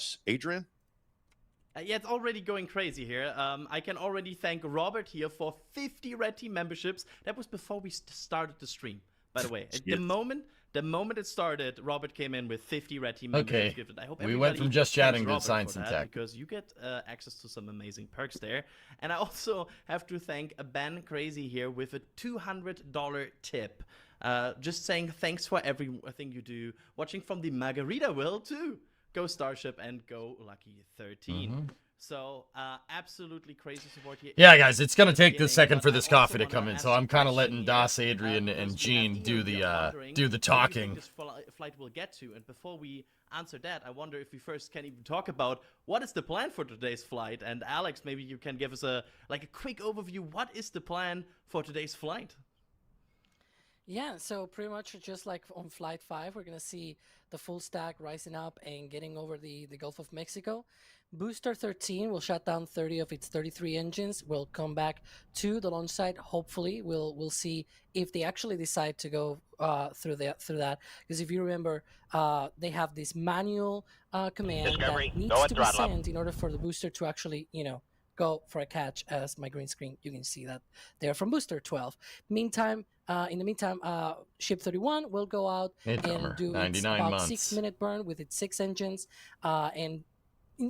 us. Adrian? Yeah, it's already going crazy here. I can already thank Robert here for 50 Red Team memberships. That was before we started the stream, by the way. At the moment it started, Robert came in with 50 Red Team memberships gifted. I hope we went from just chatting to science and tech, because you get access to some amazing perks there. And I also have to thank Ben Crazy here with a $200 tip. Just saying thanks for everything you do. Watching from the Margaritaville too. Go Starship and go Lucky 13. So, absolutely crazy support here. Yeah, guys, it's going to take this second for this coffee to come in, so I'm kind of letting Das, Adrian, and Gene do the talking. This flight will get to, and before we answer that, I wonder if we first can even talk about what is the plan for today's flight. And Alex, maybe you can give us a quick overview. What is the plan for today's flight? Yeah, so pretty much just like on Flight 5, we're going to see the full stack rising up and getting over the Gulf of Mexico. Booster 13 will shut down 30 of its 33 engines. We'll come back to the launch site. Hopefully, we'll see if they actually decide to go through that. Because if you remember, they have this manual command that needs to be sent in order for the booster to actually, go for a catch. As my green screen, you can see that they're from Booster 12. In the meantime, Ship 31 will go out and do its about 6-minute burn with its 6 engines and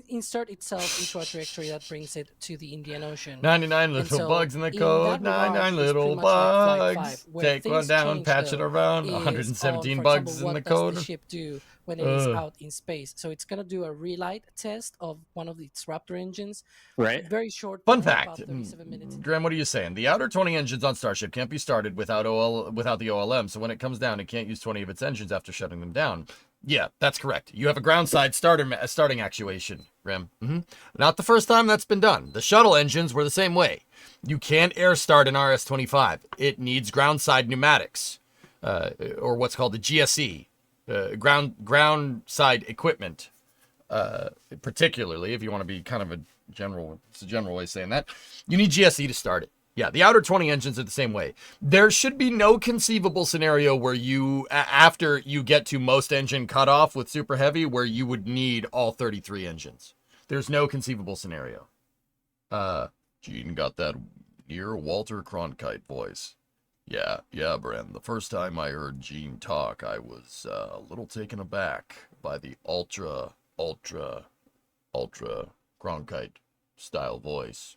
insert itself into a trajectory that brings it to the Indian Ocean. 99 little bugs in the code, 99 little bugs. Take one down, patch it around, 117 bugs in the code. What does the ship do when it is out in space? So it's going to do a relight test of one of its Raptor engines. Right. Very short. Fun fact. Graham, what are you saying? The outer 20 engines on Starship can't be started without the OLM, so when it comes down, it can't use 20 of its engines after shutting them down. Yeah, that's correct. You have a ground side starting actuation, Graham. Not the first time that's been done. The shuttle engines were the same way. You can't air start an RS-25. It needs ground side pneumatics, or what's called the GSE, ground side equipment. Particularly, if you want to be kind of it's a general way of saying that, you need GSE to start it. Yeah, the outer 20 engines are the same way. There should be no conceivable scenario where you, after you get to most engine cutoff with super heavy, where you would need all 33 engines. There's no conceivable scenario. Gene got that near Walter Cronkite voice. Yeah, Bren. The first time I heard Gene talk, I was a little taken aback by the ultra Cronkite style voice.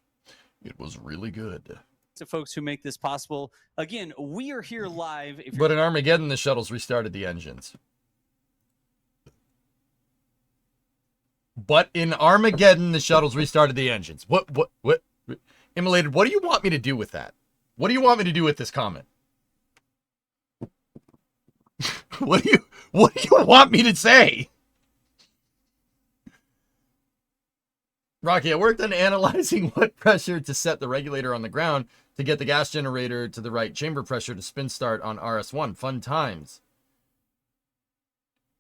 It was really good. To folks who make this possible. Again, we are here live. But in Armageddon, the shuttles restarted the engines. What? Immolated, what do you want me to do with that? What do you want me to do with this comment? What do you want me to say? Rocky, I worked on analyzing what pressure to set the regulator on the ground to get the gas generator to the right chamber pressure to spin start on RS-1. Fun times.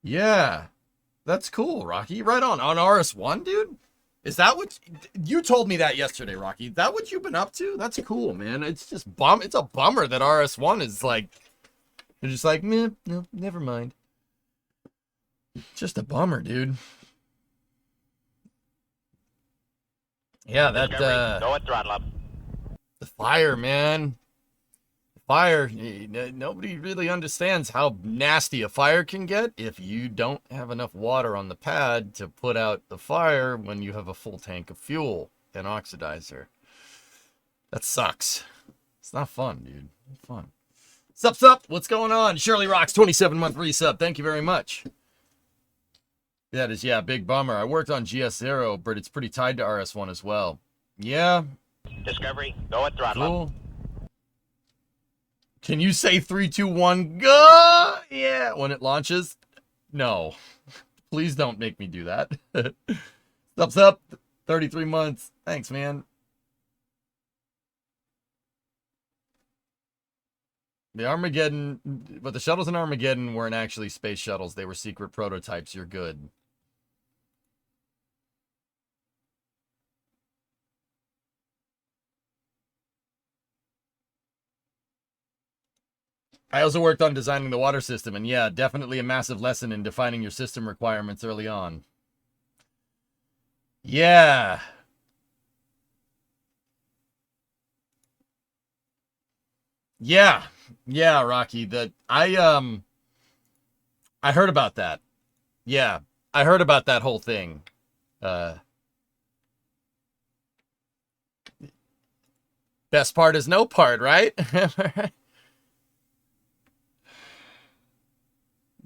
Yeah, that's cool, Rocky. Right on RS-1, dude? Is that what... You told me that yesterday, Rocky. Is that what you've been up to? That's cool, man. It's just it's a bummer that RS-1 is like... You're just like, meh, no, never mind. Just a bummer, dude. Yeah, that, Go at throttle up. The fire, man. Fire, nobody really understands how nasty a fire can get if you don't have enough water on the pad to put out the fire when you have a full tank of fuel and oxidizer. That sucks. It's not fun, dude. Not fun. Sup? What's going on? Shirley Rocks, 27-month resub. Thank you very much. That is, yeah, big bummer. I worked on GS0, but it's pretty tied to RS1 as well. Yeah. Discovery, go at throttle up. Can you say 3, 2, 1, go? Yeah, when it launches? No. Please don't make me do that. Sup, 33 months. Thanks, man. The Armageddon, but the shuttles in Armageddon weren't actually space shuttles. They were secret prototypes. You're good. I also worked on designing the water system, and yeah, definitely a massive lesson in defining your system requirements early on. Yeah. Yeah. Yeah, Rocky. I heard about that. Yeah. I heard about that whole thing. Best part is no part, right?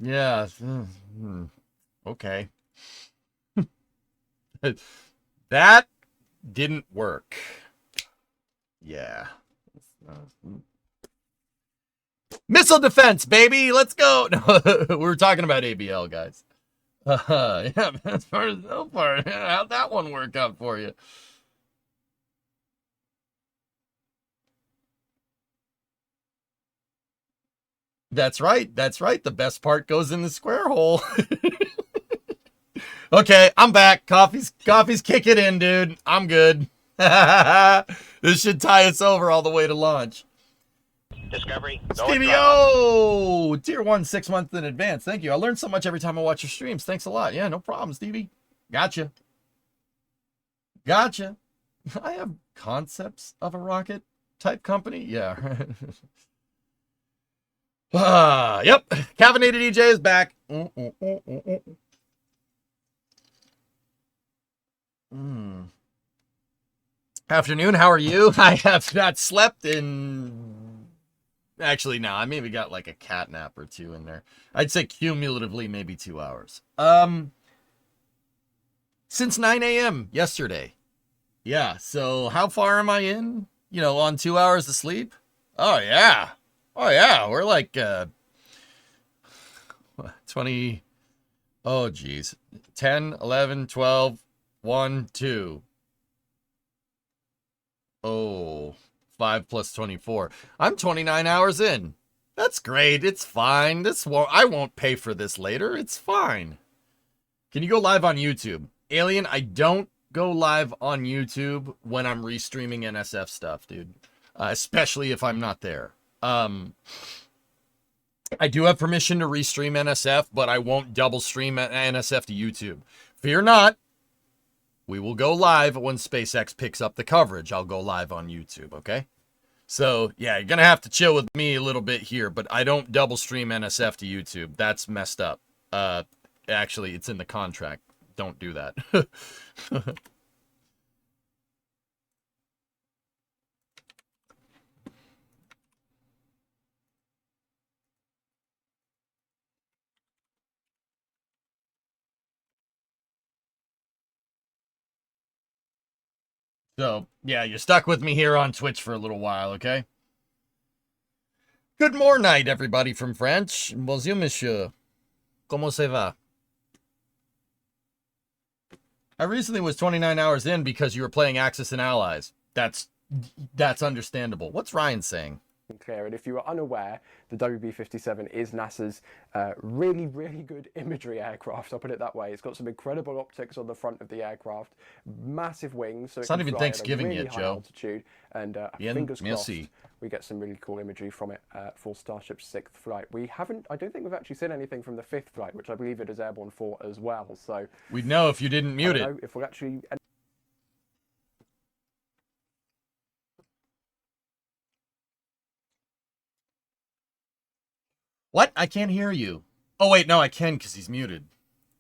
Yeah. Okay. That didn't work. Yeah. Missile defense, baby. Let's go. No, we were talking about ABL, guys. Yeah, best part is no part. How'd that one work out for you? That's right. That's right. The best part goes in the square hole. Okay, I'm back. Coffee's kicking in, dude. I'm good. This should tie us over all the way to launch. Discovery, go Stevie and throttle. O! Tier 1, 6 months in advance. Thank you. I learn so much every time I watch your streams. Thanks a lot. Yeah, no problem, Stevie. Gotcha. Gotcha. I have concepts of a rocket type company. Yeah. Yep. Caffeinated EJ is back. Afternoon, how are you? I have not slept in... Actually, no, I maybe got like a cat nap or two in there. I'd say cumulatively maybe 2 hours. Since 9 a.m. yesterday. Yeah, so how far am I in? You know, on 2 hours of sleep? Oh, yeah. Oh, yeah, we're like 20... Oh, geez. 10, 11, 12, 1, 2. Oh, 5 plus 24. I'm 29 hours in. That's great. It's fine. I won't pay for this later. It's fine. Can you go live on YouTube? Alien, I don't go live on YouTube when I'm restreaming NSF stuff, dude. Especially if I'm not there. I do have permission to restream NSF, but I won't double stream NSF to YouTube. Fear not. We will go live when SpaceX picks up the coverage. I'll go live on YouTube, okay? So, yeah, you're going to have to chill with me a little bit here, but I don't double stream NSF to YouTube. That's messed up. Actually, it's in the contract. Don't do that. So, yeah, you're stuck with me here on Twitch for a little while, okay? Good morning, everybody from French. Bonjour, monsieur. Comment ça va? I recently was 29 hours in because you were playing Axis and Allies. That's understandable. What's Ryan saying? Clear. And if you are unaware, the WB-57 is NASA's really, really good imagery aircraft. I'll put it that way. It's got some incredible optics on the front of the aircraft, massive wings, so It's not even fly Thanksgiving at a really yet, high Joe. altitude. And Bien, fingers crossed, merci. we get some really cool imagery from it for Starship's 6th flight. I don't think we've actually seen anything from the 5th flight, which I believe it is airborne for as well. So We'd know if you didn't mute I it. don't know if we'll actually. What? I can't hear you. Oh, wait, no, I can because he's muted.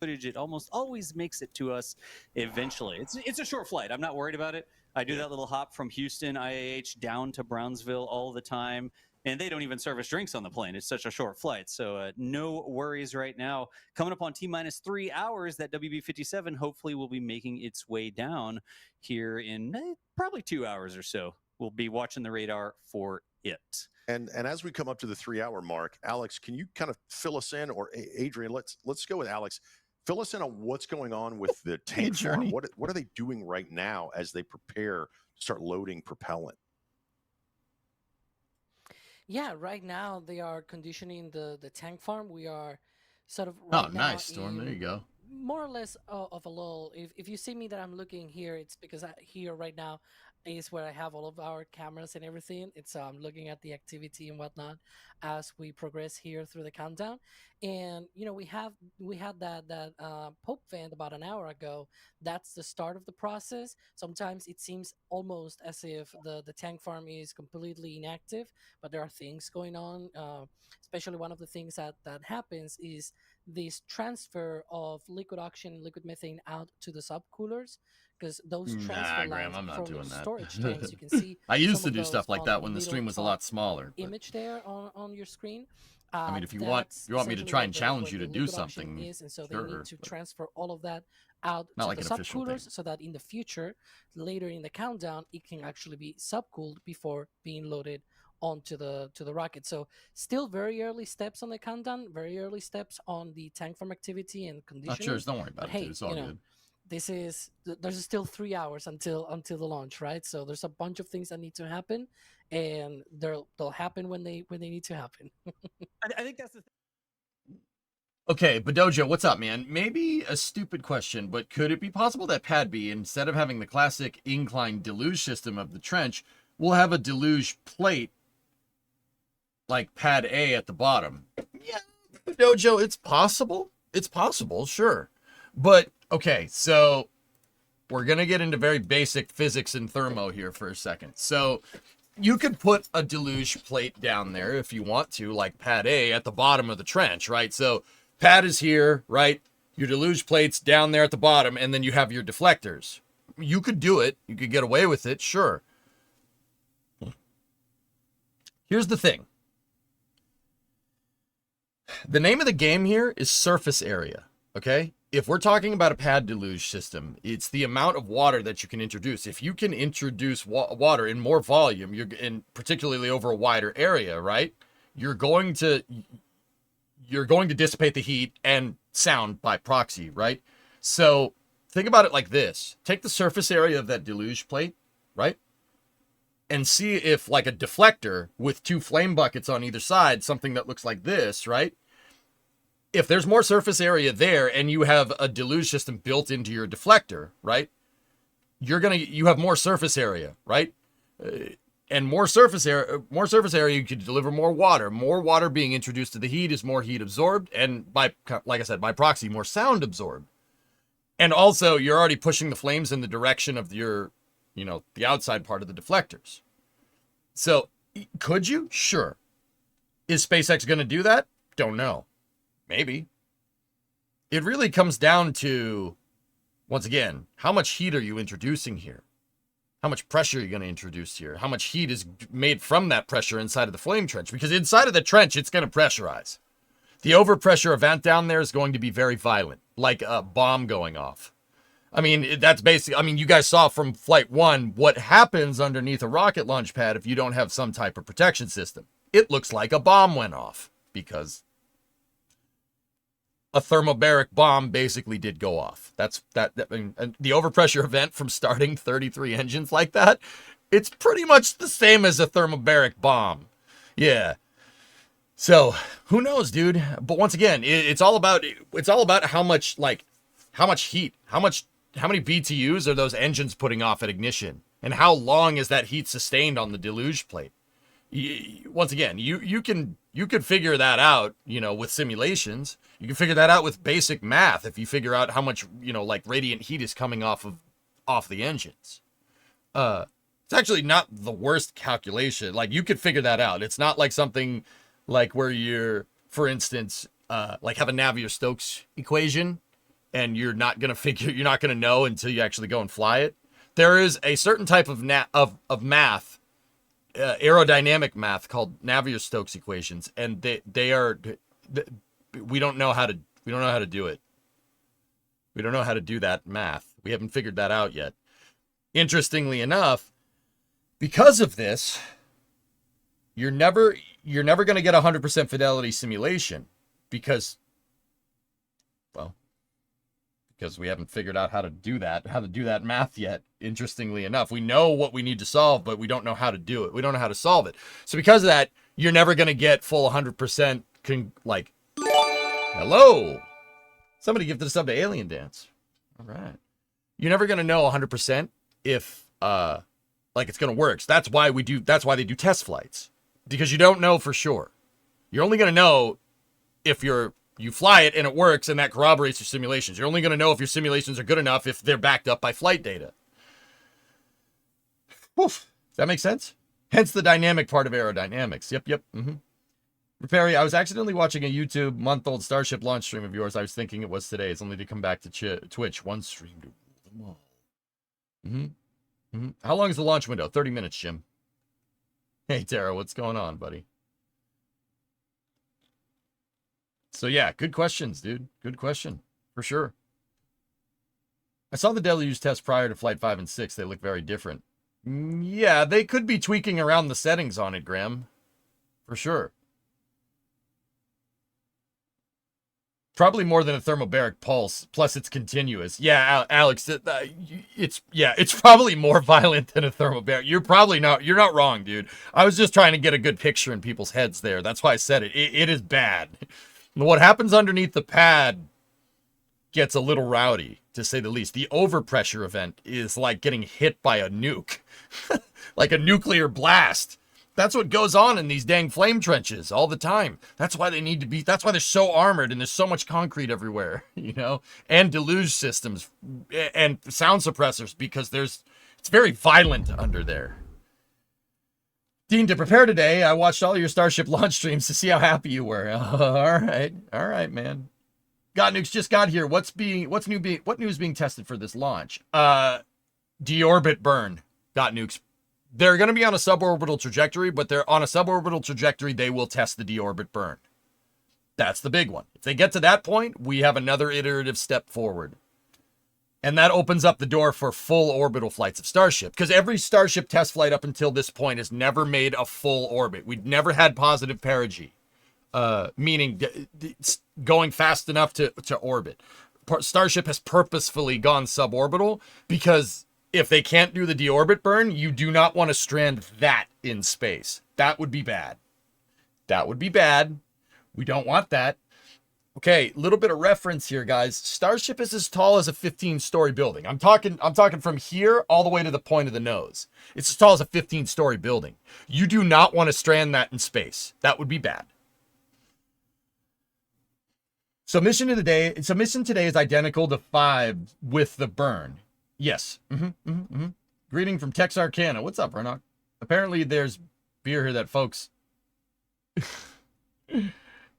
Footage, it almost always makes it to us eventually. It's a short flight. I'm not worried about it. I do that little hop from Houston IAH down to Brownsville all the time, and they don't even service drinks on the plane. It's such a short flight, so no worries right now. Coming up on T-minus 3 hours, that WB-57 hopefully will be making its way down here in probably 2 hours or so. We'll be watching the radar for it. And as we come up to the 3 hour mark, Alex, can you kind of fill us in, or Adrian, let's go with Alex. Fill us in on what's going on with the tank farm. What are they doing right now as they prepare to start loading propellant? Yeah, right now they are conditioning the tank farm. We are sort of right now Nice, Storm. There you go. more or less of a lull. If you see me that I'm looking here, it's because here right now is where I have all of our cameras and everything. It's looking at the activity and whatnot as we progress here through the countdown. And we had that Pope vent about an hour ago. That's the start of the process. Sometimes it seems almost as if the tank farm is completely inactive, but there are things going on. Especially one of the things that happens is this transfer of liquid oxygen and liquid methane out to the subcoolers, because those transfer Nah, Graham, lines I'm not from doing the that. storage tanks, you can see I used some to of do those stuff like on that when the middle stream was a top lot smaller. But image there on your screen. I mean, if you want me to essentially try and where challenge you the to do liquid oxygen something, is, and so they sure, need to but transfer all of that out not to like the an official thing. subcoolers, so that in the future, later in the countdown, it can actually be subcooled before being loaded onto the rocket. So still very early steps on the countdown, very early steps on the tank farm activity and Not conditioning. yours. Don't worry about But it, hey, dude. It's all good. there's still 3 hours until the launch, right? So there's a bunch of things that need to happen, and they'll happen when they need to happen. I think that's the thing. Okay, Bedojo, what's up, man? Maybe a stupid question, but could it be possible that Pad B, instead of having the classic incline deluge system of the trench, will have a deluge plate like Pad A at the bottom? Yeah, Bedojo, it's possible. It's possible, sure. But, okay, so we're going to get into very basic physics and thermo here for a second. So you could put a deluge plate down there if you want to, like Pad A at the bottom of the trench, right? So pad is here, right? Your deluge plate's down there at the bottom, and then you have your deflectors. You could do it. You could get away with it, sure. Here's the thing. The name of the game here is surface area, okay? If we're talking about a pad deluge system, it's the amount of water that you can introduce. If you can introduce water in more volume, and particularly over a wider area, right? You're going to dissipate the heat and sound by proxy, right? So think about it like this. Take the surface area of that deluge plate, right? And see if, like a deflector with 2 flame buckets on either side, something that looks like this, right? If there's more surface area there and you have a deluge system built into your deflector, right? You have more surface area, right? And more surface area, you could deliver more water. More water being introduced to the heat is more heat absorbed, and like I said, by proxy, more sound absorbed. And also, you're already pushing the flames in the direction of your, the outside part of the deflectors. So, could you? Sure. Is SpaceX going to do that? Don't know. Maybe. It really comes down to, once again, how much heat are you introducing here? How much pressure are you going to introduce here? How much heat is made from that pressure inside of the flame trench? Because inside of the trench, it's going to pressurize. The overpressure event down there is going to be very violent, like a bomb going off. I mean, that's basically, you guys saw from Flight 1 what happens underneath a rocket launch pad if you don't have some type of protection system. It looks like a bomb went off because a thermobaric bomb basically did go off. The overpressure event from starting 33 engines like that, it's pretty much the same as a thermobaric bomb. Yeah. So who knows, dude? But once again, it's all about how much heat, how many BTUs are those engines putting off at ignition, and how long is that heat sustained on the deluge plate? Once again, you could figure that out, with simulations. You can figure that out with basic math if you figure out how much, radiant heat is coming off the engines. It's actually not the worst calculation. Like, you could figure that out. It's not like something like where you're, for instance, have a Navier-Stokes equation and you're not going to know until you actually go and fly it. There is a certain type of math, aerodynamic math, called Navier-Stokes equations, and we don't know how to do it. We don't know how to do that math. We haven't figured that out yet. Interestingly enough, because of this, you're never going to get 100% fidelity simulation because we haven't figured out how to do that math yet. Interestingly enough, we know what we need to solve, but we don't know how to do it. We don't know how to solve it. So because of that, you're never going to get full 100% hello. Somebody give this up to Alien Dance. All right. You're never going to know 100% if like it's going to work. So that's why they do test flights, because you don't know for sure. You're only going to know if you fly it and it works, and that corroborates your simulations. You're only going to know if your simulations are good enough if they're backed up by flight data. Woof. Does that make sense? Hence the dynamic part of aerodynamics. Yep. Perry, I was accidentally watching a YouTube month-old Starship launch stream of yours. I was thinking it was today. It's only to come back to Twitch. One stream to rule them all. How long is the launch window? 30 minutes, Jim. Hey, Tara, what's going on, buddy? So yeah, good questions, dude. Good question, for sure. I saw the Deluge test prior to Flight 5 and 6. They look very different. Yeah, they could be tweaking around the settings on it, Graham. For sure. Probably more than a thermobaric pulse, plus it's continuous. Yeah, Alex, it's probably more violent than a thermobaric. You're not wrong, dude. I was just trying to get a good picture in people's heads there. That's why I said it. It is bad. What happens underneath the pad gets a little rowdy, to say the least. The overpressure event is like getting hit by a nuke, like a nuclear blast. That's what goes on in these dang flame trenches all the time. That's why that's why they're so armored and there's so much concrete everywhere, you know, and deluge systems and sound suppressors, because it's very violent under there. Dean, to prepare today, I watched all your Starship launch streams to see how happy you were. All right, man. Got Nukes just got here. What news being tested for this launch? Deorbit burn. Got Nukes. They're going to be on a suborbital trajectory, but they're on a suborbital trajectory. They will test the deorbit burn. That's the big one. If they get to that point, we have another iterative step forward. And that opens up the door for full orbital flights of Starship, because every Starship test flight up until this point has never made a full orbit. We'd never had positive perigee, meaning going fast enough to orbit. Starship has purposefully gone suborbital, because if they can't do the deorbit burn, you do not want to strand that in space. That would be bad. We don't want that. Okay, a little bit of reference here, guys. Starship is as tall as a 15-story building. I'm talking from here all the way to the point of the nose. It's as tall as a 15-story building. You do not want to strand that in space. That would be bad. So mission today is identical to 5 with the burn. Yes. Greeting from Texarkana. What's up, Renok? Apparently there's beer here that folks...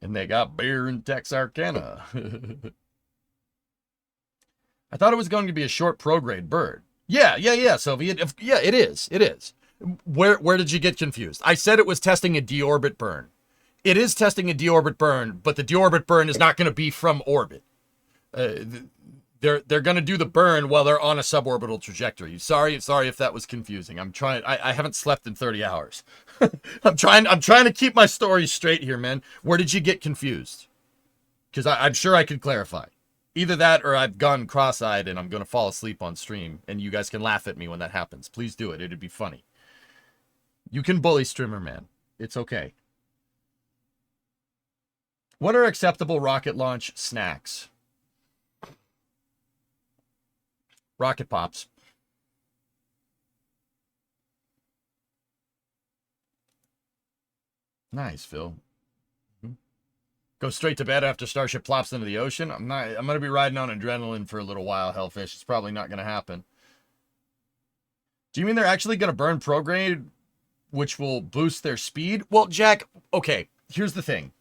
And they got beer in Texarkana. I thought it was going to be a short prograde bird. Yeah, Soviet. Yeah, it is. Where did you get confused? I said it was testing a deorbit burn. It is testing a deorbit burn, but the deorbit burn is not going to be from orbit. They're going to do the burn while they're on a suborbital trajectory. Sorry if that was confusing. I haven't slept in 30 hours. I'm trying to keep my story straight here, man. Where did you get confused? Because I'm sure I could clarify. Either that or I've gone cross-eyed and I'm going to fall asleep on stream, and you guys can laugh at me when that happens. Please do it. It'd be funny. You can bully Streamer Man. It's okay. What are acceptable rocket launch snacks? Rocket Pops. Nice, Phil. Go straight to bed after Starship plops into the ocean? I'm going to be riding on adrenaline for a little while, Hellfish. It's probably not going to happen. Do you mean they're actually going to burn prograde, which will boost their speed? Well, Jack, okay, here's the thing.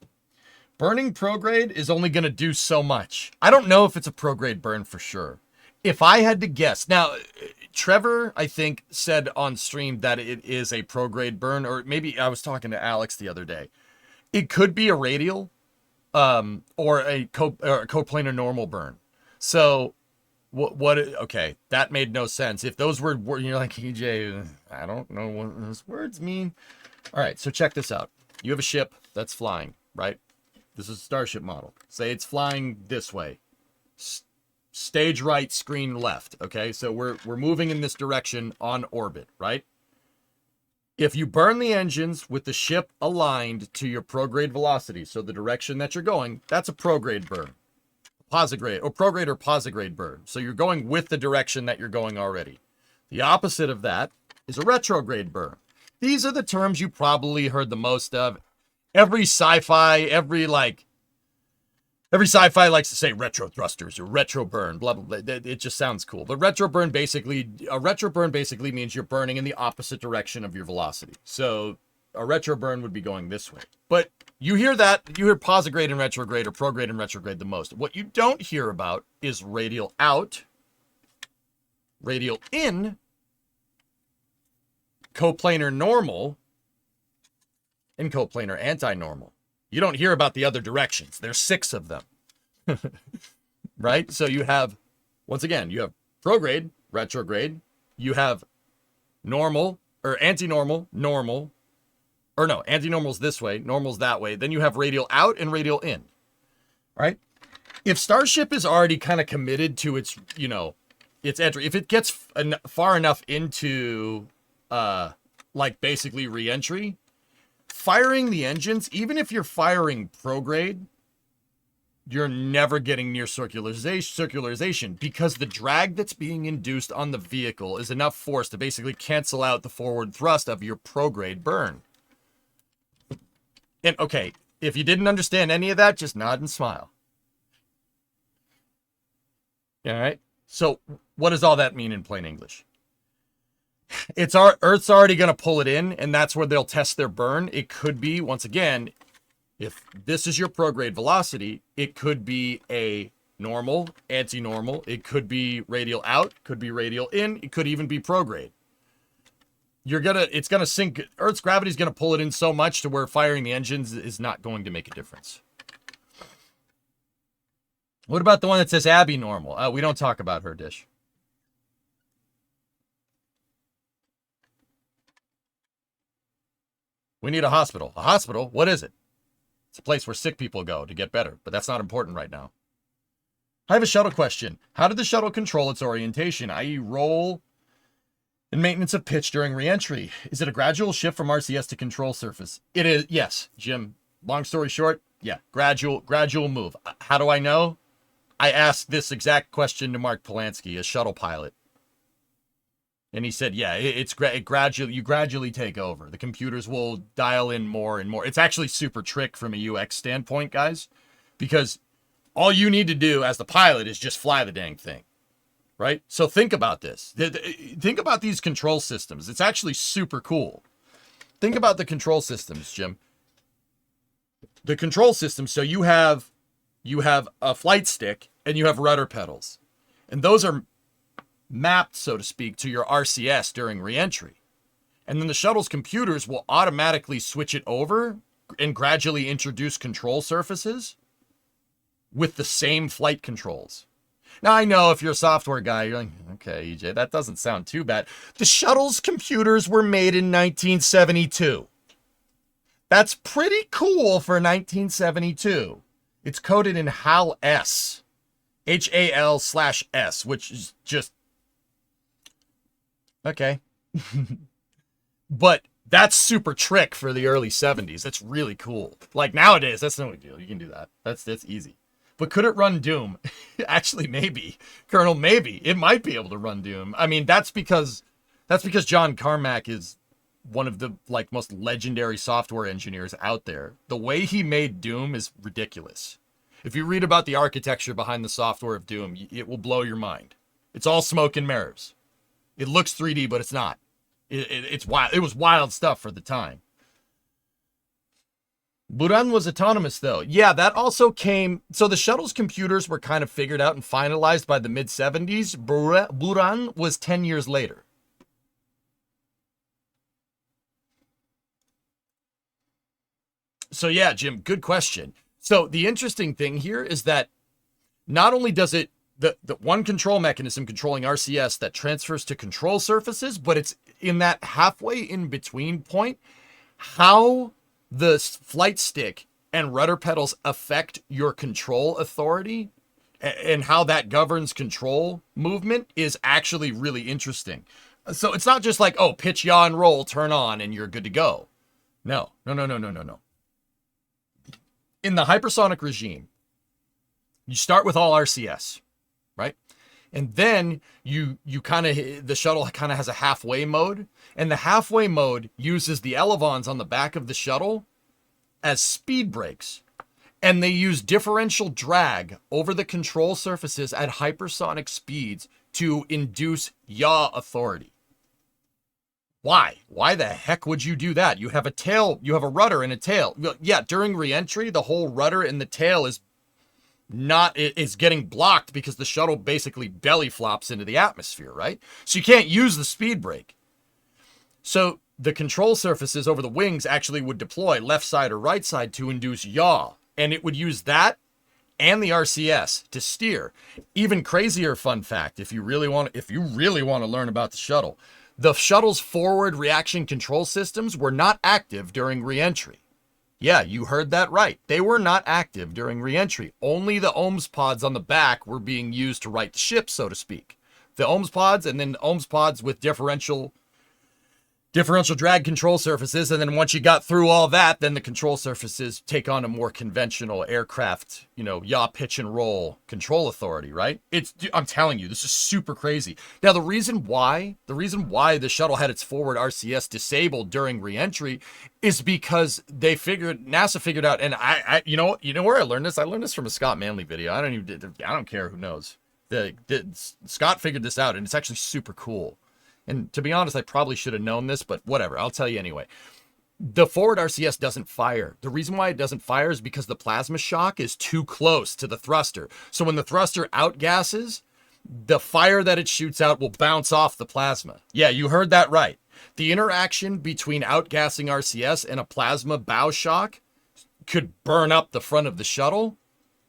Burning prograde is only going to do so much. I don't know if it's a prograde burn for sure. If I had to guess, now, Trevor, I think, said on stream that it is a prograde burn, or maybe I was talking to Alex the other day. It could be a radial, or a coplanar normal burn. So, okay, that made no sense. If those were you're like, EJ, I don't know what those words mean. All right, so check this out. You have a ship that's flying, right? This is a Starship model. Say it's flying this way. Stage right, screen left. Okay, so we're moving in this direction on orbit, right? If you burn the engines with the ship aligned to your prograde velocity, so the direction that you're going, that's a prograde burn. Posigrade, or prograde or posigrade burn. So you're going with the direction that you're going already. The opposite of that is a retrograde burn. These are the terms you probably heard the most of. Every sci-fi likes to say retro thrusters or retro burn, blah, blah, blah. It just sounds cool. But a retro burn basically means you're burning in the opposite direction of your velocity. So a retro burn would be going this way. But you hear posigrade and retrograde or prograde and retrograde the most. What you don't hear about is radial out, radial in, coplanar normal, and coplanar anti-normal. You don't hear about the other directions. There's 6 of them. Right? So you have, once again, you have prograde, retrograde. You have normal, or anti-normal, normal. Or no, anti-normal's this way, normal's that way. Then you have radial out and radial in. Right? If Starship is already kind of committed to its, its entry, if it gets far enough into, basically re-entry, firing the engines, even if you're firing prograde, you're never getting near circularization because the drag that's being induced on the vehicle is enough force to basically cancel out the forward thrust of your prograde burn. And okay, if you didn't understand any of that, just nod and smile. All right. So what does all that mean in plain English? Earth's already going to pull it in, and that's where they'll test their burn. It could be, once again, if this is your prograde velocity, it could be a normal, anti-normal. It could be radial out, could be radial in. It could even be prograde. It's going to sink. Earth's gravity is going to pull it in so much to where firing the engines is not going to make a difference. What about the one that says Abby normal? We don't talk about her, Dish. We need a hospital. A hospital? What is it? It's a place where sick people go to get better, but that's not important right now. I have a shuttle question. How did the shuttle control its orientation, i.e. roll and maintenance of pitch during reentry? Is it a gradual shift from RCS to control surface? It is, yes, Jim. Long story short, yeah, gradual move. How do I know? I asked this exact question to Mark Polanski, a shuttle pilot. And he said, yeah, you gradually take over. The computers will dial in more and more. It's actually super trick from a UX standpoint, guys, because all you need to do as the pilot is just fly the dang thing, right? So think about this. Think about these control systems. It's actually super cool. Think about the control systems, Jim. The control system, so you have a flight stick and you have rudder pedals. And those are mapped, so to speak, to your RCS during reentry. And then the shuttle's computers will automatically switch it over and gradually introduce control surfaces with the same flight controls. Now, I know if you're a software guy, you're like, okay, EJ, that doesn't sound too bad. The shuttle's computers were made in 1972. That's pretty cool for 1972. It's coded in HAL-S, HAL/S, which is just okay. But that's super trick for the early 70s. That's really cool. Like nowadays, that's no big deal. You can do that. That's easy. But could it run Doom? Actually, maybe. Colonel, maybe. It might be able to run Doom. I mean, that's because John Carmack is one of the most legendary software engineers out there. The way he made Doom is ridiculous. If you read about the architecture behind the software of Doom, it will blow your mind. It's all smoke and mirrors. It looks 3D, but it's not. It's wild. It was wild stuff for the time. Buran was autonomous, though. Yeah, that also came... So the shuttle's computers were kind of figured out and finalized by the mid-70s. Buran was 10 years later. So yeah, Jim, good question. So the interesting thing here is that not only does it... The one control mechanism controlling RCS that transfers to control surfaces, but it's in that halfway in between point, how the flight stick and rudder pedals affect your control authority and how that governs control movement is actually really interesting. So it's not just like, oh, pitch, yaw, and roll, turn on, and you're good to go. No. In the hypersonic regime, you start with all RCS, right? And then you the shuttle kind of has a halfway mode, and the halfway mode uses the elevons on the back of the shuttle as speed brakes. And they use differential drag over the control surfaces at hypersonic speeds to induce yaw authority. Why? Why the heck would you do that? You have a tail, you have a rudder and a tail. Yeah, during re-entry, the whole rudder and the tail is getting blocked because the shuttle basically belly flops into the atmosphere, right? So you can't use the speed brake. So the control surfaces over the wings actually would deploy left side or right side to induce yaw. And it would use that and the RCS to steer. Even crazier fun fact, if you really want to learn about the shuttle's forward reaction control systems were not active during re-entry. Yeah, you heard that right. They were not active during re-entry. Only the OMS pods on the back were being used to right the ship, so to speak. The OMS pods, and then OMS pods with differential drag control surfaces, and then once you got through all that, then the control surfaces take on a more conventional aircraft, yaw, pitch, and roll control authority, right? I'm telling you, this is super crazy. Now, the reason why the shuttle had its forward RCS disabled during re-entry is because NASA figured out, and you know where I learned this? I learned this from a Scott Manley video. I don't care who knows. Scott figured this out, and it's actually super cool. And to be honest, I probably should have known this, but whatever. I'll tell you anyway. The forward RCS doesn't fire. The reason why it doesn't fire is because the plasma shock is too close to the thruster. So when the thruster outgasses, the fire that it shoots out will bounce off the plasma. Yeah, you heard that right. The interaction between outgassing RCS and a plasma bow shock could burn up the front of the shuttle.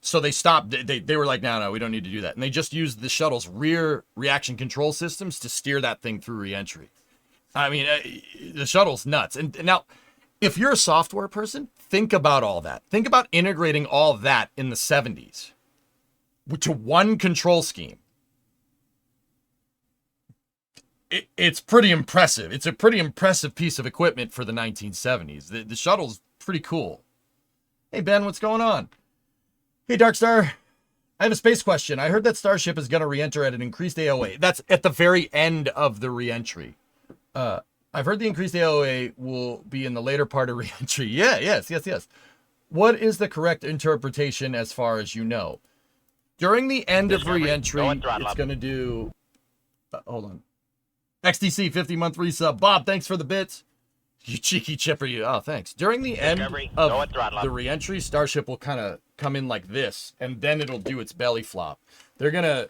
So they stopped. They were like, no, we don't need to do that. And they just used the shuttle's rear reaction control systems to steer that thing through re-entry. I mean, the shuttle's nuts. And now, if you're a software person, think about all that. Think about integrating all that in the 70s to one control scheme. It's pretty impressive. It's a pretty impressive piece of equipment for the 1970s. The shuttle's pretty cool. Hey, Ben, what's going on? Hey, Darkstar, I have a space question. I heard that Starship is going to re-enter at an increased AOA. That's at the very end of the re-entry. I've heard the increased AOA will be in the later part of re-entry. Yes. What is the correct interpretation as far as you know? During the end of re-entry, it's going to do... hold on. XTC, 50-month resub. Bob, thanks for the bits. You cheeky chipper, you. Oh, thanks. During the end of the re-entry, Starship will kind of come in like this, and then it'll do its belly flop. They're gonna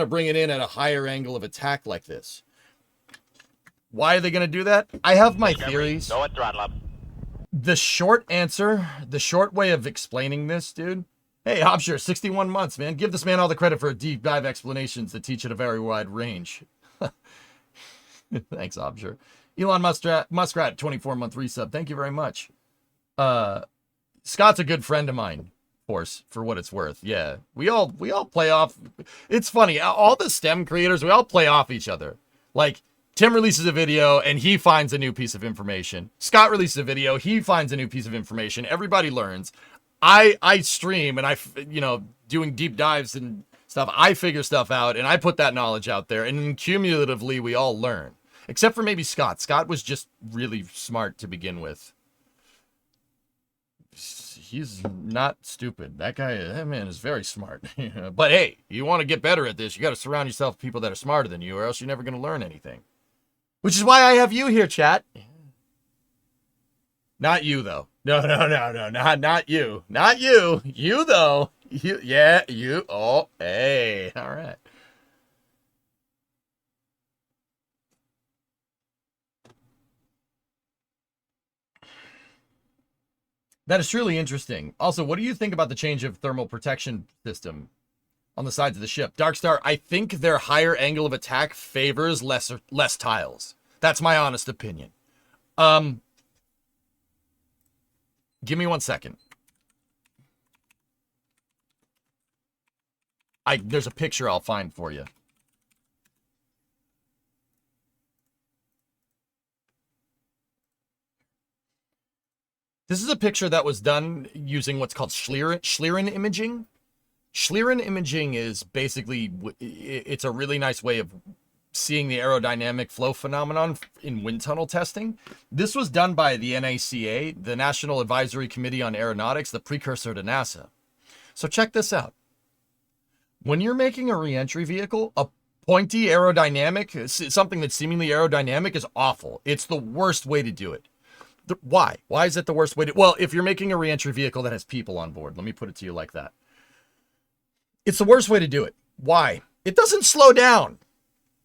bring it in at a higher angle of attack like this. Why are they gonna do that? I have my theories. The short answer, the short way of explaining this, dude. Hey, Hopshire, 61 months, man. Give this man all the credit for deep dive explanations that teach at a very wide range. Thanks, Hopshire. Elon Muskrat, 24-month resub. Thank you very much. Scott's a good friend of mine, of course, for what it's worth. Yeah, we all play off. It's funny. All the STEM creators, we all play off each other. Like, Tim releases a video and he finds a new piece of information. Scott releases a video, he finds a new piece of information. Everybody learns. I stream and doing deep dives and stuff. I figure stuff out and I put that knowledge out there, and cumulatively we all learn. Except for maybe Scott. Scott was just really smart to begin with. He's not stupid. That man is very smart. But hey, you want to get better at this, you got to surround yourself with people that are smarter than you, or else you're never going to learn anything. Which is why I have you here, chat. Not you, though. No, not you. Not you. You, though. You. Oh, hey. All right. That is truly interesting. Also, what do you think about the change of thermal protection system on the sides of the ship? Darkstar, I think their higher angle of attack favors less tiles. That's my honest opinion. Give me 1 second. There's a picture I'll find for you. This is a picture that was done using what's called Schlieren imaging. Schlieren imaging is basically, it's a really nice way of seeing the aerodynamic flow phenomenon in wind tunnel testing. This was done by the NACA, the National Advisory Committee on Aeronautics, the precursor to NASA. So check this out. When you're making a reentry vehicle, a pointy aerodynamic, something that's seemingly aerodynamic, is awful. It's the worst way to do it. Why? Why is it the worst way to... Well, if you're making a reentry vehicle that has people on board, let me put it to you like that. It's the worst way to do it. Why? It doesn't slow down.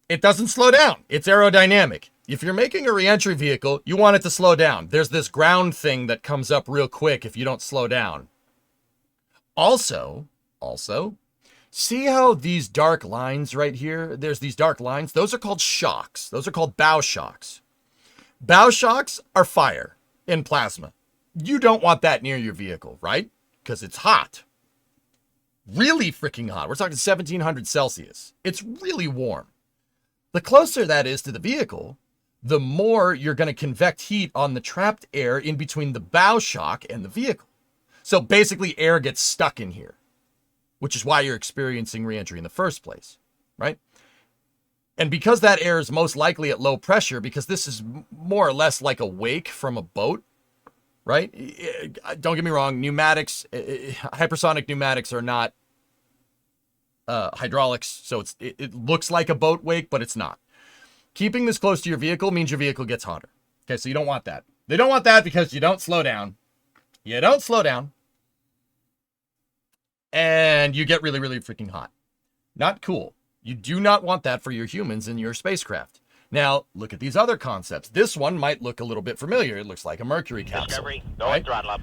It doesn't slow down. It's aerodynamic. If you're making a reentry vehicle, you want it to slow down. There's this ground thing that comes up real quick if you don't slow down. Also, see how these dark lines right here, there's these dark lines? Those are called shocks. Those are called bow shocks. Bow shocks are fire in plasma. You don't want that near your vehicle, right? Because it's hot. Really freaking hot. We're talking 1700 Celsius. It's really warm. The closer that is to the vehicle, the more you're going to convect heat on the trapped air in between the bow shock and the vehicle. So basically air gets stuck in here, which is why you're experiencing reentry in the first place, right? And because that air is most likely at low pressure, because this is more or less like a wake from a boat, right? Don't get me wrong, pneumatics, hypersonic pneumatics are not hydraulics, so it looks like a boat wake, but it's not. Keeping this close to your vehicle means your vehicle gets hotter. Okay, so you don't want that. They don't want that because you don't slow down. You don't slow down. And you get really, really freaking hot. Not cool. You do not want that for your humans in your spacecraft. Now, look at these other concepts. This one might look a little bit familiar. It looks like a Mercury capsule. Discovery, go right? and throttle up.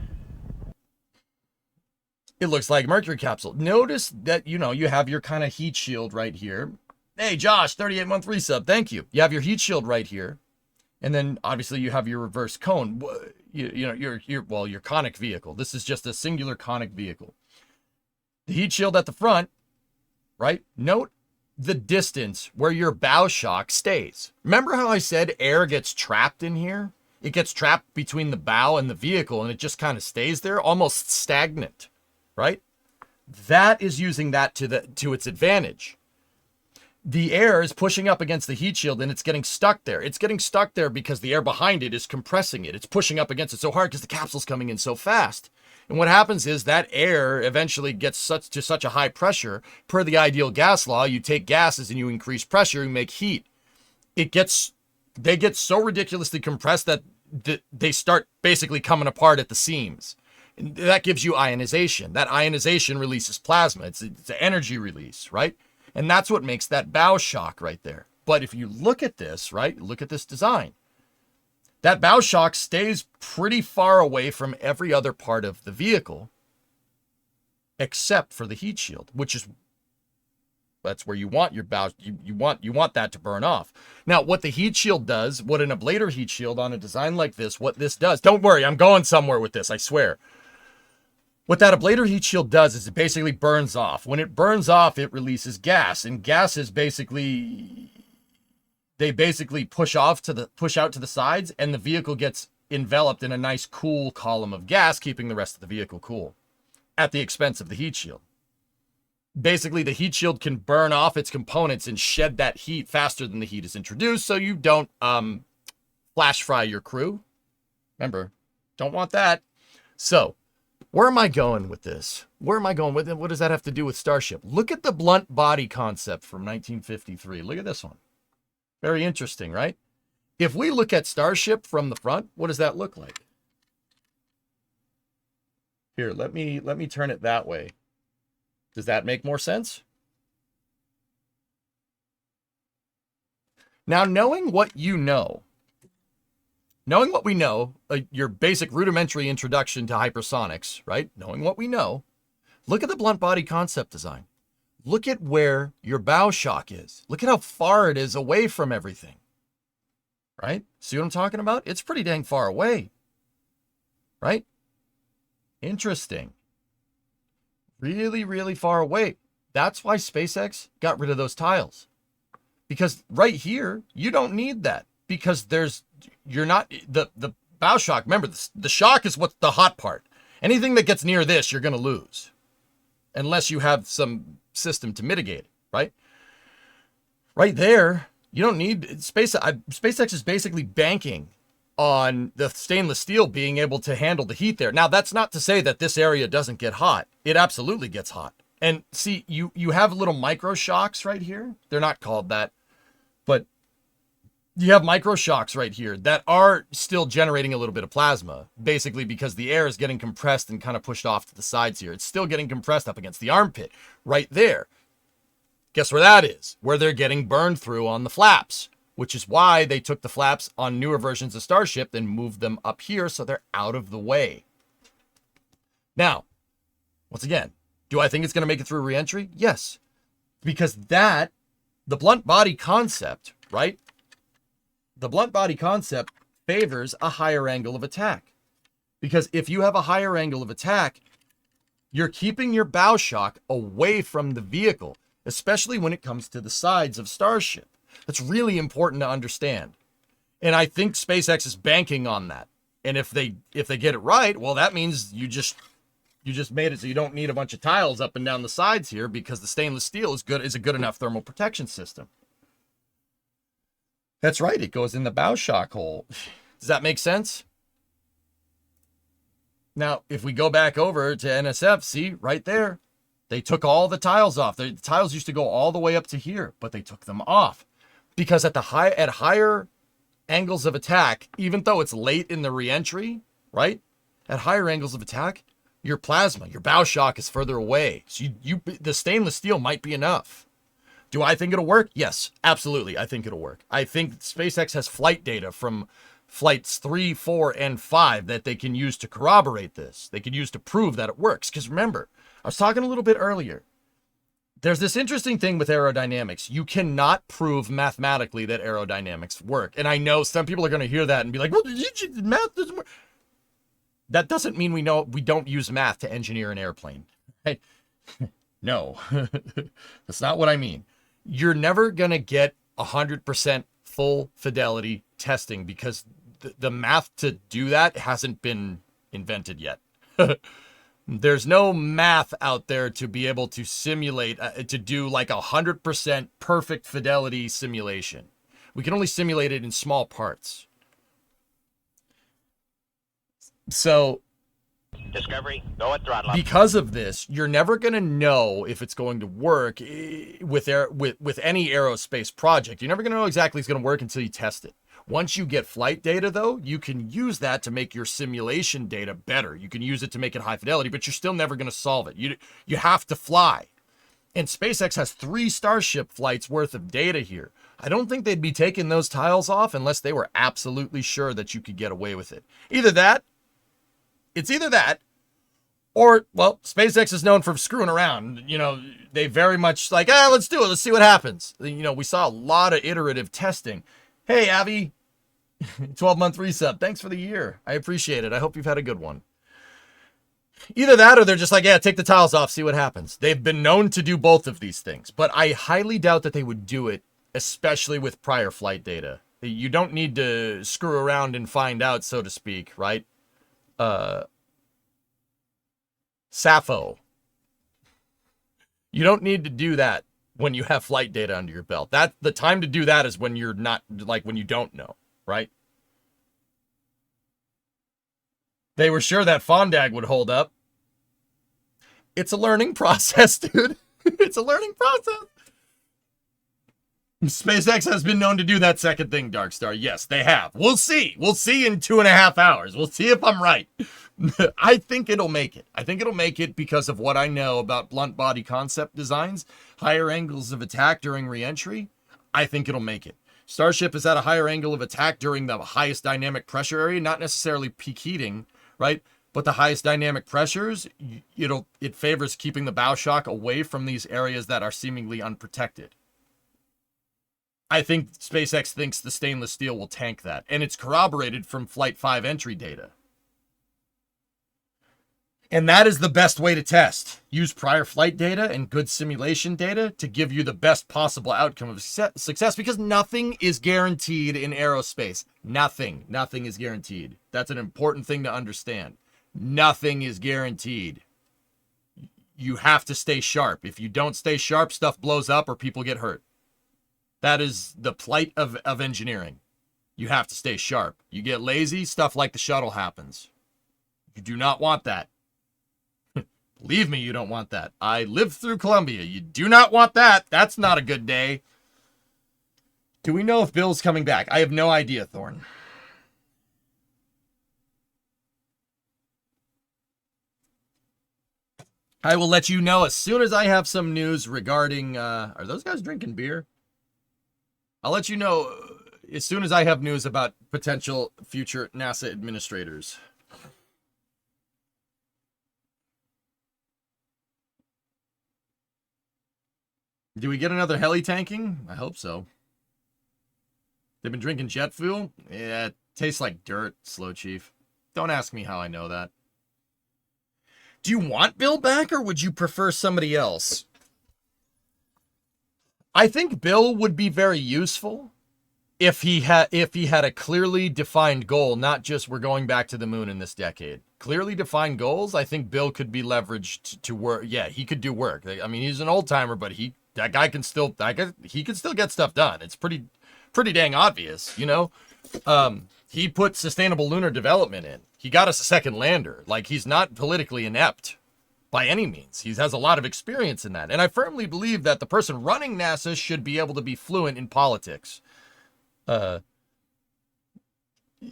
It looks like a Mercury capsule. Notice that, you have your kind of heat shield right here. Hey, Josh, 38-month resub. Thank you. You have your heat shield right here. And then, obviously, you have your reverse cone. Your conic vehicle. This is just a singular conic vehicle. The heat shield at the front, right? Note the distance where your bow shock stays. Remember how I said air gets trapped in here? It gets trapped between the bow and the vehicle, and it just kind of stays there, almost stagnant, right? That is using that to its advantage. The air is pushing up against the heat shield, and it's getting stuck there. It's getting stuck there because the air behind it is compressing it. It's pushing up against it so hard because the capsule's coming in so fast. And what happens is that air eventually gets to such a high pressure. Per the ideal gas law, you take gases and you increase pressure, you make heat. They get so ridiculously compressed that they start basically coming apart at the seams. And that gives you ionization. That ionization releases plasma. It's an energy release, right? And that's what makes that bow shock right there. But if you look at this, right, look at this design. That bow shock stays pretty far away from every other part of the vehicle, except for the heat shield, that's where you want your bow. You want that to burn off. Now, what the heat shield does, what an ablator heat shield on a design like this, what this does, don't worry, I'm going somewhere with this, I swear. What that ablator heat shield does is it basically burns off. When it burns off, it releases gas, and gases basically push out to the sides, and the vehicle gets enveloped in a nice cool column of gas, keeping the rest of the vehicle cool at the expense of the heat shield. Basically, the heat shield can burn off its components and shed that heat faster than the heat is introduced, so you don't flash fry your crew. Remember, don't want that. So, where am I going with this? Where am I going with it? What does that have to do with Starship? Look at the blunt body concept from 1953. Look at this one. Very interesting, right? If we look at Starship from the front, what does that look like? Here, let me turn it that way. Does that make more sense? Now, knowing what we know, your basic rudimentary introduction to hypersonics, right? Knowing what we know, look at the blunt body concept design. Look at where your bow shock is. Look at how far it is away from everything, right? See what I'm talking about? It's pretty dang far away, right? Interesting. Really, really far away. That's why SpaceX got rid of those tiles. Because right here, you don't need that. Because the bow shock, remember, the shock is what's the hot part. Anything that gets near this, you're going to lose. unless you have some system to mitigate it, right? Right there, you don't need SpaceX is basically banking on the stainless steel being able to handle the heat there. Now, that's not to say that this area doesn't get hot. It absolutely gets hot. And see, you have little micro shocks right here. They're not called that, but you have micro shocks right here that are still generating a little bit of plasma, basically because the air is getting compressed and kind of pushed off to the sides here. It's still getting compressed up against the armpit right there. Guess where that is? Where they're getting burned through on the flaps, which is why they took the flaps on newer versions of Starship and moved them up here so they're out of the way. Now, once again, do I think it's going to make it through reentry? Yes. Because the blunt body concept, right? The blunt body concept favors a higher angle of attack. Because if you have a higher angle of attack, you're keeping your bow shock away from the vehicle, especially when it comes to the sides of Starship. That's really important to understand. And I think SpaceX is banking on that. And if they get it right, well, that means you just made it so you don't need a bunch of tiles up and down the sides here, because the stainless steel is a good enough thermal protection system. That's right, it goes in the bow shock hole. Does that make sense? Now, if we go back over to NSF, see right there, they took all the tiles off. The tiles used to go all the way up to here, but they took them off because at higher angles of attack, even though it's late in the reentry, right? At higher angles of attack, your plasma, your bow shock is further away. So the stainless steel might be enough. Do I think it'll work? Yes, absolutely. I think it'll work. I think SpaceX has flight data from flights 3, 4, and 5 that they can use to corroborate this. They can use to prove that it works. Because remember, I was talking a little bit earlier. There's this interesting thing with aerodynamics. You cannot prove mathematically that aerodynamics work. And I know some people are going to hear that and be like, well, math doesn't work. That doesn't mean we don't use math to engineer an airplane. Right? No, that's not what I mean. You're never going to get 100% full fidelity testing because the math to do that hasn't been invented yet. There's no math out there to be able to simulate, to do like 100% perfect fidelity simulation. We can only simulate it in small parts. So, Discovery, go at throttle up. Because of this, you're never going to know if it's going to work with any aerospace project. You're never going to know exactly if it's going to work until you test it. Once you get flight data, though, you can use that to make your simulation data better. You can use it to make it high fidelity, but you're still never going to solve it. You have to fly. And SpaceX has 3 Starship flights worth of data here. I don't think they'd be taking those tiles off unless they were absolutely sure that you could get away with it. It's either that, or, well, SpaceX is known for screwing around. You know, they very much like, let's do it. Let's see what happens. You know, we saw a lot of iterative testing. Hey, Abby, 12-month resub. Thanks for the year. I appreciate it. I hope you've had a good one. Either that or they're just like, yeah, take the tiles off, see what happens. They've been known to do both of these things, but I highly doubt that they would do it, especially with prior flight data. You don't need to screw around and find out, so to speak, right? Sappho. You don't need to do that when you have flight data under your belt. The time to do that is when you're not, like, when you don't know, right? They were sure that Fondag would hold up. It's a learning process, dude. It's a learning process. SpaceX has been known to do that second thing, Darkstar. Yes, they have. We'll see. We'll see in 2.5 hours. We'll see if I'm right. I think it'll make it. I think it'll make it because of what I know about blunt body concept designs, higher angles of attack during reentry. I think it'll make it. Starship is at a higher angle of attack during the highest dynamic pressure area, not necessarily peak heating, right? But the highest dynamic pressures, it favors keeping the bow shock away from these areas that are seemingly unprotected. I think SpaceX thinks the stainless steel will tank that, and it's corroborated from Flight 5 entry data. And that is the best way to test. Use prior flight data and good simulation data to give you the best possible outcome of success, because nothing is guaranteed in aerospace. Nothing is guaranteed. That's an important thing to understand. Nothing is guaranteed. you have to stay sharp. If you don't stay sharp, stuff blows up or people get hurt. That is the plight of engineering. You have to stay sharp. You get lazy, stuff like the shuttle happens. You do not want that. Believe me, you don't want that. I lived through Columbia. You do not want that. That's not a good day. Do we know if Bill's coming back? I have no idea, Thorn. I will let you know as soon as I have some news regarding... are those guys drinking beer? I'll let you know as soon as I have news about potential future NASA administrators. Do we get another heli tanking? I hope so. They've been drinking jet fuel? Yeah, it tastes like dirt, Slow Chief. Don't ask me how I know that. Do you want Bill back, or would you prefer somebody else? I think Bill would be very useful if he had a clearly defined goal, not just we're going back to the moon in this decade. Clearly defined goals, I think Bill could be leveraged to work. Yeah, he could do work. I mean, he's an old timer, but he can still get stuff done. It's pretty dang obvious, you know. He put sustainable lunar development in. He got us a second lander. Like, he's not politically inept by any means. He has a lot of experience in that. And I firmly believe that the person running NASA should be able to be fluent in politics.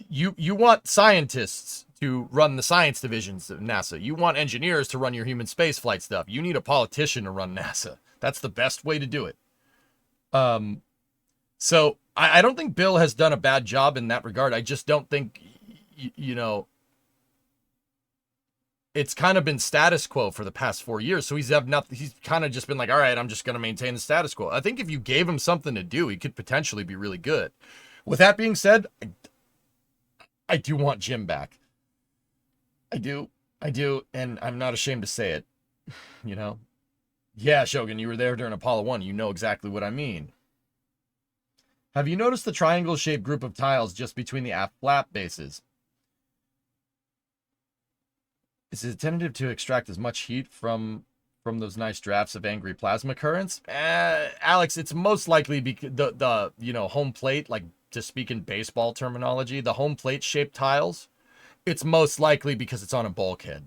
You want scientists to run the science divisions of NASA. You want engineers to run your human space flight stuff. You need a politician to run NASA. That's the best way to do it. So I don't think Bill has done a bad job in that regard. I just don't think, you know, it's kind of been status quo for the past 4 years. So he's kind of just been like, all right, I'm just going to maintain the status quo. I think if you gave him something to do, he could potentially be really good. With that being said, I do want Jim back. I do. And I'm not ashamed to say it, you know. Yeah, Shogun, you were there during Apollo 1. You know exactly what I mean. Have you noticed the triangle-shaped group of tiles just between the aft flap bases? Is it tentative to extract as much heat from those nice drafts of angry plasma currents? Alex, it's most likely because the you know, home plate, like to speak in baseball terminology, the home plate shaped tiles, it's most likely because it's on a bulkhead.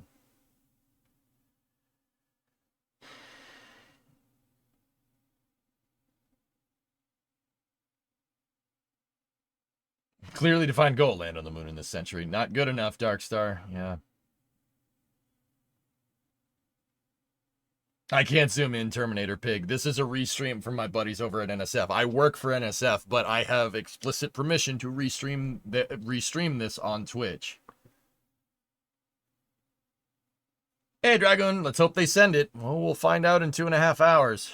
Clearly defined goal, land on the moon in this century. Not good enough, Darkstar. Yeah. I can't zoom in, Terminator Pig. This is a restream from my buddies over at NSF. I work for NSF, but I have explicit permission to restream this on Twitch. Hey, Dragon, let's hope they send it. Well, we'll find out in 2.5 hours.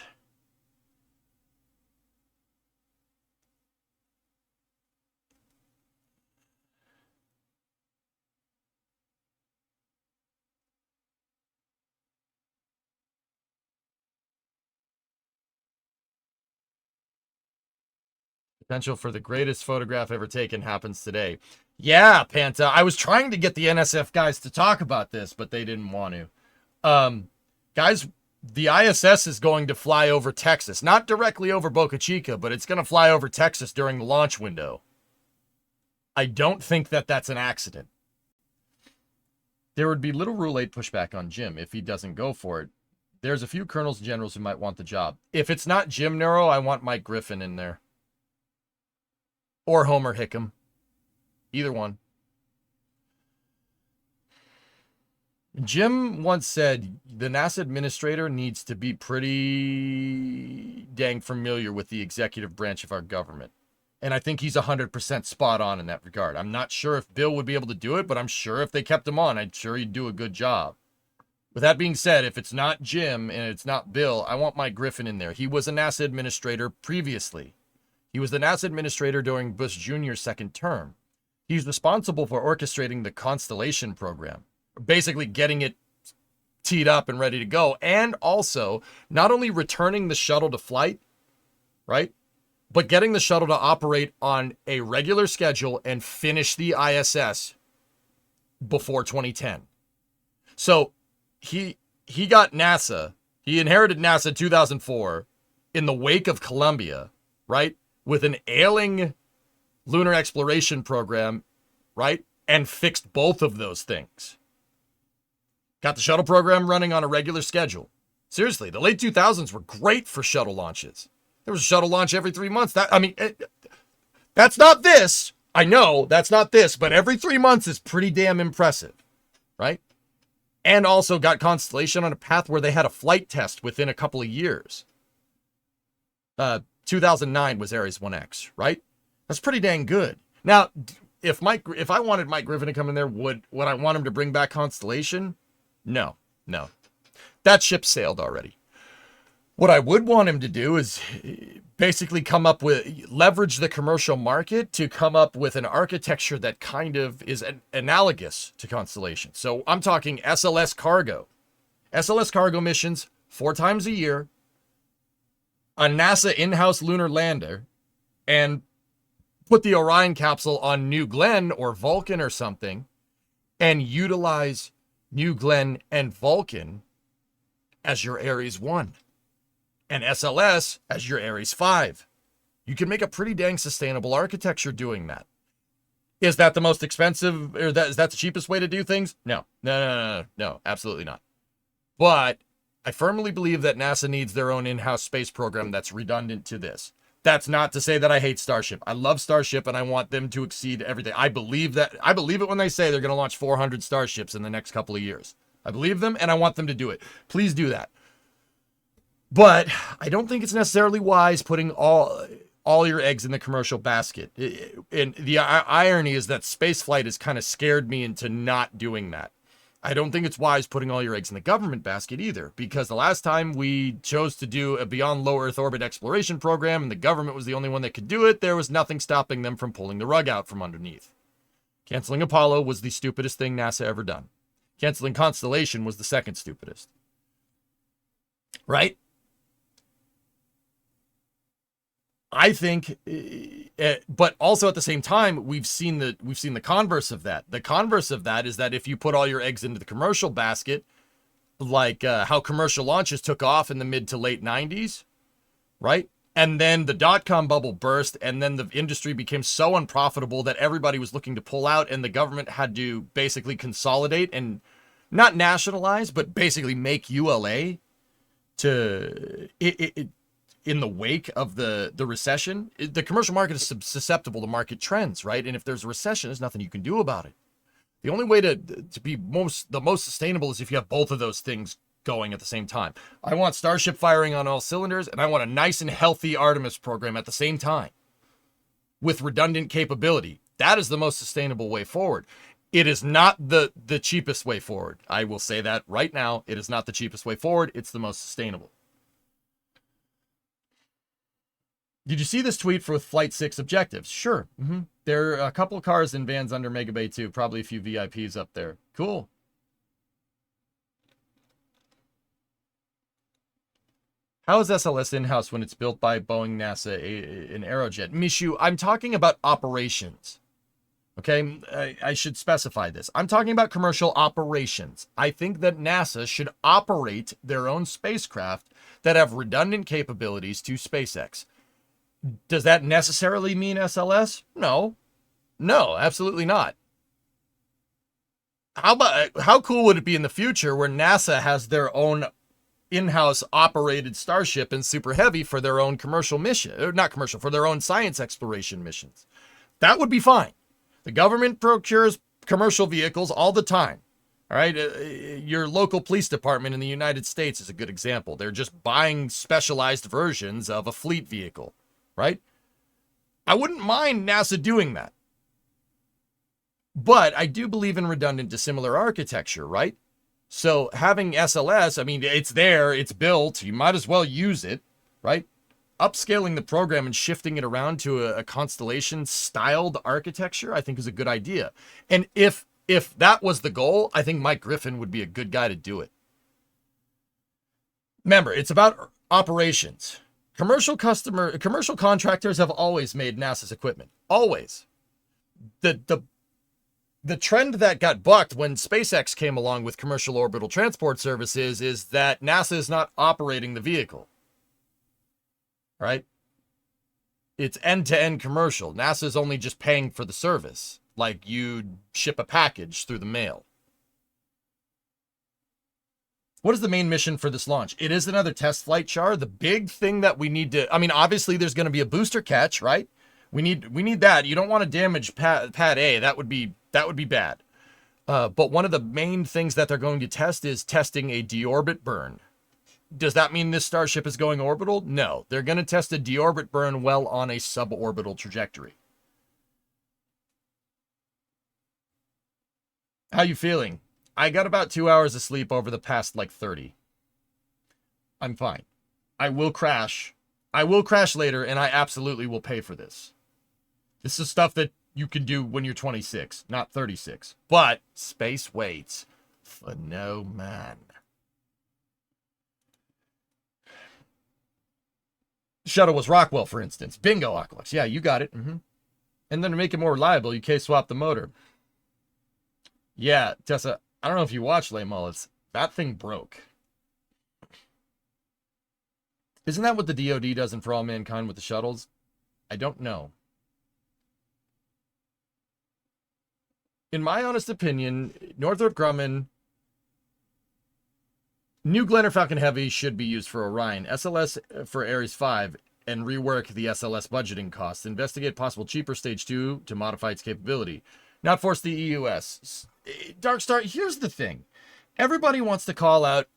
Potential for the greatest photograph ever taken happens today. Yeah, Panta. I was trying to get the NSF guys to talk about this, but they didn't want to. Guys, the ISS is going to fly over Texas. Not directly over Boca Chica, but it's going to fly over Texas during the launch window. I don't think that that's an accident. There would be little Rule 8 pushback on Jim if he doesn't go for it. There's a few colonels and generals who might want the job. If it's not Jim Neuro, I want Mike Griffin in there. Or Homer Hickam. Either one. Jim once said the NASA administrator needs to be pretty dang familiar with the executive branch of our government. And I think he's 100% spot on in that regard. I'm not sure if Bill would be able to do it, but I'm sure if they kept him on, I'm sure he'd do a good job. With that being said, if it's not Jim and it's not Bill, I want Mike Griffin in there. He was a NASA administrator previously. He was the NASA administrator during Bush Jr.'s second term. He's responsible for orchestrating the Constellation program, basically getting it teed up and ready to go, and also not only returning the shuttle to flight, right, but getting the shuttle to operate on a regular schedule and finish the ISS before 2010. So he got NASA. He inherited NASA in 2004 in the wake of Columbia, right? With an ailing lunar exploration program, right? And fixed both of those things. Got the shuttle program running on a regular schedule. Seriously, the late 2000s were great for shuttle launches. There was a shuttle launch every 3 months. That's not this. I know that's not this, but every 3 months is pretty damn impressive, right? And also got Constellation on a path where they had a flight test within a couple of years. 2009 was Ares 1X, right? That's pretty dang good. Now, if I wanted Mike Griffin to come in there, would I want him to bring back Constellation? No. That ship sailed already. What I would want him to do is basically leverage the commercial market to come up with an architecture that kind of is analogous to Constellation. So I'm talking SLS cargo. SLS cargo missions 4 times a year, a NASA in-house lunar lander, and put the Orion capsule on New Glenn or Vulcan or something, and utilize New Glenn and Vulcan as your Ares 1. And SLS as your Ares 5. You can make a pretty dang sustainable architecture doing that. Is that the most expensive, or is that the cheapest way to do things? No, absolutely not. But I firmly believe that NASA needs their own in-house space program that's redundant to this. That's not to say that I hate Starship. I love Starship and I want them to exceed everything. I believe it when they say they're going to launch 400 Starships in the next couple of years. I believe them and I want them to do it. Please do that. But I don't think it's necessarily wise putting all your eggs in the commercial basket. And the irony is that spaceflight has kind of scared me into not doing that. I don't think it's wise putting all your eggs in the government basket either, because the last time we chose to do a beyond low Earth orbit exploration program and the government was the only one that could do it, there was nothing stopping them from pulling the rug out from underneath. Canceling Apollo was the stupidest thing NASA ever done. Canceling Constellation was the second stupidest. Right? I think, but also at the same time, we've seen the converse of that. The converse of that is that if you put all your eggs into the commercial basket, like how commercial launches took off in the mid to late 90s, right? And then the dot-com bubble burst, and then the industry became so unprofitable that everybody was looking to pull out, and the government had to basically consolidate and not nationalize, but basically make ULA to in the wake of the recession. The commercial market is susceptible to market trends, right? And if there's a recession, there's nothing you can do about it. The only way to be the most sustainable is if you have both of those things going at the same time. I want Starship firing on all cylinders, and I want a nice and healthy Artemis program at the same time with redundant capability. That is the most sustainable way forward. It is not the cheapest way forward. I will say that right now. It is not the cheapest way forward. It's the most sustainable. Did you see this tweet for Flight 6 objectives? Sure. There are a couple of cars and vans under Mega Bay too. Probably a few VIPs up there. Cool. How is SLS in-house when it's built by Boeing, NASA, an Aerojet? Mishu, I'm talking about operations. Okay, I should specify this. I'm talking about commercial operations. I think that NASA should operate their own spacecraft that have redundant capabilities to SpaceX. Does that necessarily mean SLS? No, absolutely not. How cool would it be in the future where NASA has their own in-house operated Starship and Super Heavy for their own commercial mission, or not commercial, for their own science exploration missions? That would be fine. The government procures commercial vehicles all the time. All right, your local police department in the United States is a good example. They're just buying specialized versions of a fleet vehicle. Right? I wouldn't mind NASA doing that. But I do believe in redundant dissimilar architecture, right? So having SLS, I mean, it's there, it's built, you might as well use it, right? Upscaling the program and shifting it around to a Constellation-styled architecture, I think is a good idea. And if that was the goal, I think Mike Griffin would be a good guy to do it. Remember, it's about operations. Commercial contractors have always made NASA's equipment. Always. The the trend that got bucked when SpaceX came along with commercial orbital transport services is that NASA is not operating the vehicle. Right? It's end-to-end commercial. NASA's only just paying for the service, like you ship a package through the mail. What is the main mission for this launch? It is another test flight, Char. The big thing that we need to, I mean, obviously there's going to be a booster catch, right? We need that. You don't want to damage pad A. That would be bad. But one of the main things that they're going to test is testing a deorbit burn. Does that mean this Starship is going orbital? No. They're going to test a deorbit burn well on a suborbital trajectory. How you feeling? I got about 2 hours of sleep over the past, 30. I'm fine. I will crash. I will crash later, and I absolutely will pay for this. This is stuff that you can do when you're 26, not 36. But space waits for no man. Shuttle was Rockwell, for instance. Bingo, Oculus. Yeah, you got it. And then to make it more reliable, you K-swap the motor. Yeah, Tessa, I don't know if you watched Lay Mullets. That thing broke. Isn't that what the DoD does in For All Mankind with the shuttles? I don't know. In my honest opinion, Northrop Grumman, New Glenn or Falcon Heavy should be used for Orion. SLS for Ares 5 and rework the SLS budgeting costs. Investigate possible cheaper Stage 2 to modify its capability. Not force the EUS. Darkstar, here's the thing. Everybody wants to call out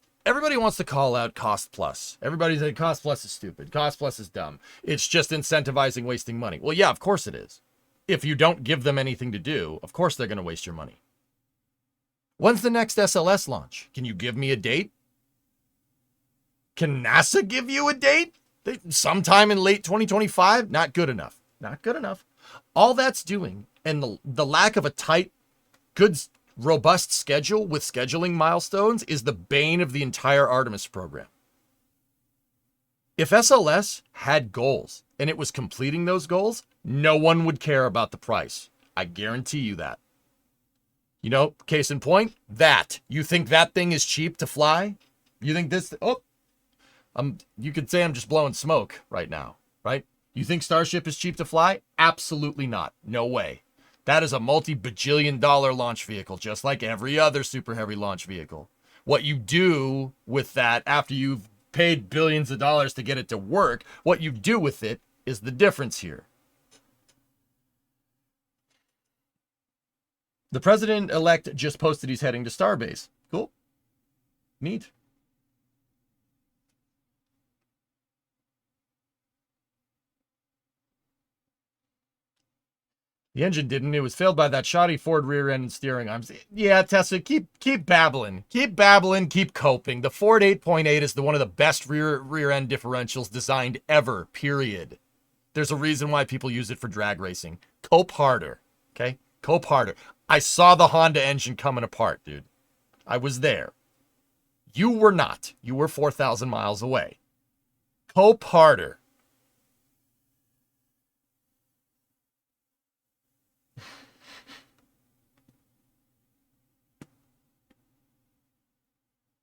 Cost Plus. Everybody's like, Cost Plus is stupid. Cost Plus is dumb. It's just incentivizing wasting money. Well, yeah, of course it is. If you don't give them anything to do, of course they're going to waste your money. When's the next SLS launch? Can you give me a date? Can NASA give you a date? Sometime in late 2025? Not good enough. Not good enough. All that's doing, and the lack of a tight, good, robust schedule with scheduling milestones is the bane of the entire Artemis program. If SLS had goals and it was completing those goals, no one would care about the price. I guarantee you that. You know, case in point, that. You think that thing is cheap to fly? You think this... you could say I'm just blowing smoke right now, right? You think Starship is cheap to fly? Absolutely not. No way. That is a multi-bajillion-dollar launch vehicle, just like every other super heavy launch vehicle. What you do with that after you've paid billions of dollars to get it to work, what you do with it is the difference here. The president-elect just posted he's heading to Starbase. Cool. Neat. The engine didn't. It was failed by that shoddy Ford rear end and steering arms. Yeah, Tessa, keep babbling. Keep babbling, keep coping. The Ford 8.8 is one of the best rear end differentials designed ever, period. There's a reason why people use it for drag racing. Cope harder, okay? Cope harder. I saw the Honda engine coming apart, dude. I was there. You were not. You were 4,000 miles away. Cope harder.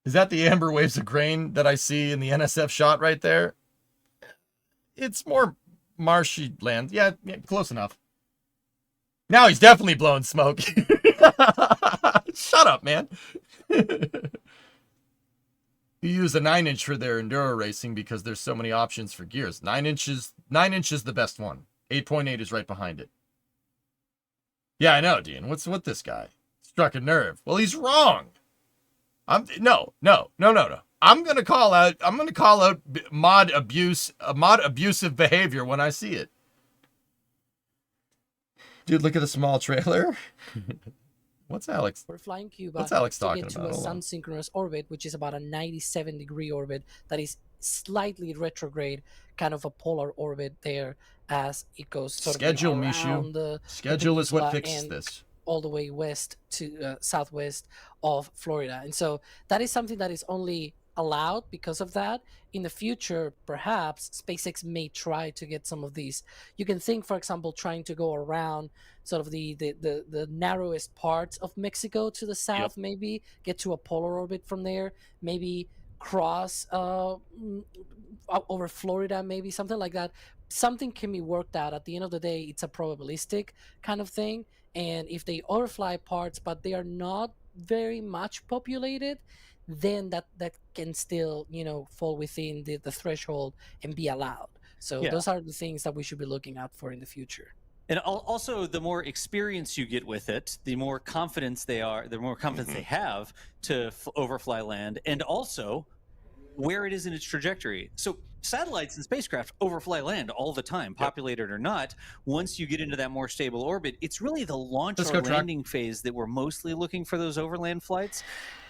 Is that the amber waves of grain that I see in the NSF shot right there? It's more marshy land. Yeah, close enough. Now he's definitely blowing smoke. Shut up, man. You use a 9-inch for their enduro racing because there's so many options for gears. 9 inches the best one. 8.8 is right behind it. Yeah, I know, Dean. What's with this guy? Struck a nerve. Well, he's wrong. No. I'm gonna call out mod abusive behavior when I see it. Dude, look at the small trailer. What's Alex? We're flying Cuba. What's Alex to talking get to about? a sun-synchronous orbit, which is about a 97-degree orbit that is slightly retrograde, kind of a polar orbit there as it goes sort Schedule, of Mishu. the Schedule is what peninsula fixes this. all the way west to southwest of Florida. And so that is something that is only allowed because of that. In the future, perhaps SpaceX may try to get some of these. You can think, for example, trying to go around sort of the narrowest parts of Mexico to the south, maybe get to a polar orbit from there, maybe cross over Florida, maybe something like that. Something can be worked out. At the end of the day, it's a probabilistic kind of thing. And if they overfly parts, but they are not very much populated, then that can still, fall within the threshold and be allowed. So those are the things that we should be looking out for in the future. And also, the more experience you get with it, the more confidence they have to overfly land, and also where it is in its trajectory. So satellites and spacecraft overfly land all the time, populated or not. Once you get into that more stable orbit, it's really the launch or landing phase that we're mostly looking for those overland flights.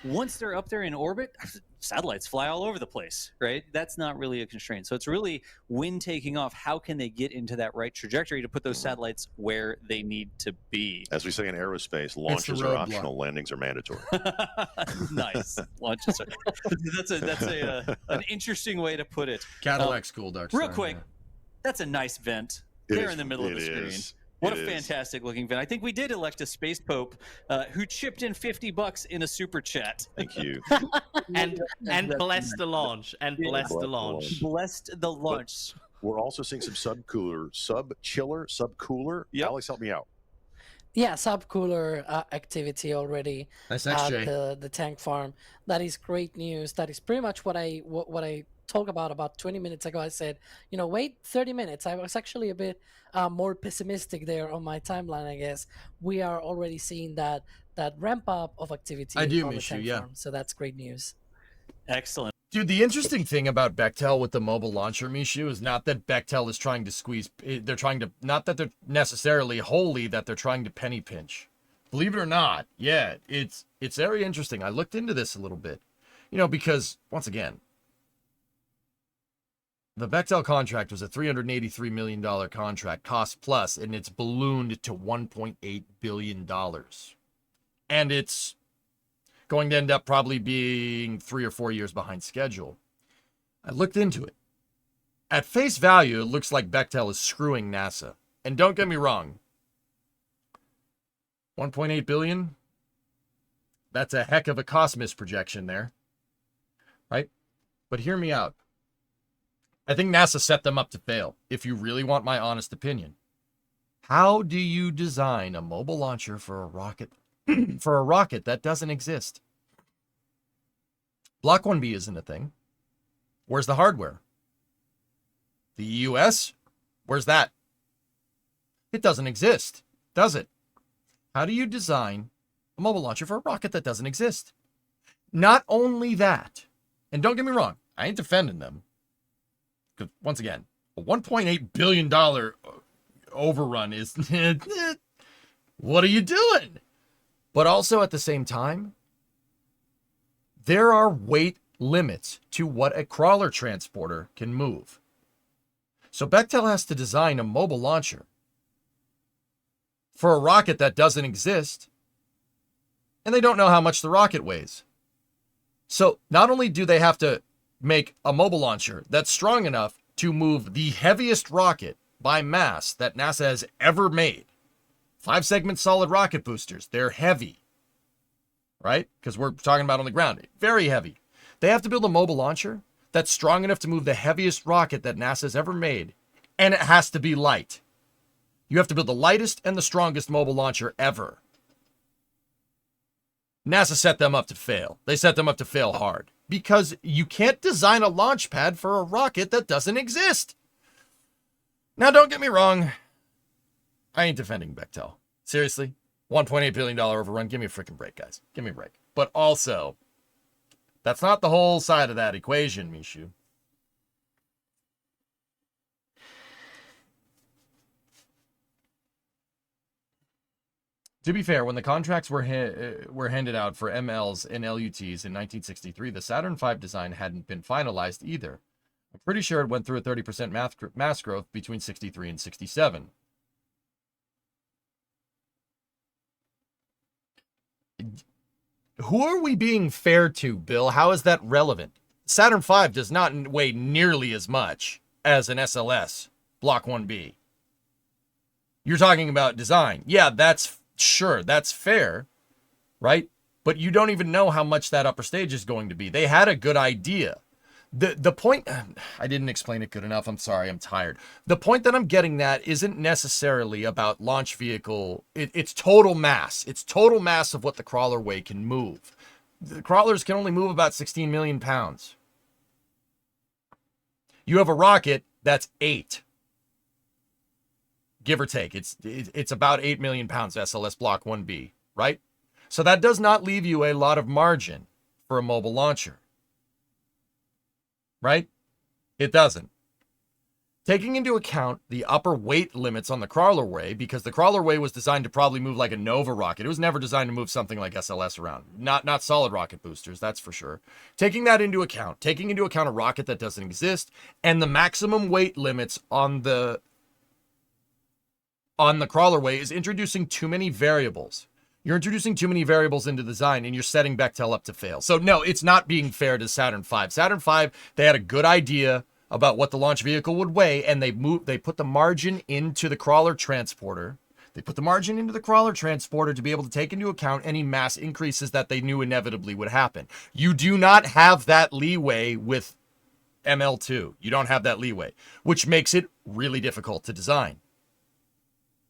Once they're up there in orbit, satellites fly all over the place, right? That's not really a constraint. So it's really, when taking off, how can they get into that right trajectory to put those satellites where they need to be? As we say in aerospace, launches are optional, landings are mandatory. Nice. Launches are. That's an interesting way to put it. Cadillac's cool, Dark Star. Real quick, that's a nice vent. There in the middle of the screen. What a fantastic looking vent. I think we did elect a space pope who chipped in $50 in a super chat. Thank you. and blessed the launch. And blessed the launch. Blessed the launch. But we're also seeing some subcooler. Alex, help me out. Yeah, subcooler activity already nice at the tank farm. That is great news. That is pretty much what I talked about 20 minutes ago. I said, wait 30 minutes. I was actually a bit more pessimistic there on my timeline, I guess. We are already seeing that ramp up of activity on the tank farm. So that's great news. Excellent. Dude, the interesting thing about Bechtel with the mobile launcher, Mishu, is not that Bechtel is trying to squeeze. Not that they're necessarily wholly that they're trying to penny pinch. Believe it or not, it's very interesting. I looked into this a little bit, because once again, the Bechtel contract was a $383 million contract, cost plus, and it's ballooned to $1.8 billion. And it's going to end up probably being 3 or 4 years behind schedule. I looked into it. At face value, it looks like Bechtel is screwing NASA. And don't get me wrong, 1.8 billion, that's a heck of a cost misprojection there, right? But hear me out. I think NASA set them up to fail, if you really want my honest opinion. How do you design a mobile launcher for a rocket that doesn't exist? Block 1B isn't a thing. Where's the hardware? The US? Where's that? It doesn't exist, does it? How do you design a mobile launcher for a rocket that doesn't exist? Not only that, and don't get me wrong, I ain't defending them. Because once again, a $1.8 billion overrun is, what are you doing? But also at the same time, there are weight limits to what a crawler transporter can move. So Bechtel has to design a mobile launcher for a rocket that doesn't exist, and they don't know how much the rocket weighs. So not only do they have to make a mobile launcher that's strong enough to move the heaviest rocket by mass that NASA has ever made. 5-segment solid rocket boosters. They're heavy, right? Because we're talking about on the ground. Very heavy. They have to build a mobile launcher that's strong enough to move the heaviest rocket that NASA's ever made. And it has to be light. You have to build the lightest and the strongest mobile launcher ever. NASA set them up to fail. They set them up to fail hard. Because you can't design a launch pad for a rocket that doesn't exist. Now, don't get me wrong. I ain't defending Bechtel. Seriously, $1.8 billion overrun. Give me a freaking break, guys. Give me a break. But also, that's not the whole side of that equation, Mishu. To be fair, when the contracts were handed out for MLs and LUTs in 1963, the Saturn V design hadn't been finalized either. I'm pretty sure it went through a 30% mass growth between 63 and 67. Who are we being fair to, Bill? How is that relevant? Saturn V does not weigh nearly as much as an SLS Block 1B. You're talking about design. Yeah, that's fair, right? But you don't even know how much that upper stage is going to be. They had a good idea. The point, I didn't explain it good enough. I'm sorry, I'm tired. The point that I'm getting at isn't necessarily about launch vehicle. It's total mass. It's total mass of what the crawler way can move. The crawlers can only move about 16 million pounds. You have a rocket that's 8. Give or take. It's about 8 million pounds SLS Block 1B, right? So that does not leave you a lot of margin for a mobile launcher. Right? It doesn't. Taking into account the upper weight limits on the crawler way, because the crawler way was designed to probably move like a Nova rocket. It was never designed to move something like SLS around. Not solid rocket boosters, that's for sure. Taking into account a rocket that doesn't exist, and the maximum weight limits on the crawler way is introducing too many variables. You're introducing too many variables into design, and you're setting Bechtel up to fail. So no, it's not being fair to Saturn V. Saturn V, they had a good idea about what the launch vehicle would weigh, and they put the margin into the crawler transporter. They put the margin into the crawler transporter to be able to take into account any mass increases that they knew inevitably would happen. You do not have that leeway with ML2. You don't have that leeway, which makes it really difficult to design.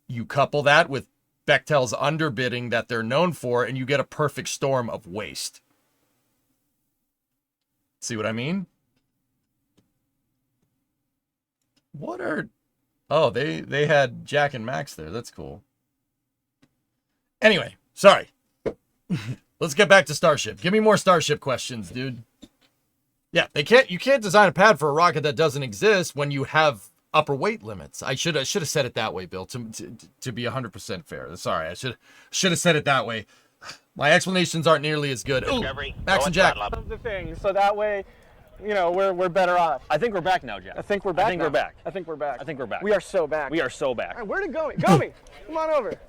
You couple that with Bechtel's underbidding that they're known for, and you get a perfect storm of waste. See what I mean? Oh, they had Jack and Max there. That's cool. Anyway, sorry. Let's get back to Starship. Give me more Starship questions, dude. Yeah, you can't design a pad for a rocket that doesn't exist when you have upper weight limits. I should have said it that way, Bill, to be 100% fair. Sorry, I should have said it that way. My explanations aren't nearly as good. Ooh, Max and Jack. The thing, so that way, we're better off. I think we're back now, Jack. I think we're back. I think we're back. I think we're back. I think we're back. We are so back. We are so back. All right, where to go? Gomi, come on over. Can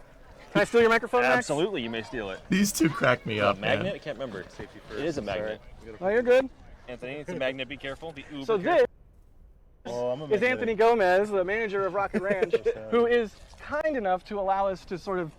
I steal your microphone, Max? Absolutely, you may steal it. These two crack me up, magnet? man. I can't remember. Safety first. It is a magnet. Oh, you're good. Anthony, it's a magnet. Be careful. Be uber So careful. this is Anthony Gomez, the manager of Rocket Ranch, who is kind enough to allow us to sort of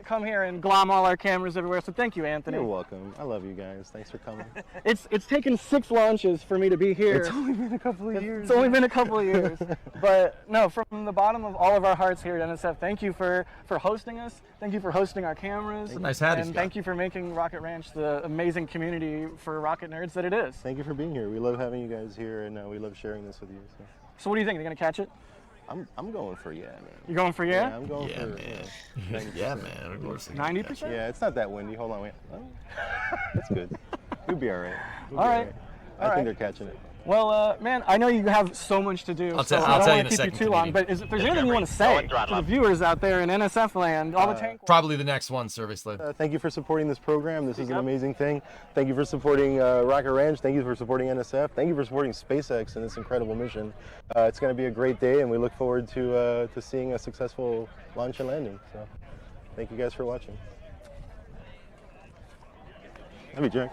come here and glom all our cameras everywhere. So thank you, Anthony. You're welcome. I love you guys. Thanks for coming. It's taken 6 launches for me to be here. It's only been a couple of years. It's only been a couple of years. But no, from the bottom of all of our hearts here at NSF, thank you for hosting us. Thank you for hosting our cameras. It's a nice hat. And thank you for making Rocket Ranch the amazing community for rocket nerds that it is. Thank you for being here. We love having you guys here, and we love sharing this with you. So what do you think? Are you going to catch it? I'm going for yeah, man. You're going for yeah? Yeah, I'm going for man. Yeah, man. Of course. 90%? Yeah, it's not that windy. Hold on, wait. Oh, that's good. You'll be all right. All right. I think they're catching it. Well, man, I know you have so much to do. I'll so tell I you don't in want a to keep second, you too long. But if there's anything you want to say to the viewers out there in NSF land, all the tank. Probably the next one, Survey Slave. Thank you for supporting this program. This is an amazing thing. Thank you for supporting Rocket Ranch. Thank you for supporting NSF. Thank you for supporting SpaceX in this incredible mission. It's going to be a great day, and we look forward to seeing a successful launch and landing. So, thank you guys for watching. Love you, Jack.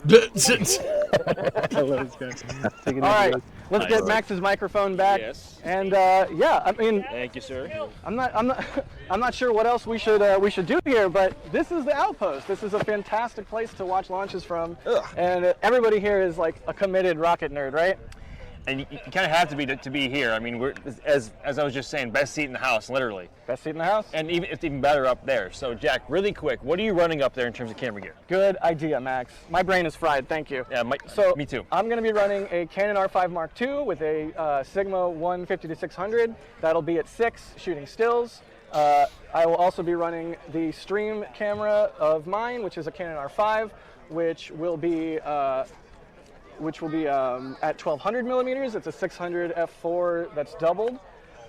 I love this guy. All right, let's get Max's microphone back. Yes. And yeah, I mean, Thank you, sir. I'm not sure what else we should do here, but this is the Outpost. This is a fantastic place to watch launches from, and everybody here is like a committed rocket nerd, right? And you kind of have to be here. I mean, we're as I was just saying, best seat in the house, literally. Best seat in the house? And it's even better up there. So, Jack, really quick, what are you running up there in terms of camera gear? Good idea, Max. My brain is fried. Thank you. Yeah, me too. I'm going to be running a Canon R5 Mark II with a Sigma 150-600. That'll be at 6 shooting stills. I will also be running the stream camera of mine, which is a Canon R5, which will be at 1200 millimeters. It's a 600 f4 that's doubled.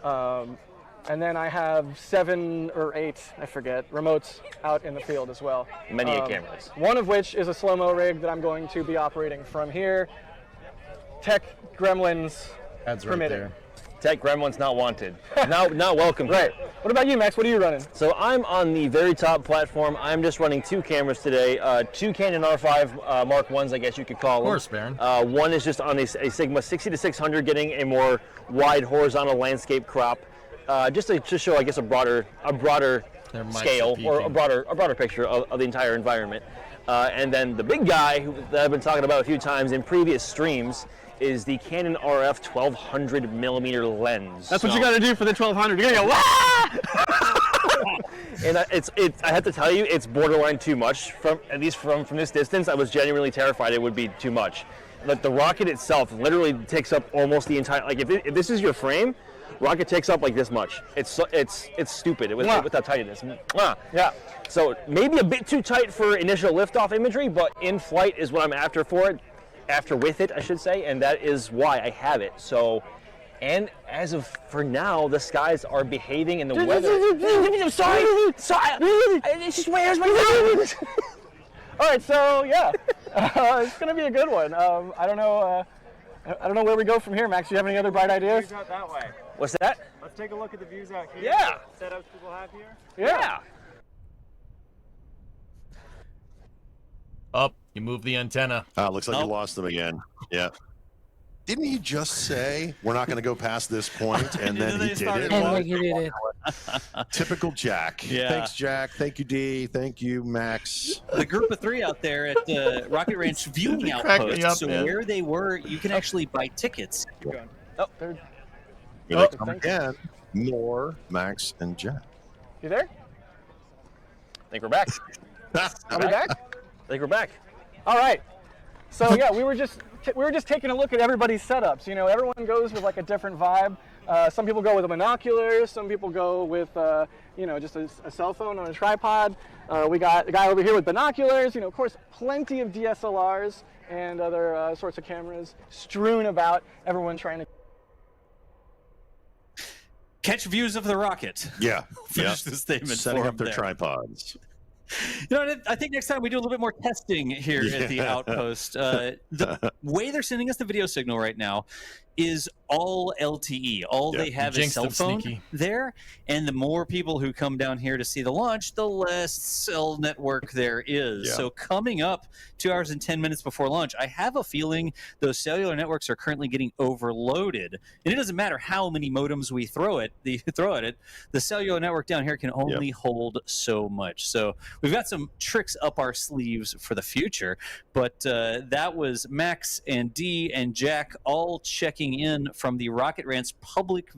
And then I have 7 or 8, I forget, remotes out in the field as well. Many cameras. One of which is a slow-mo rig that I'm going to be operating from here. Tech gremlins That's permitting. right there. Tech Gremlin's not wanted. Not welcome. Right. What about you, Max? What are you running? So I'm on the very top platform. I'm just running 2 cameras today. 2 Canon R5 Mark 1s, I guess you could call them. Of course, Baron. One is just on a Sigma 60-600, getting a more wide horizontal landscape crop, just to show, I guess, a broader scale or a broader picture of the entire environment. And then the big guy that I've been talking about a few times in previous streams is the Canon RF 1200 millimeter lens. That's what you got to do for the 1200. You're gonna go, "Wah!" And I have to tell you, it's borderline too much. At least from this distance, I was genuinely terrified it would be too much. Like the rocket itself literally takes up almost the entire. Like if this is your frame, rocket takes up like this much. It's stupid with how tight it is. Yeah. So maybe a bit too tight for initial liftoff imagery, but in flight is what I'm after with it, I should say, and that is why I have it. So, and as of for now, the skies are behaving in the weather. I'm sorry. It's just where's my phone? All right, so yeah, it's gonna be a good one. I don't know where we go from here, Max. Do you have any other bright ideas? Views out that way. What's that? Let's take a look at the views out here. Yeah. Setups people have here. Yeah. Up, you move the antenna. Looks like you lost them again. Yeah. Didn't he just say we're not going to go past this point, and then he did it? And like he did it. Typical Jack. Yeah. Thanks, Jack. Thank you, D. Thank you, Max. The group of 3 out there at the Rocket Ranch viewing outpost. So where they were, you can actually buy tickets. Oh, they're Here they come again. More Max and Jack. You there? I think we're back. Are we back? I think we're back. All right. So yeah, we were just taking a look at everybody's setups. You know, everyone goes with like a different vibe. Some people go with binoculars. Some people go with just a cell phone on a tripod. We got a guy over here with binoculars. You know, of course, plenty of DSLRs and other sorts of cameras strewn about. Everyone trying to Catch views of the rocket. Yeah. Finish the statement. Setting up their there. tripods. You know, I think next time we do a little bit more testing here at the outpost. The way they're sending us the video signal right now is all LTE. All they have is cell phone there. And the more people who come down here to see the launch, the less cell network there is. So coming up 2 hours and 10 minutes before launch, I have a feeling those cellular networks are currently getting overloaded. And it doesn't matter how many modems we throw at it, the cellular network down here can only hold so much. So we've got some tricks up our sleeves for the future. But that was Max and D and Jack all checking in from the Rocket Ranch public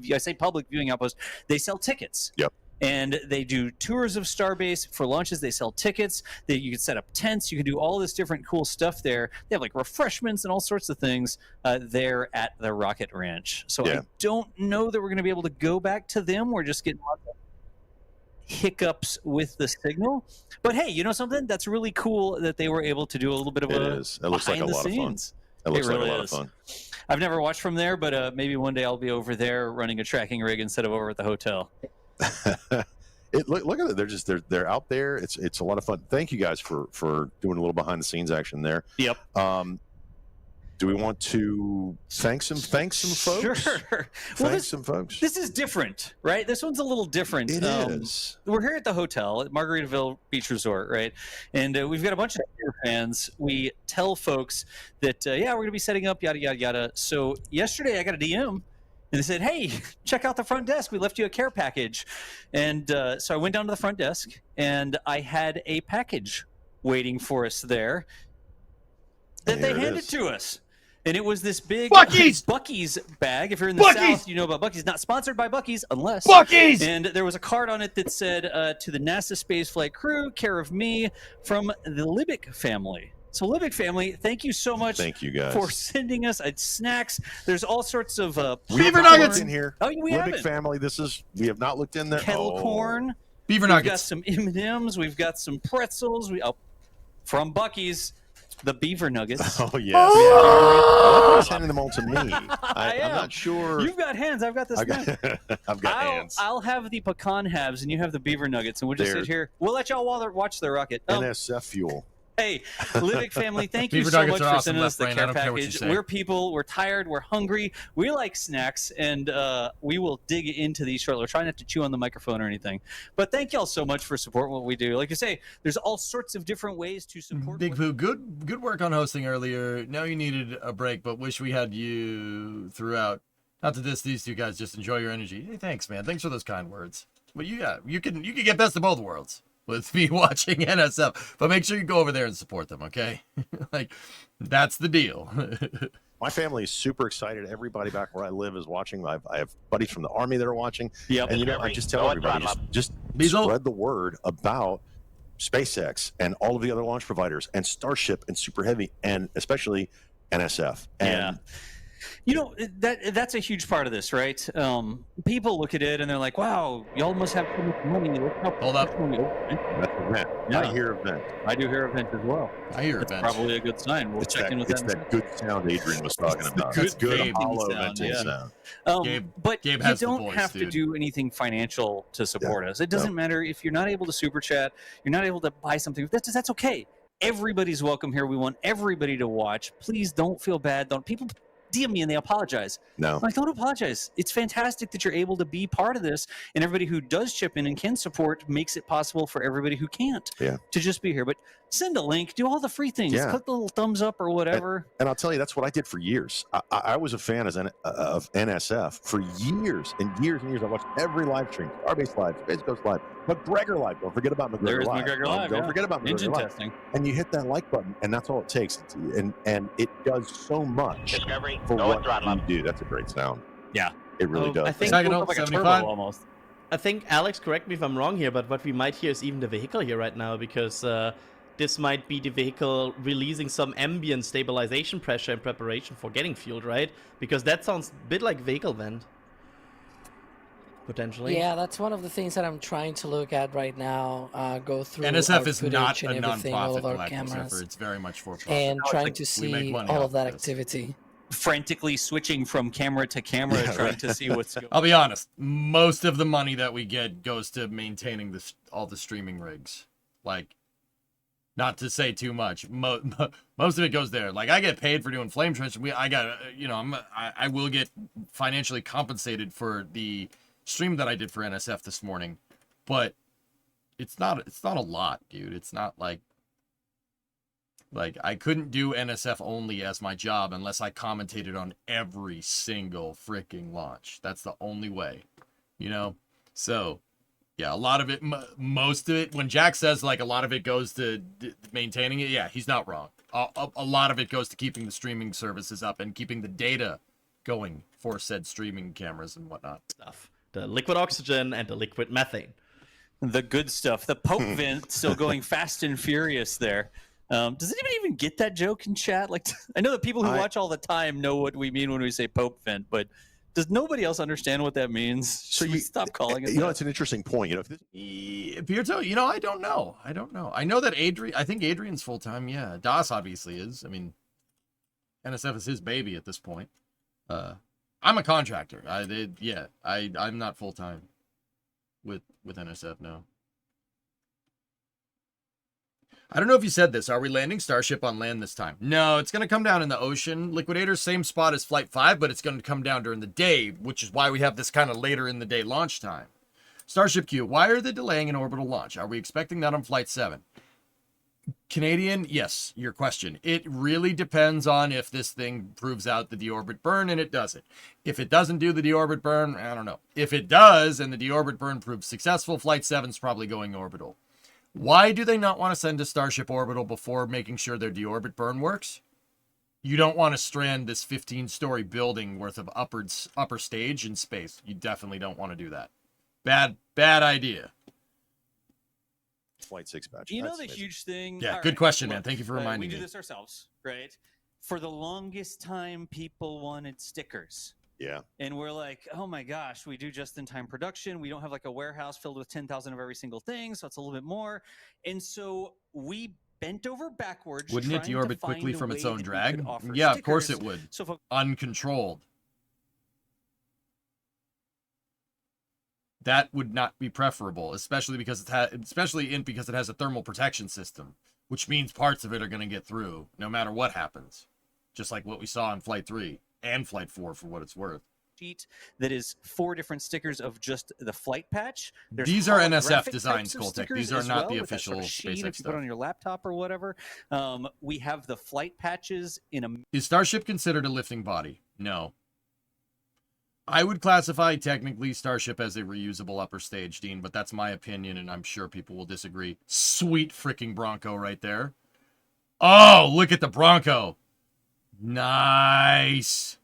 viewing outpost. They sell tickets. Yep. And they do tours of Starbase for launches. They sell tickets. You can set up tents. You can do all this different cool stuff there. They have like refreshments and all sorts of things there at the Rocket Ranch. So I don't know that we're going to be able to go back to them. We're just getting lots of hiccups with the signal. But hey, you know something? That's really cool that they were able to do a little bit of It looks like a lot of fun. It looks like a lot of fun. I've never watched from there, but maybe one day I'll be over there running a tracking rig instead of over at the hotel. Look at it. They're out there. It's a lot of fun. Thank you guys for doing a little behind the scenes action there. Yep. Do we want to thank some folks? Sure. Thank some folks. This is different, right? This one's a little different. It is. We're here at the hotel at Margaritaville Beach Resort, right? And we've got a bunch of fans. We tell folks that, we're going to be setting up, yada, yada, yada. So yesterday I got a DM. And they said, hey, check out the front desk. We left you a care package. And so I went down to the front desk, and I had a package waiting for us there that they handed to us. And it was this big Buc-ee's bag. If you're in the South, you know about Buc-ee's. Not sponsored by Buc-ee's, unless. Buc-ee's! And there was a card on it that said, to the NASA spaceflight crew, care of me, from the Libick family. So Libick family, thank you so much. Thank you guys for sending us snacks. There's all sorts of beaver nuggets in here. Oh, we Libick haven't. family. We have not looked in there. Kettle corn. Beaver nuggets. We've got some M&Ms. We've got some pretzels. From Buc-ee's. The beaver nuggets. Oh, yes. Oh! Sending them all to me. I'm not sure. You've got hands. I've got the snack. I've got hands. I'll have the pecan halves, and you have the beaver nuggets, and we'll just sit here. We'll let y'all watch the rocket. NSF fuel. Hey, Livic family, thank you Beaver so nuggets much are for awesome, sending us Left the Brain. I care don't care what you package. say. We're people, we're tired, we're hungry, we like snacks, and we will dig into these shortly. We're trying not to chew on the microphone or anything. But thank y'all so much for supporting what we do. Like you say, there's all sorts of different ways to support. Big Pooh, good work on hosting earlier. Know you needed a break, but wish we had you throughout. Not to diss these two guys, just enjoy your energy. Hey, thanks, man. Thanks for those kind words. But you can get best of both worlds with me watching NSF. But make sure you go over there and support them, okay? Like, that's the deal. My family is super excited. Everybody back where I live is watching. I have buddies from the Army that are watching. Yep. And, I just tell everybody, just spread the word about SpaceX and all of the other launch providers and Starship and Super Heavy and especially NSF. And that's a huge part of this, right? People look at it and they're like, wow, y'all must have so much money. Hold up. That's event. Yeah. I hear event. I do hear event as well. I hear That's event. probably a good sign. We'll check in with It's that. that good sound Adrian was talking about. good It's good venting hollow sound, venting yeah. sound. But Gabe you has the don't voice, have to dude. do anything financial to support us. It doesn't matter if you're not able to super chat, you're not able to buy something. That's okay. Everybody's welcome here. We want everybody to watch. Please don't feel bad. Don't people DM me and they apologize. No. I'm like, don't apologize. It's fantastic that you're able to be part of this, and everybody who does chip in and can support makes it possible for everybody who can't to just be here. But send a link, do all the free things, click the little thumbs up or whatever. And I'll tell you, that's what I did for years. I was a fan of NSF for years and years and years. I watched every live stream, Starbase Live, Space Coast Live, McGregor Live. Don't forget about McGregor There's Live. McGregor Live. Don't forget about McGregor Engine Live. testing. And you hit that like button, and that's all it takes. And it does so much Discovery, for go what and throttle you up. do. That's a great sound. Yeah. It really does. I think It goes up like a turbo 75. almost. I think, Alex, correct me if I'm wrong here, but what we might hear is even the vehicle here right now, because this might be the vehicle releasing some ambient stabilization pressure in preparation for getting fueled, right? Because that sounds a bit like vehicle vent. Potentially. Yeah, that's one of the things that I'm trying to look at right now. Go through NSF our is footage not and a everything, all non-profit of our collective cameras, effort. It's very much for profit. and trying to we make see money all off of that this. activity. Frantically switching from camera to camera, trying to see what's going on. I'll be honest. Most of the money that we get goes to maintaining all the streaming rigs. Like, not to say too much, most of it goes there. Like, I get paid for doing flame trench. I will get financially compensated for the stream that I did for NSF this morning, but it's not a lot, dude. It's not like I couldn't do NSF only as my job unless I commentated on every single freaking launch. That's the only way, So, yeah, a lot of it, most of it, when Jack says like a lot of it goes to maintaining it, yeah, he's not wrong. A lot of it goes to keeping the streaming services up and keeping the data going for said streaming cameras and whatnot. Stuff. The liquid oxygen and the liquid methane. The good stuff. The Pope vent still going fast and furious there. Does anybody even get that joke in chat? Like, I know that people who watch all the time know what we mean when we say Pope vent, but does nobody else understand what that means? So you stop calling it. It's an interesting point. Pierto, I don't know. I know that I think Adrian's full time. Yeah, Das obviously is. I mean, NSF is his baby at this point. I'm a contractor. I'm not full time with NSF. No. I don't know if you said this. Are we landing Starship on land this time? No, it's going to come down in the ocean. Liquidator, same spot as Flight 5, but it's going to come down during the day, which is why we have this kind of later in the day launch time. Starship Q, why are they delaying an orbital launch? Are we expecting that on Flight 7? Canadian, yes, your question. It really depends on if this thing proves out the deorbit burn, and it doesn't. If it doesn't do the deorbit burn, I don't know. If it does, and the deorbit burn proves successful, Flight 7's probably going orbital. Why do they not want to send a Starship orbital before making sure their deorbit burn works? You don't want to strand this 15-story building worth of upper stage in space. You definitely don't want to do that. Bad idea. Flight 6 batch. You know the huge thing? Yeah, All good right, question, look, man. Thank you for reminding me. We do this ourselves, right? For the longest time, people wanted stickers. Yeah. And we're like, oh my gosh, we do just-in-time production. We don't have like a warehouse filled with 10,000 of every single thing, so it's a little bit more. And so we bent over backwards. Wouldn't it trying to deorbit find quickly a from its way own that we drag? could offer Yeah, of course stickers. it would. So Uncontrolled. That would not be preferable, especially because because it has a thermal protection system, which means parts of it are going to get through no matter what happens, just like what we saw in Flight 3 and Flight 4 for what it's worth. Sheet that is 4 different stickers of just the flight patch. These are NSF holographic designs, types of Coltec. stickers These are as not well, the with that official sort of sheen SpaceX if you put stuff. on your laptop or whatever. We have the flight patches in a. Is Starship considered a lifting body? No. I would classify technically Starship as a reusable upper stage, Dean, but that's my opinion, and I'm sure people will disagree. Sweet freaking Bronco right there. Oh, look at the Bronco. Nice.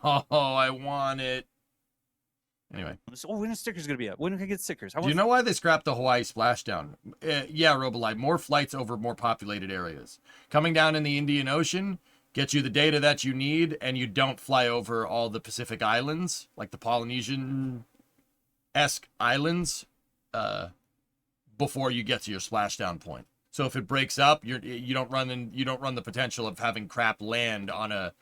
Oh, I want it. Anyway. Oh, when are stickers going to be up? When can I get stickers? Do you know why they scrapped the Hawaii splashdown? Yeah, Robolite. More flights over more populated areas. Coming down in the Indian Ocean gets you the data that you need, and you don't fly over all the Pacific islands, like the Polynesian-esque islands, before you get to your splashdown point. So if it breaks up, you don't run the potential of having crap land on a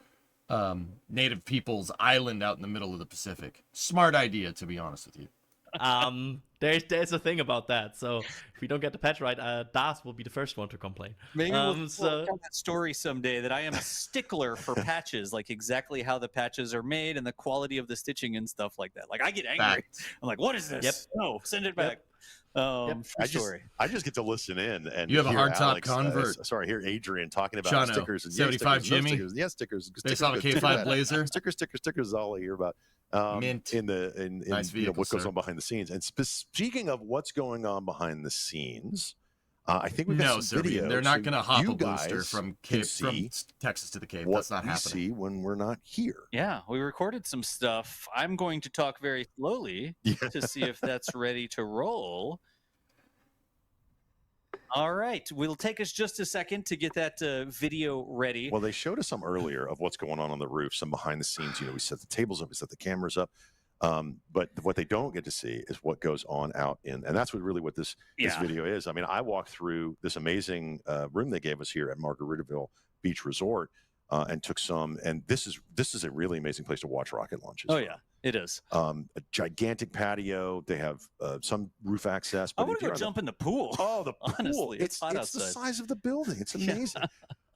native people's island out in the middle of the Pacific. Smart idea, to be honest with you. There's a thing about that. So if we don't get the patch right, Das will be the first one to complain. Maybe we'll tell that story someday that I am a stickler for patches, like exactly how the patches are made and the quality of the stitching and stuff like that. Like I get angry. I'm like, what is this? Yep. No, send it back. I just get to listen in and you have a hear hardtop Alex, convert. Sorry, hear Adrian talking about Chano, stickers and 75 stickers, Jimmy. stickers, stickers. Based on a K5 Blazer. Stickers is all I hear about. Mint. In Nice vehicle, what goes sir. on behind the scenes. And speaking of what's going on behind the scenes, I think we've got some video. They're not so going to hop you a booster guys from can Texas to the Cape. what That's not we happening. see when we're not here. Yeah, we recorded some stuff. I'm going to talk very slowly to see if that's ready to roll. All right, will take us just a second to get that video ready. Well, they showed us some earlier of what's going on the roof, some behind the scenes. We set the tables up, we set the cameras up. But what they don't get to see is what goes on out in, and that's what this video is. I mean, I walked through this amazing room they gave us here at Margaritaville Beach Resort and took some, and this is a really amazing place to watch rocket launches. Oh, yeah, it is. A gigantic patio. They have some roof access. But I want to go jump in the pool. Oh, the pool. Honestly, it's hot the outside. size of the building. It's amazing.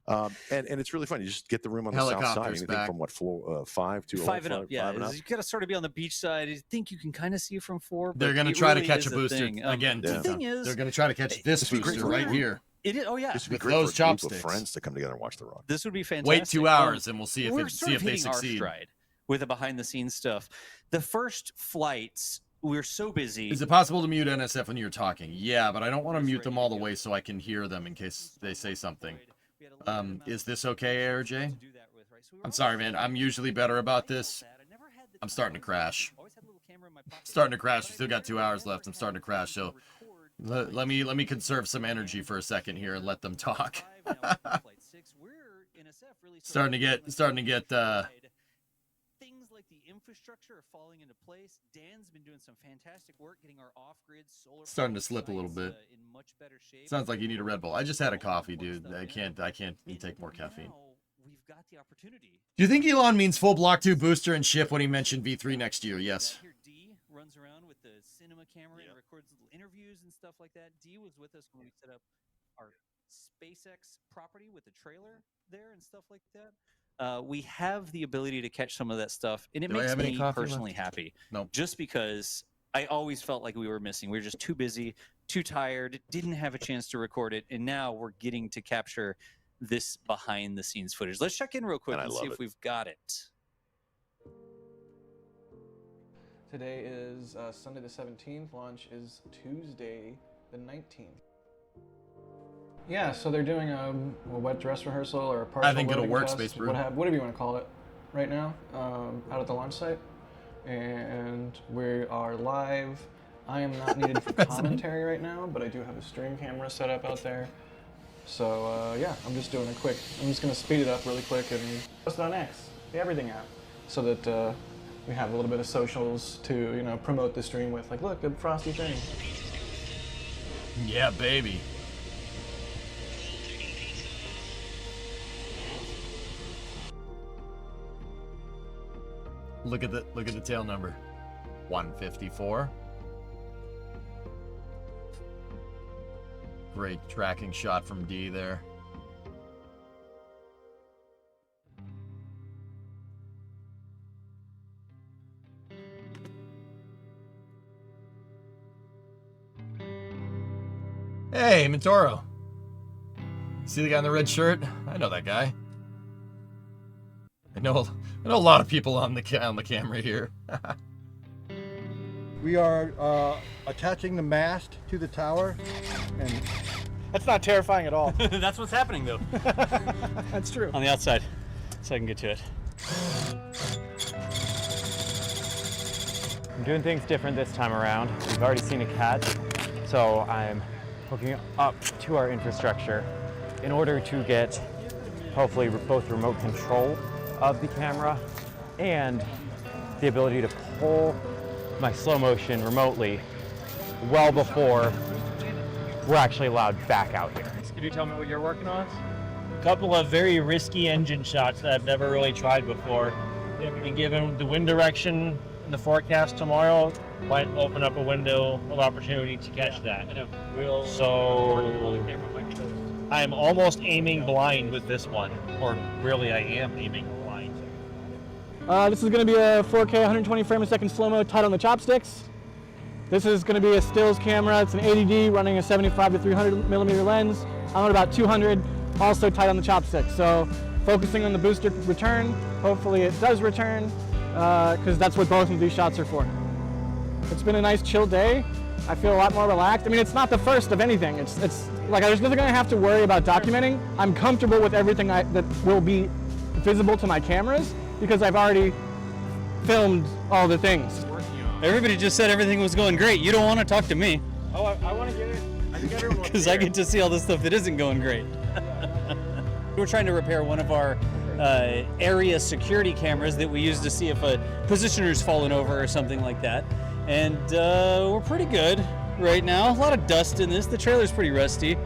And it's really fun. You just get the room on the south side. Anything from what, floor 5 to 5 and up? Yeah, five and up. you got to sort of be on the beach side. I think you can kind of see from 4. They're going to try to catch a booster again. The thing is, they're going to try to catch this booster right here. It is. Oh yeah, this would be with great those for a group of chopsticks. friends to come together and watch the rock. This would be fantastic. Wait 2 hours and we'll see if we're if they succeed. Our stride with the behind the scenes stuff. The first flights, we're so busy. Is it possible to mute NSF when you're talking? Yeah, but I don't want to mute them all the way so I can hear them in case they say something. Is this okay, AirJ? I'm sorry, man. I'm usually better about this. I'm starting to crash. We still got 2 hours left. I'm starting to crash. So let me conserve some energy for a second here and let them talk. starting to get things like the infrastructure are falling into place. Dan's been doing some fantastic work getting our off-grid solar starting to slip a little bit. In much better shape. Sounds like you need a Red Bull. I just had a coffee, dude. I can't take more caffeine. We've got the opportunity. Do you think Elon means full Block 2 booster and ship when he mentioned V3 next year? Yes. Here D runs around with the cinema camera and records little interviews and stuff like that. D was with us when we set up our SpaceX property with the trailer there and stuff like that. We have the ability to catch some of that stuff, and it makes me personally happy. No, just because I always felt like we were missing. We were just too busy, too tired, didn't have a chance to record it, and now we're getting to capture this behind-the-scenes footage. Let's check in real quick and see if we've got it. Today is Sunday the 17th. Launch is Tuesday the 19th. Yeah, so they're doing a wet dress rehearsal or a partial I think it'll work, test, Space Brew. whatever you want to call it, right now, out at the launch site. And we are live. I am not needed for commentary right now, but I do have a stream camera set up out there. So yeah, I'm just going to speed it up really quick and post it on X, the Everything app, so that we have a little bit of socials to, promote the stream with. Like, look, the frosty thing. Yeah, baby. Look at the tail number. 154. Great tracking shot from D there. Hey, Mintoro. See the guy in the red shirt? I know that guy. I know a lot of people on the camera here. We are attaching the mast to the tower, and That's not terrifying at all. That's what's happening, though. That's true. On the outside, so I can get to it. I'm doing things different this time around. We've already seen a catch, so I'm hooking up to our infrastructure in order to get, hopefully, both remote control of the camera and the ability to pull my slow motion remotely well before we're actually allowed back out here. Can you tell me what you're working on? A couple of very risky engine shots that I've never really tried before. And given the wind direction in the forecast tomorrow, might open up a window of opportunity to catch that. So I'm almost aiming blind with this one, or really I am aiming blind. This is going to be a 4K 120 frame a second slow-mo tied on the chopsticks. This is going to be a stills camera. It's an 80D running a 75 to 300 millimeter lens. I'm at about 200, also tied on the chopsticks. So focusing on the booster return, hopefully it does return, because that's what both of these shots are for. It's been a nice chill day. I feel a lot more relaxed. I mean, it's not the first of anything. It's like there's nothing I have to worry about documenting. I'm comfortable with everything that will be visible to my cameras because I've already filmed all the things. Everybody just said everything was going great. You don't want to talk to me. Oh, I want to get it. I think everyone Because I get to see all the stuff that isn't going great. We're trying to repair one of our area security cameras that we use to see if a positioner's fallen over or something like that. And we're pretty good right now. A lot of dust in this. The trailer's pretty rusty,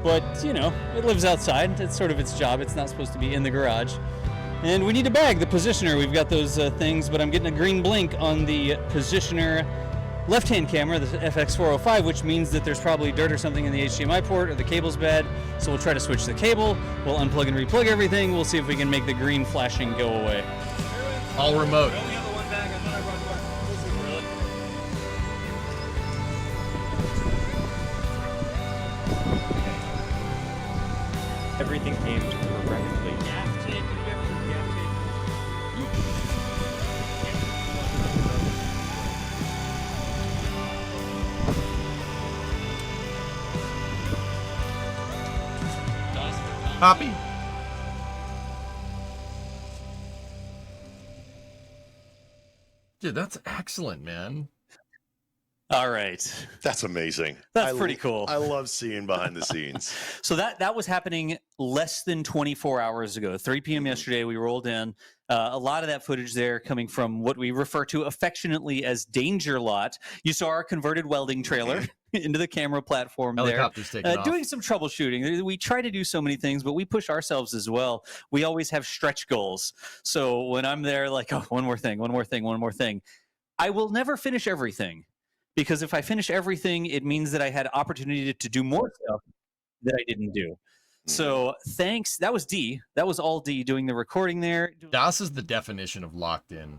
but you know, it lives outside. It's sort of its job. It's not supposed to be in the garage. And we need to bag the positioner. We've got those things, but I'm getting a green blink on the positioner left-hand camera, the FX405, which means that there's probably dirt or something in the HDMI port or the cable's bad. So we'll try to switch the cable. We'll unplug and replug everything. We'll see if we can make the green flashing go away. All remote. Everything aimed correctly. Copy. Dude, that's excellent, man. All right. That's amazing. That's pretty cool. I love seeing behind the scenes. So that was happening less than 24 hours ago. 3 p.m. yesterday, we rolled in. A lot of that footage there coming from what we refer to affectionately as Danger Lot. You saw our converted welding trailer into the camera platform Helicopter's there. taking off. Doing some troubleshooting. We try to do so many things, but we push ourselves as well. We always have stretch goals. So when I'm there, like, oh, one more thing. I will never finish everything. Because if I finish everything, it means that I had opportunity to do more stuff that I didn't do. So thanks. That was D. That was all D doing the recording there. DOS is the definition of locked in.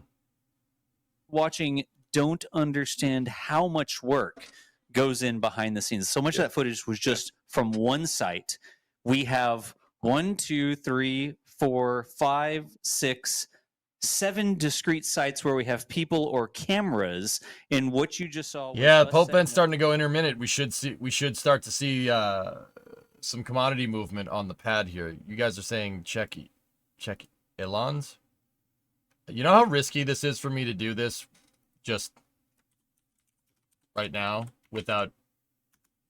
Watching, don't understand how much work goes in behind the scenes. So much of that footage was just from one site. We have 1, 2, 3, 4, 5, 6, 7 discrete sites where we have people or cameras. In what you just saw. Yeah, Pope Ben's starting to go intermittent. We should start to see some commodity movement on the pad here. You guys are saying check Elons. You know how risky this is for me to do this just right now without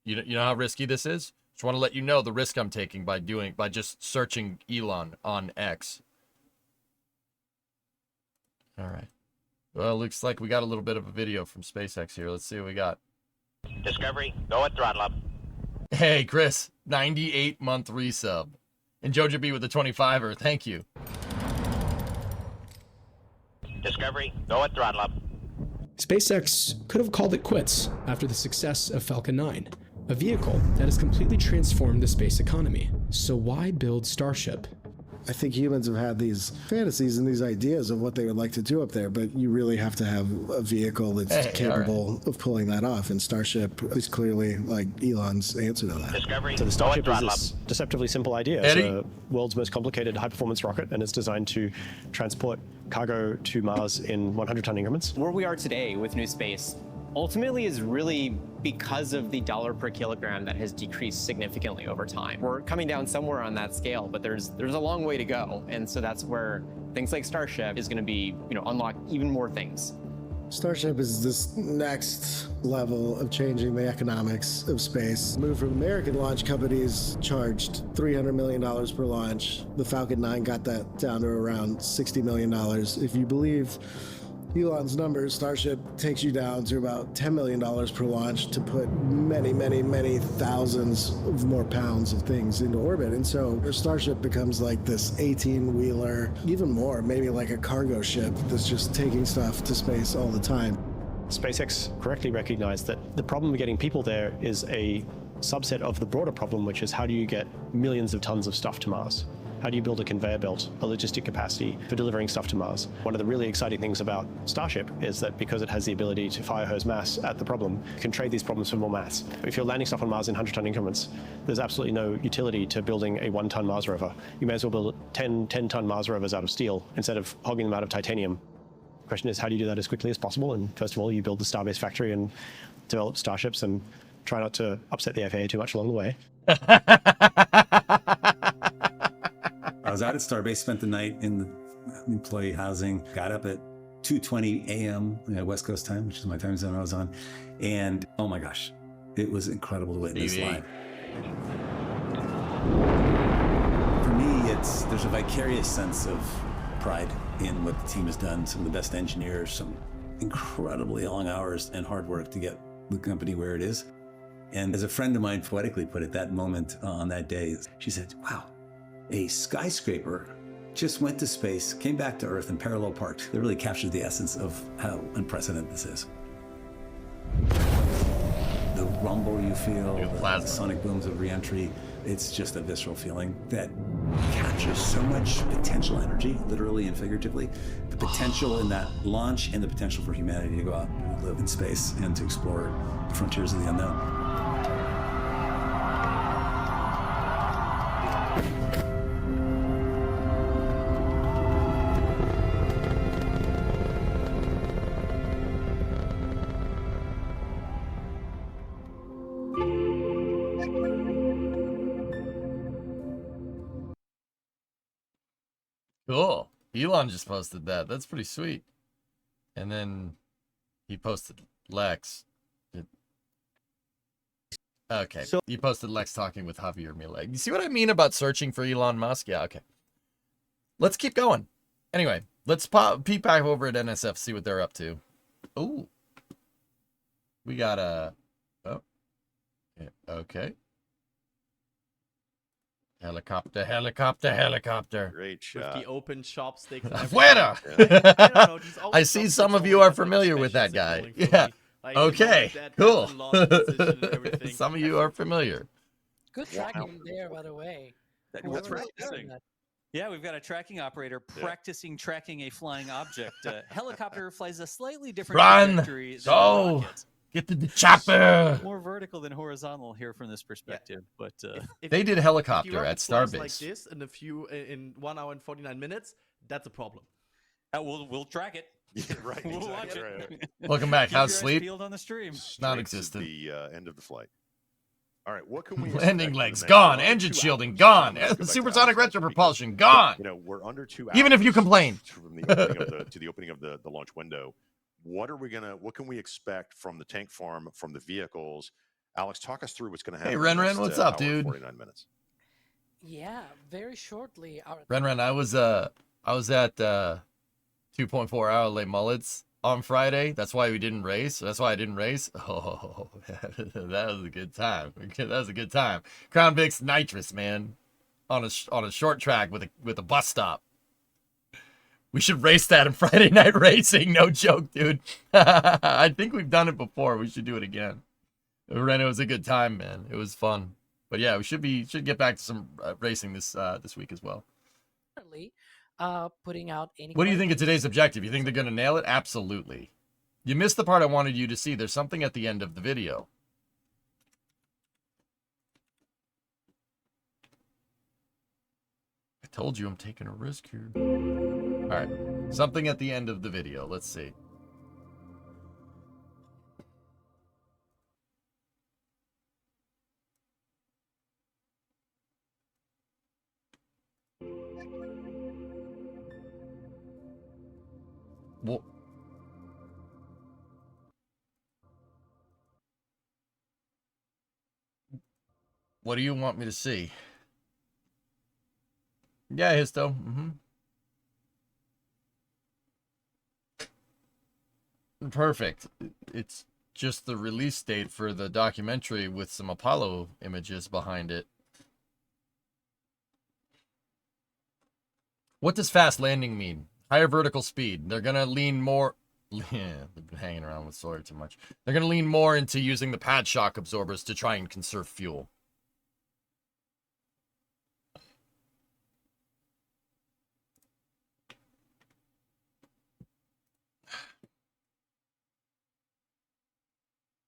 you know how risky this is? Just want to let you know the risk I'm taking by just searching Elon on X. All right. Well, looks like we got a little bit of a video from SpaceX here. Let's see what we got. Discovery, go at throttle up. Hey, Chris, 98-month resub. And Jojo B with the 25er. Thank you. Discovery, go at throttle up. SpaceX could have called it quits after the success of Falcon 9, a vehicle that has completely transformed the space economy. So why build Starship? I think humans have had these fantasies and these ideas of what they would like to do up there, but you really have to have a vehicle that's capable of pulling that off, and Starship is clearly like Elon's answer to that. Discovery. So the Starship is this deceptively simple idea. It's the world's most complicated high-performance rocket, and it's designed to transport cargo to Mars in 100-ton increments. Where we are today with New Space ultimately is really because of the dollar per kilogram that has decreased significantly over time. We're coming down somewhere on that scale, but there's a long way to go. And so that's where things like Starship is going to be, unlock even more things. Starship is this next level of changing the economics of space. Move from American launch companies charged $300 million per launch. The Falcon 9 got that down to around $60 million. If you believe Elon's numbers, Starship takes you down to about $10 million per launch to put many, many, many thousands of more pounds of things into orbit. And so Starship becomes like this 18-wheeler, even more, maybe like a cargo ship that's just taking stuff to space all the time. SpaceX correctly recognized that the problem of getting people there is a subset of the broader problem, which is how do you get millions of tons of stuff to Mars? How do you build a conveyor belt, a logistic capacity for delivering stuff to Mars? One of the really exciting things about Starship is that because it has the ability to fire hose mass at the problem, it can trade these problems for more mass. If you're landing stuff on Mars in 100-ton increments, there's absolutely no utility to building a 1-ton Mars rover. You may as well build 10-ton Mars rovers out of steel instead of hogging them out of titanium. The question is, how do you do that as quickly as possible? And first of all, you build the Starbase factory and develop Starships and try not to upset the FAA too much along the way. I was out at Starbase, spent the night in the employee housing, got up at 2:20 a.m. West Coast time, which is my time zone I was on. And oh my gosh, it was incredible to witness live. For me, there's a vicarious sense of pride in what the team has done. Some of the best engineers, some incredibly long hours and hard work to get the company where it is. And as a friend of mine poetically put it, that moment on that day, she said, wow, a skyscraper just went to space, came back to Earth, and parallel parked. That really captures the essence of how unprecedented this is. The rumble you feel, the sonic booms of re-entry, it's just a visceral feeling that captures so much potential energy, literally and figuratively. The potential in that launch and the potential for humanity to go out and live in space and to explore the frontiers of the unknown. Cool. Elon just posted that. That's pretty sweet. And then he posted Lex. Okay. So you posted Lex talking with Javier Milei. You see what I mean about searching for Elon Musk? Yeah, okay. Let's keep going. Anyway, let's peek back over at NSF, see what they're up to. Ooh. We got a... Oh. Yeah, okay. Helicopter, helicopter, helicopter. Great shot. With the open chopsticks. Fuera! I see some of you are familiar with that guy. Yeah. Like, okay, that cool. Some of you are familiar. Good tracking there, by the way. That's practicing. Yeah, we've got a tracking operator practicing tracking a flying object. Helicopter flies a slightly different trajectory than a rocket. Get to the chopper. More vertical than horizontal here from this perspective, but they did helicopter at Starbase. Like this in 1 hour and 49 minutes, that's a problem. We'll track it. Yeah, right. We'll Exactly. watch it. Welcome back. How's sleep? Peeled on the stream. Non-existent. The end of the flight. All right, what can we landing legs gone, engine shielding gone, supersonic retro propulsion gone. You know, we're under 2 hours. Even if you complain. From the opening of to the opening of the launch window. What can we expect from the tank farm, from the vehicles? Alex, talk us through what's going to happen. Hey, Ren, what's up, dude? 49 minutes. Yeah, very shortly. Ren, I was at 2.4 hour late mullets on Friday. That's why we didn't race. That's why I didn't race. Oh, that was a good time. That was a good time. Crown Vics nitrous, man, on a short track with a bus stop. We should race that in Friday Night Racing. No joke, dude. I think we've done it before. We should do it again. It was a good time, man. It was fun. But yeah, we should get back to some racing this week as well. Putting out any. What do you think of today's objective? You think they're going to nail it? Absolutely. You missed the part I wanted you to see. There's something at the end of the video. I told you I'm taking a risk here. All right. Something at the end of the video. Let's see. Well, what do you want me to see? Yeah, Histo. Perfect. It's just the release date for the documentary with some Apollo images behind it. What does fast landing mean? Higher vertical speed. They're going to lean more... Yeah, they've been hanging around with Sawyer too much. They're going to lean more into using the pad shock absorbers to try and conserve fuel.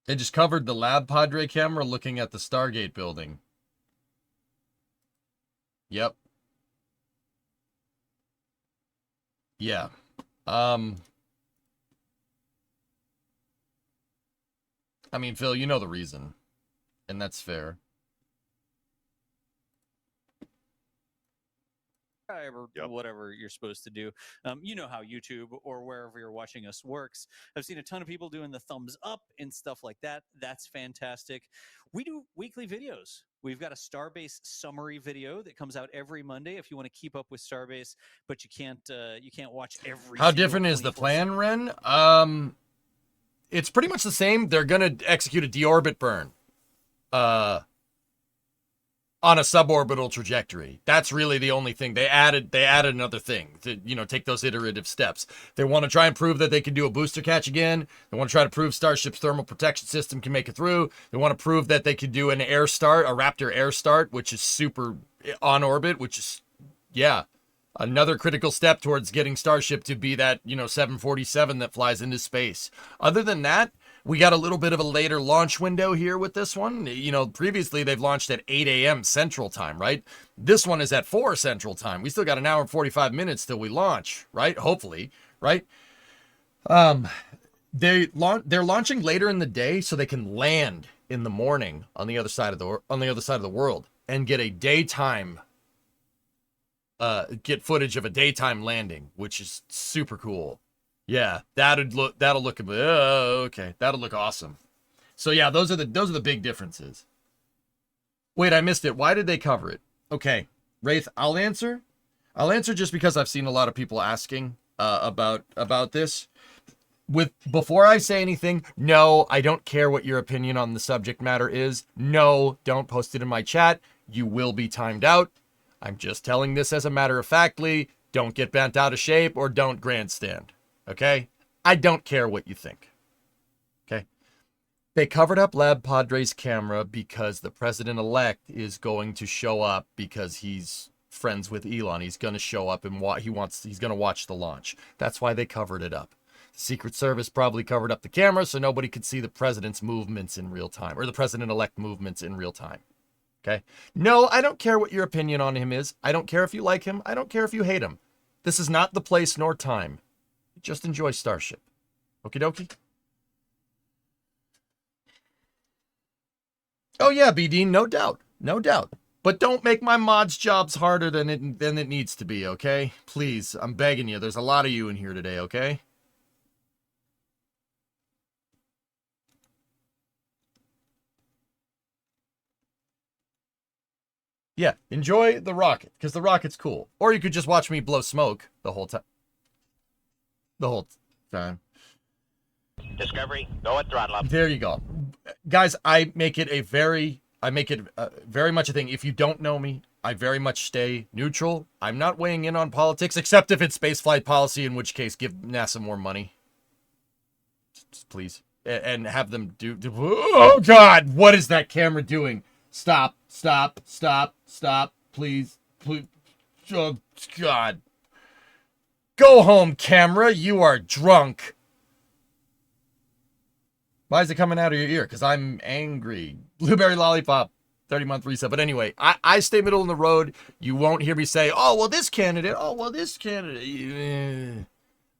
They just covered the Lab Padre camera looking at the Stargate building. Yep. Yeah. I mean, Phil, you know the reason. And that's fair. Or whatever you're supposed to do. You know how YouTube or wherever you're watching us works. I've seen a ton of people doing the thumbs up and stuff like that. That's fantastic. We do weekly videos. We've got a Starbase summary video that comes out every Monday if you want to keep up with Starbase, but you can't watch every. How different is the plan, Ren? It's pretty much the same. They're gonna execute a deorbit burn. On a suborbital trajectory. That's really the only thing. They added another thing to, take those iterative steps. They want to try and prove that they can do a booster catch again. They want to try to prove Starship's thermal protection system can make it through. They want to prove that they can do an air start, a Raptor air start, which is super on orbit, which is, yeah, another critical step towards getting Starship to be that, 747 that flies into space. Other than that, we got a little bit of a later launch window here with this one. Previously they've launched at 8 a.m. Central Time, right? This one is at 4 Central Time. We still got an hour and 45 minutes till we launch, right? Hopefully, right? They're launching later in the day so they can land in the morning on the other side of the world and get a daytime get footage of a daytime landing, which is super cool. Yeah, that'll look okay. That'll look awesome. So yeah, those are the big differences. Wait, I missed it. Why did they cover it? Okay, Wraith, I'll answer just because I've seen a lot of people asking about this. Before I say anything, no, I don't care what your opinion on the subject matter is. No, don't post it in my chat. You will be timed out. I'm just telling this as a matter of factly. Don't get bent out of shape or don't grandstand. Okay? I don't care what you think. Okay? They covered up Lab Padre's camera because the president-elect is going to show up because he's friends with Elon. He's going to show up and he's going to watch the launch. That's why they covered it up. The Secret Service probably covered up the camera so nobody could see the president's movements in real time, or the president-elect movements in real time. Okay? No, I don't care what your opinion on him is. I don't care if you like him. I don't care if you hate him. This is not the place nor time. Just enjoy Starship. Okie dokie? Oh yeah, BD, no doubt. No doubt. But don't make my mods' jobs harder than it needs to be, okay? Please, I'm begging you. There's a lot of you in here today, okay? Yeah, enjoy the rocket, because the rocket's cool. Or you could just watch me blow smoke the whole time. Discovery, go at throttle up. There you go. Guys, I make it a very I make it very much a thing. If you don't know me, I very much stay neutral. I'm not weighing in on politics, except if it's spaceflight policy, in which case give NASA more money. Please. And have them do... Oh, God! What is that camera doing? Stop. Stop. Stop. Stop. Please. Please. Oh, God. Go home, camera. You are drunk. Why is it coming out of your ear? Because I'm angry. Blueberry Lollipop. 30-month reset. But anyway, I stay middle in the road. You won't hear me say, oh, well, this candidate. Oh, well, this candidate.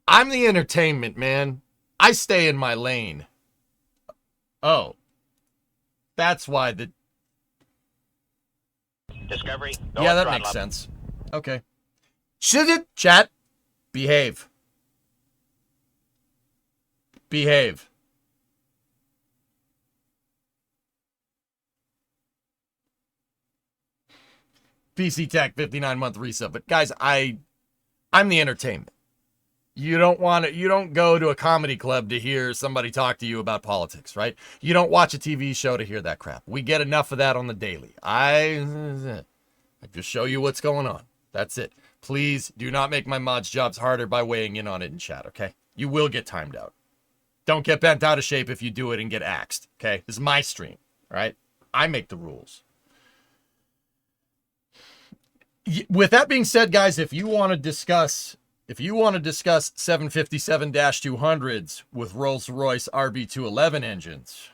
I'm the entertainment, man. I stay in my lane. Oh. That's why the... Discovery. Yeah, that makes sense. Okay. Should it, chat? Behave. Behave. PC Tech 59-month resub. But guys, I'm the entertainment. You don't go to a comedy club to hear somebody talk to you about politics, right? You don't watch a TV show to hear that crap. We get enough of that on the daily. I just show you what's going on. That's it. Please do not make my mods' jobs harder by weighing in on it in chat, okay? You will get timed out. Don't get bent out of shape if you do it and get axed, okay? This is my stream, all right? I make the rules. With that being said, guys, if you want to discuss 757-200s with Rolls-Royce RB211 engines,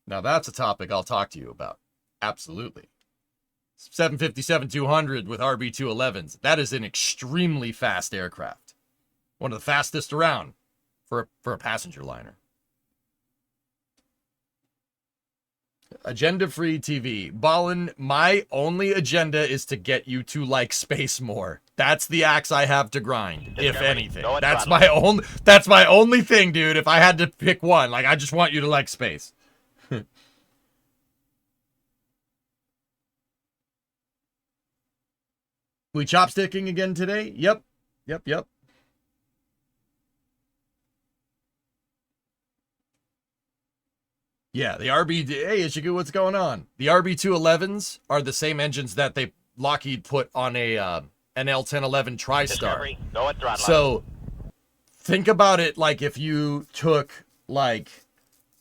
now that's a topic I'll talk to you about. Absolutely. 757-200 with RB211s. That is an extremely fast aircraft. One of the fastest around for a passenger liner. Agenda-free TV. Ballin, my only agenda is to get you to like space more. That's the axe I have to grind, if anything. That's my only thing, dude. If I had to pick one, like, I just want you to like space. We chopsticking again today? Yep. Yeah, the RB... Hey, Ishigu, what's going on? The RB211s are the same engines that Lockheed put on a an L1011 TriStar. So, think about it like if you took, like,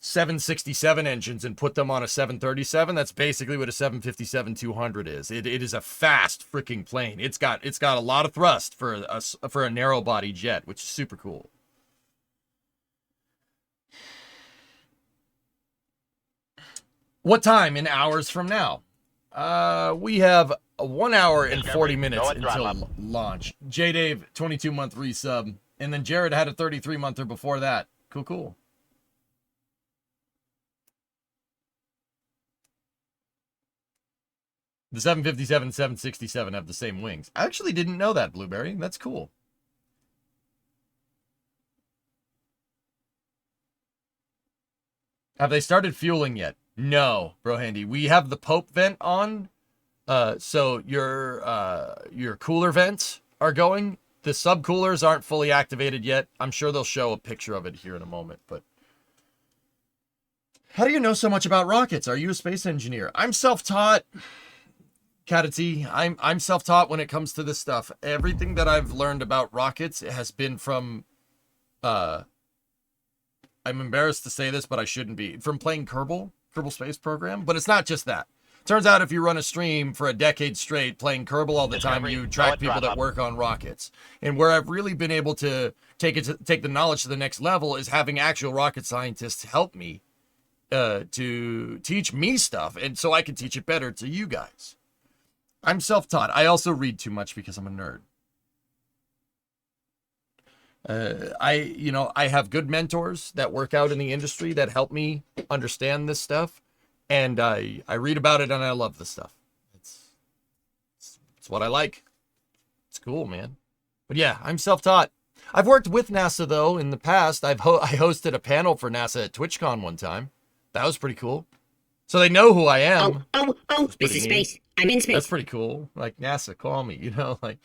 767 engines and put them on a 737. That's basically what a 757-200 is. It is a fast freaking plane. It's got a lot of thrust for a narrow body jet, which is super cool. What time in hours from now? We have 1 hour and 40 minutes until launch. J-Dave, 22-month resub. And then Jared had a 33-monther before that. Cool. The 757 and 767 have the same wings. I actually didn't know that, Blueberry. That's cool. Have they started fueling yet? No, Bro Handy. We have the Pope vent on. So your cooler vents are going. The subcoolers aren't fully activated yet. I'm sure they'll show a picture of it here in a moment, but how do you know so much about rockets? Are you a space engineer? I'm self-taught. Cadity, I'm self-taught when it comes to this stuff. Everything that I've learned about rockets has been from I'm embarrassed to say this, but I shouldn't be. From playing Kerbal Space Program, but it's not just that. Turns out if you run a stream for a decade straight playing Kerbal all the time, you track people that work on rockets. And where I've really been able to take the knowledge to the next level is having actual rocket scientists help me to teach me stuff, and so I can teach it better to you guys. I'm self-taught. I also read too much because I'm a nerd. I have good mentors that work out in the industry that help me understand this stuff, and I read about it and I love this stuff. It's what I like. It's cool, man. But yeah, I'm self-taught. I've worked with NASA though in the past. I hosted a panel for NASA at TwitchCon one time. That was pretty cool. So they know who I am. This is space. I'm in space. That's pretty cool. Like, NASA, call me, like,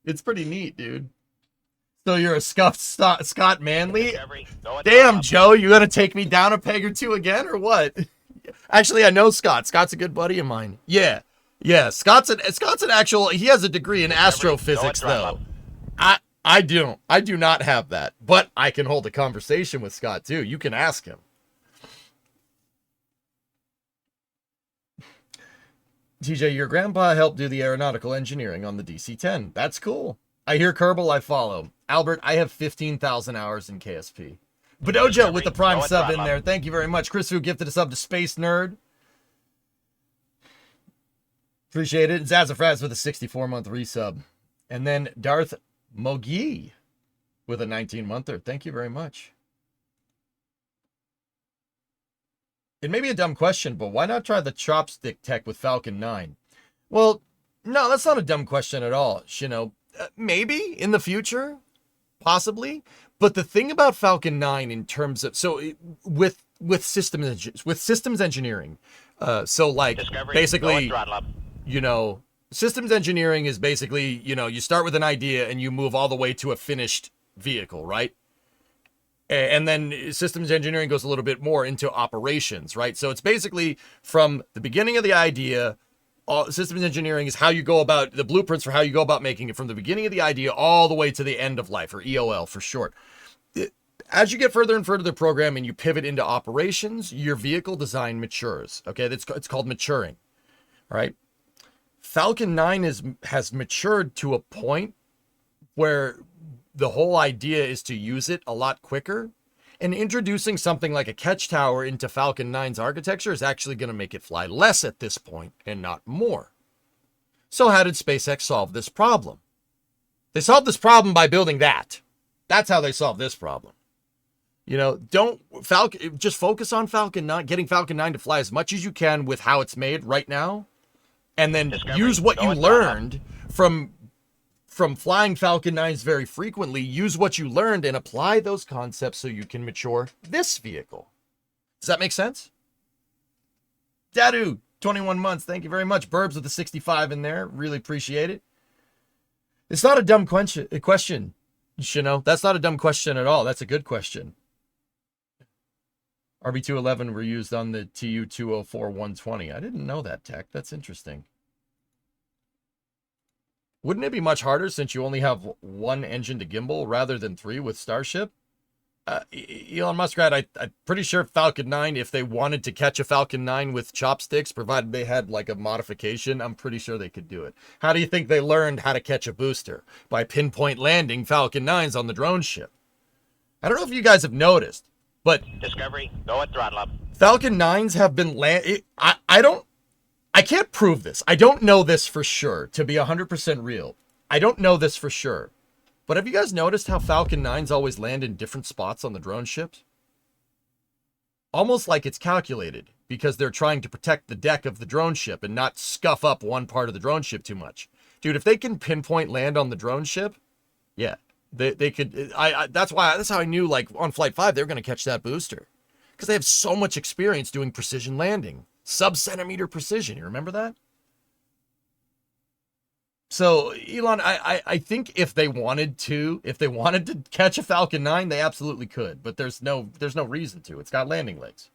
it's pretty neat, dude. So you're a scuffed Scott Manley? Damn, Joe, you gonna take me down a peg or two again, or what? Actually, I know Scott. Scott's a good buddy of mine. Yeah. Scott's an actual. He has a degree in astrophysics, though. I do not have that, but I can hold a conversation with Scott too. You can ask him. TJ, your grandpa helped do the aeronautical engineering on the DC-10. That's cool. I hear Kerbal, I follow. Albert, I have 15,000 hours in KSP. Bodojo with the prime sub in there. Thank you very much. Chris who gifted a sub to Space Nerd. Appreciate it. Zazafraz with a 64-month resub. And then Darth Mogi with a 19-monther. Thank you very much. It may be a dumb question, but why not try the chopstick tech with Falcon 9? Well, no, that's not a dumb question at all. You know, maybe in the future, possibly. But the thing about Falcon 9 in terms of, so with systems engineering, so like basically, you know, systems engineering is basically, you know, you start with an idea and you move all the way to a finished vehicle, right? And then systems engineering goes a little bit more into operations, right? So it's basically from the beginning of the idea, systems engineering is how you go about the blueprints for how you go about making it from the beginning of the idea all the way to the end of life, or EOL for short. As you get further and further the program and you pivot into operations, your vehicle design matures. Okay, it's called maturing. All right. Falcon 9 has matured to a point where the whole idea is to use it a lot quicker, and introducing something like a catch tower into Falcon 9's architecture is actually going to make it fly less at this point and not more. So how did SpaceX solve this problem? They solved this problem by building that. That's how they solved this problem. You know, just focus on Falcon 9, getting Falcon 9 to fly as much as you can with how it's made right now, and then use what you learned from flying Falcon 9s very frequently. Use what you learned and apply those concepts so you can mature this vehicle. Does that make sense? Dadu, 21 months. Thank you very much. Burbs with the 65 in there. Really appreciate it. It's not a dumb question. You know, that's not a dumb question at all. That's a good question. RB211 were used on the TU-204-120. I didn't know that tech. That's interesting. Wouldn't it be much harder since you only have one engine to gimbal rather than three with Starship? Elon Muskrat, I'm pretty sure Falcon 9, if they wanted to catch a Falcon 9 with chopsticks, provided they had like a modification, I'm pretty sure they could do it. How do you think they learned how to catch a booster? By pinpoint landing Falcon 9s on the drone ship. I don't know if you guys have noticed, but Discovery, go at throttle up. Falcon 9s have been I can't prove this. I don't know this for sure, to be 100% real. I don't know this for sure. But have you guys noticed how Falcon 9s always land in different spots on the drone ships? Almost like it's calculated, because they're trying to protect the deck of the drone ship and not scuff up one part of the drone ship too much. Dude, if they can pinpoint land on the drone ship, yeah, they could. That's how I knew, like, on Flight 5, they were going to catch that booster. Because they have so much experience doing precision landing. Sub-centimeter precision, you remember that? So, Elon, I think if they wanted to catch a Falcon 9, they absolutely could, but there's no reason to. It's got landing legs.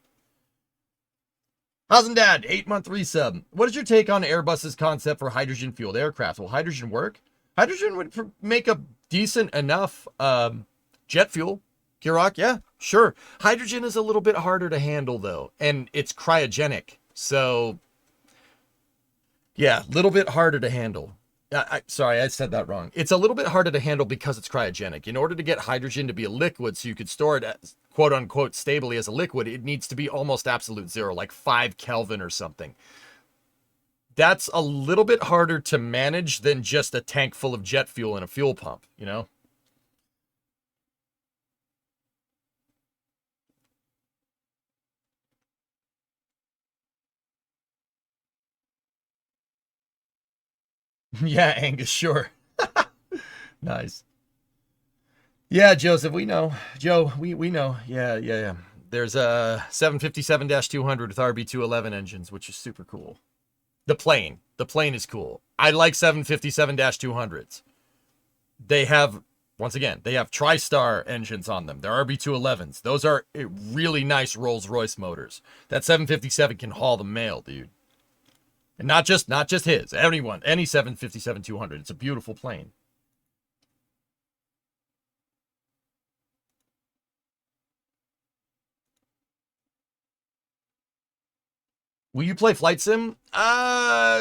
How's Dad? 8-month resub. What is your take on Airbus's concept for hydrogen-fueled aircraft? Will hydrogen work? Hydrogen would make a decent enough jet fuel. Kirok, yeah, sure. Hydrogen is a little bit harder to handle, though, and it's cryogenic. So, yeah, a little bit harder to handle. Sorry, I said that wrong. It's a little bit harder to handle because it's cryogenic. In order to get hydrogen to be a liquid so you could store it, as, quote unquote, stably as a liquid, it needs to be almost absolute zero, like 5 Kelvin or something. That's a little bit harder to manage than just a tank full of jet fuel and a fuel pump, you know? Yeah, Angus, sure. Nice. Yeah, Joseph, we know. Joe, we know. Yeah. There's a 757-200 with RB211 engines, which is super cool. The plane is cool. I like 757-200s. They have Once again, they have TriStar engines on them. They're RB211s. Those are really nice Rolls-Royce motors. That 757 can haul the mail, dude. And not just his. Anyone, any 757-200. It's a beautiful plane. Will you play Flight Sim?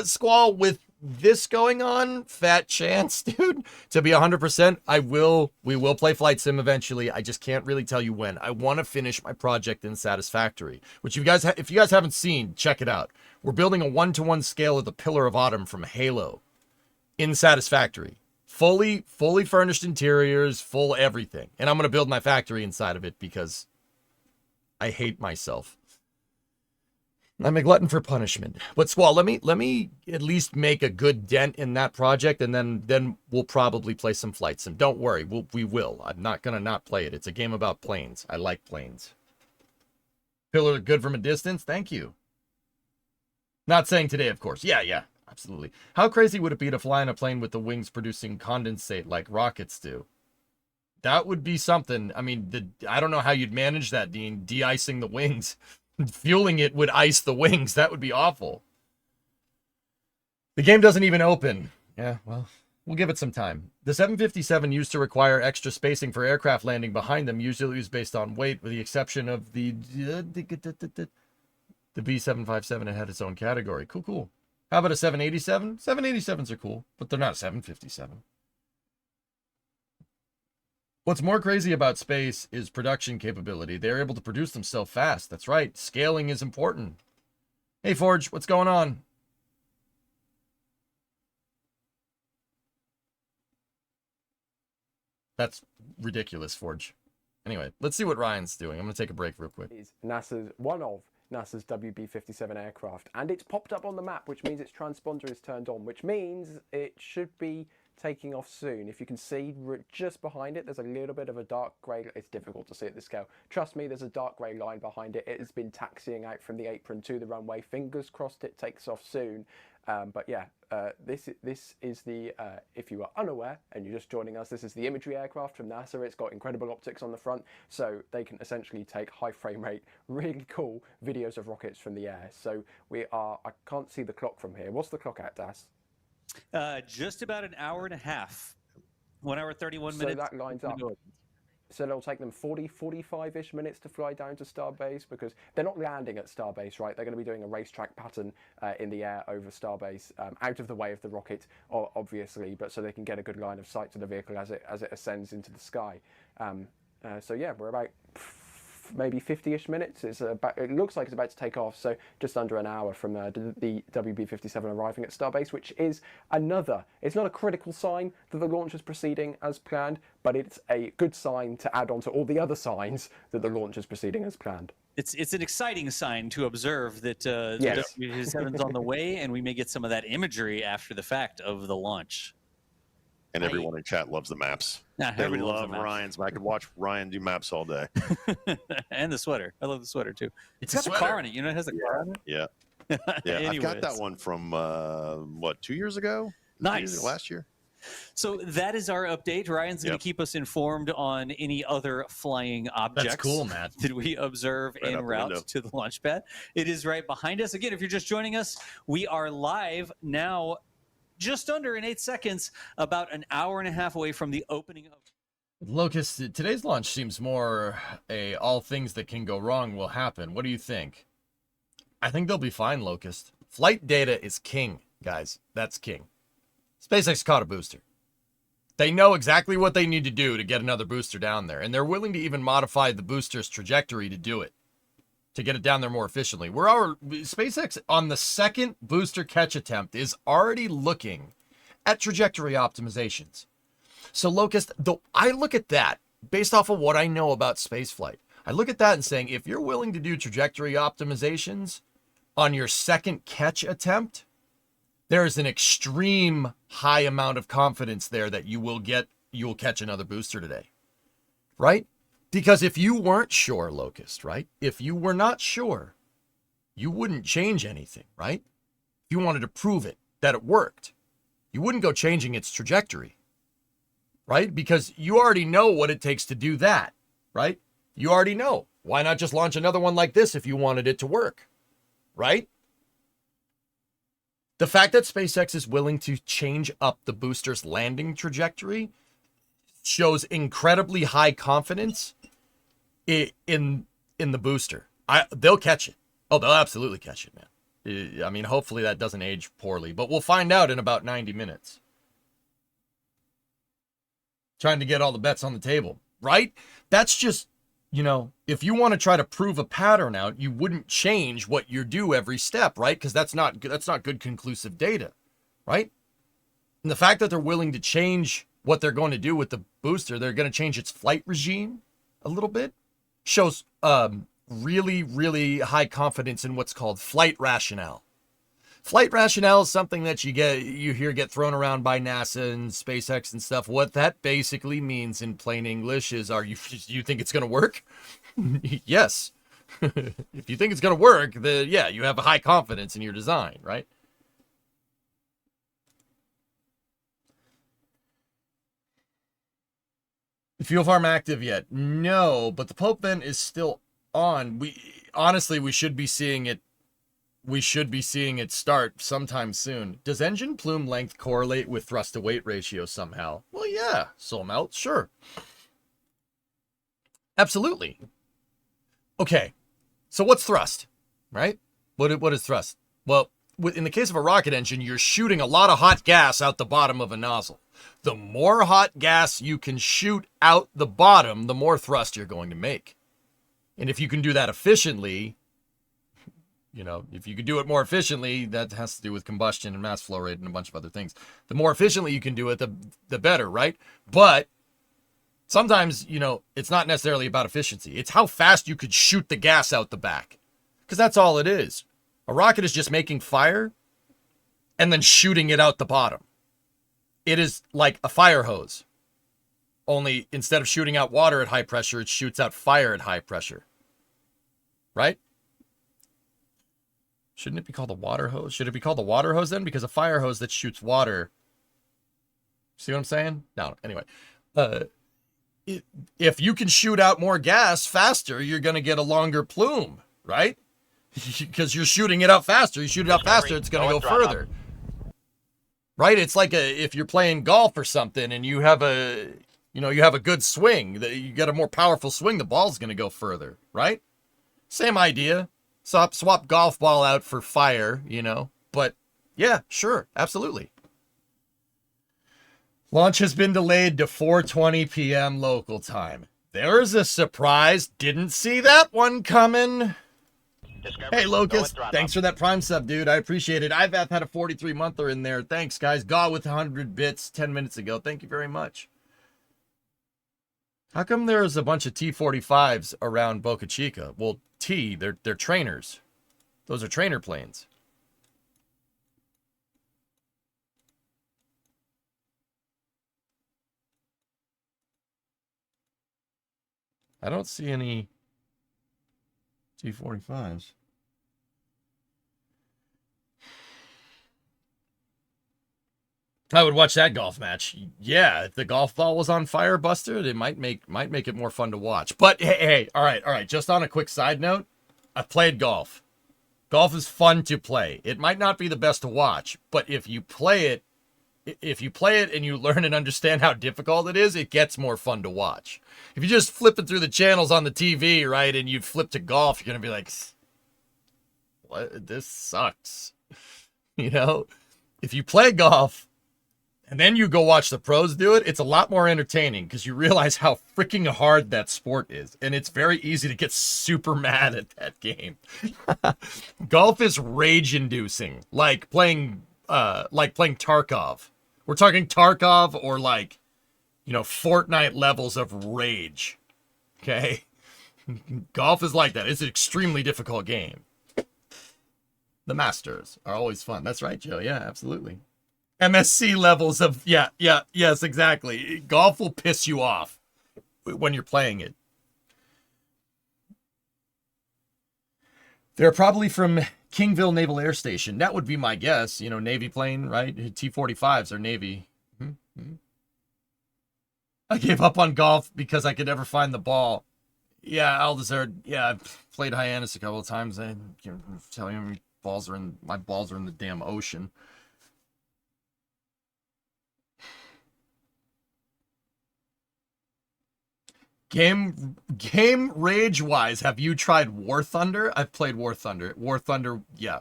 Squall, with this going on, fat chance, dude. To be 100%, we will play Flight Sim eventually. I just can't really tell you when. I want to finish my project in Satisfactory, which if you guys haven't seen, check it out. We're building a 1-to-1 scale of the Pillar of Autumn from Halo in Satisfactory. Fully furnished interiors, full everything. And I'm going to build my factory inside of it because I hate myself. I'm a glutton for punishment. But Squall, let me at least make a good dent in that project, and then we'll probably play some Flight Sim. Don't worry, we will. I'm not gonna not play it. It's a game about planes. I like planes. Pillar good from a distance. Thank you. Not saying today, of course. Yeah, absolutely. How crazy would it be to fly in a plane with the wings producing condensate like rockets do? That would be something. I mean, I don't know how you'd manage that, Dean. De-icing the wings. Fueling it would ice the wings. That would be awful. The game doesn't even open. Yeah, well, we'll give it some time. The 757 used to require extra spacing for aircraft landing behind them, usually was based on weight, with the exception of the B757. It had its own category. Cool. How about a 787? 787s are cool, but they're not a 757. What's more crazy about space is production capability. They're able to produce them so fast. That's right. Scaling is important. Hey, Forge, what's going on? That's ridiculous, Forge. Anyway, let's see what Ryan's doing. I'm going to take a break real quick. Is one of NASA's WB-57 aircraft, and it's popped up on the map, which means its transponder is turned on, which means it should be taking off soon. If you can see just behind it, there's a little bit of a dark grey. It's difficult to see at this scale. Trust me, there's a dark grey line behind it. It has been taxiing out from the apron to the runway. Fingers crossed it takes off soon. But yeah, this is the, if you are unaware and you're just joining us, this is the imagery aircraft from NASA. It's got incredible optics on the front, so they can essentially take high frame rate, really cool videos of rockets from the air. So I can't see the clock from here. What's the clock at, Das? Just about an hour and a half. 1 hour, 31 minutes. So that lines up. So it'll take them 45-ish minutes to fly down to Starbase, because they're not landing at Starbase, right? They're going to be doing a racetrack pattern in the air over Starbase, out of the way of the rocket, obviously, but so they can get a good line of sight to the vehicle as it ascends into the sky. So yeah, we're about maybe 50-ish minutes. It looks like it's about to take off, so just under an hour from the WB-57 arriving at Starbase, which is it's not a critical sign that the launch is proceeding as planned, but it's a good sign to add on to all the other signs that the launch is proceeding as planned. It's an exciting sign to observe that yes. the WB-57's on the way, and we may get some of that imagery after the fact of the launch. And everyone in chat loves the maps. Nah, they everybody loves love the maps. Ryan's. I could watch Ryan do maps all day. And the sweater. I love the sweater too. It's got a the car sweater. on it. You know, it has a car on it. Yeah. I've got that one from 2 years ago? Nice. Last year. So that is our update. Ryan's going to keep us informed on any other flying objects. That's cool, Matt. That we observe en route to the launch pad. It is right behind us. Again, if you're just joining us, we are live now, just under in 8 seconds, about an hour and a half away from the opening of Locust, today's launch seems more all things that can go wrong will happen. What do you think? I think they'll be fine, Locust. Flight data is king, guys. That's king. SpaceX caught a booster. They know exactly what they need to do to get another booster down there, and they're willing to even modify the booster's trajectory to do it, to get it down there more efficiently. SpaceX on the second booster catch attempt is already looking at trajectory optimizations. So Locust, though, I look at that based off of what I know about spaceflight. I look at that and saying, if you're willing to do trajectory optimizations on your second catch attempt, there is an extreme high amount of confidence there that you will catch another booster today, right? Because if you weren't sure, Locust, right? If you were not sure, you wouldn't change anything, right? If you wanted to prove it, that it worked, you wouldn't go changing its trajectory. right? Because you already know what it takes to do that, right? You already know. Why not just launch another one like this if you wanted it to work, right? The fact that SpaceX is willing to change up the booster's landing trajectory shows incredibly high confidence in the booster. They'll catch it. Oh, they'll absolutely catch it, man. I mean, hopefully that doesn't age poorly, but we'll find out in about 90 minutes. Trying to get all the bets on the table, right? That's just, you know, if you want to try to prove a pattern out, you wouldn't change what you do every step, right? Because that's not good conclusive data, right? And the fact that they're willing to change what they're going to do with the booster, they're going to change its flight regime a little bit, shows really, really high confidence in what's called flight rationale. Flight rationale is something that you hear get thrown around by NASA and SpaceX and stuff. What that basically means in plain English is, you think it's going to work? Yes. If you think it's going to work, then yeah, you have a high confidence in your design, right? Fuel farm active yet? No, but the Pope vent is still on. We should be seeing it. We should be seeing it start sometime soon. Does engine plume length correlate with thrust to weight ratio somehow? Well, yeah, soul melt, sure. Absolutely. Okay, so what's thrust, right? What is thrust? Well, in the case of a rocket engine, you're shooting a lot of hot gas out the bottom of a nozzle. The more hot gas you can shoot out the bottom, the more thrust you're going to make. And if you can do that efficiently, you know, if you could do it more efficiently, that has to do with combustion and mass flow rate and a bunch of other things. The more efficiently you can do it, the better, right? But sometimes, you know, it's not necessarily about efficiency. It's how fast you could shoot the gas out the back. Because that's all it is. A rocket is just making fire and then shooting it out the bottom. It is like a fire hose. Only instead of shooting out water at high pressure, it shoots out fire at high pressure. Right? Shouldn't it be called a water hose? Should it be called a water hose then? Because a fire hose that shoots water. See what I'm saying? No, anyway. If you can shoot out more gas faster, you're going to get a longer plume, right? Because you're shooting it out faster. You shoot it out faster, it's going to go further. Right? It's like if you're playing golf or something and you have a good swing, you get a more powerful swing, the ball's going to go further, right? Same idea. Swap golf ball out for fire, you know. But yeah, sure, absolutely. Launch has been delayed to 4:20 p.m. local time. There's a surprise. Didn't see that one coming. Hey, Locust, thanks for that Prime sub, dude. I appreciate it. I've had a 43-monther in there. Thanks, guys. Gaw with 100 bits 10 minutes ago. Thank you very much. How come there's a bunch of T-45s around Boca Chica? Well, they're trainers. Those are trainer planes. I don't see any T-45s. I would watch that golf match. Yeah, if the golf ball was on fire, Buster, it might make it more fun to watch. But hey, all right. Just on a quick side note, I've played golf. Golf is fun to play. It might not be the best to watch, but if you play it and you learn and understand how difficult it is, it gets more fun to watch. If you're just flipping through the channels on the TV, right, and you flip to golf, you're gonna be like, "What? This sucks." You know, if you play golf and then you go watch the pros do it, it's a lot more entertaining because you realize how freaking hard that sport is. And it's very easy to get super mad at that game. Golf is rage-inducing, like playing Tarkov. We're talking Tarkov or like, you know, Fortnite levels of rage. Okay? Golf is like that. It's an extremely difficult game. The Masters are always fun. That's right, Joe. Yeah, absolutely. MSC levels of, yes, exactly. Golf will piss you off when you're playing it. They're probably from Kingville Naval Air Station. That would be my guess. You know, Navy plane, right? T-45s are Navy. Mm-hmm. I gave up on golf because I could never find the ball. Yeah, Aldezard. Yeah, I've played Hyannis a couple of times. I can tell you, my balls are in the damn ocean. Game rage wise, have you tried War Thunder? I've played War Thunder. War Thunder, yeah.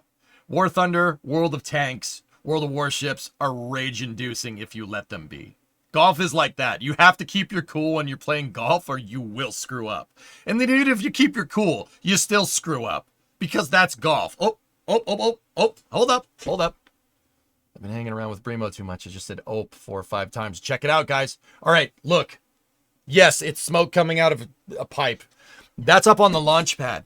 War Thunder, World of Tanks, World of Warships are rage inducing if you let them be. Golf is like that. You have to keep your cool when you're playing golf or you will screw up. And then even if you keep your cool, you still screw up because that's golf. Oh, hold up. I've been hanging around with Bremo too much. I just said 4 or 5 times. Check it out, guys. All right, look. Yes, it's smoke coming out of a pipe. That's up on the launch pad.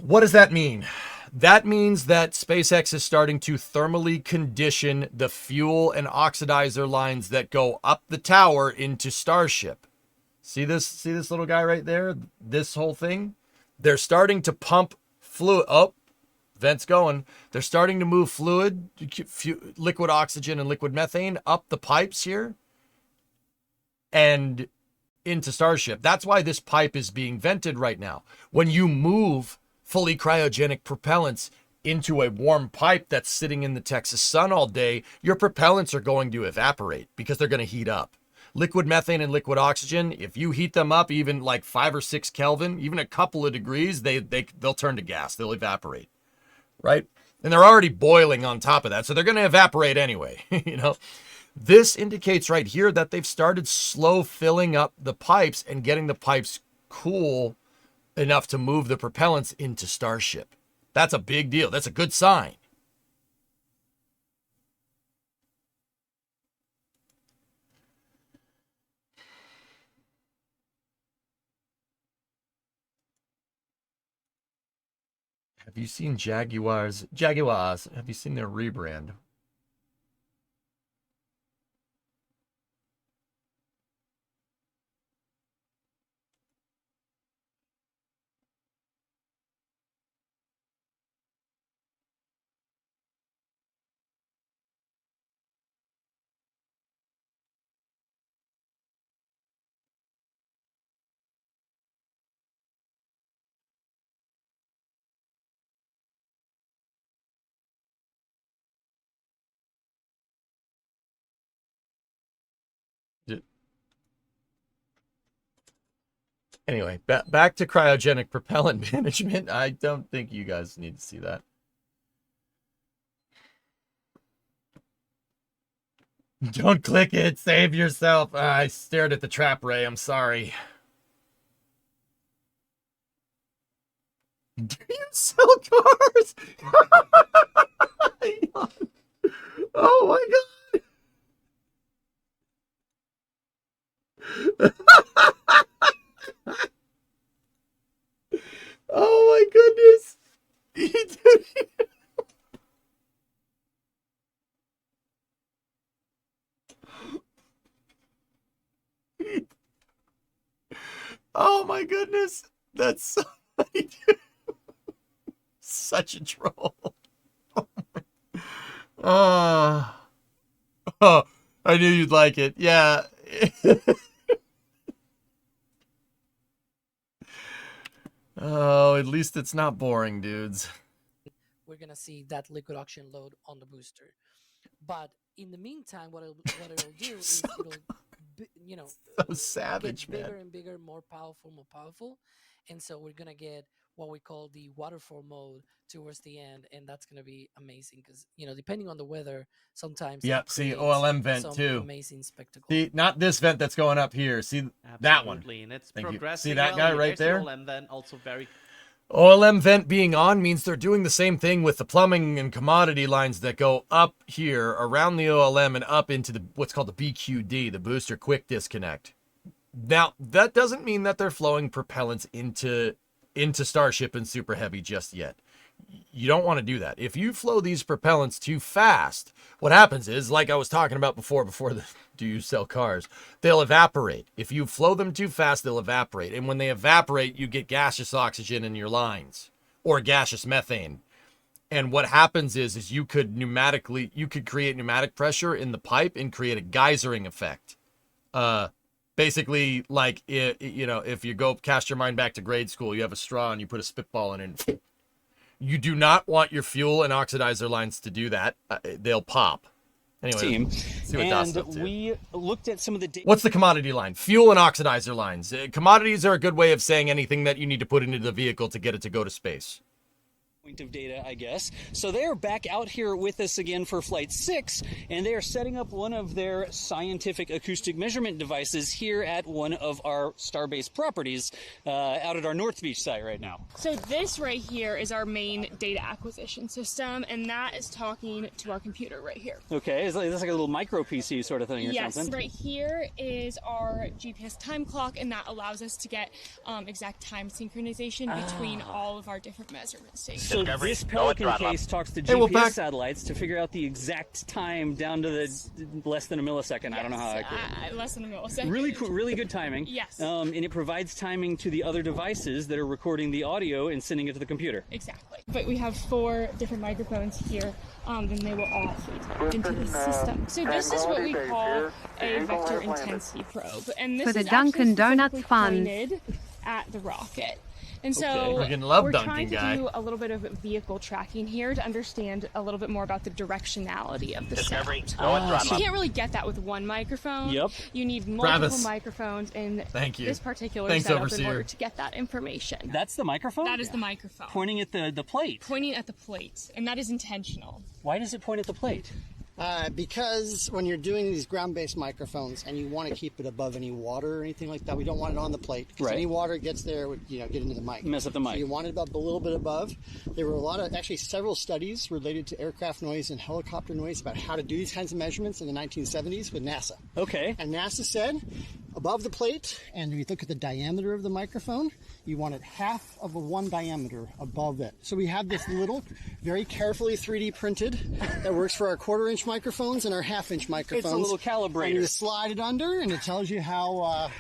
What does that mean? That means that SpaceX is starting to thermally condition the fuel and oxidizer lines that go up the tower into Starship. See this little guy right there? This whole thing? They're starting to pump fluid. Oh, vent's going. They're starting to move fluid, liquid oxygen and liquid methane up the pipes here and into Starship. That's why this pipe is being vented right now. When you move fully cryogenic propellants into a warm pipe that's sitting in the Texas sun all day, your propellants are going to evaporate because they're going to heat up. Liquid methane and liquid oxygen, if you heat them up even like 5 or 6 Kelvin, even a couple of degrees, they'll turn to gas. They'll evaporate, right? And they're already boiling on top of that, so they're going to evaporate anyway, you know? This indicates right here that they've started slow filling up the pipes and getting the pipes cool enough to move the propellants into Starship. That's a big deal. That's a good sign. Have you seen Jaguars? Have you seen their rebrand? Anyway, back to cryogenic propellant management. I don't think you guys need to see that. Don't click it. Save yourself. I stared at the trap ray. I'm sorry. Do you sell cars? Oh my god. Oh my goodness. Oh my goodness. That's so funny. Such a troll. Oh, I knew you'd like it. Yeah. Oh, at least it's not boring, dudes. We're gonna see that liquid oxygen load on the booster. But in the meantime, what it'll do is it'll, you know, so savage, get bigger man. and bigger, more powerful, and so we're gonna get what we call the waterfall mode towards the end, and that's gonna be amazing because depending on the weather, sometimes Yep. See OLM vent some too. amazing spectacle. See, not this vent that's going up here. See that one. Absolutely, and it's Thank you. progressing. See that well guy here. right There's the there? OLM then also very. OLM vent being on means they're doing the same thing with the plumbing and commodity lines that go up here around the OLM and up into the what's called the BQD, the booster quick disconnect. Now, that doesn't mean that they're flowing propellants into Starship and Super Heavy just yet. You don't want to do that. If you flow these propellants too fast, what happens is, like I was talking about before the do you sell cars, they'll evaporate. If you flow them too fast, they'll evaporate. And when they evaporate, you get gaseous oxygen in your lines or gaseous methane. And what happens is you could create pneumatic pressure in the pipe and create a geysering effect. Basically, like, if you go cast your mind back to grade school, you have a straw and you put a spitball in it. You do not want your fuel and oxidizer lines to do that. They'll pop. Anyway, Team. see what Dot's up to. We looked at some of the data. What's the commodity line? Fuel and oxidizer lines. Commodities are a good way of saying anything that you need to put into the vehicle to get it to go to space. Point of data, I guess. So they are back out here with us again for Flight 6, and they are setting up one of their scientific acoustic measurement devices here at one of our Starbase properties out at our North Beach site right now. So this right here is our main data acquisition system, and that is talking to our computer right here. Okay, is this like a little micro PC sort of thing or yes, something? Right here is our GPS time clock, and that allows us to get exact time synchronization between all of our different measurement stations. So this Pelican case talks to GPS satellites to figure out the exact time down to the less than a millisecond. Yes, I don't know how accurate. less than a millisecond. Really cool, really good timing. Yes. And it provides timing to the other devices that are recording the audio and sending it to the computer. Exactly. But we have 4 different microphones here, and they will all feed into the system. So this is what we call a vector intensity probe, and this For the is Dunkin' Donuts actually fun. pointed at the rocket. And so we're trying to do a little bit of vehicle tracking here to understand a little bit more about the directionality of the sound. So you can't really get that with one microphone. Yep. You need multiple Travis. microphones in Thank you. this particular Thanks, setup Overseer. in order to get that information. That's the microphone? That is the microphone. Pointing at the plate. Pointing at the plate, and that is intentional. Why does it point at the plate? Because when you're doing these ground-based microphones and you want to keep it above any water or anything like that, we don't want it on the plate because Right. any water gets there would get into the mic. Mess up the mic. So you want it up a little bit above. There were actually several studies related to aircraft noise and helicopter noise about how to do these kinds of measurements in the 1970s with NASA. Okay. And NASA said above the plate, and if you look at the diameter of the microphone, you want it half of a 1 diameter above it. So we have this little, very carefully 3D printed that works for our 1/4-inch microphones and our 1/2-inch microphones. It's a little calibrator. And you slide it under, and it tells you how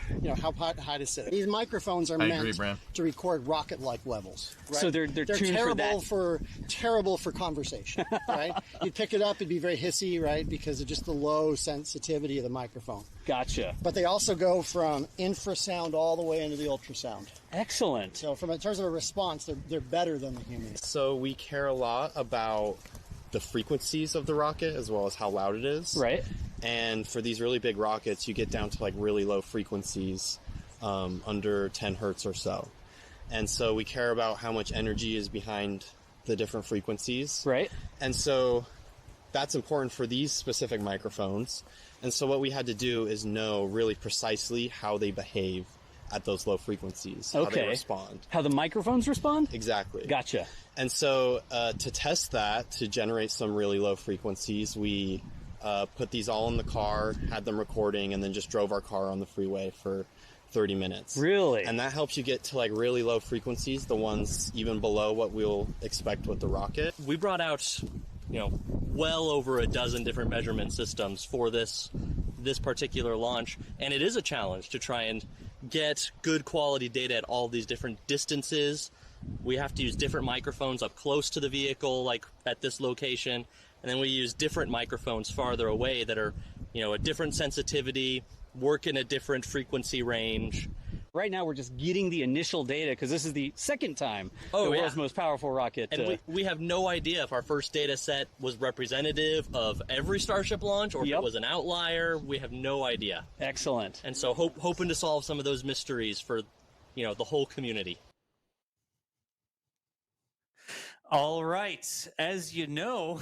high to sit. These microphones are I meant agree, Bram. to record rocket-like levels. Right? So they're tuned for terrible for conversation. Right? You'd pick it up, it'd be very hissy, right? Because of just the low sensitivity of the microphone. Gotcha. But they also go from infrasound all the way into the ultrasound. Excellent. So in terms of a response, they're better than the humans. So we care a lot about the frequencies of the rocket as well as how loud it is. Right. And for these really big rockets, you get down to like really low frequencies, under 10 hertz or so. And so we care about how much energy is behind the different frequencies. Right. And so that's important for these specific microphones. And so what we had to do is know really precisely how they behave at those low frequencies, how they respond. How the microphones respond? Exactly. Gotcha. And so to test that, to generate some really low frequencies, we put these all in the car, had them recording, and then just drove our car on the freeway for 30 minutes. Really? And that helps you get to like really low frequencies, the ones even below what we'll expect with the rocket. We brought out, well over a dozen different measurement systems for this particular launch, and it is a challenge to try and get good quality data at all these different distances. We have to use different microphones up close to the vehicle, like at this location, and then we use different microphones farther away that are, a different sensitivity, work in a different frequency range. Right now, we're just getting the initial data because this is the second time the world's most powerful rocket. And we have no idea if our first data set was representative of every Starship launch or if it was an outlier. We have no idea. Excellent. And so hoping to solve some of those mysteries for, the whole community. All right. As you know,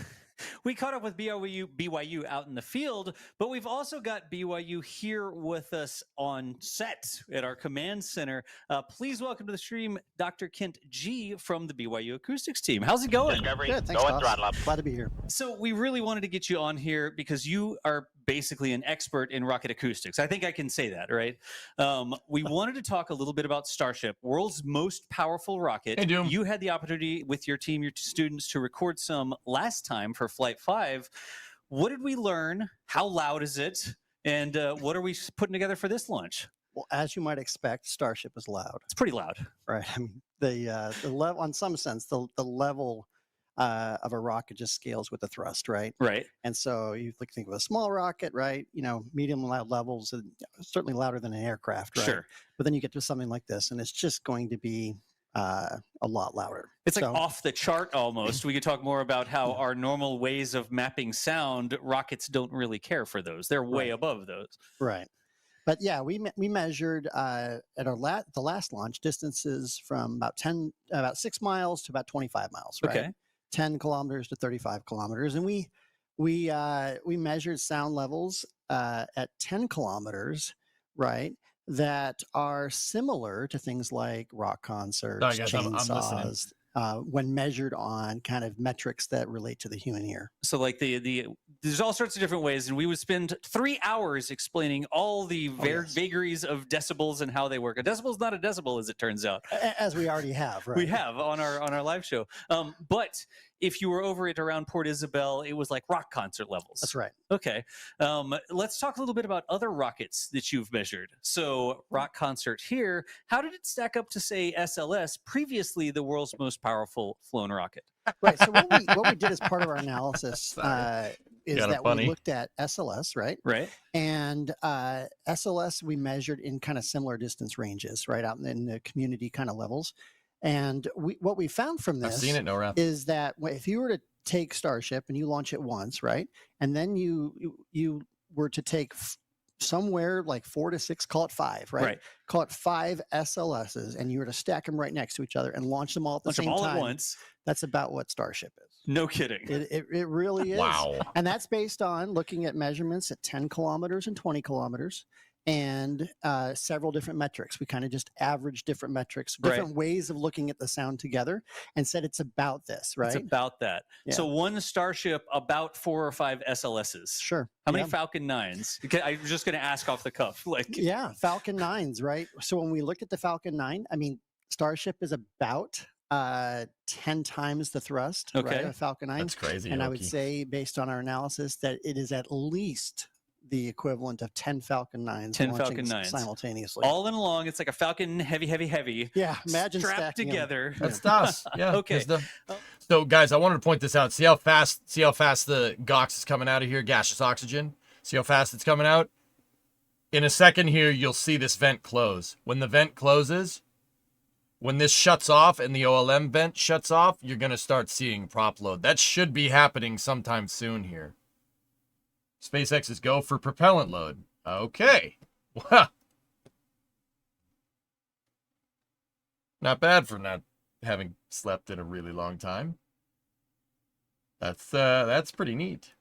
we caught up with BYU out in the field, but we've also got BYU here with us on set at our command center. Please welcome to the stream Dr. Kent G from the BYU Acoustics team. How's it going? Good, thanks, Toss. Glad to be here. So we really wanted to get you on here because you are basically an expert in rocket acoustics. I think I can say that, right? We wanted to talk a little bit about Starship, world's most powerful rocket. Hey, Doom. You had the opportunity with your team, your students, to record some last time for Flight 5. What did we learn? How loud is it? And what are we putting together for this launch? Well, as you might expect, Starship is loud. It's pretty loud. Right. I mean, the level, on some sense, the level of a rocket just scales with the thrust, right? Right. And so you think of a small rocket, right? Medium loud levels, and certainly louder than an aircraft, right? Sure. But then you get to something like this, and it's just going to be a lot louder. It's like off the chart almost. We could talk more about how our normal ways of mapping sound, rockets don't really care for those. They're way above those. Right. But yeah, we measured at the last launch distances from about 6 miles to about 25 miles, right? Okay. 10 kilometers to 35 kilometers, and we measured sound levels at 10 kilometers, right? That are similar to things like rock concerts, Sorry, guys, I'm chainsaws, when measured on kind of metrics that relate to the human ear. So like there's all sorts of different ways, and we would spend 3 hours explaining all the vagaries of decibels and how they work. A decibel is not a decibel, as it turns out. As we already have, right? We have on our live show. But if you were over at around Port Isabel, it was like rock concert levels. That's right. Okay. Let's talk a little bit about other rockets that you've measured. So rock concert here, how did it stack up to, say, SLS, previously the world's most powerful flown rocket? Right. So what we did as part of our analysis is that we looked at SLS, right? Right. And SLS we measured in kind of similar distance ranges, right, out in the community kind of levels. And what we found from this I've seen it, NORAD, is that if you were to take Starship and you launch it once, right, and then you were to take somewhere like 4 to 6, call it 5, right? Call it 5 SLSs, and you were to stack them right next to each other and launch them all at the same time. At once. That's about what Starship is. No kidding. It really is. Wow. And that's based on looking at measurements at 10 kilometers and 20 kilometers and several different metrics. We kind of just averaged different metrics, different ways of looking at the sound together, and said it's about this, right? It's about that. Yeah. So one Starship, about 4 or 5 SLSs. Sure. How many Falcon 9s? I'm just going to ask off the cuff. Yeah, Falcon 9s, right? So when we looked at the Falcon 9, I mean, Starship is about 10 times the thrust, right, of Falcon 9. That's crazy. And I would say, based on our analysis, that it is at least the equivalent of 10 Falcon 9s 10 Falcon 9s simultaneously. All in along, it's like a Falcon heavy. Yeah, imagine strapped together. That's DOS. Yeah. Okay. So guys, I wanted to point this out. See how fast the GOX is coming out of here, gaseous oxygen. See how fast it's coming out? In a second here, you'll see this vent close. When the vent closes, when this shuts off and the OLM vent shuts off, you're going to start seeing prop load. That should be happening sometime soon here. SpaceX's go for propellant load. Okay. Wow. Not bad for not having slept in a really long time. That's pretty neat.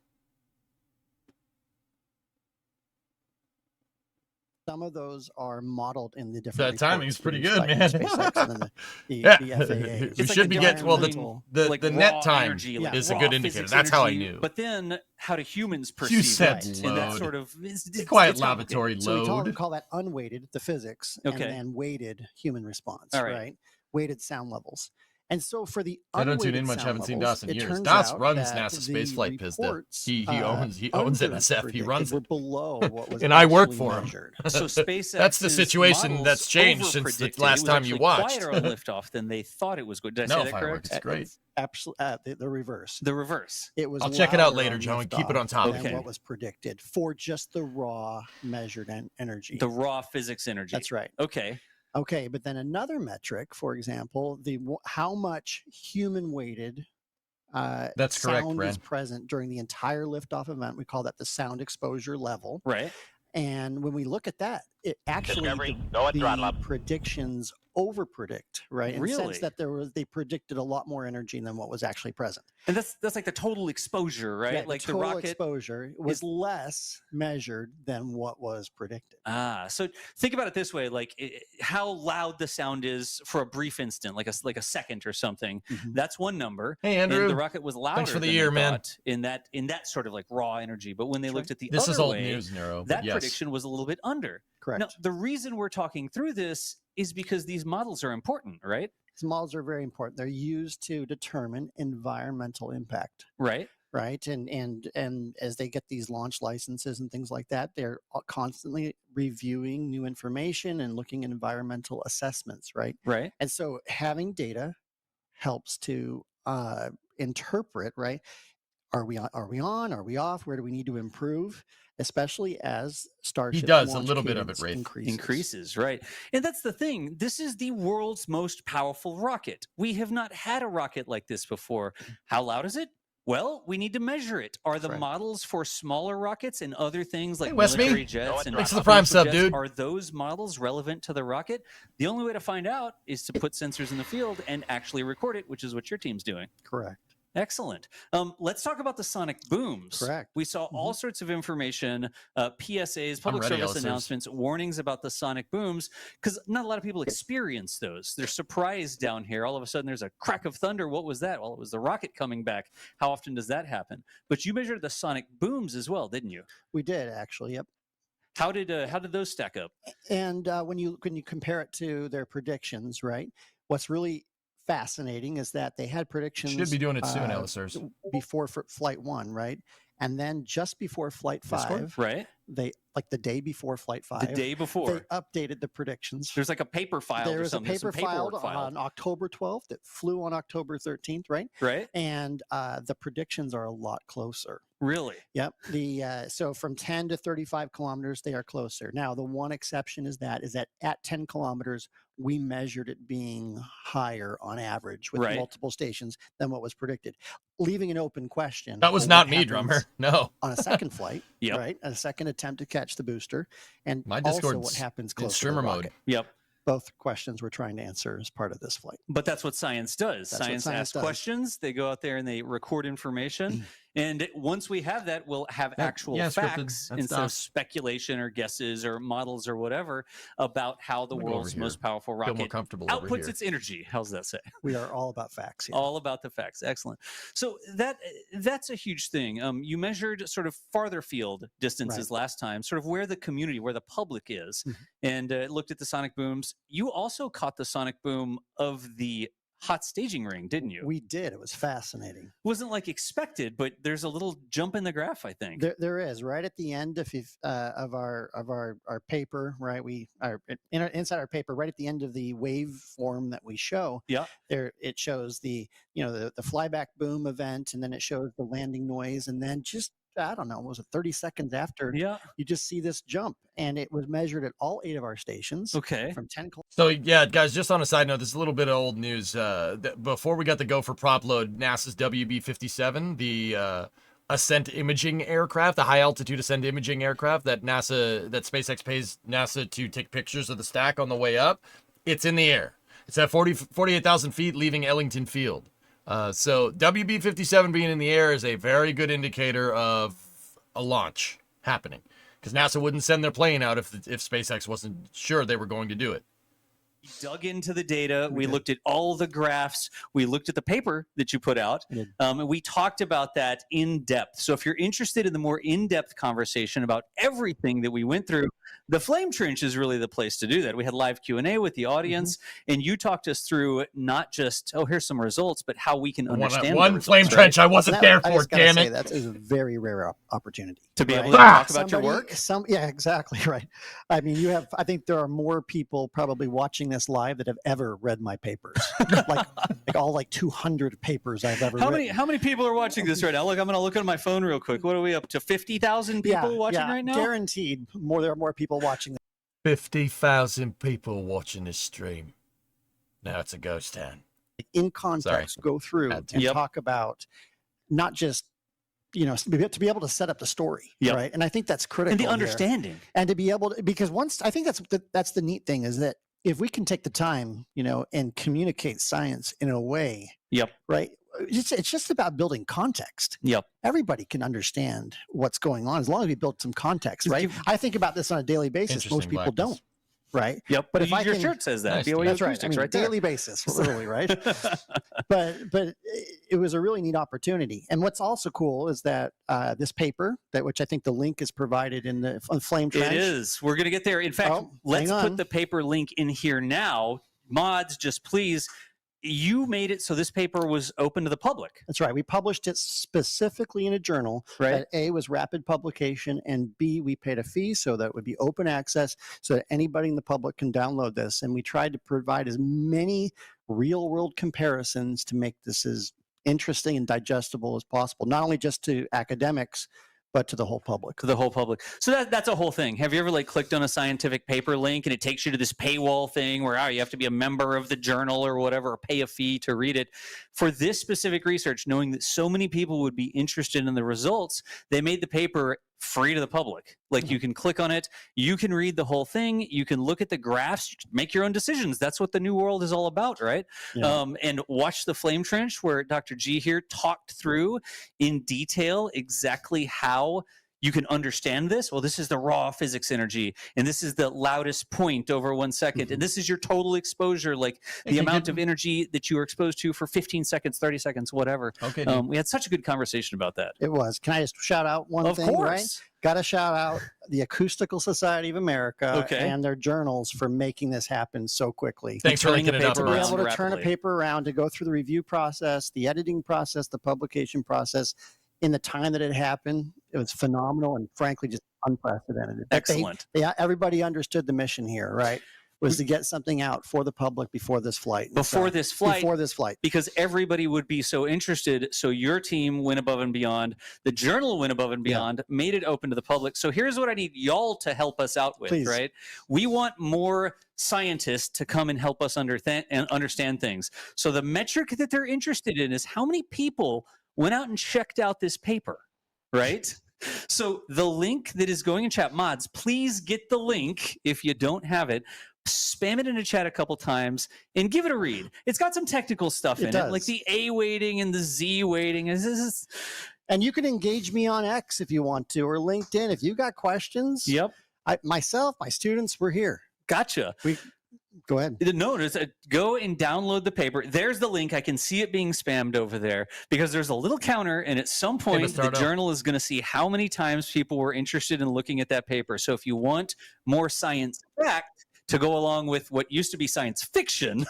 Some of those are modeled in the different. That timing's pretty good, man. SpaceX and then the FAA. We should be getting the net time is a good indicator. That's how I knew. But then, how do humans perceive You said it? load. And that sort of Quiet laboratory So load. we call that unweighted, the physics, Okay. and then weighted human response, All right. right? Weighted sound levels. And so for the I don't tune unweighted in much. sound Haven't seen levels, DOS in it years. turns DOS out runs that NASA the spaceflight business. reports, He owns NSF. He runs were it. below what was And I work actually for him. measured. So SpaceX. That's the situation that's changed since the last time you watched. Quieter on liftoff than they thought it was going. Did I say that fireworks. correct? It's great. Absolutely, the reverse. The reverse. It was. I'll check it out louder later, on Joe, and keep it liftoff on top. than what was predicted for just the raw measured energy. The raw physics energy. That's right. Okay. Okay, but then another metric, for example, how much human weighted That's correct, sound Ren. is present during the entire liftoff event. We call that the sound exposure level. Right. And when we look at that, it actually throttle the predictions overpredict, right? In the Really? sense that they predicted a lot more energy than what was actually present. And that's like the total exposure, right? Yeah, like the total rocket exposure was less measured than what was predicted. So think about it this way: like how loud the sound is for a brief instant, like a second or something. That's one number. Hey, Andrew. And the rocket was louder. Thanks for the than year, they man. thought in that sort of like raw energy. But when they looked at the This other is old way, news, Nero, but that yes. prediction was a little bit under. Correct. Now, the reason we're talking through this is because these models are important, right? These models are very important. They're used to determine environmental impact. Right. Right. And as they get these launch licenses and things like that, they're constantly reviewing new information and looking at environmental assessments. Right. Right. And so having data helps to interpret, right? Are we on? Are we on? Are we off? Where do we need to improve? Especially as Starship does a launch little bit of it, cadence Wraith. increases. Right. And that's the thing. This is the world's most powerful rocket. We have not had a rocket like this before. How loud is it? Well, we need to measure it. Are the models for smaller rockets and other things like military jets and thanks for the prime sub, jets, dude. are those models relevant to the rocket? The only way to find out is to put sensors in the field and actually record it, which is what your team's doing. Correct. Excellent. Let's talk about the sonic booms. Correct. We saw all sorts of information, PSAs, public ready, service Alistair. announcements, warnings about the sonic booms, because not a lot of people experience those. They're surprised down here. All of a sudden, there's a crack of thunder. What was that? Well, it was the rocket coming back. How often does that happen? But you measured the sonic booms as well, didn't you? We did actually. Yep. How did those stack up? And when you compare it to their predictions, right? What's really fascinating is that they had predictions. Should be doing it soon, Alistair. Before Flight 1, right? And then just before Flight 5, right? They the day before Flight 5. The day before. They updated the predictions. There's like a paper file. There or was a something. paper filed on October 12th that flew on October 13th, right? Right. And the predictions are a lot closer. Really? Yep. So from 10 to 35 kilometers, they are closer. Now, the one exception is that at 10 kilometers, we measured it being higher on average with multiple stations than what was predicted, leaving an open question. That was not me, drummer. No. On a second flight, right? A second attempt to catch the booster, and my also Discord's what happens in close streamer to the mode. rocket. Yep. Both questions we're trying to answer as part of this flight. But that's what science does. That's what Science science asks does. questions. They go out there and they record information. And once we have that, we'll have actual scripted. facts That's instead of stuff. speculation or guesses or models or whatever about how the I'm gonna go world's over most here. powerful Feel more rocket comfortable over outputs here. its energy. How's that say? We are all about facts here. All about the facts. Excellent. So that's a huge thing. You measured sort of farther field distances last time, sort of where the community, where the public is, and looked at the sonic booms. You also caught the sonic boom of the hot staging ring, didn't you? We did. It was fascinating. Wasn't like expected, but there's a little jump in the graph, I think. There is right at the end of our paper, right? Inside our paper, right at the end of the waveform that we show. Yeah. There it shows the flyback boom event, and then it shows the landing noise, and then just I don't know, what was it 30 seconds after? Yeah. You just see this jump, and it was measured at all 8 of our stations. Okay. From 10. So yeah, guys, just on a side note, this is a little bit of old news. Before we got the go for prop load, NASA's WB-57, the ascent imaging aircraft, the high altitude ascent imaging aircraft that SpaceX pays NASA to take pictures of the stack on the way up, it's in the air. It's at 48,000 feet, leaving Ellington Field. So WB-57 being in the air is a very good indicator of a launch happening, because NASA wouldn't send their plane out if SpaceX wasn't sure they were going to do it. We dug into the data. We looked at all the graphs. We looked at the paper that you put out. And we talked about that in depth. So if you're interested in the more in-depth conversation about everything that we went through, the Flame Trench is really the place to do that. We had live Q&A with the audience, and you talked us through not just, here's some results, but how we can understand one the results, Flame Trench I wasn't there for, damn it. That is a very rare opportunity. To be able to talk about your work? Yeah, exactly, right. I mean, I think there are more people probably watching this live that have ever read my papers. like all 200 papers I've ever How written. how many people are watching this right now? Look, I'm going to look at my phone real quick. What are we up to? 50,000 people watching right now? Guaranteed. There are more people watching. 50,000 people watching this stream. Now it's a ghost town. In context, go through and talk about not just to be able to set up the story, right? And I think that's critical. And the here. understanding. And to be able to, because I think that's the neat thing, is that if we can take the time, and communicate science in a way, right? It's just about building context. Everybody can understand what's going on as long as we build some context, right? I think about this on a daily basis. Most people don't, right? But if your shirt says that. That's right. Right there. Daily basis, literally, right? but it was a really neat opportunity. And what's also cool is that this paper, which I think the link is provided in the Flame Trench. It is. We're going to get there. In fact, let's put the paper link in here now. Mods, just please. You made it so this paper was open to the public. That's right. We published it specifically in a journal that A, was rapid publication, and B, we paid a fee so that it would be open access so that anybody in the public can download this. And we tried to provide as many real world comparisons to make this as interesting and digestible as possible, not only just to academics, but to the whole public. To the whole public. So that's a whole thing. Have you ever like clicked on a scientific paper link and it takes you to this paywall thing where you have to be a member of the journal or whatever, or pay a fee to read it? For this specific research, knowing that so many people would be interested in the results, they made the paper free to the public. Like you can click on it, you can read the whole thing, you can look at the graphs, you can make your own decisions. That's what the new world is all about, right? Yeah. And watch the flame trench where Dr. G here talked through in detail exactly how you can understand this. Well, this is the raw physics energy, and this is the loudest point over 1 second, and this is your total exposure, like the amount of energy that you are exposed to for 15 seconds, 30 seconds, whatever. Okay. We had such a good conversation about that. It was. Can I just shout out one thing? Of course. Right? Got to shout out the Acoustical Society of America and their journals for making this happen so quickly. Thanks for linking it up. To be able to turn a paper around, to go through the review process, the editing process, the publication process, in the time that it happened, it was phenomenal and frankly just unprecedented. Excellent. Everybody understood the mission here, right? Was to get something out for the public before this flight. Before this flight. Because everybody would be so interested. So your team went above and beyond. The journal went above and beyond, made it open to the public. So here's what I need y'all to help us out with, right? We want more scientists to come and help us understand things. So the metric that they're interested in is how many people went out and checked out this paper, right? So the link that is going in chat, mods, please get the link if you don't have it. Spam it in the chat a couple times and give it a read. It's got some technical stuff in it, like the A weighting and the Z weighting. And you can engage me on X if you want to, or LinkedIn. If you got questions, my students, we're here. Gotcha. Go ahead. No, go and download the paper. There's the link. I can see it being spammed over there because there's a little counter, and at some point, the journal is going to see how many times people were interested in looking at that paper. So if you want more science fact to go along with what used to be science fiction,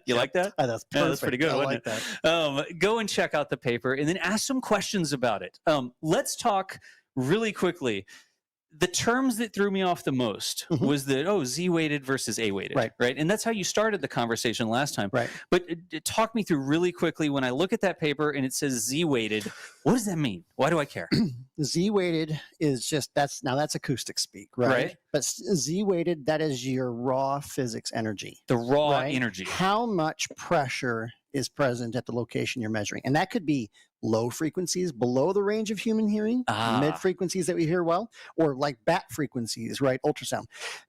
you like that? That's perfect. Yeah, that's pretty good. I wasn't like it? that. Go and check out the paper, and then ask some questions about it. Let's talk really quickly. The terms that threw me off the most was the Z-weighted versus A-weighted, right? And that's how you started the conversation last time. Right. But talk me through really quickly, when I look at that paper and it says Z-weighted, what does that mean? Why do I care? Z-weighted is just, that's acoustic speak, right? But Z-weighted, that is your raw physics energy. The raw energy. How much pressure is present at the location you're measuring? And that could be low frequencies below the range of human hearing, mid frequencies that we hear well, or like bat frequencies, right? Ultrasound.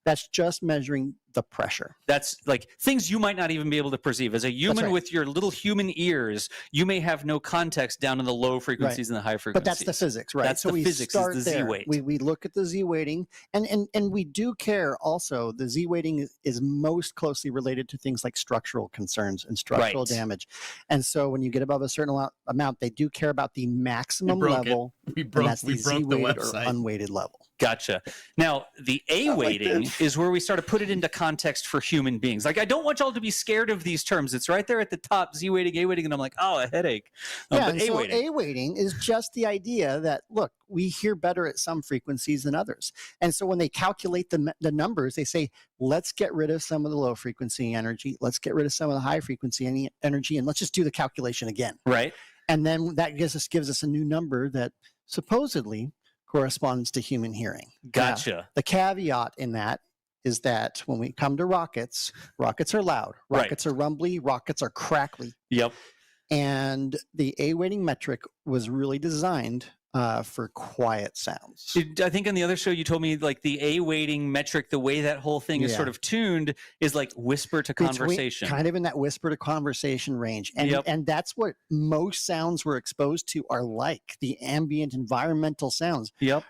That's just measuring the pressure. That's like things you might not even be able to perceive. As a human with your little human ears, you may have no context down in the low frequencies and the high frequencies. But that's the physics, right? That's so the physics, is the Z-weight. We look at the Z-weighting, and we do care also. The Z-weighting is most closely related to things like structural concerns and structural damage. And so when you get above a certain amount, they do care about the maximum level. And that's the Z-weighted or unweighted level. Gotcha. Now, the A weighting is where we start to put it into context for human beings. Like, I don't want y'all to be scared of these terms. It's right there at the top, Z weighting, A weighting, and I'm like, oh, a headache. But A weighting. A weighting is just the idea that, look, we hear better at some frequencies than others. And so when they calculate the numbers, they say, let's get rid of some of the low frequency energy. Let's get rid of some of the high frequency energy, and let's just do the calculation again. Right. And then that gives us a new number that supposedly corresponds to human hearing. Gotcha. Now, the caveat in that is that when we come to rockets are loud, rockets are rumbly, rockets are crackly. Yep. And the A weighting metric was really designed for quiet sounds. I think on the other show you told me like the A weighting metric, the way that whole thing is sort of tuned is like whisper to conversation. Kind of in that whisper to conversation range. And and that's what most sounds we're exposed to are like, the ambient environmental sounds. Yep.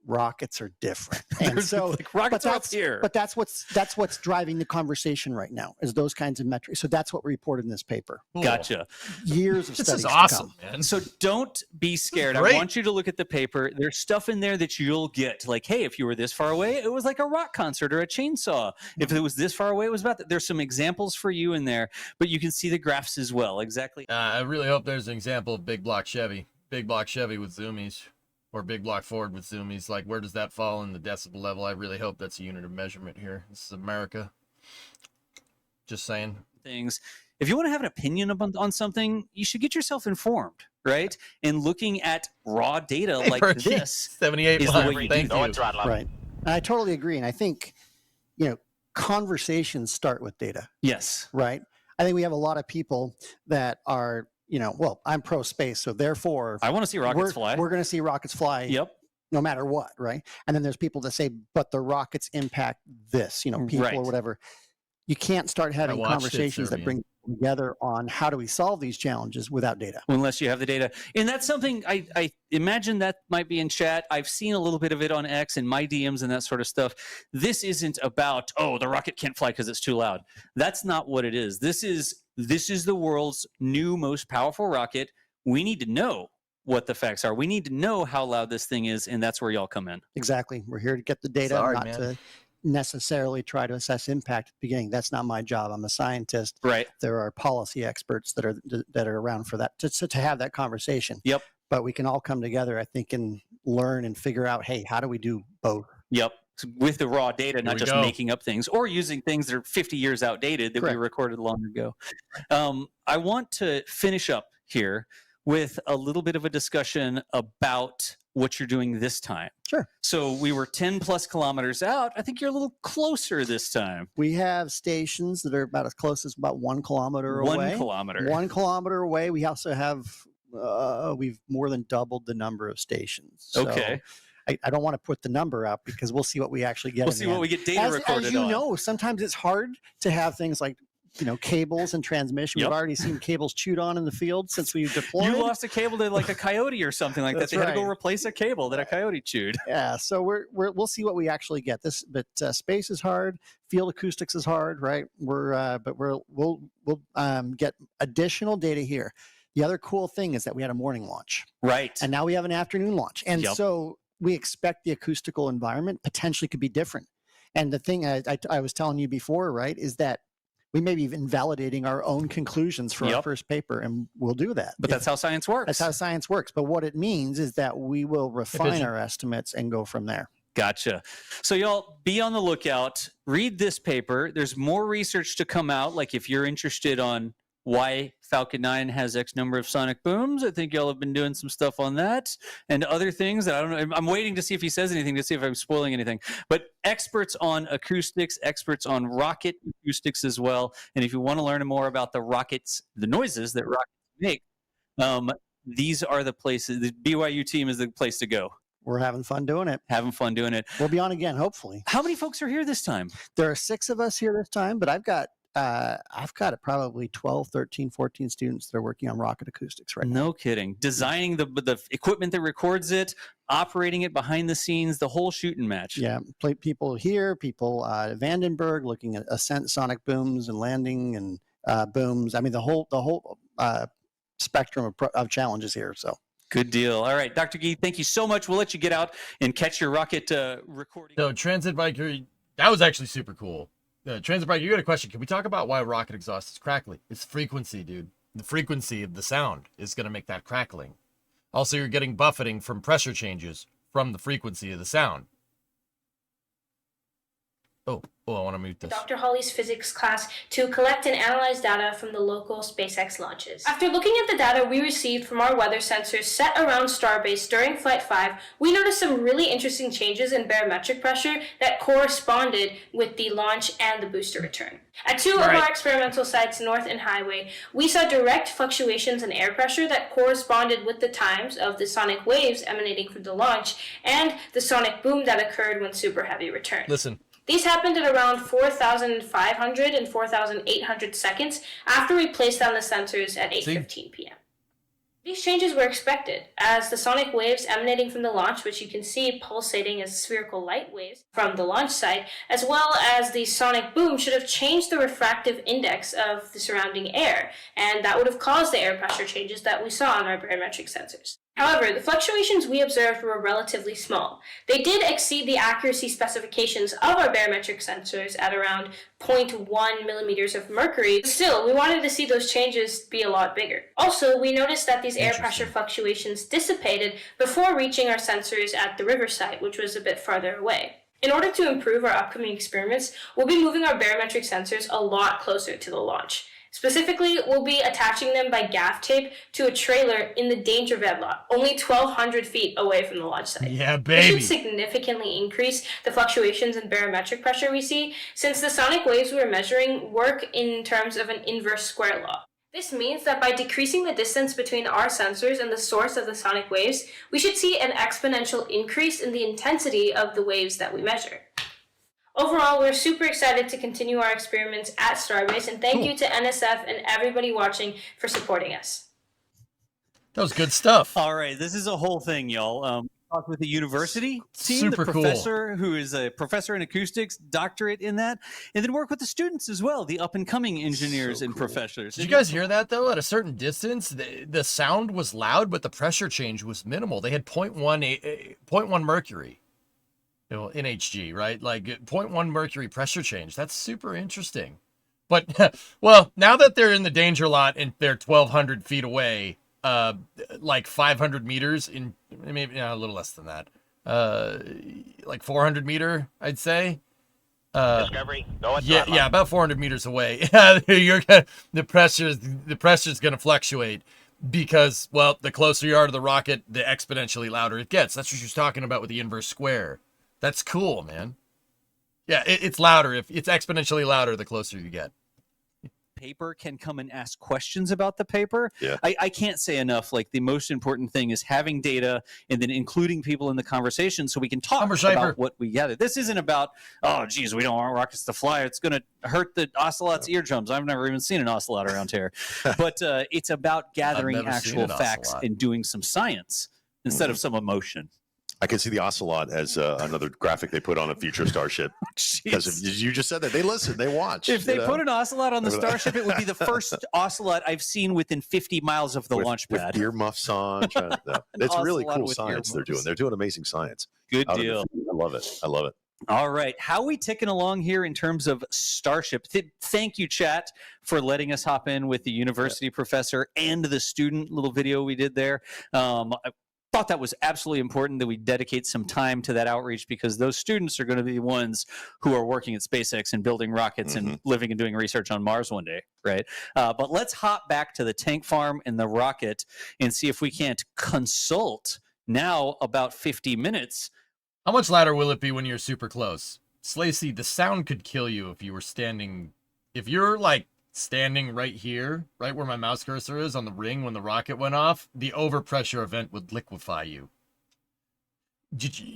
Rockets are different. And so like rockets are up here. But that's what's driving the conversation right now, is those kinds of metrics. So that's what we reported in this paper. Gotcha. Years of studies. This is awesome, man. So don't be scared. I want you to look at the paper. There's stuff in there that you'll get. Like, hey, if you were this far away, it was like a rock concert or a chainsaw. If it was this far away, it was about that. There's some examples for you in there, but you can see the graphs as well. Exactly. I really hope there's an example of big block Chevy with zoomies. Or big block Ford with zoomies. Like, where does that fall in the decibel level? I really hope that's a unit of measurement here. This is America. Just saying. Things. if you want to have an opinion on something, you should get yourself informed, right? And looking at raw data like this 78 is the way you do things. Right. I totally agree. And I think, conversations start with data. Yes. Right. I think we have a lot of people that are, I'm pro space. So therefore, I want to see rockets fly. We're going to see rockets fly. Yep. No matter what. Right. And then there's people that say, but the rockets impact this, people or whatever. You can't start having conversations that bring together on how do we solve these challenges without data. Unless you have the data. And that's something I imagine that might be in chat. I've seen a little bit of it on X and my DMs and that sort of stuff. This isn't about, the rocket can't fly because it's too loud. That's not what it is. This is the world's new most powerful rocket. We need to know what the facts are. We need to know how loud this thing is, and that's where y'all come in. Exactly. We're here to get the data, not to necessarily try to assess impact at the beginning. That's not my job. I'm a scientist. Right. There are policy experts that are around for that to have that conversation. Yep. But we can all come together, I think, and learn and figure out, hey, how do we do both? Yep. With the raw data, not just making up things or using things that are 50 years outdated that we recorded long ago. I want to finish up here with a little bit of a discussion about what you're doing this time. Sure. So we were 10 plus kilometers out. I think you're a little closer this time. We have stations that are about as close as about 1 kilometer away. 1 kilometer. 1 kilometer away. We also have, we've more than doubled the number of stations. So okay. I don't want to put the number out because we'll see what we actually get. We'll see what we get data recorded as you know, sometimes it's hard to have things like cables and transmission. We've already seen cables chewed on in the field since we've deployed. You lost a cable to like a coyote or something like that. They had to go replace a cable that a coyote chewed. Yeah, so we'll see what we actually get. But space is hard. Field acoustics is hard, right? We'll get additional data here. The other cool thing is that we had a morning launch, right? And now we have an afternoon launch, and so we expect the acoustical environment potentially could be different. And the thing I was telling you before, right, is that we may be even validating our own conclusions for our first paper, and we'll do that. But that's how science works. That's how science works. But what it means is that we will refine our estimates and go from there. Gotcha. So y'all be on the lookout. Read this paper. There's more research to come out. Like if you're interested on why Falcon 9 has X number of sonic booms. I think y'all have been doing some stuff on that and other things that I don't know. I'm waiting to see if he says anything to see if I'm spoiling anything. But experts on acoustics, experts on rocket acoustics as well. And if you want to learn more about the rockets, the noises that rockets make, these are the places. The BYU team is the place to go. We're having fun doing it. Having fun doing it. We'll be on again, hopefully. How many folks are here this time? There are 6 of us here this time, but I've got probably 12, 13, 14 students that are working on rocket acoustics right now. No kidding. Designing the equipment that records it, operating it behind the scenes, the whole shooting match. Yeah, people here, people at Vandenberg looking at ascent sonic booms and landing and booms. I mean, the whole spectrum of challenges here. So. Good deal. All right, Dr. Gee, thank you so much. We'll let you get out and catch your rocket recording. So, Transit Biker, that was actually super cool. Transit Biker, you got a question. Can we talk about why rocket exhaust is crackly? It's frequency, dude. The frequency of the sound is going to make that crackling. Also, you're getting buffeting from pressure changes from the frequency of the sound. Oh, I want to mute this. Dr. Hawley's physics class to collect and analyze data from the local SpaceX launches. After looking at the data we received from our weather sensors set around Starbase during Flight 5, we noticed some really interesting changes in barometric pressure that corresponded with the launch and the booster return. At 2 of our experimental sites north in Highway, we saw direct fluctuations in air pressure that corresponded with the times of the sonic waves emanating from the launch and the sonic boom that occurred when Super Heavy returned. Listen. These happened at around 4,500 and 4,800 seconds after we placed down the sensors at 8:15 p.m. These changes were expected, as the sonic waves emanating from the launch, which you can see pulsating as spherical light waves from the launch site, as well as the sonic boom, should have changed the refractive index of the surrounding air, and that would have caused the air pressure changes that we saw on our barometric sensors. However, the fluctuations we observed were relatively small. They did exceed the accuracy specifications of our barometric sensors at around 0.1 millimeters of mercury. Still, we wanted to see those changes be a lot bigger. Also, we noticed that these air pressure fluctuations dissipated before reaching our sensors at the river site, which was a bit farther away. In order to improve our upcoming experiments, we'll be moving our barometric sensors a lot closer to the launch. Specifically, we'll be attaching them by gaff tape to a trailer in the danger bed lot, only 1,200 feet away from the launch site. Yeah, This baby. should significantly increase the fluctuations in barometric pressure we see, since the sonic waves we're measuring work in terms of an inverse square law. This means that by decreasing the distance between our sensors and the source of the sonic waves, we should see an exponential increase in the intensity of the waves that we measure. Overall, we're super excited to continue our experiments at Starbase, and thank you to NSF and everybody watching for supporting us. That was good stuff. All right, this is a whole thing, y'all. Talked with the university team, Super the cool. professor who is a professor in acoustics, doctorate in that, and then work with the students as well, the up-and-coming engineers and professors. Did you guys hear that, though? At a certain distance, the sound was loud, but the pressure change was minimal. They had 0.1 mercury, in HG, right? Like 0.1 mercury pressure change. That's super interesting. But, well, now that they're in the danger lot and they're 1,200 feet away, like 500 meters in maybe a little less than that, like 400 meter, I'd say. Discovery, go at Yeah, throttle. yeah, about 400 meters away. The pressure's gonna fluctuate because, well, the closer you are to the rocket, the exponentially louder it gets. That's what she was talking about with the inverse square. That's cool, man. Yeah, it's louder. If it's exponentially louder, the closer you get. Paper can come and ask questions about the paper. Yeah. I can't say enough. Like, the most important thing is having data and then including people in the conversation so we can talk about what we gather. This isn't about, oh, geez, we don't want rockets to fly. It's going to hurt the ocelot's eardrums. I've never even seen an ocelot around here. But it's about gathering actual facts and doing some science instead of some emotion. I can see the ocelot as another graphic they put on a future Starship. Because you just said that. They listen, they watch. If they put an ocelot on the Starship, it would be the first ocelot I've seen within 50 miles of the launch pad. With ear muffs on. It's really cool science they're doing. They're doing amazing science. Good deal. I love it. I love it. All right. How are we ticking along here in terms of Starship? Thank you, chat, for letting us hop in with the university professor and the student little video we did there. I thought that was absolutely important that we dedicate some time to that outreach, because those students are going to be the ones who are working at SpaceX and building rockets and living and doing research on Mars one day, right? But let's hop back to the tank farm and the rocket and see if we can't consult now about 50 minutes. How much louder will it be when you're super close? Slacy, the sound could kill you if you were standing. If you're like standing right here, right where my mouse cursor is on the ring when the rocket went off, the overpressure event would liquefy you.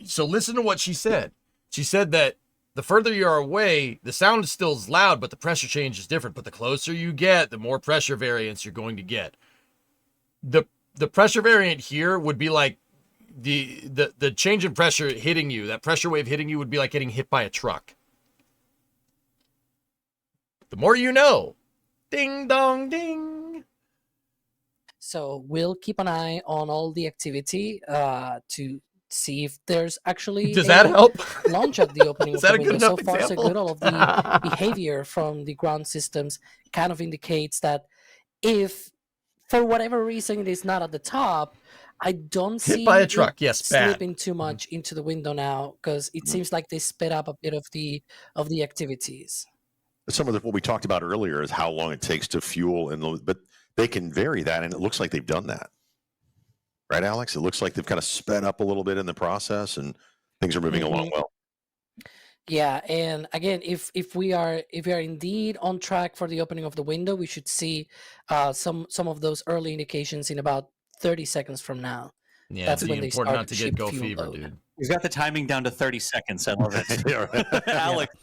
So listen to what she said. She said that the further you are away, the sound still is loud, but the pressure change is different. But the closer you get, the more pressure variance you're going to get. The pressure variant here would be like the change in pressure hitting you. That pressure wave hitting you would be like getting hit by a truck. The more you know. Ding dong ding. So we'll keep an eye on all the activity to see if there's actually Does that help? Launch at the opening Is of that the a good window. So enough far, so example? good. All of the behavior from the ground systems kind of indicates that if, for whatever reason, it is not at the top, I don't see Hit by a truck, it yes, bad. slipping too much into the window now, because it seems like they sped up a bit of the activities. Some of what we talked about earlier is how long it takes to fuel, but they can vary that, and it looks like they've done that. Right, Alex? It looks like they've kind of sped up a little bit in the process, and things are moving along well. Yeah, and again, if we are indeed on track for the opening of the window, we should see some of those early indications in about 30 seconds from now. Yeah, That's it's when they important start not to get ship go fuel fever, load. dude. We've got the timing down to 30 seconds. I love it. Alex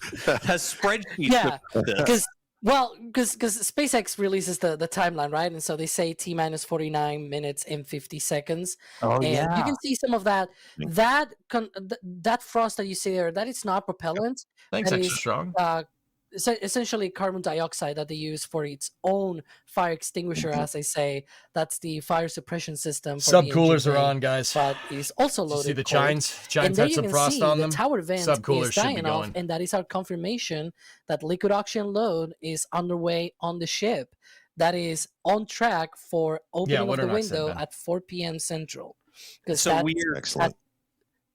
has spreadsheets. Yeah, with this. because SpaceX releases the timeline, right? And so they say T minus 49 minutes and 50 seconds. Oh, and yeah. you can see some of that. That frost that you see there, that is not propellant. Thanks, That extra is, strong. essentially carbon dioxide that they use for its own fire extinguisher, as they say. That's the fire suppression system. For the Subcoolers engine are bay, on, guys. but it is also Did you loaded. see the cold. chines? And Chines there had you some can frost see on the them. tower vent Subcoolers is should be dying off, going. and that is our confirmation that liquid oxygen load is underway on the ship. That is on track for opening of what the are next then, window Ben? at 4 p.m. Central. Because So we're excellent.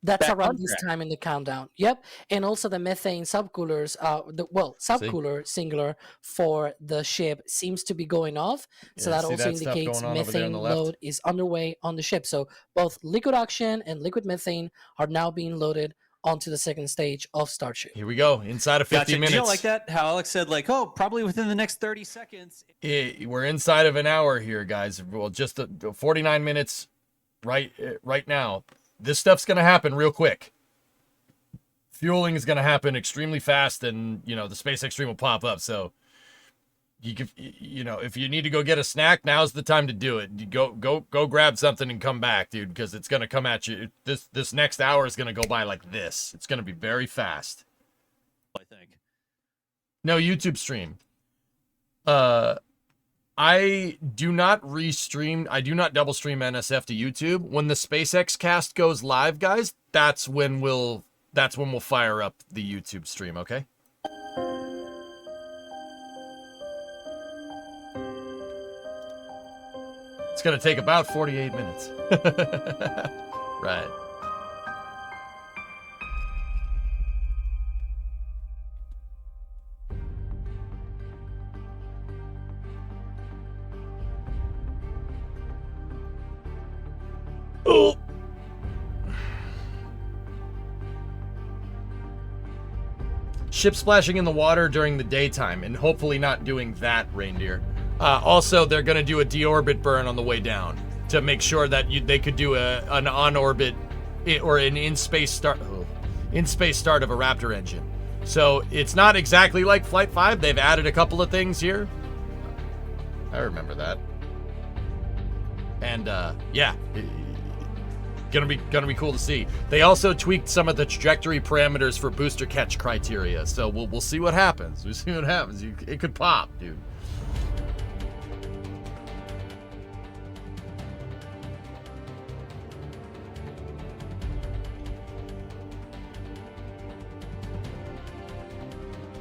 That's Back around on this track. time in the countdown. Yep. And also the methane subcoolers, subcooler singular for the ship seems to be going off. So Yeah, that see also that stuff indicates going on over there on methane the left? load is underway on the ship. So both liquid oxygen and liquid methane are now being loaded onto the second stage of Starship. Here we go. Inside of 50 Gotcha. minutes. Do you like that? How Alex said, like, oh, probably within the next 30 seconds. We're inside of an hour here, guys. Well, just 49 minutes right now. This stuff's going to happen real quick. Fueling is going to happen extremely fast, and, the SpaceX stream will pop up. So, if you need to go get a snack, now's the time to do it. You go grab something and come back, dude, because it's going to come at you. This next hour is going to go by like this. It's going to be very fast. I think. No, YouTube stream. I do not restream. I do not double stream NSF to YouTube. When the SpaceX cast goes live, guys, that's when we'll fire up the YouTube stream, okay? It's going to take about 48 minutes. Right. Oh. Ship splashing in the water during the daytime, and hopefully not doing that, reindeer. Also, they're going to do a deorbit burn on the way down to make sure that they could do an on-orbit or an in-space start of a Raptor engine. So it's not exactly like Flight 5. They've added a couple of things here. I remember that. And yeah. Gonna be cool to see. They also tweaked some of the trajectory parameters for booster catch criteria, so we'll see what happens. We'll see what happens. It could pop, dude.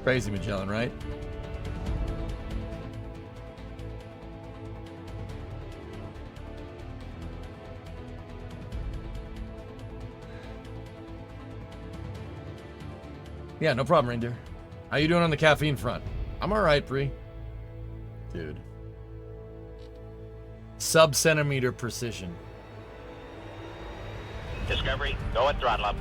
Crazy Magellan, right? Yeah, no problem, reindeer. How you doing on the caffeine front? I'm all right, Bree. Dude. Sub-centimeter precision. Discovery, go at throttle up.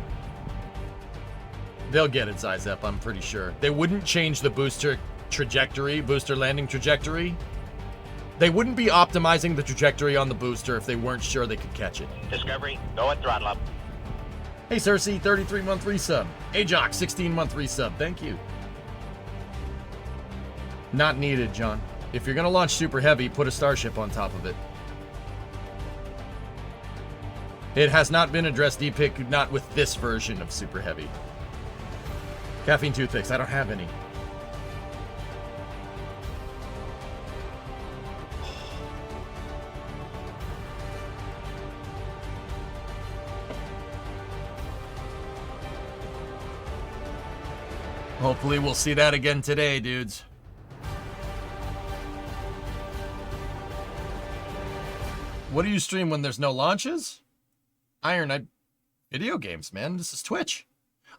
They'll get it, Zizep, I'm pretty sure. They wouldn't change the booster landing trajectory. They wouldn't be optimizing the trajectory on the booster if they weren't sure they could catch it. Discovery, go at throttle up. Hey, Cersei, 33-month resub. Ajox, 16-month resub. Thank you. Not needed, John. If you're going to launch Super Heavy, put a Starship on top of it. It has not been addressed, DPIC, not with this version of Super Heavy. Caffeine toothpicks, I don't have any. Hopefully we'll see that again today, dudes. What do you stream when there's no launches? Video games, man. This is Twitch.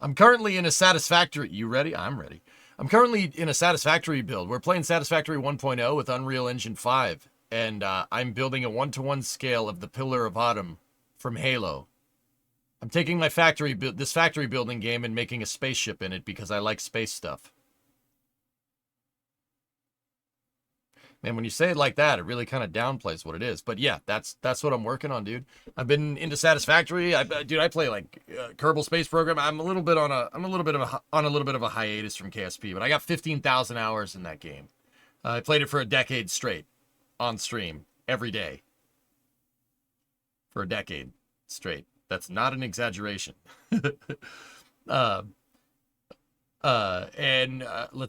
I'm currently in a Satisfactory... You ready? I'm ready. I'm currently in a Satisfactory build. We're playing Satisfactory 1.0 with Unreal Engine 5. And I'm building a 1-to-1 scale of the Pillar of Autumn from Halo. I'm taking my factory building game and making a spaceship in it because I like space stuff. Man, when you say it like that, it really kind of downplays what it is. But yeah, that's what I'm working on, dude. I've been into Satisfactory. I play like Kerbal Space Program. I'm a little bit on a little bit of a hiatus from KSP, but I got 15,000 hours in that game. I played it for a decade straight on stream every day. For a decade straight. That's not an exaggeration. Let's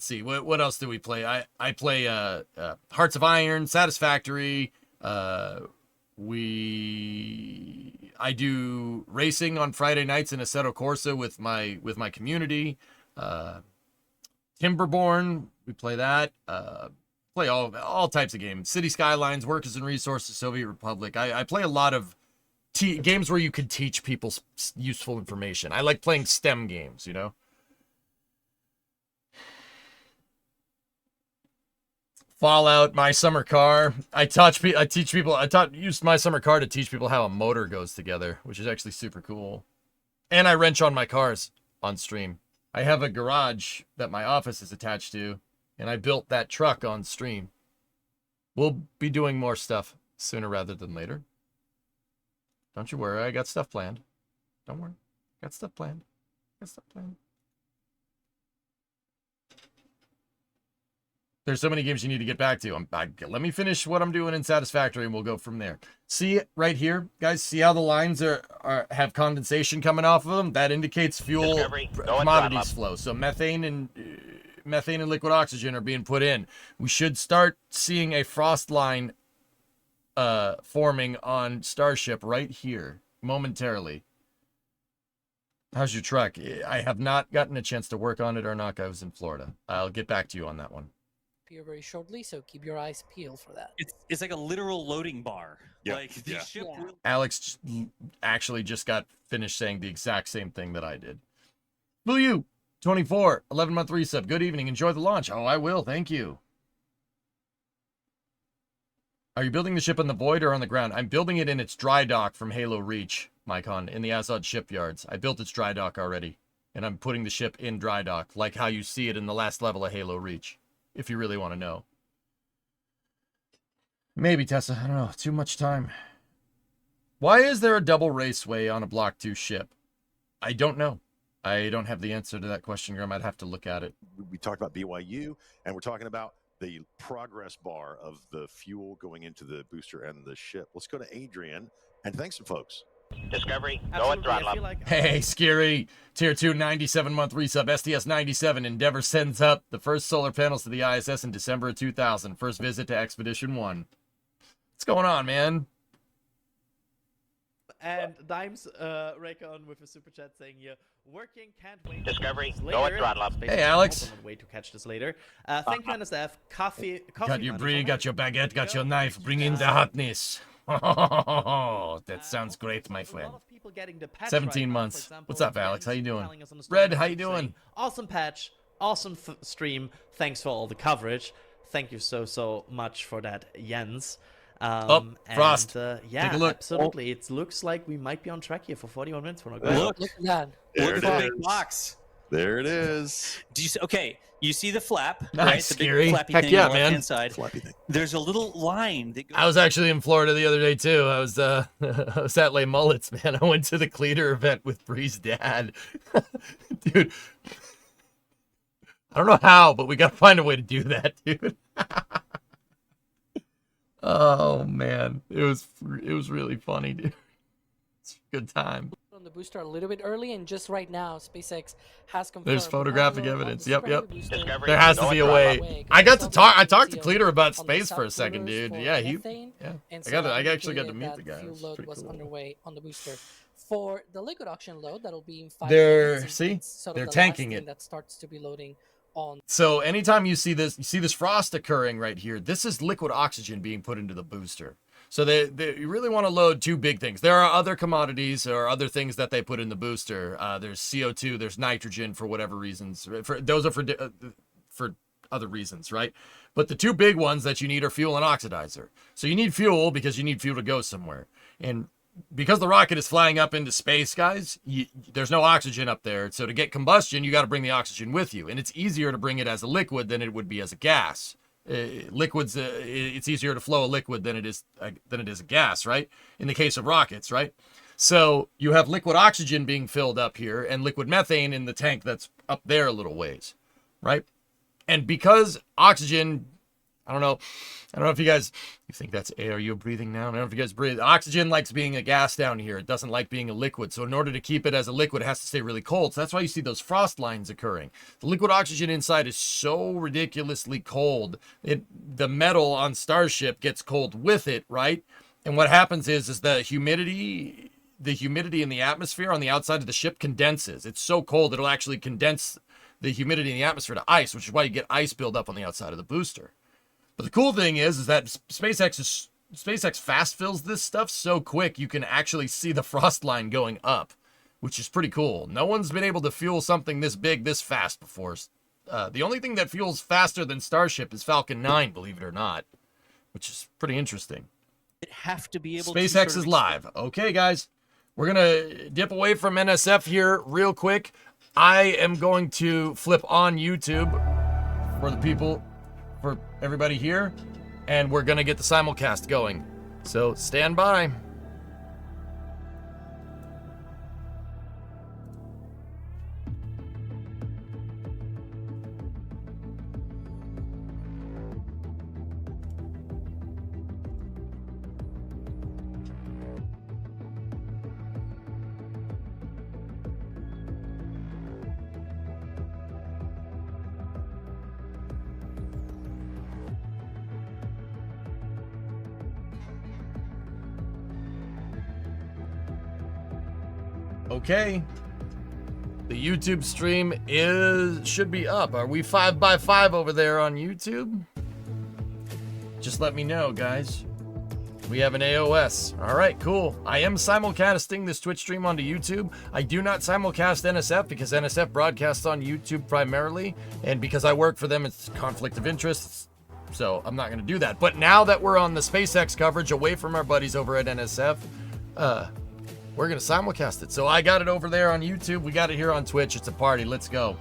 see, what else do we play? I play Hearts of Iron, Satisfactory. I do racing on Friday nights in Assetto Corsa with my community. Timberborn, we play that. Play all types of games. City Skylines, Workers and Resources, Soviet Republic. I play a lot of games where you could teach people useful information. I like playing STEM games, you know? Fallout, My Summer Car. I use My Summer Car to teach people how a motor goes together, which is actually super cool. And I wrench on my cars on stream. I have a garage that my office is attached to, and I built that truck on stream. We'll be doing more stuff sooner rather than later. Don't you worry, I got stuff planned. Don't worry, got stuff planned. Got stuff planned. There's so many games you need to get back to. Let me finish what I'm doing in Satisfactory, and we'll go from there. See right here, guys? See how the lines have condensation coming off of them? That indicates fuel commodities flow. So methane and liquid oxygen are being put in. We should start seeing a frost line forming on Starship right here momentarily. How's your truck? I have not gotten a chance to work on it, Arnak. I was in Florida. I'll get back to you on that one. Here very shortly, so keep your eyes peeled for that. It's like a literal loading bar. Yep. Like the ship will... Alex actually just got finished saying the exact same thing that I did. Will you? 24, 11-month resub. Good evening. Enjoy the launch. Oh, I will. Thank you. Are you building the ship in the void or on the ground? I'm building it in its dry dock from Halo Reach, Mycon, in the Azad shipyards. I built its dry dock already, and I'm putting the ship in dry dock, like how you see it in the last level of Halo Reach, if you really want to know. Maybe, Tessa. I don't know. Too much time. Why is there a double raceway on a Block 2 ship? I don't know. I don't have the answer to that question, Graham. I'd have to look at it. We talked about BYU, and we're talking about the progress bar of the fuel going into the booster and the ship. Let's go to Adrian, and thanks, folks. Discovery, go and throttle up. Hey, Scary. Tier 2, 97-month resub. STS 97. Endeavor sends up the first solar panels to the ISS in December of 2000. First visit to Expedition 1. What's going on, man? And Dimes Raycon with a super chat saying here, working, can't wait. Discovery, go and throttle up. Hey, Alex. Wait to catch this later. Thank you, NSF. Coffee. Got your brie, got your baguette, got your knife. Bring in the hotness. Oh, that sounds great, my friend. 17 months. What's up, Alex? How you doing? Red, how you doing? Awesome patch. Awesome stream. Thanks for all the coverage. Thank you so much for that, Jens. Frost. Yeah, take a look. Absolutely. It looks like we might be on track here for 41 minutes. We're not good. Look at that. Look at the big box. There it is. Do you see, okay, you see the flap, Nice, right? The Scary. big flappy Heck thing yeah, on the man. left-hand side. Flappy thing. There's a little line that goes... I was actually in Florida the other day, too. I was I was at Les Mullets, man. I went to the Cleater event with Bree's dad. Dude. I don't know how, but we got to find a way to do that, dude. Oh, man. It was really funny, dude. It's a good time. On the booster a little bit early, and just right now, SpaceX has confirmed. There's photographic evidence. Yep. Discovery, There has to go be and a throttle way. up. I talked to Cleater about space for a second, dude. Yeah, I actually got to meet the guy. Fuel It load pretty was cool. underway on the booster. For the liquid oxygen load, that'll be in 5 They're minutes. see, It's sort of they're the tanking last thing it. that starts to be loading on. So anytime you see this frost occurring right here, this is liquid oxygen being put into the booster. So you really want to load two big things. There are other commodities or other things that they put in the booster. There's CO2, there's nitrogen for whatever reasons. Those are for other reasons, right? But the two big ones that you need are fuel and oxidizer. So you need fuel because you need fuel to go somewhere. And because the rocket is flying up into space, guys, there's no oxygen up there. So to get combustion, you got to bring the oxygen with you. And it's easier to bring it as a liquid than it would be as a gas. Liquids, it's easier to flow a liquid than it is a gas, right? In the case of rockets, right? So you have liquid oxygen being filled up here and liquid methane in the tank that's up there a little ways, right? And because oxygen, I don't know if you think that's air you're breathing now. I don't know if you guys breathe. Oxygen likes being a gas down here. It doesn't like being a liquid. So in order to keep it as a liquid, it has to stay really cold. So that's why you see those frost lines occurring. The liquid oxygen inside is so ridiculously cold. The metal on Starship gets cold with it, right? And what happens is the humidity in the atmosphere on the outside of the ship condenses. It's so cold, it'll actually condense the humidity in the atmosphere to ice, which is why you get ice buildup on the outside of the booster. But the cool thing is that SpaceX is SpaceX fast fills this stuff so quick you can actually see the frost line going up, which is pretty cool. No one's been able to fuel something this big this fast before. The only thing that fuels faster than Starship is Falcon 9, believe it or not, which is pretty interesting. Have to be able SpaceX to is live. Okay, guys, we're gonna dip away from NSF here real quick. I am going to flip on YouTube for the people, for everybody here, and we're gonna get the simulcast going. So stand by. Okay, the YouTube stream should be up. Are we 5x5 over there on YouTube? Just let me know, guys. We have an AOS. All right, cool. I am simulcasting this Twitch stream onto YouTube. I do not simulcast NSF because NSF broadcasts on YouTube primarily, and because I work for them, it's conflict of interest. So I'm not going to do that. But now that we're on the SpaceX coverage away from our buddies over at NSF, we're going to simulcast it. So I got it over there on YouTube. We got it here on Twitch. It's a party. Let's go.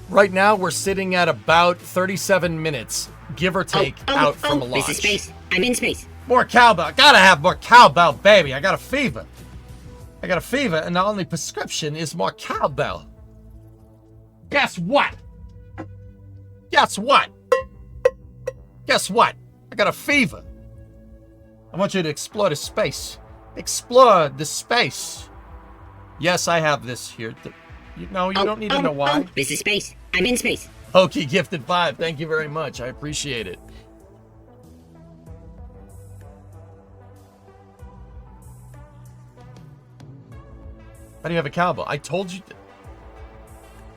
Right now, we're sitting at about 37 minutes, give or take, out from a launch. This is space. I'm in space. More cowbell. Gotta have more cowbell, baby. I got a fever. I got a fever, and the only prescription is more cowbell. Guess what? Guess what? Guess what? I got a fever. I want you to explore the space. Explore the space. Yes, I have this here. You don't need to know why. This is space. I'm in space. Hokey gifted 5. Thank you very much. I appreciate it. How do you have a cowbell? I told you.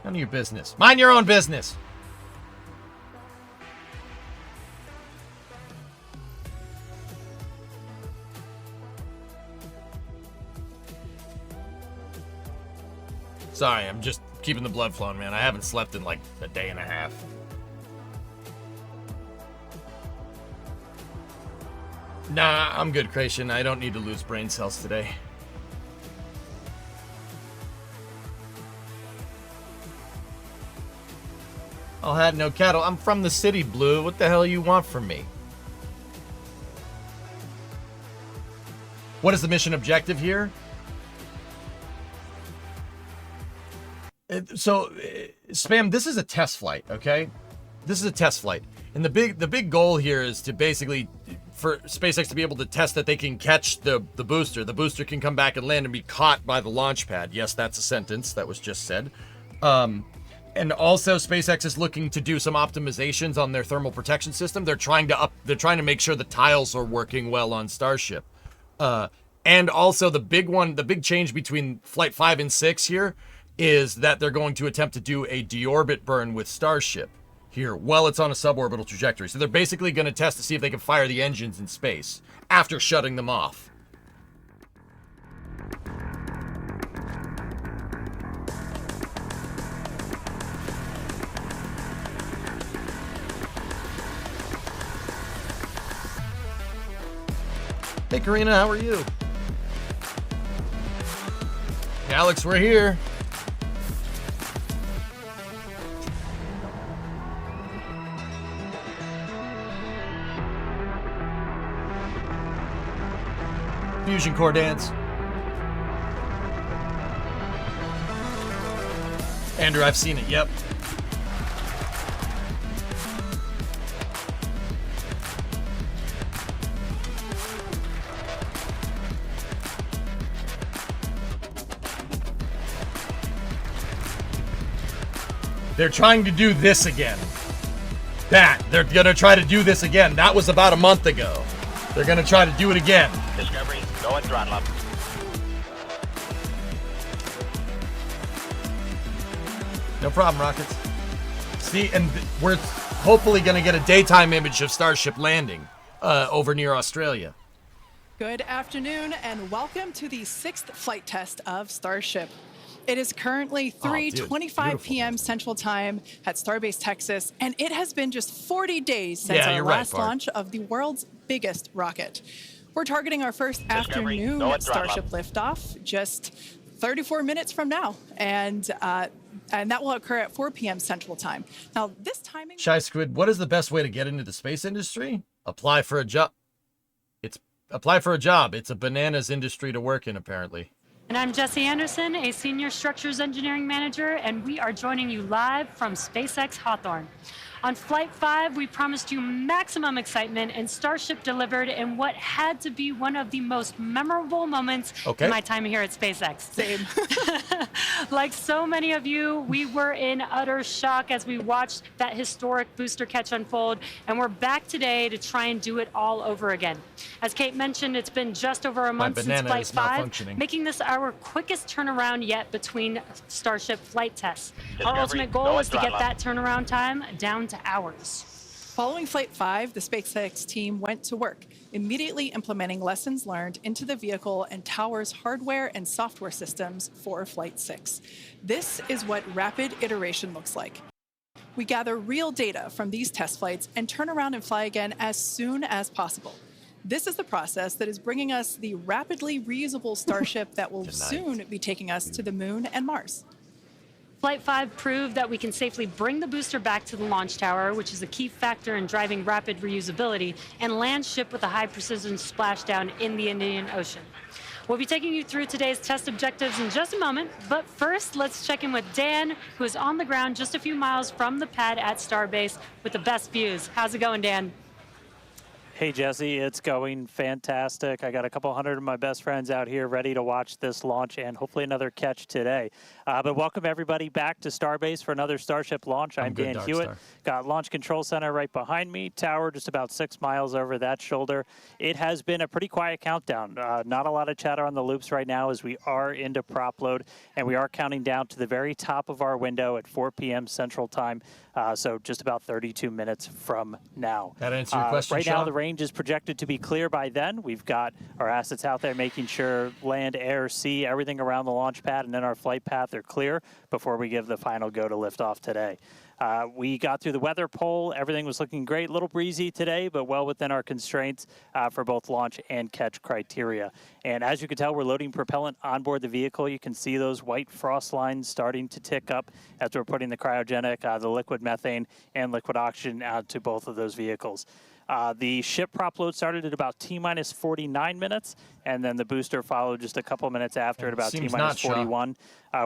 None of your business. Mind your own business. Sorry, I'm just keeping the blood flowing, man. I haven't slept in like a day and a half. Nah, I'm good, Creation. I don't need to lose brain cells today. I'll have no cattle. I'm from the city, Blue. What the hell you want from me? What is the mission objective here? So, Spam, this is a test flight, okay? This is a test flight. And the big goal here is to basically, for SpaceX to be able to test that they can catch the booster. The booster can come back and land and be caught by the launch pad. Yes, that's a sentence that was just said. And also, SpaceX is looking to do some optimizations on their thermal protection system. They're trying to make sure the tiles are working well on Starship. And also, the big change between Flight 5 and 6 here is that they're going to attempt to do a deorbit burn with Starship here while it's on a suborbital trajectory. So they're basically going to test to see if they can fire the engines in space after shutting them off. Hey, Karina, how are you? Hey, Alex, we're here. Fusion core dance. Andrew, I've seen it, yep. They're trying to do this again. They're gonna try to do this again. That was about a month ago. They're gonna try to do it again. Discovery, go and throttle up. No problem, Rockets. See, and hopefully going to get a daytime image of Starship landing over near Australia. Good afternoon and welcome to the 6th flight test of Starship. It is currently 3:25 p.m. Central Time at Starbase, Texas, and it has been just 40 days since our last launch of the world's biggest rocket. We're targeting our first afternoon Starship liftoff just 34 minutes from now, and that will occur at 4 p.m. Central Time. Now, this timing... Shy Squid, what is the best way to get into the space industry? Apply for a job. Apply for a job. It's a bananas industry to work in, apparently. And I'm Jesse Anderson, a Senior Structures Engineering Manager, and we are joining you live from SpaceX Hawthorne. On Flight 5, we promised you maximum excitement, and Starship delivered in what had to be one of the most memorable moments in my time here at SpaceX. Same. Like so many of you, we were in utter shock as we watched that historic booster catch unfold, and we're back today to try and do it all over again. As Kate mentioned, it's been just over a month since Flight 5, making this our quickest turnaround yet between Starship flight tests. Our ultimate goal is to get that turnaround time down to hours. Following Flight 5, the SpaceX team went to work, immediately implementing lessons learned into the vehicle and tower's hardware and software systems for Flight 6. This is what rapid iteration looks like. We gather real data from these test flights and turn around and fly again as soon as possible. This is the process that is bringing us the rapidly reusable Starship that will soon be taking us to the Moon and Mars. Flight 5 proved that we can safely bring the booster back to the launch tower, which is a key factor in driving rapid reusability, and land ship with a high-precision splashdown in the Indian Ocean. We'll be taking you through today's test objectives in just a moment, but first, let's check in with Dan, who is on the ground just a few miles from the pad at Starbase with the best views. How's it going, Dan? Hey, Jesse, it's going fantastic. I got a couple hundred of my best friends out here ready to watch this launch and hopefully another catch today. But welcome everybody back to Starbase for another Starship launch. I'm Dan Hewitt. Got Launch Control Center right behind me, tower just about 6 miles over that shoulder. It has been a pretty quiet countdown. Not a lot of chatter on the loops right now as we are into prop load, and we are counting down to the very top of our window at 4 p.m. Central Time. So just about 32 minutes from now. That answer your question, right Sean? now, the range is projected to be clear by then. We've got our assets out there making sure land, air, sea, everything around the launch pad and then our flight path are clear before we give the final go to liftoff today. We got through the weather poll. Everything was looking great. A little breezy today, but well within our constraints for both launch and catch criteria. And as you can tell, we're loading propellant onboard the vehicle. You can see those white frost lines starting to tick up as we're putting the cryogenic, the liquid methane, and liquid oxygen out to both of those vehicles. The ship prop load started at about T-minus 49 minutes, and then the booster followed just a couple minutes after at about T-minus 41.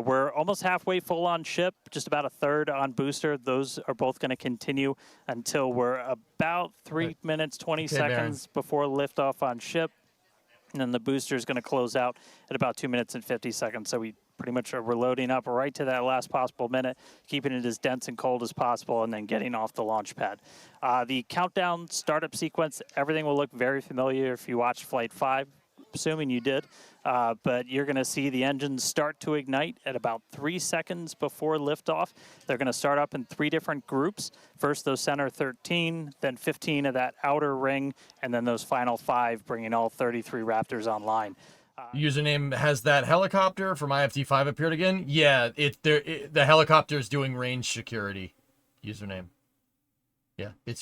We're almost halfway full on ship, just about a third on booster. Those are both going to continue until we're about 3 minutes, 20 seconds before liftoff on ship. And then the booster is going to close out at about 2 minutes and 50 seconds. So we pretty much we're loading up right to that last possible minute, keeping it as dense and cold as possible, and then getting off the launch pad. The countdown startup sequence, everything will look very familiar if you watched Flight 5, assuming you did. But you're going to see the engines start to ignite at about 3 seconds before liftoff. They're going to start up in 3 different groups. First, those center 13, then 15 of that outer ring, and then those final 5, bringing all 33 Raptors online. Username has that helicopter from IFT5 appeared again? Yeah, the helicopter is doing range security. Username. Yeah, it's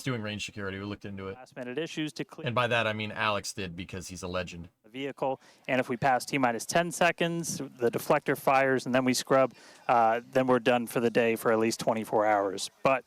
doing range security. We looked into it. Last minute issues to clear. And by that I mean Alex did because he's a legend. The vehicle, and if we pass T-minus 10 seconds, the deflector fires, and then we scrub, then we're done for the day for at least 24 hours. But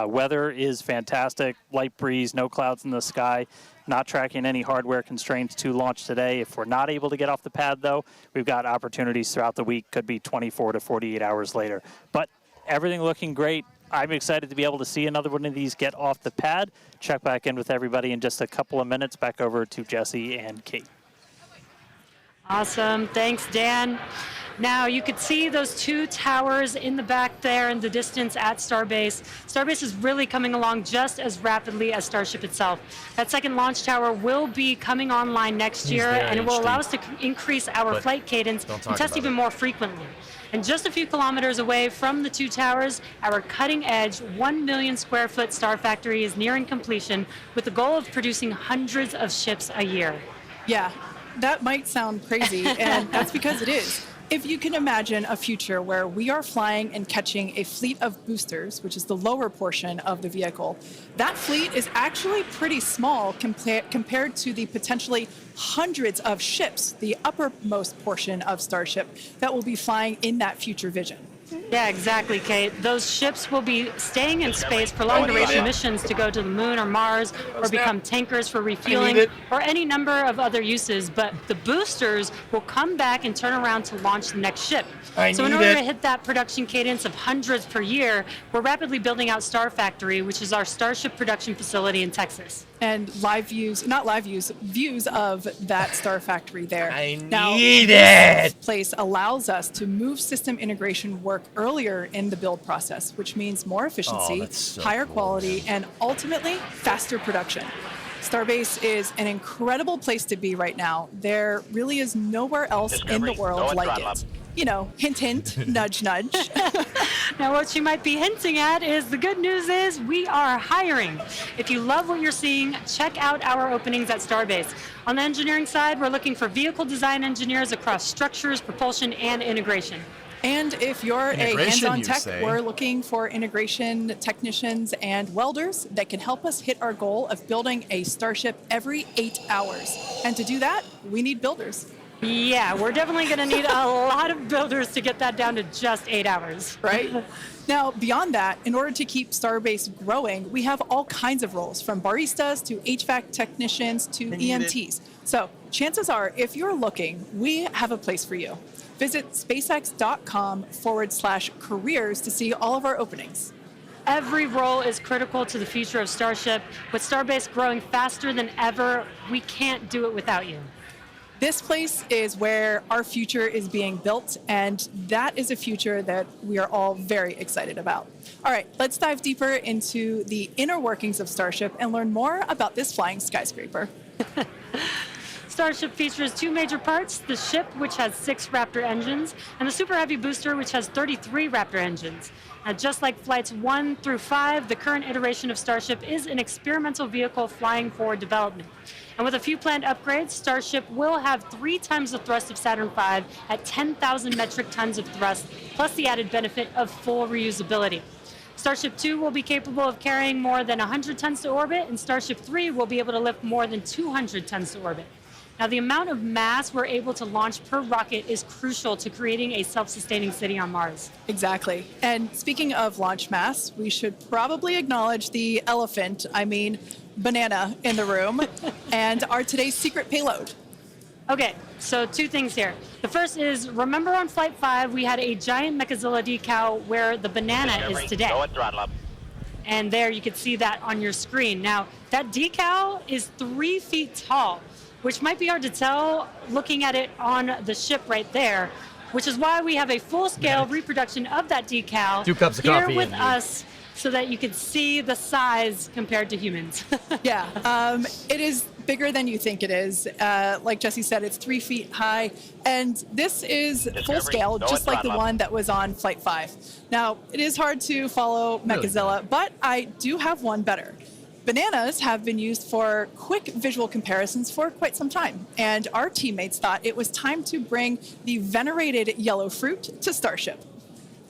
weather is fantastic. Light breeze, no clouds in the sky. Not tracking any hardware constraints to launch today. If we're not able to get off the pad, though, we've got opportunities throughout the week. Could be 24 to 48 hours later. But everything looking great. I'm excited to be able to see another one of these get off the pad. Check back in with everybody in just a couple of minutes. Back over to Jesse and Kate. Awesome. Thanks, Dan. Now, you could see those two towers in the back there in the distance at Starbase. Starbase is really coming along just as rapidly as Starship itself. That second launch tower will be coming online next year, and it will allow us to increase our flight cadence and test even more frequently. And just a few kilometers away from the two towers, our cutting-edge 1 million square foot Star Factory is nearing completion with the goal of producing hundreds of ships a year. Yeah, that might sound crazy, and that's because it is. If you can imagine a future where we are flying and catching a fleet of boosters, which is the lower portion of the vehicle, that fleet is actually pretty small compared to the potentially hundreds of ships, the uppermost portion of Starship, that will be flying in that future vision. Yeah, exactly, Kate. Those ships will be staying in space for long-duration missions to go to the moon or Mars, or become tankers for refueling, or any number of other uses. But the boosters will come back and turn around to launch the next ship. So in order to hit that production cadence of hundreds per year, we're rapidly building out Star Factory, which is our Starship production facility in Texas. And views of that Star Factory there. This place allows us to move system integration work earlier in the build process, which means more efficiency, higher quality, and ultimately faster production. Starbase is an incredible place to be right now. There really is nowhere else in the world like it. You know, hint, hint, nudge, nudge. Now, what you might be hinting at is the good news is we are hiring. If you love what you're seeing, check out our openings at Starbase. On the engineering side, we're looking for vehicle design engineers across structures, propulsion, and integration. And if you're a hands-on tech, we're looking for integration technicians and welders that can help us hit our goal of building a Starship every 8 hours. And to do that, we need builders. Yeah, we're definitely going to need a lot of builders to get that down to just 8 hours. Right? Now, beyond that, in order to keep Starbase growing, we have all kinds of roles, from baristas to HVAC technicians to EMTs. So chances are, if you're looking, we have a place for you. Visit spacex.com/careers to see all of our openings. Every role is critical to the future of Starship. With Starbase growing faster than ever, we can't do it without you. This place is where our future is being built, and that is a future that we are all very excited about. All right, let's dive deeper into the inner workings of Starship and learn more about this flying skyscraper. Starship features two major parts, the ship, which has 6 Raptor engines, and the Super Heavy booster, which has 33 Raptor engines. Now, just like flights 1 through 5, the current iteration of Starship is an experimental vehicle flying for development. And with a few planned upgrades, Starship will have 3 times the thrust of Saturn V at 10,000 metric tons of thrust, plus the added benefit of full reusability. Starship 2 will be capable of carrying more than 100 tons to orbit, and Starship 3 will be able to lift more than 200 tons to orbit. Now, the amount of mass we're able to launch per rocket is crucial to creating a self-sustaining city on Mars. Exactly. And speaking of launch mass, we should probably acknowledge the elephant, banana, in the room, and our today's secret payload. Okay, so 2 things here. The first is, remember on Flight 5, we had a giant Mechazilla decal where the banana is today. And there you can see that on your screen. Now, that decal is 3 feet tall, which might be hard to tell looking at it on the ship right there, which is why we have a full-scale reproduction of that decal 2 cups of here coffee with us so that you can see the size compared to humans. Yeah, it is bigger than you think it is. Like Jesse said, it's 3 feet high, and this is full-scale, just like the one that was on Flight 5. Now, it is hard to follow Mechazilla, but I do have one better. Bananas have been used for quick visual comparisons for quite some time, and our teammates thought it was time to bring the venerated yellow fruit to Starship.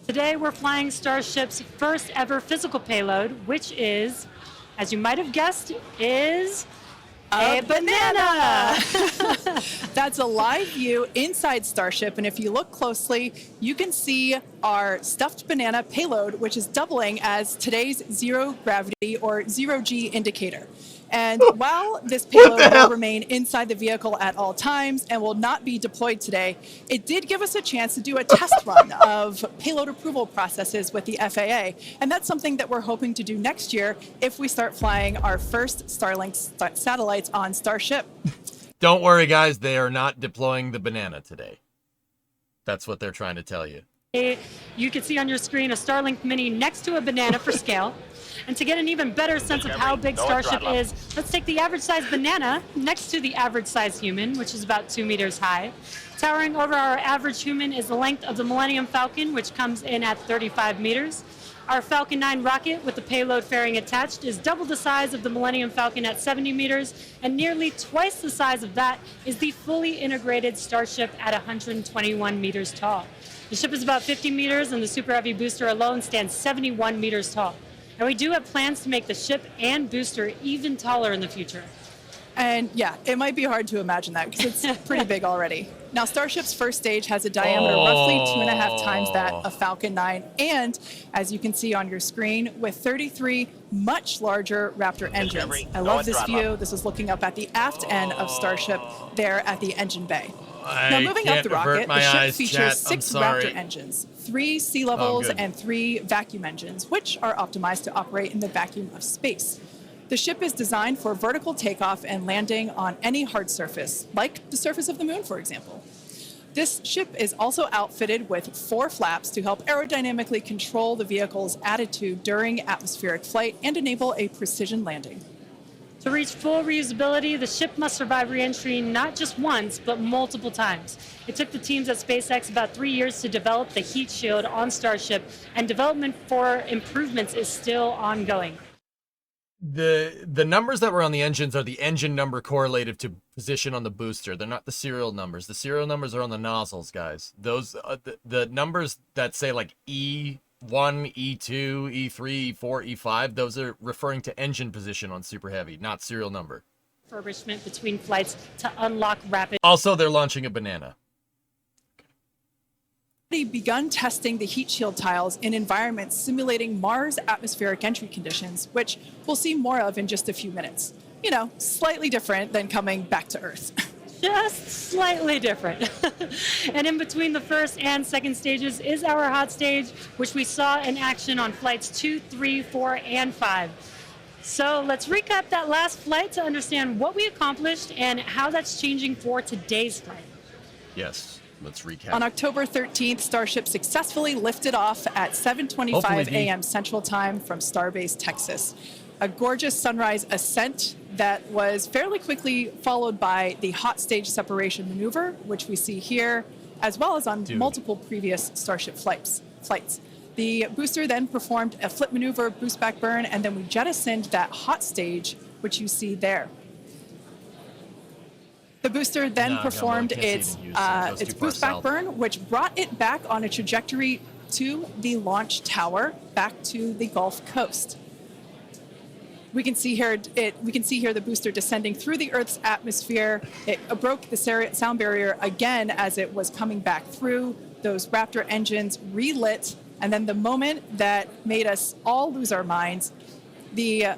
Today we're flying Starship's first ever physical payload, which is, as you might have guessed, is a banana. That's a live view inside Starship, and if you look closely, you can see our stuffed banana payload, which is doubling as today's zero gravity or zero-G indicator. And while this payload will remain inside the vehicle at all times and will not be deployed today, it did give us a chance to do a test run of payload approval processes with the FAA. And that's something that we're hoping to do next year if we start flying our first Starlink satellites on Starship. Don't worry, guys. They are not deploying the banana today. That's what they're trying to tell you. You can see on your screen a Starlink Mini next to a banana for scale. And to get an even better sense of how big Starship is, let's take the average size banana next to the average size human, which is about 2 meters high. Towering over our average human is the length of the Millennium Falcon, which comes in at 35 meters. Our Falcon 9 rocket with the payload fairing attached is double the size of the Millennium Falcon at 70 meters, and nearly twice the size of that is the fully integrated Starship at 121 meters tall. The ship is about 50 meters, and the Super Heavy booster alone stands 71 meters tall. And we do have plans to make the ship and booster even taller in the future. And yeah, it might be hard to imagine that because it's pretty big already. Now, Starship's first stage has a diameter roughly 2.5 times that of Falcon 9, and as you can see on your screen, with 33 much larger Raptor engines. I love this view. This is looking up at the aft end of Starship there at the engine bay. Now, moving up the rocket, the ship features 6 Raptor engines, 3 sea levels, and 3 vacuum engines, which are optimized to operate in the vacuum of space. The ship is designed for vertical takeoff and landing on any hard surface, like the surface of the moon, for example. This ship is also outfitted with 4 flaps to help aerodynamically control the vehicle's attitude during atmospheric flight and enable a precision landing. To reach full reusability, the ship must survive re-entry not just once, but multiple times. It took the teams at SpaceX about 3 years to develop the heat shield on Starship, and development for improvements is still ongoing. The numbers that were on the engines are the engine number correlative to position on the booster. They're not the serial numbers. The serial numbers are on the nozzles, guys. Those the numbers that say like E1, E2, E3, E4, E5, those are referring to engine position on Super Heavy, not serial number. Refurbishment between flights to unlock rapid. Also, they're launching a banana. Begun testing the heat shield tiles in environments simulating Mars atmospheric entry conditions, which we'll see more of in just a few minutes. You know, slightly different than coming back to Earth. Just slightly different. And in between the first and second stages is our hot stage, which we saw in action on flights 2, 3, 4, and 5. So let's recap that last flight to understand what we accomplished and how that's changing for today's flight. Yes. Let's recap. On October 13th, Starship successfully lifted off at 7:25 a.m. Central Time from Starbase, Texas. A gorgeous sunrise ascent that was fairly quickly followed by the hot stage separation maneuver, which we see here, as well as on multiple previous Starship flights. The booster then performed a flip maneuver, boost back burn, and then we jettisoned that hot stage, which you see there. The booster then performed its boost back burn, which brought it back on a trajectory to the launch tower, back to the Gulf Coast. We can see here the booster descending through the Earth's atmosphere. It broke the sound barrier again as it was coming back through. Those Raptor engines relit, and then the moment that made us all lose our minds, the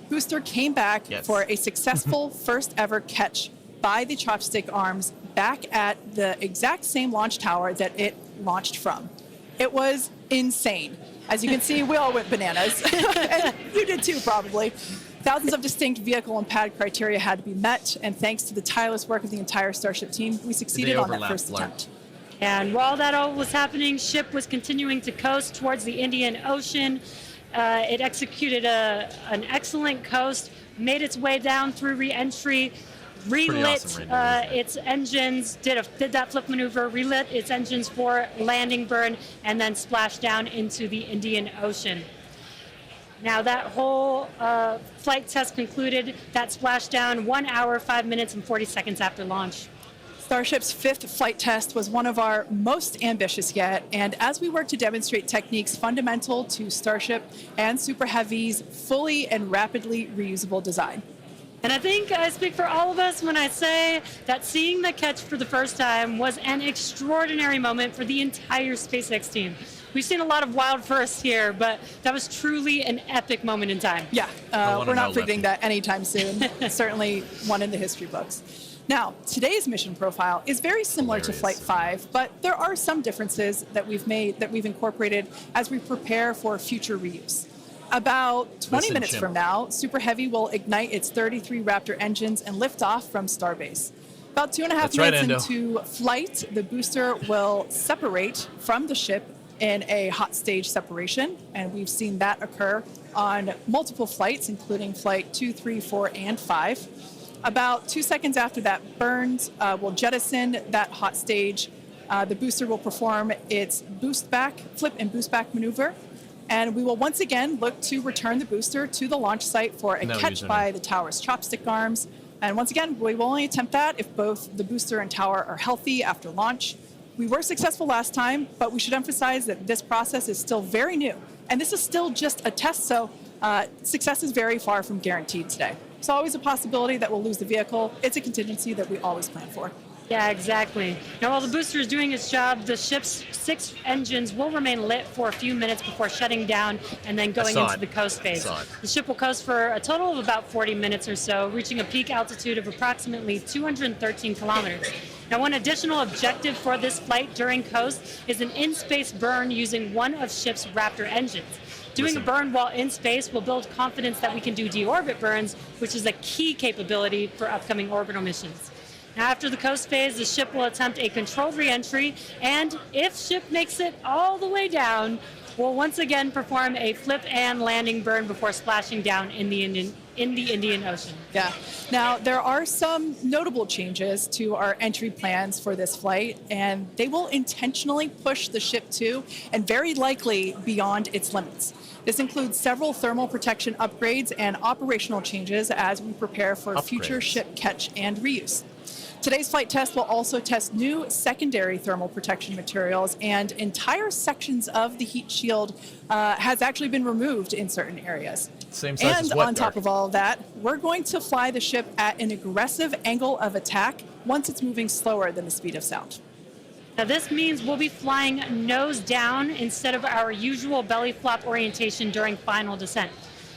booster came back for a successful first ever catch by the chopstick arms back at the exact same launch tower that it launched from. It was insane. As you can see, we all went bananas. And you did too, probably. Thousands of distinct vehicle and pad criteria had to be met, and thanks to the tireless work of the entire Starship team, we succeeded on that first attempt. And while that all was happening, ship was continuing to coast towards the Indian Ocean. It executed an excellent coast, made its way down through re-entry, relit its engines, did that flip maneuver, relit its engines for landing burn, and then splashed down into the Indian Ocean. Now that whole flight test concluded, that splashdown 1 hour, 5 minutes, and 40 seconds after launch. Starship's 5th flight test was one of our most ambitious yet, and as we work to demonstrate techniques fundamental to Starship and Super Heavy's fully and rapidly reusable design. And I think I speak for all of us when I say that seeing the catch for the first time was an extraordinary moment for the entire SpaceX team. We've seen a lot of wild firsts here, but that was truly an epic moment in time. Yeah, we're not forgetting that anytime soon. Certainly one in the history books. Now, today's mission profile is very similar to Flight 5, but there are some differences that we've incorporated as we prepare for future reuse. About 20 minutes from now, Super Heavy will ignite its 33 Raptor engines and lift off from Starbase. About 2.5 That's right, minutes Endo. into flight, the booster will separate from the ship in a hot stage separation, and we've seen that occur on multiple flights, including flight 2, 3, 4, and 5. About 2 seconds after that burns, we'll jettison that hot stage. The booster will perform its flip and boost back maneuver, and we will once again look to return the booster to the launch site for a catch by the tower's chopstick arms. And once again, we will only attempt that if both the booster and tower are healthy after launch. We were successful last time, but we should emphasize that this process is still very new. And this is still just a test, so success is very far from guaranteed today. It's always a possibility that we'll lose the vehicle. It's a contingency that we always plan for. Yeah, exactly. Now, while the booster is doing its job, the ship's 6 engines will remain lit for a few minutes before shutting down and then going into the coast phase. The ship will coast for a total of about 40 minutes or so, reaching a peak altitude of approximately 213 kilometers. Now, one additional objective for this flight during coast is an in-space burn using one of ship's Raptor engines. Doing a burn while in space will build confidence that we can do deorbit burns, which is a key capability for upcoming orbital missions. Now, after the coast phase, the ship will attempt a controlled re-entry, and if ship makes it all the way down, will once again perform a flip and landing burn before splashing down in the Indian Ocean. Yeah. Now, there are some notable changes to our entry plans for this flight, and they will intentionally push the ship to and very likely beyond its limits. This includes several thermal protection upgrades and operational changes as we prepare for future ship catch and reuse. Today's flight test will also test new secondary thermal protection materials, and entire sections of the heat shield has actually been removed in certain areas. Same size as And what, on top of all of that, we're going to fly the ship at an aggressive angle of attack once it's moving slower than the speed of sound. Now, this means we'll be flying nose down instead of our usual belly flop orientation during final descent.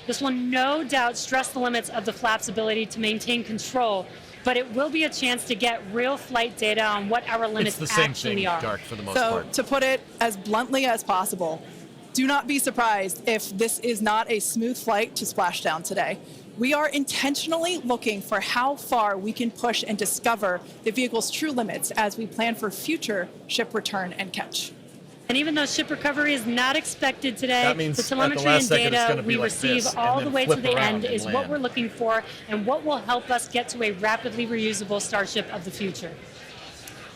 This will no doubt stress the limits of the flap's ability to maintain control, but it will be a chance to get real flight data on what our limits actually are. Dark, for the most So, part. to put it as bluntly as possible, do not be surprised if this is not a smooth flight to splashdown today. We are intentionally looking for how far we can push and discover the vehicle's true limits as we plan for future ship return and catch. And even though ship recovery is not expected today, That means the at the telemetry last and second it's data gonna be we like receive this, all and the then way to flip the around end and is what land. we're looking for and what will help us get to a rapidly reusable Starship of the future.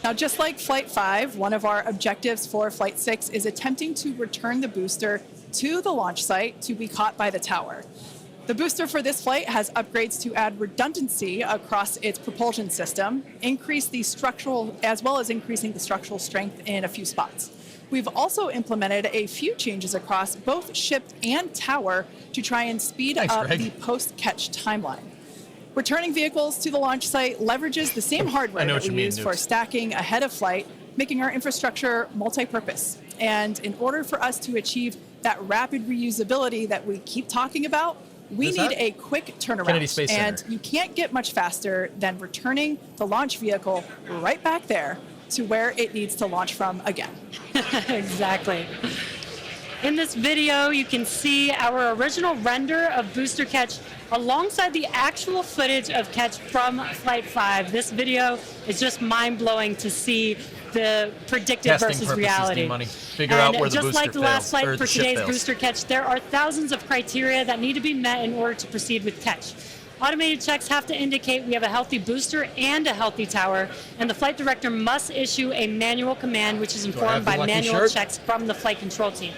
Now, just like Flight 5, one of our objectives for Flight 6 is attempting to return the booster to the launch site to be caught by the tower. The booster for this flight has upgrades to add redundancy across its propulsion system, increase the structural, as well as increasing the structural strength in a few spots. We've also implemented a few changes across both ship and tower to try and speed up the post-catch timeline. Returning vehicles to the launch site leverages the same hardware that we use for stacking ahead of flight, making our infrastructure multi-purpose. And in order for us to achieve that rapid reusability that we keep talking about, we need a quick turnaround. Kennedy Space and Center. you can't get much faster than returning the launch vehicle right back there to where it needs to launch from again. Exactly. In this video, you can see our original render of booster catch alongside the actual footage of catch from Flight 5. This video is just mind-blowing to see the predicted Testing versus purposes, reality. D-Money. Figure out where the just booster like the last fails, or flight the for ship today's fails. booster catch, there are thousands of criteria that need to be met in order to proceed with catch. Automated checks have to indicate we have a healthy booster and a healthy tower, and the flight director must issue a manual command which is informed by manual checks from the flight control team.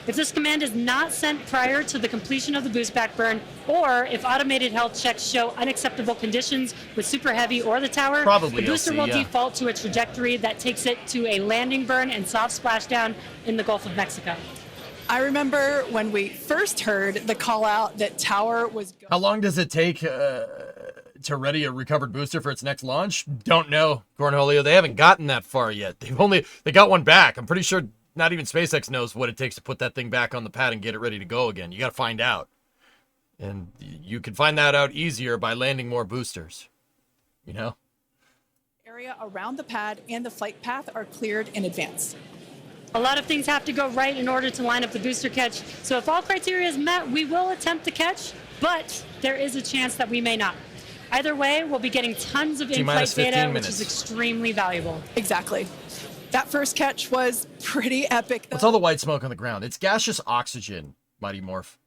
If this command is not sent prior to the completion of the boost back burn, or if automated health checks show unacceptable conditions with Super Heavy or the tower, Probably the booster LC, will yeah. default to a trajectory that takes it to a landing burn and soft splashdown in the Gulf of Mexico. I remember when we first heard the call out that tower was How long does it take to ready a recovered booster for its next launch? Don't know, Cornholio. They haven't gotten that far yet. They got one back. I'm pretty sure not even SpaceX knows what it takes to put that thing back on the pad and get it ready to go again. You got to find out. And you can find that out easier by landing more boosters. You know? area around the pad and the flight path are cleared in advance. A lot of things have to go right in order to line up the booster catch. So if all criteria is met, we will attempt to catch, but there is a chance that we may not. Either way, we'll be getting tons of in-flight data, which is extremely valuable. Exactly. That first catch was pretty epic. What's all the white smoke on the ground? It's gaseous oxygen, Mighty Morph.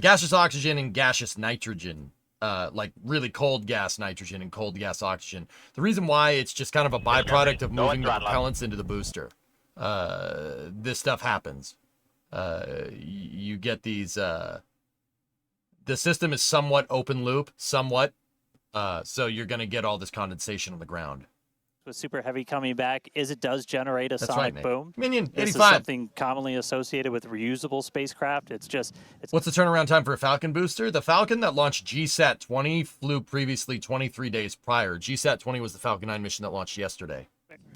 Gaseous oxygen and gaseous nitrogen. Like really cold gas nitrogen and cold gas oxygen. The reason why it's just kind of a byproduct of moving the propellants into the booster. This stuff happens. You get these... the system is somewhat open loop, somewhat. So you're going to get all this condensation on the ground. With super heavy coming back is it does generate a sonic boom. Minion, 85. This is something commonly associated with reusable spacecraft. It's What's the turnaround time for a Falcon booster? The Falcon that launched GSAT 20 flew previously 23 days prior. GSAT 20 was the Falcon 9 mission that launched yesterday.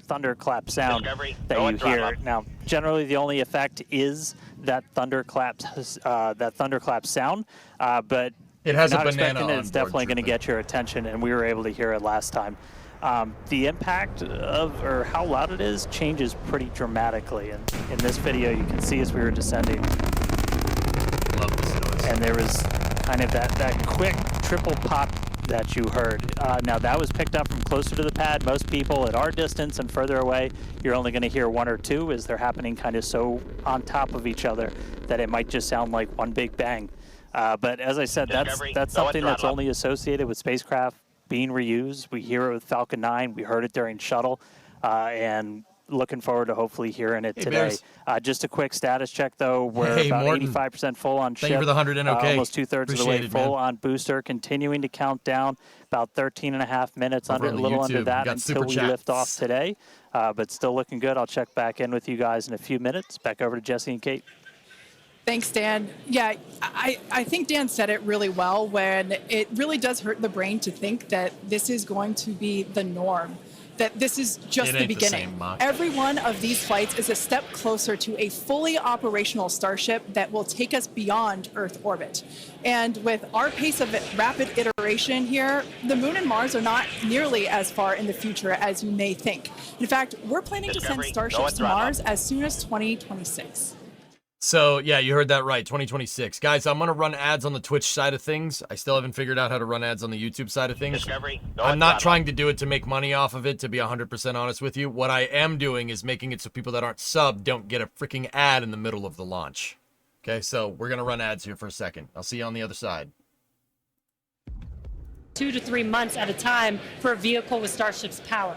thunderclap sound that you hear. Now, generally the only effect is that thunderclap sound, but it has a banana on it's definitely going to get your attention, and we were able to hear it last time. The impact of, or how loud it is, changes pretty dramatically. And in this video, you can see as we were descending. Love this noise. And there was kind of that quick triple pop that you heard. Now, that was picked up from closer to the pad. Most people at our distance and further away, you're only going to hear one or two as they're happening kind of so on top of each other that it might just sound like one big bang. But as I said, that's something that's only associated with spacecraft being reused. We hear it with Falcon 9. We heard it during Shuttle, and looking forward to hopefully hearing it today. Just a quick status check, though. We're about 85% full on ship. Thank you for the 100 NOK. Almost two-thirds of the way full on booster. Continuing to count down about 13.5 minutes, a little under that until we lift off today. But still looking good. I'll check back in with you guys in a few minutes. Back over to Jesse and Kate. Thanks, Dan. Yeah, I think Dan said it really well when it really does hurt the brain to think that this is going to be the norm, that this is just the beginning. Every one of these flights is a step closer to a fully operational Starship that will take us beyond Earth orbit. And with our pace of rapid iteration here, the Moon and Mars are not nearly as far in the future as you may think. In fact, we're planning to send Starships to Mars as soon as 2026. So, yeah, you heard that right, 2026. Guys, I'm going to run ads on the Twitch side of things. I still haven't figured out how to run ads on the YouTube side of things. I'm not trying to do it to make money off of it, to be 100% honest with you. What I am doing is making it so people that aren't subbed don't get a freaking ad in the middle of the launch. Okay, so we're going to run ads here for a second. I'll see you on the other side. 2 to 3 months at a time for a vehicle with Starship's power.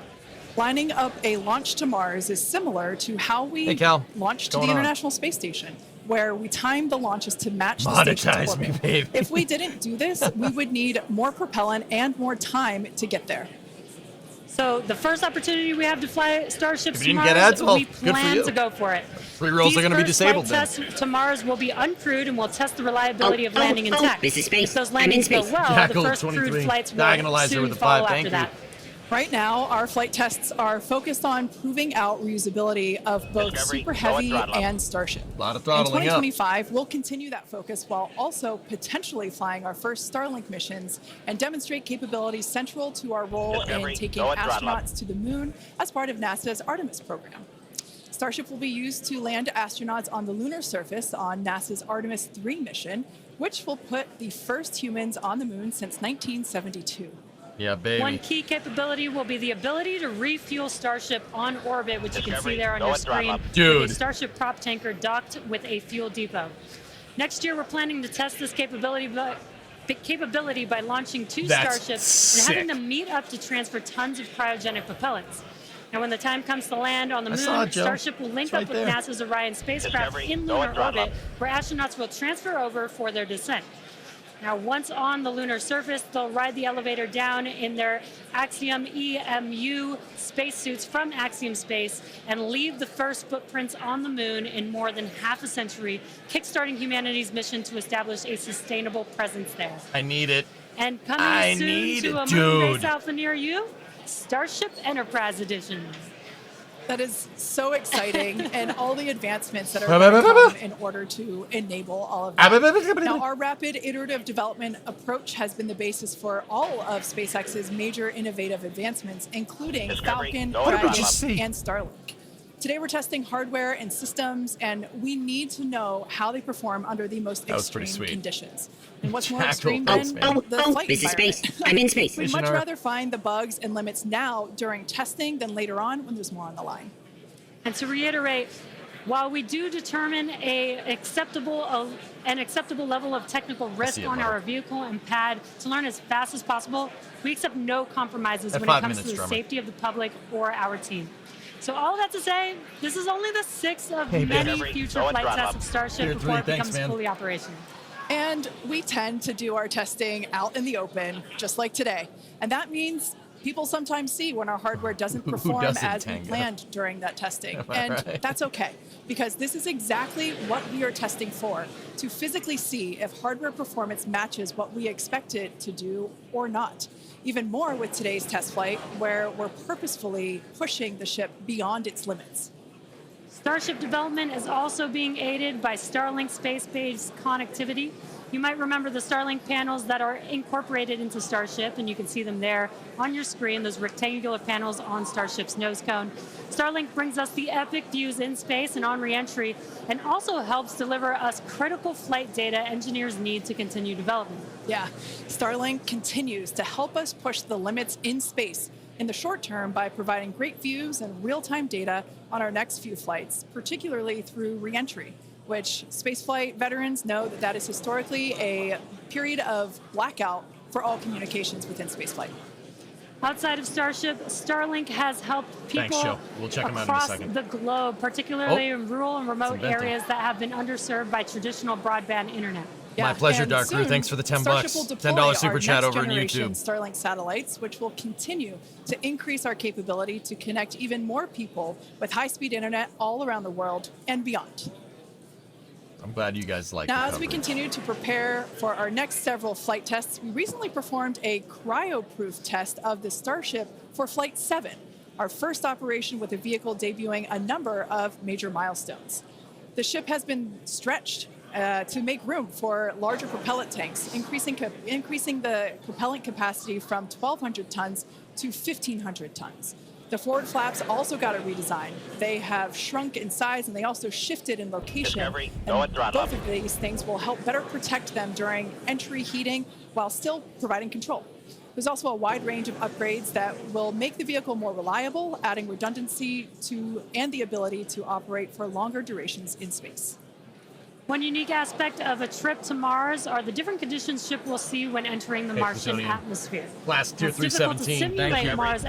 Lining up a launch to Mars is similar to how we launched to the International Space Station, where we timed the launches to match the station's orbit. Baby. If we didn't do this, we would need more propellant and more time to get there. So the first opportunity we have to fly Starships If you to didn't Mars, get ads, well, we good for plan you. to go for it. 3 rolls are going to be disabled then. These tests to Mars will be uncrewed and we'll test the reliability of landing intact. This is space. If those landings go well, Jackal the first 23. crewed flights will Diagonalizer soon with a follow 5. after Thank that. you. Right now, our flight tests are focused on proving out reusability of both Super Heavy and Starship. A lot of In throttling up. 2025, we'll continue that focus while also potentially flying our first Starlink missions and demonstrate capabilities central to our role in taking astronauts to the moon as part of NASA's Artemis program. Starship will be used to land astronauts on the lunar surface on NASA's Artemis 3 mission, which will put the first humans on the moon since 1972. Yeah, baby. One key capability will be the ability to refuel Starship on orbit, which you can see there on your screen. Dude. With a Starship prop tanker docked with a fuel depot. Next year, we're planning to test this capability by launching 2 Starships and having them meet up to transfer tons of cryogenic propellants. Now, when the time comes to land on the moon, Starship will link up with NASA's Orion spacecraft in lunar orbit, where astronauts will transfer over for their descent. Now, once on the lunar surface, they'll ride the elevator down in their Axiom EMU spacesuits from Axiom Space and leave the first footprints on the moon in more than half a century, kickstarting humanity's mission to establish a sustainable presence there. I need it. And coming soon to a moon base alpha near you, Starship Enterprise Edition. That is so exciting, and all the advancements that are going to come in order to enable all of that. Now, our rapid iterative development approach has been the basis for all of SpaceX's major innovative advancements, including Falcon, Dragon, and Starlink. Today we're testing hardware and systems, and we need to know how they perform under the most extreme conditions. And what's more extreme than the flight this is environment? space. I'm in space. We'd much rather find the bugs and limits now during testing than later on when there's more on the line. And to reiterate, while we do determine an acceptable level of technical risk on our vehicle and pad to learn as fast as possible, we accept no compromises when it comes to the safety of the public or our team. So all of that to say, this is only the 6th of many future flight tests of Starship before it becomes fully operational. And we tend to do our testing out in the open, just like today. And that means people sometimes see when our hardware doesn't perform as we planned during that testing. And that's okay, because this is exactly what we are testing for, to physically see if hardware performance matches what we expect it to do or not. Even more with today's test flight, where we're purposefully pushing the ship beyond its limits. Starship development is also being aided by Starlink space-based connectivity. You might remember the Starlink panels that are incorporated into Starship, and you can see them there on your screen, those rectangular panels on Starship's nose cone. Starlink brings us the epic views in space and on re-entry, and also helps deliver us critical flight data engineers need to continue development. Yeah, Starlink continues to help us push the limits in space in the short term by providing great views and real-time data on our next few flights, particularly through re-entry, which spaceflight veterans know that is historically a period of blackout for all communications within spaceflight. Outside of Starship, Starlink has helped people across the globe, particularly in rural and remote areas that have been underserved by traditional broadband internet. Yeah, my pleasure, Dark Crew. Thanks for the $10. $10 super chat over on YouTube. Starlink satellites, which will continue to increase our capability to connect even more people with high-speed internet all around the world and beyond. I'm glad you guys like it. Now, as we continue to prepare for our next several flight tests, we recently performed a cryo-proof test of the Starship for Flight 7, our first operation with the vehicle debuting a number of major milestones. The ship has been stretched to make room for larger propellant tanks, increasing the propellant capacity from 1,200 tons to 1,500 tons. The forward flaps also got a redesign. They have shrunk in size and they also shifted in location. And both of these things will help better protect them during entry heating while still providing control. There's also a wide range of upgrades that will make the vehicle more reliable, adding redundancy to and the ability to operate for longer durations in space. One unique aspect of a trip to Mars are the different conditions ship will see when entering the Martian atmosphere. Last tier 317. Thank you. Mars's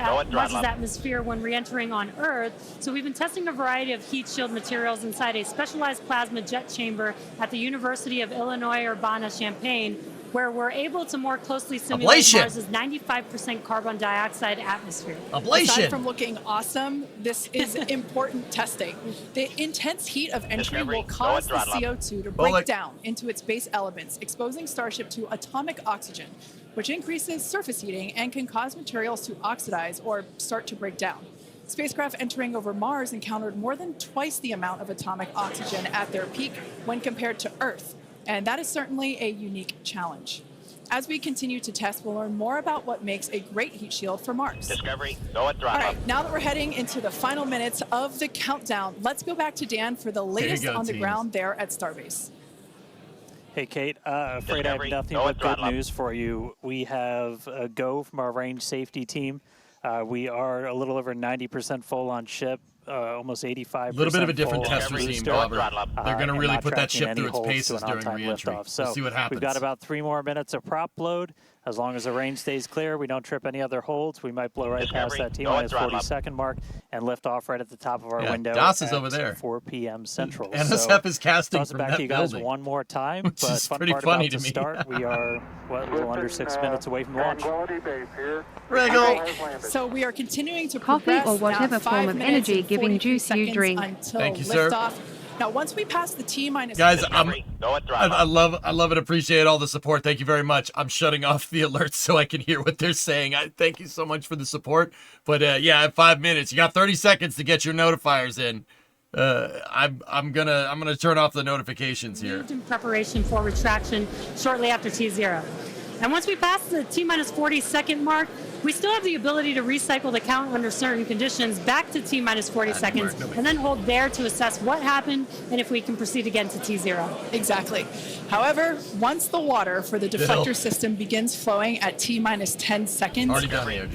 atmosphere when re-entering on Earth. So we've been testing a variety of heat shield materials inside a specialized plasma jet chamber at the University of Illinois Urbana-Champaign, where we're able to more closely simulate Mars's 95% carbon dioxide atmosphere. Aside from looking awesome, this is important testing. The intense heat of entry will cause the CO2 to break down into its base elements, exposing Starship to atomic oxygen, which increases surface heating and can cause materials to oxidize or start to break down. Spacecraft entering over Mars encountered more than twice the amount of atomic oxygen at their peak when compared to Earth. And that is certainly a unique challenge. As we continue to test, we'll learn more about what makes a great heat shield for Mars. All right, now that we're heading into the final minutes of the countdown, let's go back to Dan for the latest on the ground there at Starbase. Hey, Kate, afraid I have nothing but good news for you. We have a go from our range safety team. We are a little over 90% full on ship. Almost 85%. A little bit of a different test regime, Robert. They're going to really put that ship through its paces during re-entry. So we'll see what happens. We've got about 3 more minutes of prop load. As long as the range stays clear, we don't trip any other holds. We might blow right past that T-minus 40-second mark and lift off right at the top of our window. DAS is over there. 4 p.m. Central. NSF is casting from that back to you guys building. one more time, which but is fun pretty part funny about to me. Start. We are a little under 6 minutes away from launch. So we are continuing to coffee progress or whatever form of energy giving juice you drink. Thank you, sir. Now, once we pass the T-minus... Guys, I love and appreciate all the support. Thank you very much. I'm shutting off the alerts so I can hear what they're saying. Thank you so much for the support. But yeah, 5 minutes. You got 30 seconds to get your notifiers in. I'm gonna turn off the notifications here. In preparation for retraction shortly after T0. And once we pass the T-minus 40-second mark, We still have the ability to recycle the count under certain conditions back to T minus 40 seconds, and then hold there to assess what happened and if we can proceed again to T0. Exactly. However, once the water for the deflector system begins flowing at T minus 10 seconds,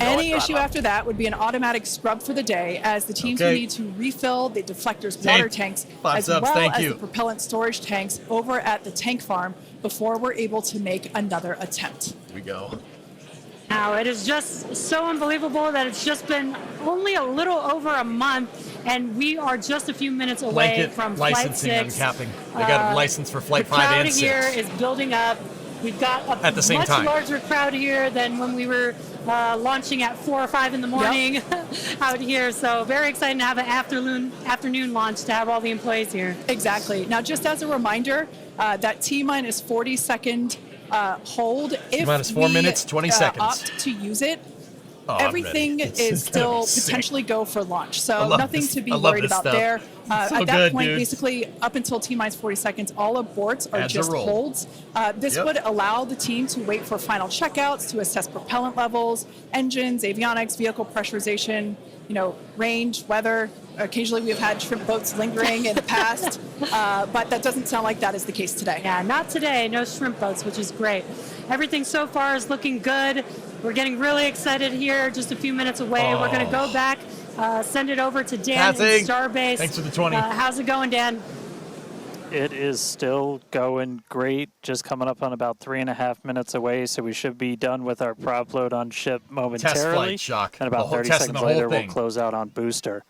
any issue after that would be an automatic scrub for the day, as the teams will need to refill the deflector's water tanks as well as the propellant storage tanks over at the tank farm before we're able to make another attempt. Here we go. Now, it is just so unbelievable that it's just been only a little over a month, and we are just a few minutes away from Flight 6. Uncapping. They got a license for Flight 5 and 6. The crowd here is building up. We've got a at the same much time. larger crowd here than when we were launching at 4 or 5 in the morning out here. So very exciting to have an afternoon launch to have all the employees here. Exactly. Now, just as a reminder, that T minus 40 second hold, if minus 4 minutes, 20 seconds. Opt to use it, everything is still potentially go for launch. So nothing to be worried about there. At that point, basically, up until T minus 40 seconds, all aborts are just holds. This would allow the team to wait for final checkouts to assess propellant levels, engines, avionics, vehicle pressurization, range, weather. Occasionally we've had shrimp boats lingering in the past, but that doesn't sound like that is the case today. Yeah, not today. No shrimp boats, which is great. Everything so far is looking good. We're getting really excited here, just a few minutes away. We're going to go back, send it over to Dan in Starbase. Thanks for the 20. How's it going, Dan? It is still going great, just coming up on about 3.5 minutes away, so we should be done with our prop load on ship momentarily. Test flight, Shock. And about 30 seconds later, we'll close out on booster.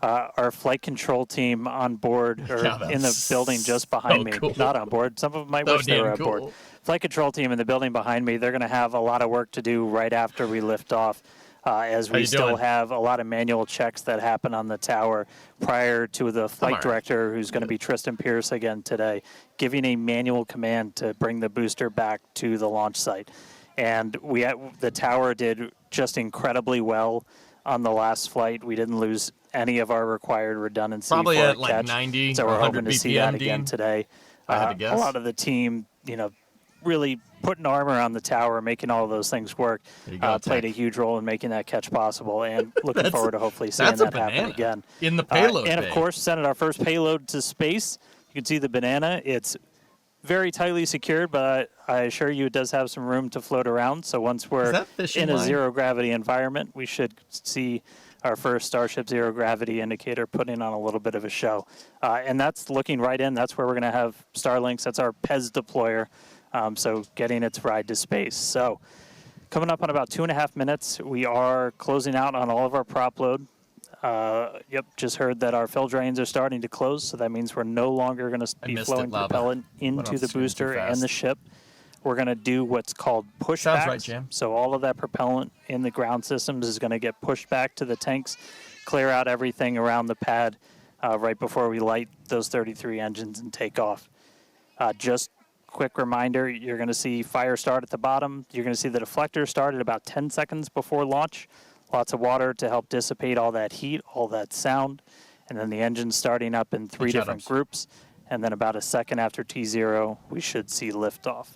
Our flight control team on board, or in the building just behind me, not on board. Some of them might wish they were on board. Flight control team in the building behind me, they're going to have a lot of work to do right after we lift off, as we still have a lot of manual checks that happen on the tower prior to the flight director, who's going to be Tristan Pierce again today, giving a manual command to bring the booster back to the launch site. And the tower did just incredibly well on the last flight. We didn't lose any of our required redundancy. Probably for at a like catch. 90, so we're hoping to see that BPM, again Dean, today. I had to guess. A lot of the team, really putting armor on the tower, making all of those things work, played a huge role in making that catch possible, and looking forward to hopefully seeing that happen again. In the payload and bay. of course, sending our first payload to space. You can see the banana. It's very tightly secured, but I assure you it does have some room to float around. So once we're in a zero gravity environment, we should see our first Starship zero gravity indicator putting on a little bit of a show. And that's looking right in. That's where we're going to have Starlinks. That's our PEZ deployer. So getting its ride to space. So coming up on about 2.5 minutes, we are closing out on all of our prop load. Just heard that our fill drains are starting to close, so that means we're no longer going to be flowing propellant into the booster and the ship. We're going to do what's called pushbacks. Sounds right, Jam. So all of that propellant in the ground systems is going to get pushed back to the tanks, clear out everything around the pad right before we light those 33 engines and take off. Just quick reminder, you're going to see fire start at the bottom. You're going to see the deflector start at about 10 seconds before launch. Lots of water to help dissipate all that heat, all that sound. And then the engine starting up in 3 different groups. And then about a second after T0, we should see liftoff.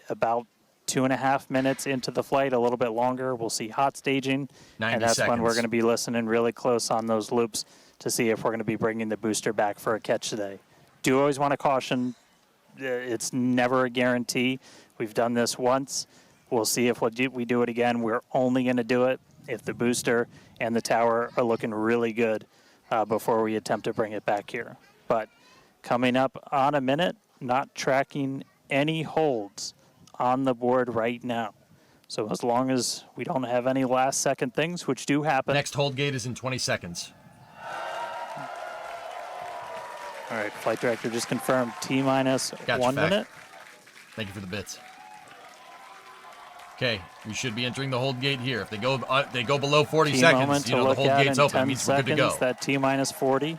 About 2.5 minutes into the flight, a little bit longer, we'll see hot staging. And that's when we're going to be listening really close on those loops to see if we're going to be bringing the booster back for a catch today. Do always want to caution, it's never a guarantee. We've done this once. We'll see if we do it again. We're only going to do it if the booster and the tower are looking really good before we attempt to bring it back here. But coming up on a minute, not tracking any holds on the board right now. So as long as we don't have any last second things, which do happen. Next hold gate is in 20 seconds. All right, flight director just confirmed T-minus 1 minute. Thank you for the bits. Okay, we should be entering the hold gate here. If they go below 40 seconds, the hold gate's open. It means we're good to go. That T-minus 40.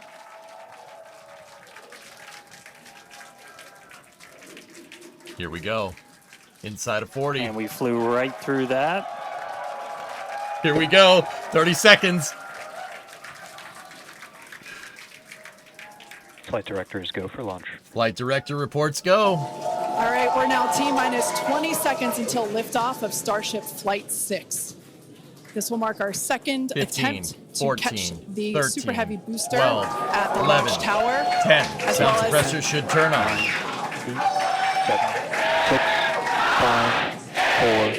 Here we go. Inside of 40. And we flew right through that. Here we go. 30 seconds. Flight directors go for launch. Flight director reports go. All right, we're now T-minus 20 seconds until liftoff of Starship Flight 6. This will mark our second 15, attempt to 14, catch the 13, Super Heavy booster 12, at the 11, launch tower. 10. as Sound well as suppressor should turn on. 7, 6, 5, 4,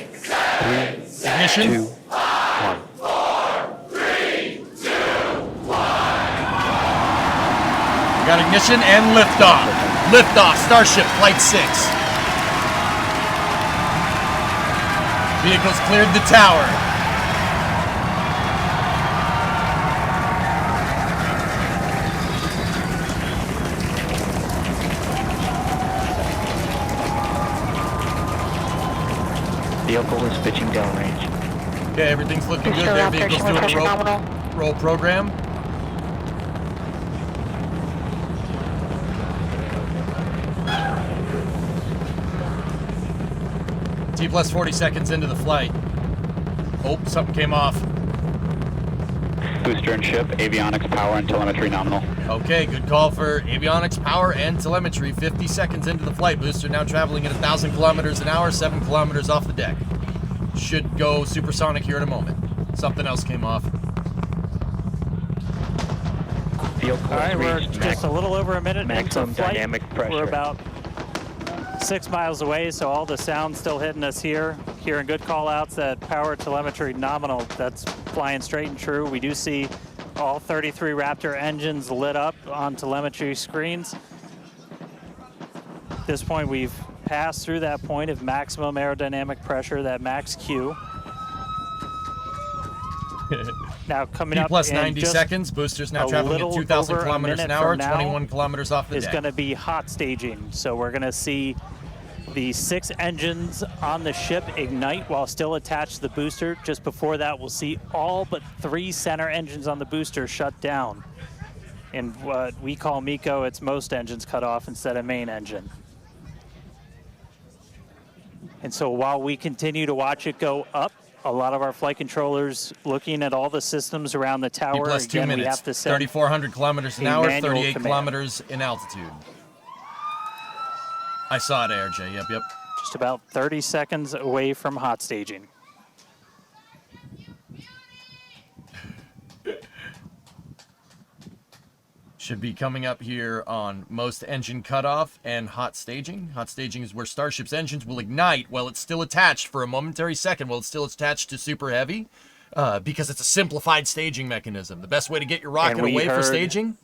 3, Ignition. 2, 1. We got ignition and liftoff. Liftoff, Starship Flight 6. Vehicles cleared the tower. Vehicle is pitching downrange. Okay, everything's looking good there. Vehicle's doing a roll program. T plus 40 seconds into the flight. Oh, something came off. Booster and ship, avionics, power, and telemetry nominal. Okay, good call for avionics, power, and telemetry. 50 seconds into the flight. Booster now traveling at 1,000 kilometers an hour, 7 kilometers off the deck. Should go supersonic here in a moment. Something else came off. Vehicle All right, we're just a little over a minute maximum into flight. dynamic pressure. We're about 6 miles away, so all the sound's still hitting us here. Hearing good call-outs that power, telemetry, nominal. That's flying straight and true. We do see all 33 Raptor engines lit up on telemetry screens. At this point, we've passed through that point of maximum aerodynamic pressure, that max Q. Now coming up plus in 90 just seconds. Boosters now traveling at 2,000 kilometers an hour, 21 kilometers off the deck. It's going to be hot staging. So we're going to see the 6 engines on the ship ignite while still attached to the booster. Just before that, we'll see all but 3 center engines on the booster shut down. In what we call MECO, it's most engines cut off instead of main engine. And so while we continue to watch it go up, a lot of our flight controllers looking at all the systems around the tower. Plus 2 minutes, we have to set 3,400 kilometers an hour, 38 kilometers in altitude. I saw it, ARJ. Yep. Just about 30 seconds away from hot staging. Should be coming up here on most engine cutoff and hot staging. Hot staging is where Starship's engines will ignite while it's still attached for a momentary second while it's still attached to Super Heavy, because it's a simplified staging mechanism. The best way to get your rocket away for staging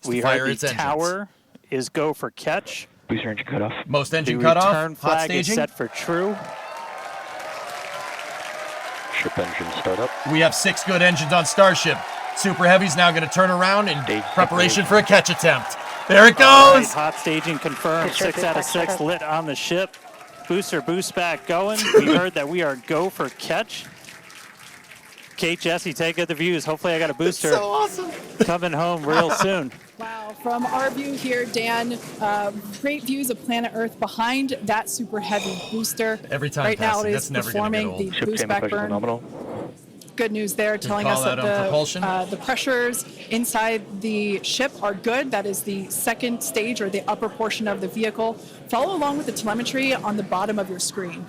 is to fire its engines. Tower is go for catch. Booster engine cutoff. Most engine the cutoff. Return Hot flag is staging. set for true. Ship engine startup. We have 6 good engines on Starship. Super Heavy's now going to turn around in preparation for a catch attempt. There it goes! Right, hot staging confirmed. 6 out of 6 lit on the ship. Booster boost back going. We heard that we are go for catch. Kate, Jesse, take out the views. Hopefully I got a booster so awesome. coming home real soon. Wow, from our view here, Dan, great views of planet Earth behind that Super Heavy booster. Every time right now it That's is never gonna get performing old. the Ship boost back burn. nominal. Good news there, telling us that the pressures inside the ship are good. That is the second stage or the upper portion of the vehicle. Follow along with the telemetry on the bottom of your screen.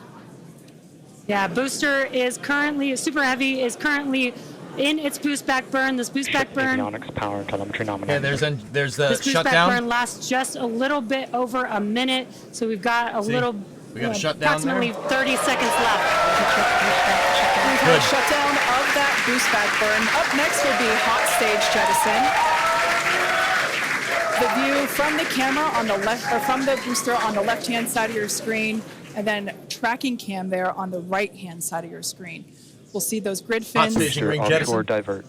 Yeah, booster is currently, Super Heavy is currently in its boost back burn. This boost back burn. Avionics, power, and telemetry nominal. Yeah, there's the this boost back shutdown. burn lasts just a little bit over a minute, so we've got a little, we got a shutdown approximately there. 30 seconds left. We've had a shutdown of that boost back burn. Up next will be hot stage jettison. The view from the camera on the left, or from the booster on the left-hand side of your screen, and then tracking cam there on the right-hand side of your screen. We'll see those grid fins. Hot staging ring jettison. Divert.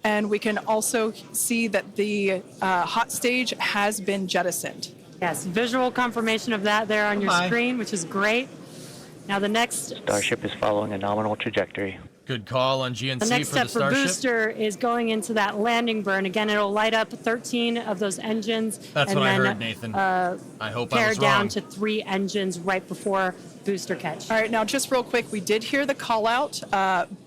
And we can also see that the hot stage has been jettisoned. Yes, visual confirmation of that there on your screen, which is great. Now the next Starship is following a nominal trajectory. Good call on GNC the next for step the for Starship. booster is going into that landing burn. Again, it'll light up 13 of those engines. That's and what I then, heard, Nathan. I hope I tear was down wrong. to 3 engines right before booster catch. All right, now just real quick, we did hear the call out,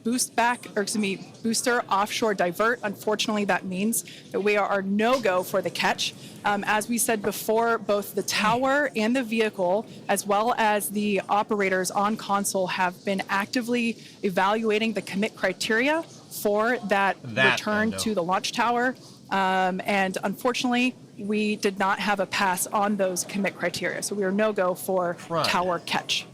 booster offshore divert. Unfortunately, that means that we are no-go for the catch. As we said before, both the tower and the vehicle, as well as the operators on console, have been actively evaluating the commit criteria for that return to the launch tower. And unfortunately, we did not have a pass on those commit criteria. So we are no-go for tower catch.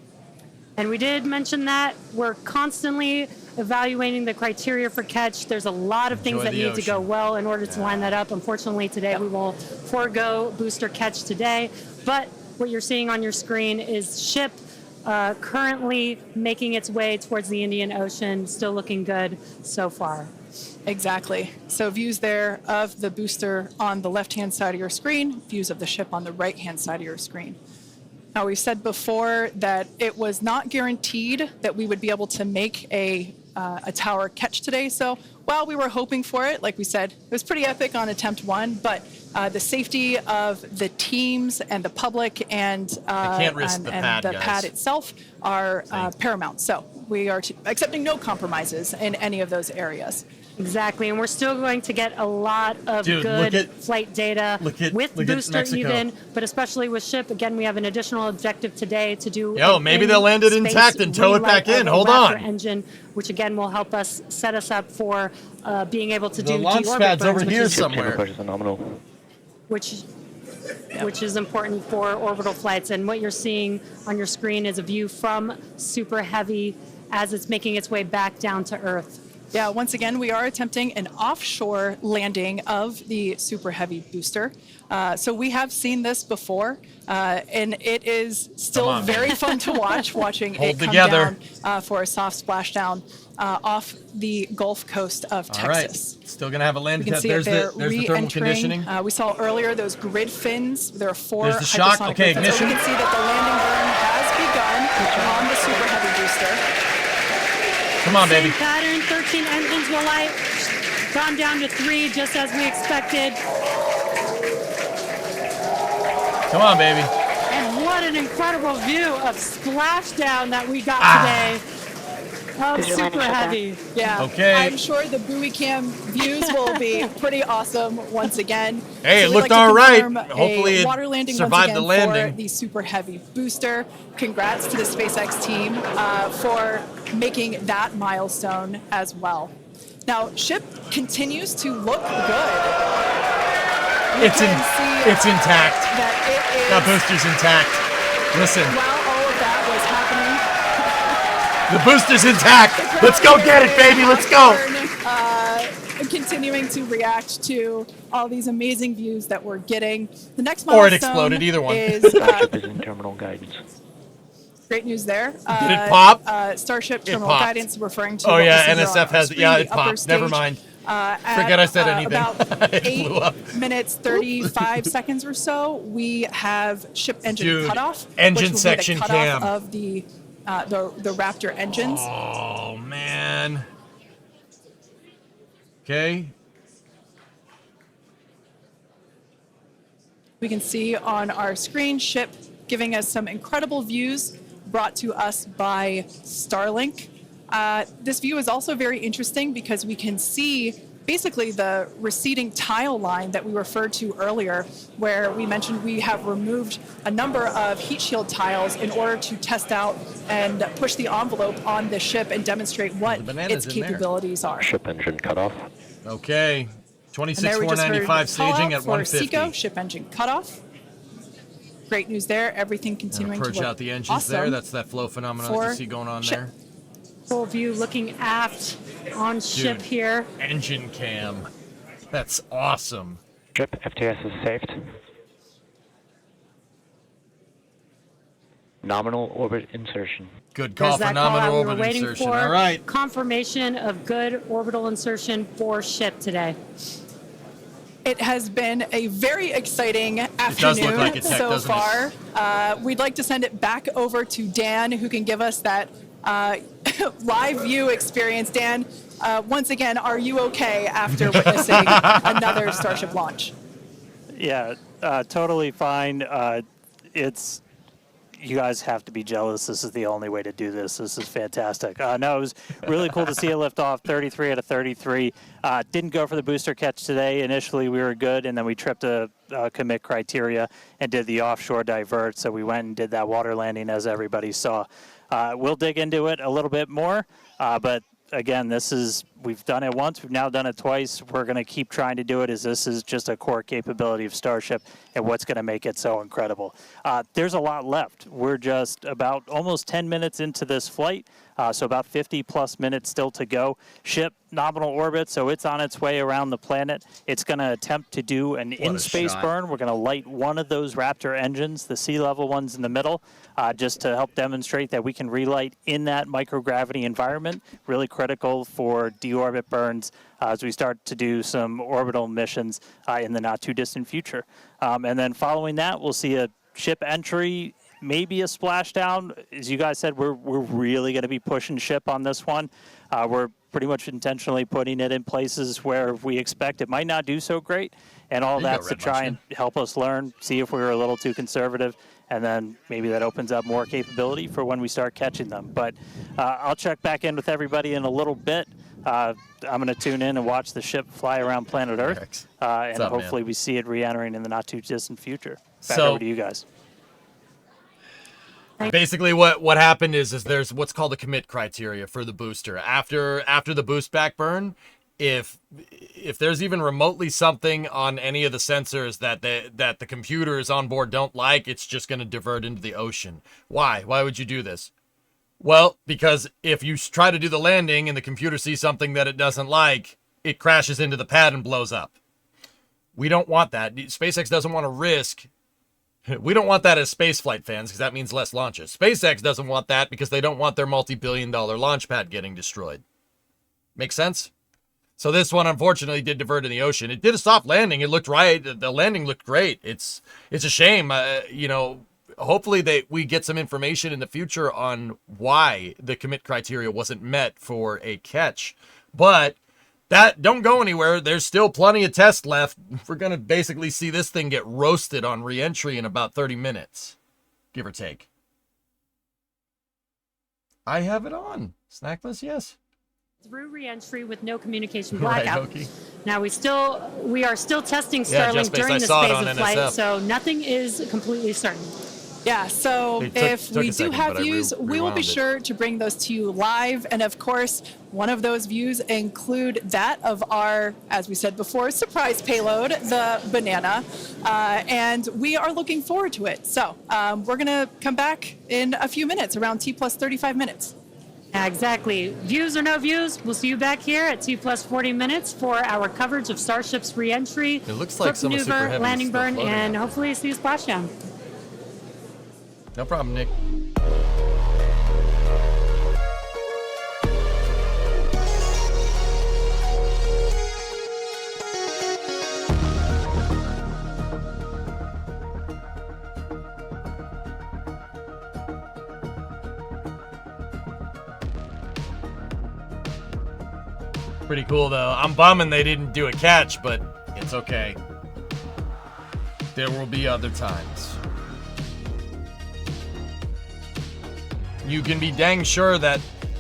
And we did mention that we're constantly evaluating the criteria for catch. There's a lot of things that need to go well in order to line that up. Unfortunately, today we will forego booster catch today. But what you're seeing on your screen is ship currently making its way towards the Indian Ocean, still looking good so far. Exactly. So views there of the booster on the left-hand side of your screen, views of the ship on the right-hand side of your screen. Now, we said before that it was not guaranteed that we would be able to make a tower catch today. So while we were hoping for it, like we said, it was pretty epic on attempt 1, but the safety of the teams and the public and the pad itself are paramount. So we are accepting no compromises in any of those areas. Exactly, and we're still going to get a lot of good flight data with booster even, but especially with ship. Again, we have an additional objective today to do. Maybe they'll land it intact and tow it back in. Hold on. Engine, which again will help us set us up for being able to do the launch pad's over here somewhere. Which is important for orbital flights. And what you're seeing on your screen is a view from Super Heavy as it's making its way back down to Earth. Yeah, once again, we are attempting an offshore landing of the Super Heavy booster. So we have seen this before, and it is still very fun to watch, watching it come down for a soft splashdown off the Gulf Coast of Texas. All right, still going to have a landing. You can see there's it there, the thermal conditioning. We saw earlier those grid fins. There are 4 There's the shock. hypersonic Okay, grid fins. So ignition. we can see that the landing burn has begun on the Super Heavy booster. Come on, baby. Same pattern, 13 engines will light, gone down to 3 just as we expected. Come on, baby. And what an incredible view of splashdown that we got today. Super Heavy. Yeah. Okay. I'm sure the buoy cam views will be pretty awesome once again. Hey, so it looked like all right. Hopefully it water landing survived once the again landing. for the Super Heavy booster. Congrats to the SpaceX team for making that milestone as well. Now, ship continues to look good. It's intact. That booster's intact. Listen. While all of that was happening, the booster's intact. Let's go get it, baby. Let's go. Continuing to react to all these amazing views that we're getting. The next milestone or it exploded. Either one. Is in terminal guidance. Great news there. Did it pop? Starship It terminal popped. guidance referring to. Oh what yeah, we see here on NSF our has. screen, Yeah, the it upper popped. Never stage. mind. At, Forget I said anything. About It 8 blew up. minutes 35 seconds or so, we have ship engine cutoff. Engine which will section be the cutoff cam. of the Raptor engines. Oh man. Okay. We can see on our screen ship giving us some incredible views brought to us by Starlink. This view is also very interesting because we can see basically the receding tile line that we referred to earlier, where we mentioned we have removed a number of heat shield tiles in order to test out and push the envelope on the ship and demonstrate what its capabilities are. Ship engine cutoff. Okay. 26,495 staging at 150. Seco, ship engine cutoff. Great news there. Everything continuing to Purge look out the engines awesome there. That's that flow phenomenon that you see going on there. Full view looking aft on ship here. Engine cam. That's awesome. Ship FTS is saved. Nominal orbit insertion. Good call for nominal orbit insertion. All right. Confirmation of good orbital insertion for ship today. It has been a very exciting afternoon so far. We'd like to send it back over to Dan, who can give us that live view experience. Dan, once again, are you okay after witnessing another Starship launch? Yeah, totally fine. It's, you guys have to be jealous. This is the only way to do this. This is fantastic. No, it was really cool to see it lift off 33 out of 33. Didn't go for the booster catch today. Initially, we were good, and then we tripped a commit criteria and did the offshore divert. So we went and did that water landing, as everybody saw. We'll dig into it a little bit more, but again, we've done it once, we've now done it twice. We're going to keep trying to do it, as this is just a core capability of Starship and what's going to make it so incredible. There's a lot left. We're just about almost 10 minutes into this flight, so about 50 plus minutes still to go. Ship nominal orbit, so it's on its way around the planet. It's going to attempt to do an in-space burn. We're going to light one of those Raptor engines, the sea level ones in the middle, just to help demonstrate that we can relight in that microgravity environment. Really critical for deorbit burns as we start to do some orbital missions in the not too distant future. And then following that, we'll see a ship entry, maybe a splashdown. As you guys said, we're really going to be pushing ship on this one. We're pretty much intentionally putting it in places where we expect it might not do so great, and all that's to try and help us learn, see if we were a little too conservative, and then maybe that opens up more capability for when we start catching them. But I'll check back in with everybody in a little bit. I'm going to tune in and watch the ship fly around planet Earth, and hopefully we see it re-entering in the not too distant future. Back over to you guys. Basically, what happened is there's what's called a commit criteria for the booster. After the boost back burn, if there's even remotely something on any of the sensors that the computers on board don't like, it's just going to divert into the ocean. Why? Why would you do this? Well, because if you try to do the landing and the computer sees something that it doesn't like, it crashes into the pad and blows up. We don't want that. SpaceX doesn't want to risk. We don't want that as spaceflight fans, because that means less launches. SpaceX doesn't want that because they don't want their multi-billion-dollar launch pad getting destroyed. Make sense? So this one, unfortunately, did divert in the ocean. It did a soft landing. It looked right. The landing looked great. It's a shame. Hopefully we get some information in the future on why the commit criteria wasn't met for a catch. But that don't go anywhere. There's still plenty of tests left. We're going to basically see this thing get roasted on re-entry in about 30 minutes, give or take. I have it on. Snackless, yes. Through re-entry with no communication blackout. Right, okay. Now we are still testing Starlink during this phase of flight, so nothing is completely certain. Yeah, so if we do have views, we will be sure to bring those to you live. And of course, one of those views include that of our, as we said before, surprise payload, the Banana. And we are looking forward to it. So we're going to come back in a few minutes, around T plus 35 minutes. Exactly. Views or no views, we'll see you back here at T plus 40 minutes for our coverage of Starship's re-entry, it looks like some super heavy landing burn, floating and out. hopefully see a splashdown. No problem, Nick. Pretty cool, though. I'm bumming they didn't do a catch, but it's okay. There will be other times. You can be dang sure that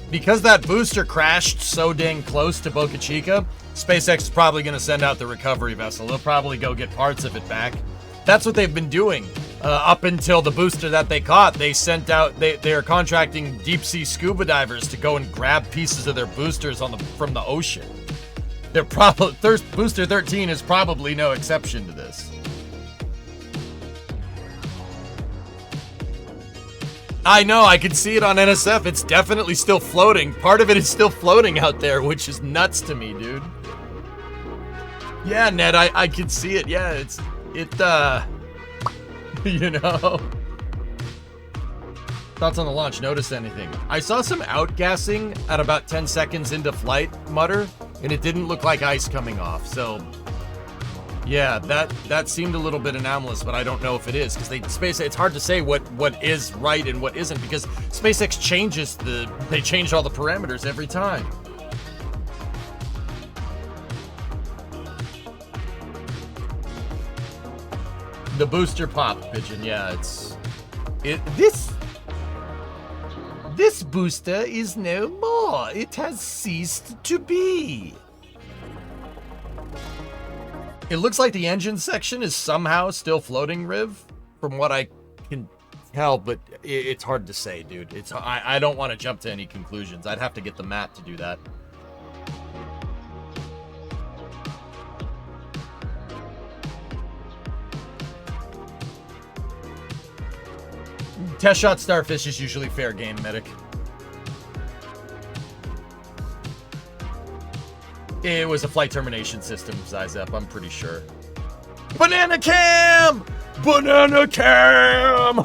because that booster crashed so dang close to Boca Chica, SpaceX is probably going to send out the recovery vessel. They'll probably go get parts of it back. That's what they've been doing up until the booster that they caught. They sent out, they're contracting deep sea scuba divers to go and grab pieces of their boosters from the ocean. They're probably Booster 13 is probably no exception to this. I know, I can see it on NSF. It's definitely still floating. Part of it is still floating out there, which is nuts to me, dude. Yeah, Ned, I can see it. Yeah, you know. Thoughts on the launch? Notice anything? I saw some outgassing at about 10 seconds into flight, Mutter, and it didn't look like ice coming off, so... Yeah, that seemed a little bit anomalous, but I don't know if it is, because it's hard to say what is right and what isn't, because SpaceX changes they change all the parameters every time. The booster pop, Pigeon, yeah, This booster is no more. It has ceased to be. It looks like the engine section is somehow still floating, Riv, from what I can tell, but it's hard to say, dude. I don't want to jump to any conclusions. I'd have to get the mat to do that. Test shot Starfish is usually fair game, Medic. It was a flight termination system, size up, I'm pretty sure. Banana cam! Banana cam!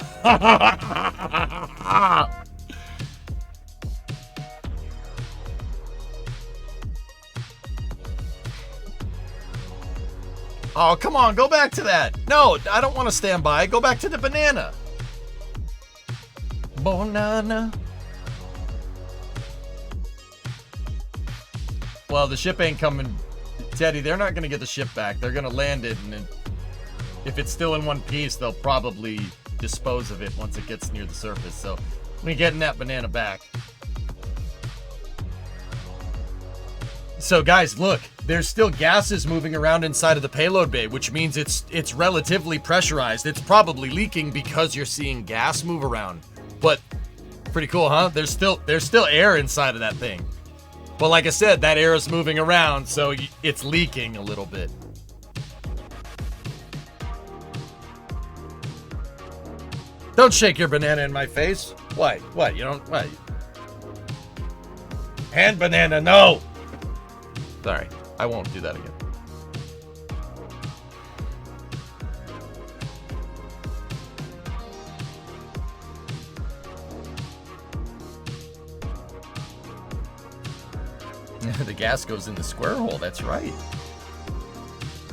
Oh, come on, go back to that. No, I don't want to stand by. Go back to the banana. Banana. Well, the ship ain't coming. Teddy, they're not going to get the ship back. They're going to land it, and then if it's still in one piece, they'll probably dispose of it once it gets near the surface. So we're getting that banana back. So guys, look, there's still gases moving around inside of the payload bay, which means it's relatively pressurized. It's probably leaking because you're seeing gas move around. But pretty cool, huh? There's still air inside of that thing. But like I said, that air is moving around, so it's leaking a little bit. Don't shake your banana in my face. What? What? You don't? What? Hand banana, no! Sorry, I won't do that again. The gas goes in the square hole, that's right.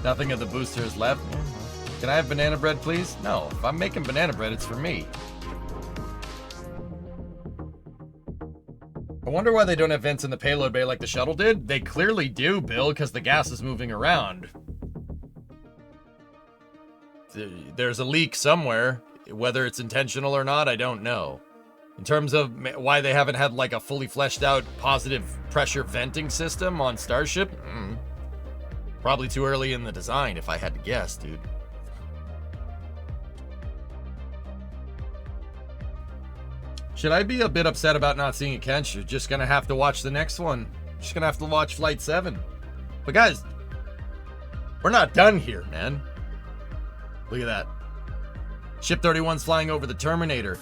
Nothing of the booster is left. Can I have banana bread, please? No, if I'm making banana bread, it's for me. I wonder why they don't have vents in the payload bay like the shuttle did. They clearly do, Bill, because the gas is moving around. There's a leak somewhere. Whether it's intentional or not, I don't know. In terms of why they haven't had like a fully fleshed out positive pressure venting system on Starship, probably too early in the design if I had to guess, dude. Should I be a bit upset about not seeing it, Kench? You're just gonna have to watch the next one. Just gonna have to watch Flight 7. But guys, we're not done here, man. Look at that. Ship 31's flying over the Terminator.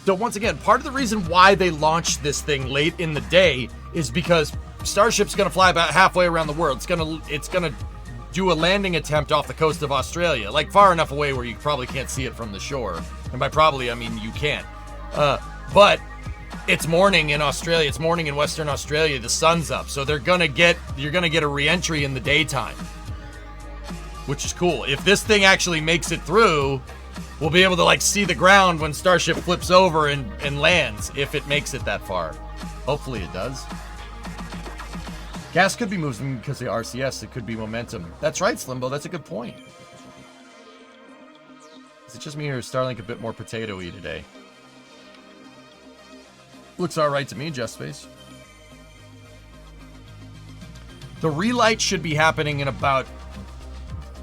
So once again, part of the reason why they launched this thing late in the day is because Starship's going to fly about halfway around the world. It's going to do a landing attempt off the coast of Australia, like far enough away where you probably can't see it from the shore. And by probably, I mean you can't. But it's morning in Australia. It's morning in Western Australia. The sun's up, so you're going to get a re-entry in the daytime, which is cool. If this thing actually makes it through, we'll be able to like see the ground when Starship flips over and lands, if it makes it that far. Hopefully it does. Gas could be moving because of RCS. It could be momentum. That's right, Slimbo. That's a good point. Is it just me or is Starlink a bit more potato-y today? Looks all right to me, Just Space. The relight should be happening in about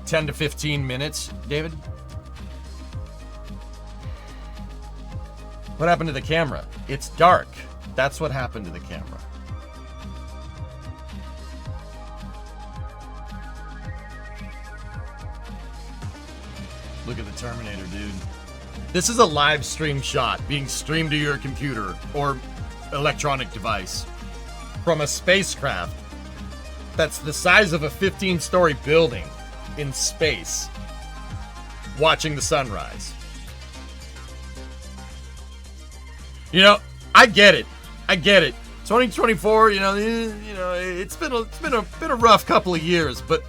10 to 15 minutes, David. What happened to the camera? It's dark. That's what happened to the camera. Look at the Terminator, dude. This is a live stream shot being streamed to your computer or electronic device from a spacecraft that's the size of a 15-story building in space, watching the sunrise. You know, I get it. 2024, it's been a rough couple of years, but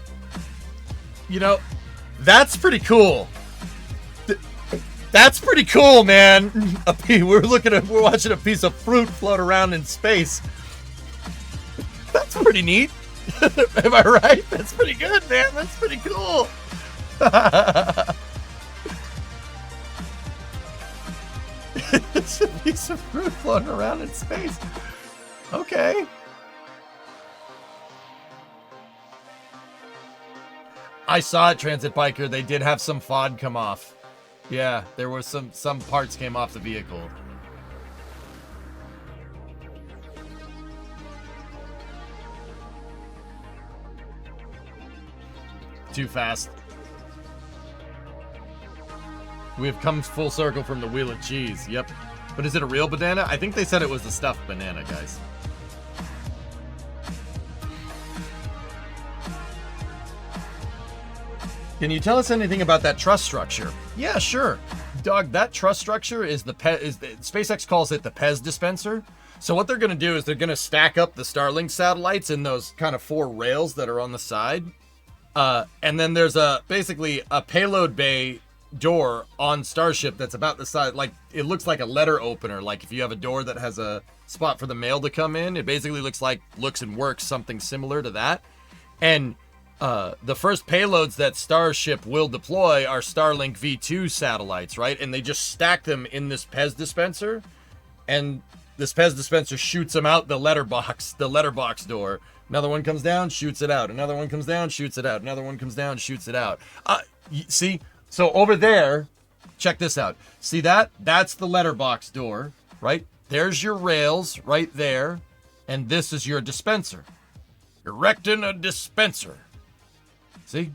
that's pretty cool. That's pretty cool, man. We're watching a piece of fruit float around in space. That's pretty neat. Am I right? That's pretty good, man. That's pretty cool. piece of fruit floating around in space. Okay. I saw it, Transit Biker. They did have some FOD come off. Yeah, there was some parts came off the vehicle. Too fast. We have come full circle from the wheel of cheese. Yep. But is it a real banana? I think they said it was a stuffed banana, guys. Can you tell us anything about that truss structure? Yeah, sure. Doug, that truss structure is SpaceX calls it the Pez dispenser. So what they're going to do is they're going to stack up the Starlink satellites in those kind of 4 rails that are on the side. And then there's basically a payload bay door on Starship that's about the size, like it looks like a letter opener. Like if you have a door that has a spot for the mail to come in, it basically looks and works something similar to that. And the first payloads that Starship will deploy are Starlink V2 satellites, right? And they just stack them in this Pez dispenser, and this Pez dispenser shoots them out the letterbox door. Another one comes down, shoots it out. Another one comes down, shoots it out. Another one comes down, shoots it out. See? So over there, check this out. See that? That's the letterbox door, right? There's your rails right there, and this is your dispenser. Erecting a dispenser. See?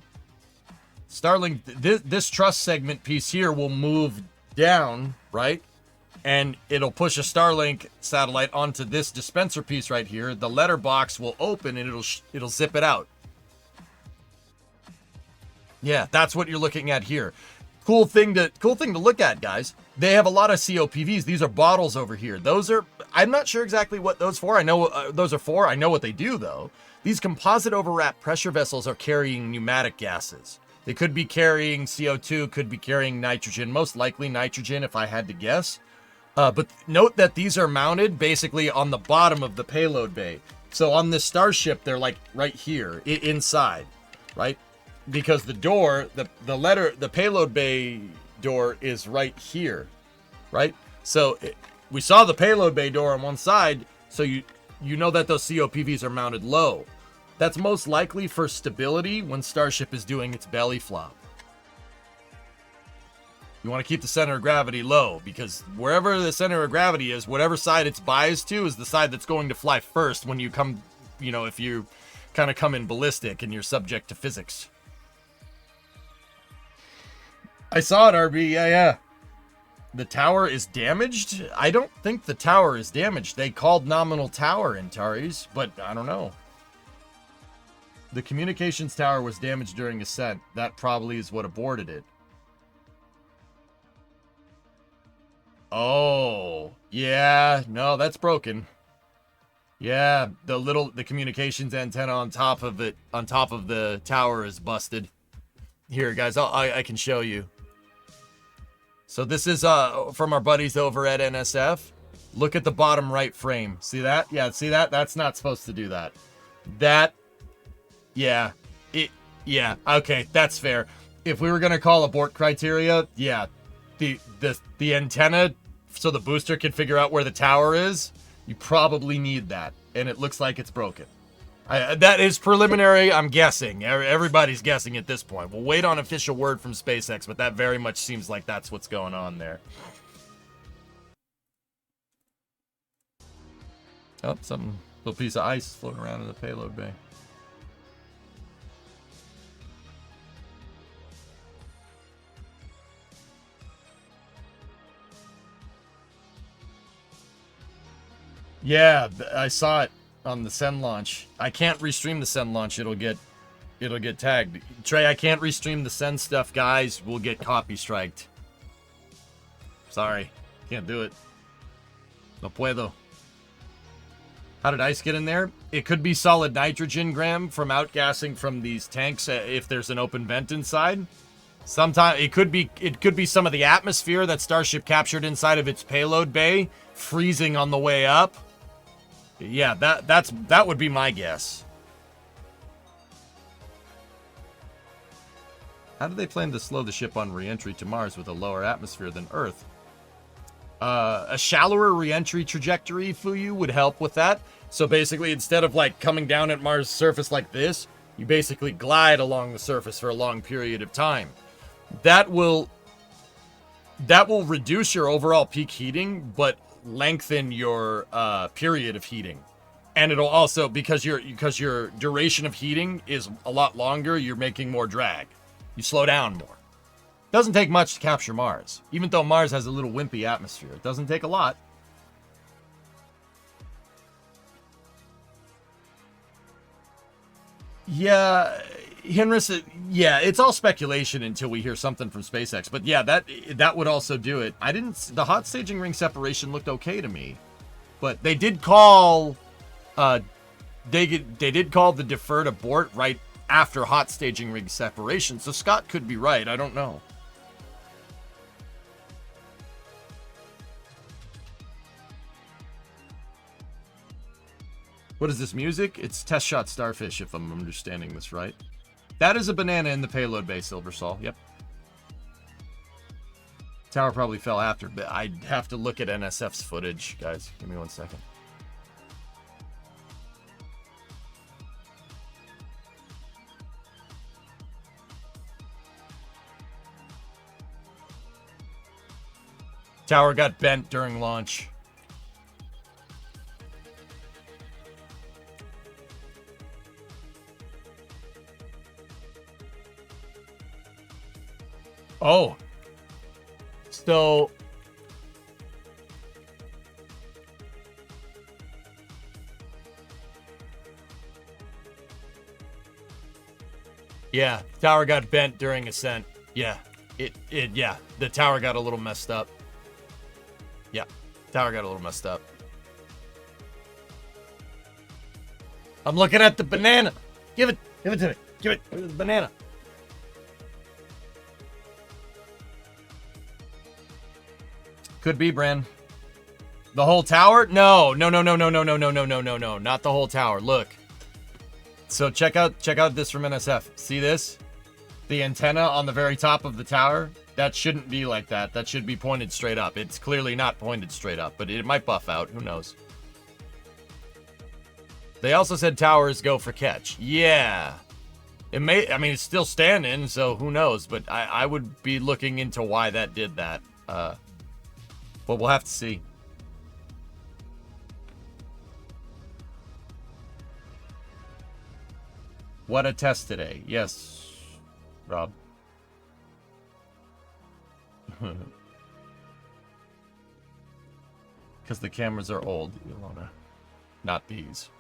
Starlink, this truss segment piece here will move down, right? And it'll push a Starlink satellite onto this dispenser piece right here. The letterbox will open and it'll zip it out. Yeah, that's what you're looking at here. Cool thing to look at, guys. They have a lot of COPVs. These are bottles over here. I'm not sure exactly what those for. I know those are for. I know what they do though. These composite overwrap pressure vessels are carrying pneumatic gases. They could be carrying CO2, could be carrying nitrogen, most likely nitrogen if I had to guess. But note that these are mounted basically on the bottom of the payload bay. So on this Starship, they're like right here, inside, right? Because the door, the payload bay door is right here, right? So we saw the payload bay door on one side, so you know that those COPVs are mounted low. That's most likely for stability when Starship is doing its belly flop. You want to keep the center of gravity low, because wherever the center of gravity is, whatever side it's biased to is the side that's going to fly first when you come, if you kind of come in ballistic and you're subject to physics. I saw it, RB. Yeah. The tower is damaged? I don't think the tower is damaged. They called nominal tower in Taris, but I don't know. The communications tower was damaged during ascent. That probably is what aborted it. Oh, yeah. No, that's broken. Yeah, the communications antenna on top of the tower is busted. Here, guys, I can show you. So this is from our buddies over at NSF. Look at the bottom right frame. See that? Yeah, see that? That's not supposed to do that. Yeah, okay, that's fair. If we were gonna call abort criteria, yeah, the antenna, so the booster can figure out where the tower is, you probably need that, and it looks like it's broken. That is preliminary, I'm guessing. Everybody's guessing at this point. We'll wait on official word from SpaceX, but that very much seems like that's what's going on there. Oh, some little piece of ice floating around in the payload bay. Yeah, I saw it on the Sen launch. I can't restream the Sen launch. It'll get tagged. Trey, I can't restream the Sen stuff, guys. We'll get copy striked. Sorry, can't do it. No puedo. How did ice get in there? It could be solid nitrogen, Graham, from outgassing from these tanks if there's an open vent inside. Sometimes it could be some of the atmosphere that Starship captured inside of its payload bay freezing on the way up. Yeah, that would be my guess. How do they plan to slow the ship on re-entry to Mars with a lower atmosphere than Earth? A shallower re-entry trajectory, Fuyu, would help with that. So basically, instead of like coming down at Mars' surface like this, you basically glide along the surface for a long period of time. That will reduce your overall peak heating, but lengthen your period of heating. And it'll also, because your duration of heating is a lot longer, you're making more drag. You slow down more. Doesn't take much to capture Mars. Even though Mars has a little wimpy atmosphere. It doesn't take a lot. Yeah, Henris, yeah, it's all speculation until we hear something from SpaceX. But yeah, that would also do it. The hot staging ring separation looked okay to me. But they did call they did call the deferred abort right after hot staging ring separation. So Scott could be right. I don't know. What is this music? It's Test Shot Starfish, if I'm understanding this right. That is a banana in the payload bay, Silversol. Yep. Tower probably fell after, but I'd have to look at NSF's footage, guys. Give me 1 second. Tower got bent during launch. Oh. So yeah, tower got bent during ascent. Yeah. Yeah, the tower got a little messed up. Yeah, tower got a little messed up. I'm looking at the banana. Give it to me. Give it the banana. Could be, Bran. The whole tower? No, not the whole tower. Look. So check out this from NSF. See this? The antenna on the very top of the tower? That shouldn't be like that. That should be pointed straight up. It's clearly not pointed straight up, but it might buff out. Who knows? They also said towers go for catch. Yeah. It may, I mean, it's still standing, so who knows? But I would be looking into why that did that. But we'll have to see. What a test today. Yes, Rob. Because the cameras are old, Ilona. Not these.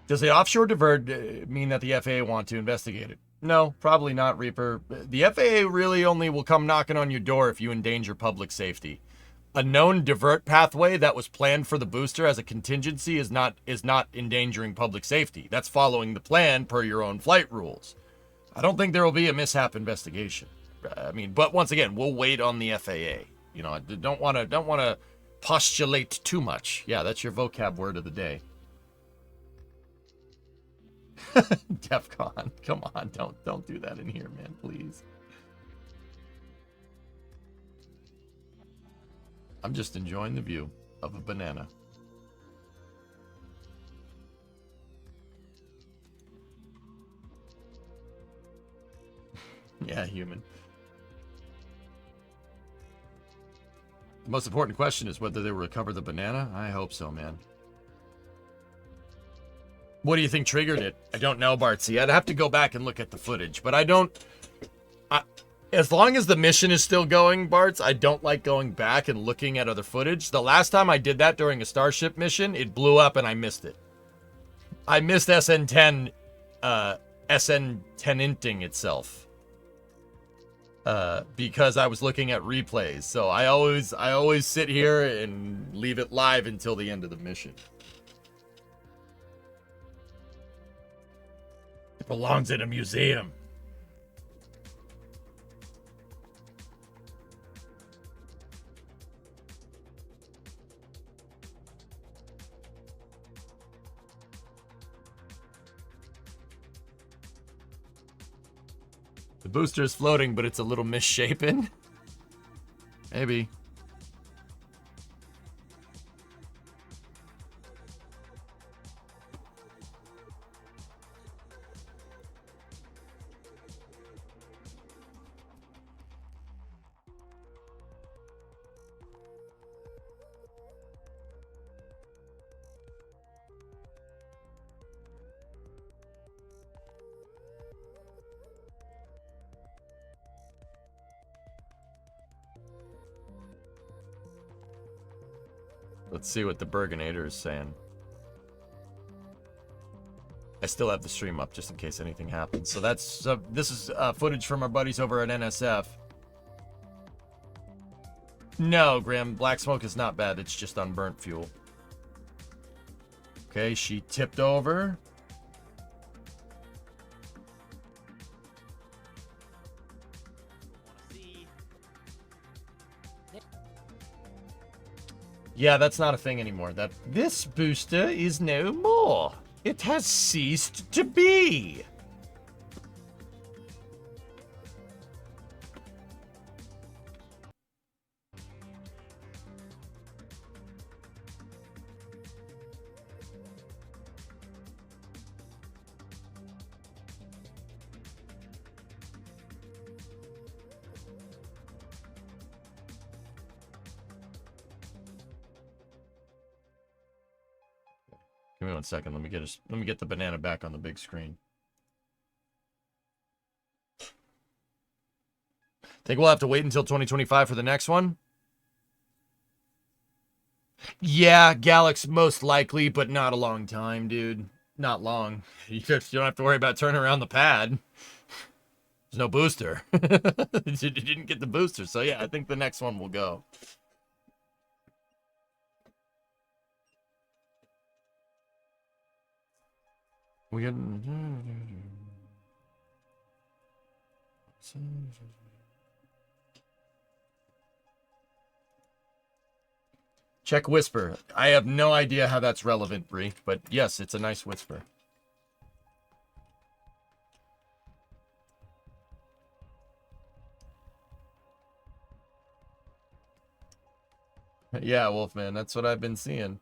Does the offshore divert mean that the FAA want to investigate it? No, probably not, Reaper. The FAA really only will come knocking on your door if you endanger public safety. A known divert pathway that was planned for the booster as a contingency is not endangering public safety. That's following the plan per your own flight rules. I don't think there will be a mishap investigation. I mean, but once again, we'll wait on the FAA. You know, I don't want to postulate too much. Yeah, that's your vocab word of the day. DEFCON, come on, don't do that in here, man, please. I'm just enjoying the view of a banana. Yeah, human. The most important question is whether they will recover the banana. I hope so, man. What do you think triggered it? I don't know, Bartsy. I'd have to go back and look at the footage, but as long as the mission is still going, Barts, I don't like going back and looking at other footage. The last time I did that during a Starship mission, it blew up and I missed it. I missed SN10, SN10inting itself. Because I was looking at replays. So I always sit here and leave it live until the end of the mission. It belongs in a museum. The booster's floating, but it's a little misshapen. Maybe. Let's see what the Burgonator is saying. I still have the stream up just in case anything happens. So that's this is footage from our buddies over at NSF. No, Graham, black smoke is not bad. It's just unburnt fuel. Okay, she tipped over. Yeah, that's not a thing anymore. This booster is no more. It has ceased to be. Give me 1 second. Let me get the banana back on the big screen. Think we'll have to wait until 2025 for the next one? Yeah, Galax most likely, but not a long time, dude. Not long. You don't have to worry about turning around the pad. There's no booster. You didn't get the booster, so yeah, I think the next one will go. We got... Check whisper. I have no idea how that's relevant, Bree, but yes, it's a nice whisper. Yeah, Wolfman, that's what I've been seeing.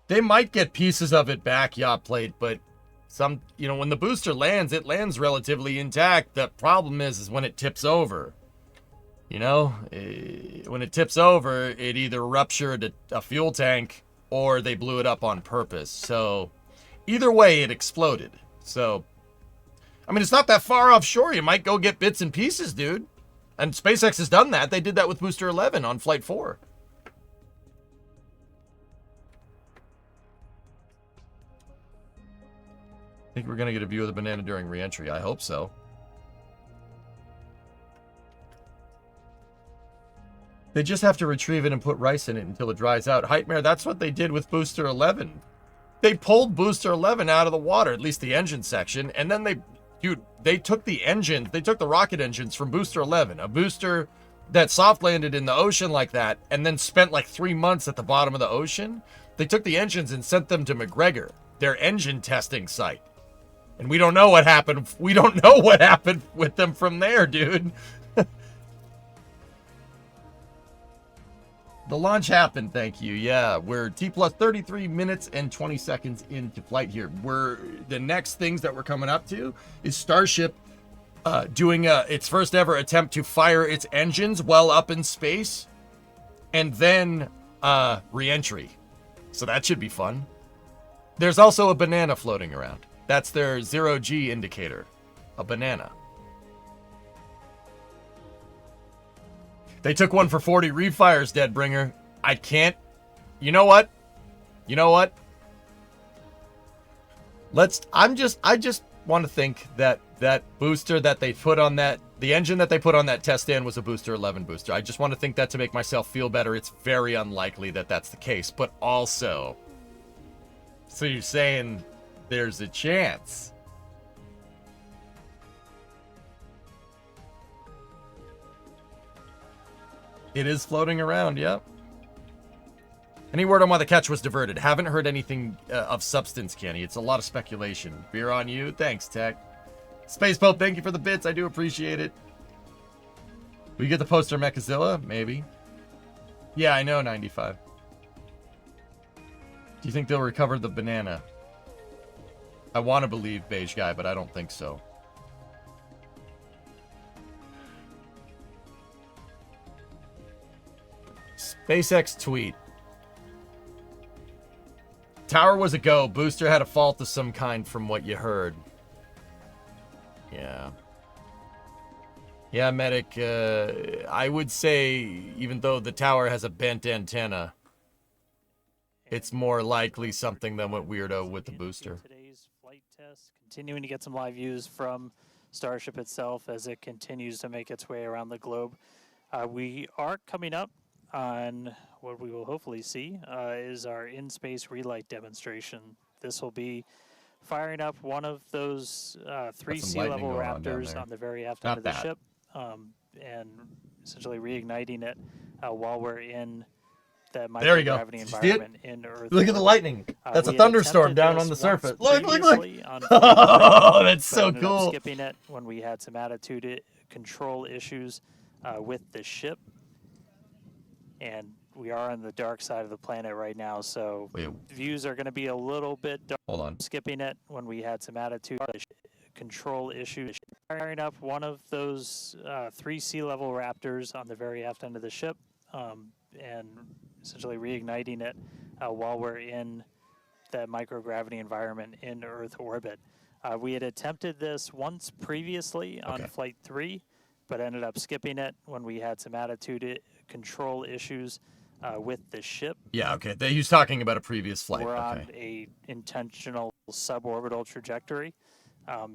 They might get pieces of it back, Yacht Plate, but some, you know, when the booster lands, it lands relatively intact. The problem is when it tips over. You know, when it tips over, it either ruptured a fuel tank or they blew it up on purpose. So either way, it exploded. So, I mean, it's not that far offshore. You might go get bits and pieces, dude. And SpaceX has done that. They did that with Booster 11 on Flight 4. I think we're going to get a view of the banana during re-entry. I hope so. They just have to retrieve it and put rice in it until it dries out. Heightmare, that's what they did with Booster 11. They pulled Booster 11 out of the water, at least the engine section, and then they took the engine, they took the rocket engines from Booster 11, a booster that soft landed in the ocean like that, and then spent like 3 months at the bottom of the ocean. They took the engines and sent them to McGregor, their engine testing site. And we don't know what happened. We don't know what happened with them from there, dude. The launch happened, thank you. Yeah, we're T plus 33 minutes and 20 seconds into flight here. The next things that we're coming up to is Starship doing its first ever attempt to fire its engines while up in space, and then re-entry. So that should be fun. There's also a banana floating around. That's their 0G indicator, a banana. They took one for 40 refires, Deadbringer. I can't. You know what? You know what? I just want to think that booster that they put on the engine that they put on that test stand was a Booster 11 booster. I just want to think that to make myself feel better. It's very unlikely that that's the case, but also, so you're saying there's a chance. It is floating around, yep. Any word on why the catch was diverted? Haven't heard anything of substance, Kenny. It's a lot of speculation. Beer on you. Thanks, Tech. Space Pope, thank you for the bits. I do appreciate it. Will you get the poster Mechazilla? Maybe. Yeah, I know, 95. Do you think they'll recover the banana? I want to believe Beige Guy, but I don't think so. SpaceX tweet. Tower was a go. Booster had a fault of some kind from what you heard. Yeah. Yeah, Medic. I would say, even though the tower has a bent antenna, it's more likely something than what Weirdo with the booster. Today's flight test, continuing to get some live views from Starship itself as it continues to make its way around the globe. We are coming up on what we will hopefully see is our in-space relight demonstration. This will be firing up one of those 3 sea-level Raptors on the very aft end of the ship, and essentially reigniting it while we're in that microgravity environment in Earth. Look at the lightning. That's a thunderstorm down on the surface. Look. Oh, that's so cool. Skipping it when we had some attitude control issues with the ship. And we are on the dark side of the planet right now, so views are going to be a little bit dark. Hold on. Skipping it when we had some attitude control issues. Firing up one of those 3 sea-level Raptors on the very aft end of the ship, and essentially reigniting it while we're in that microgravity environment in Earth orbit. We had attempted this once previously on Flight 3, but ended up skipping it when we had some attitude control issues with the ship. Yeah, okay. He was talking about a previous flight. We're on a intentional suborbital trajectory.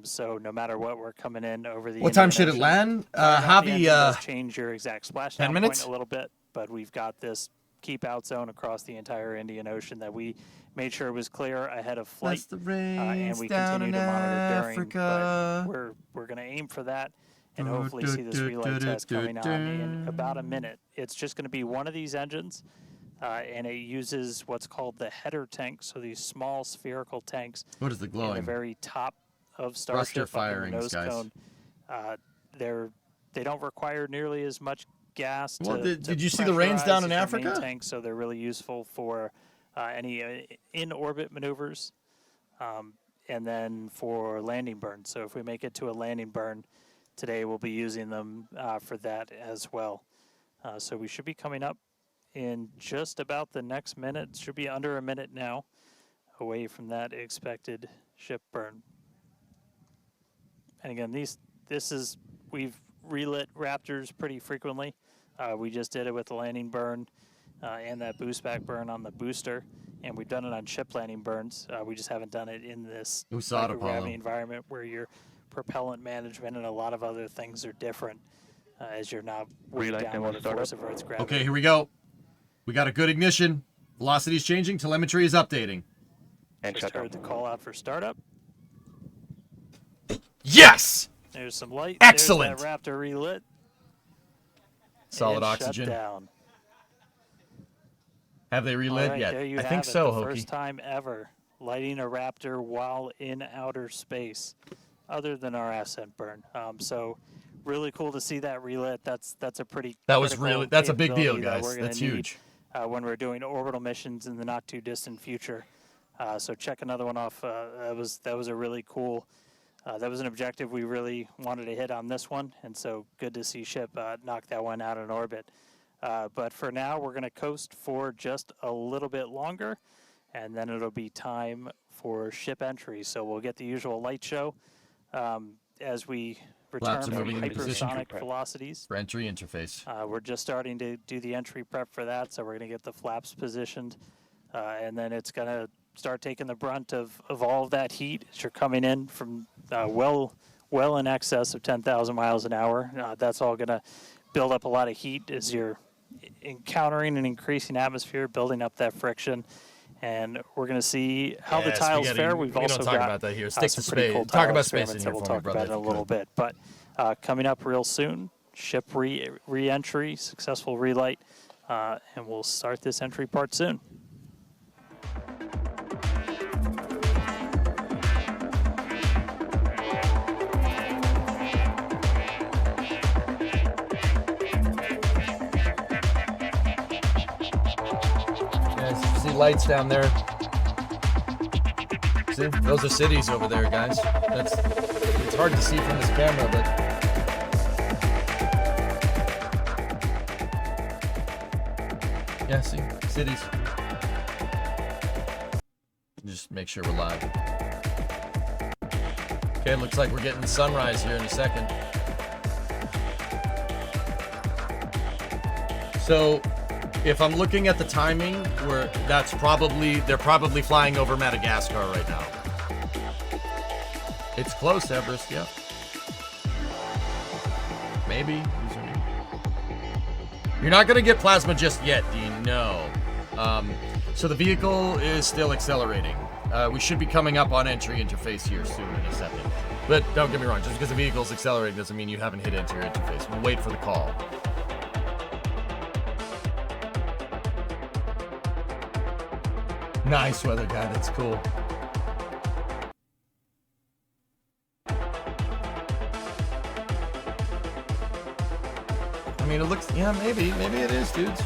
So no matter what, we're coming in over the. What time should it land? Javi, change your exact splashdown 10 minutes? point a little bit, but we've got this keep out zone across the entire Indian Ocean that we made sure was clear ahead of flight, and we continue to monitor during. But we're going to aim for that. And hopefully see this relay test coming on in about a minute. It's just going to be one of these engines, and it uses what's called the header tank, so these small spherical tanks. What is the glowing? In the very top of Starship, firings, nose guys. cone. They don't require nearly as much gas. Well, to did you see the rains down in pressurize as your Africa? main tank, so they're really useful for any in-orbit maneuvers, and then for landing burn. So if we make it to a landing burn today, we'll be using them for that as well. So we should be coming up in just about the next minute. Should be under a minute now away from that expected ship burn. And again, we've relit Raptors pretty frequently. We just did it with the landing burn and that boost back burn on the booster. And we've done it on ship landing burns. We just haven't done it in this microgravity environment where you're propellant management and a lot of other things are different as you're not weighed down by the force of Earth's gravity. Okay, here we go. We got a good ignition. Velocity's changing. Telemetry is updating. And just heard the call out for startup. Yes! There's some light. Excellent. There's that Raptor relit. Solid and oxygen. Shut down. Have they relit right, yet? There you I have think it, so, the Hokey. First time ever lighting a Raptor while in outer space, other than our ascent burn. So really cool to see that relit. That's a pretty. That's a big deal, capability that guys. we're gonna That's need, huge. when we're doing orbital missions in the not too distant future. So check another one off. That was a really cool. That was an objective we really wanted to hit on this one, and so good to see ship knock that one out in orbit. But for now, we're going to coast for just a little bit longer, and then it'll be time for ship entry. So we'll get the usual light show as we return from hypersonic velocities. For entry interface. We're just starting to do the entry prep for that, so we're going to get the flaps positioned, and then it's going to start taking the brunt of all of that heat as you're coming in from well in excess of 10,000 miles an hour. That's all going to build up a lot of heat as you're encountering an increasing atmosphere, building up that friction. And we're going to see how the tiles fare. We've also don't talk got about that here. Stick some to pretty space. cool Talk tile about space in experiments here that we'll for me, talk brother, about in a little bit. But coming up real soon, ship re-entry, successful relight, and we'll start this entry part soon. lights down there. See, those are cities over there, guys. It's hard to see from this camera, but yeah, see, cities. Just make sure we're live. Okay, looks like we're getting the sunrise here in a second. So, if I'm looking at the timing, they're probably flying over Madagascar right now. It's close, Everest, yeah. Maybe. You're not gonna get plasma just yet, Dean, no. So the vehicle is still accelerating. We should be coming up on entry interface here soon in a second. But don't get me wrong, just because the vehicle's accelerating doesn't mean you haven't hit enter interface. We'll wait for the call. Nice weather guy, that's cool. I mean, it looks, yeah, maybe it is, dudes.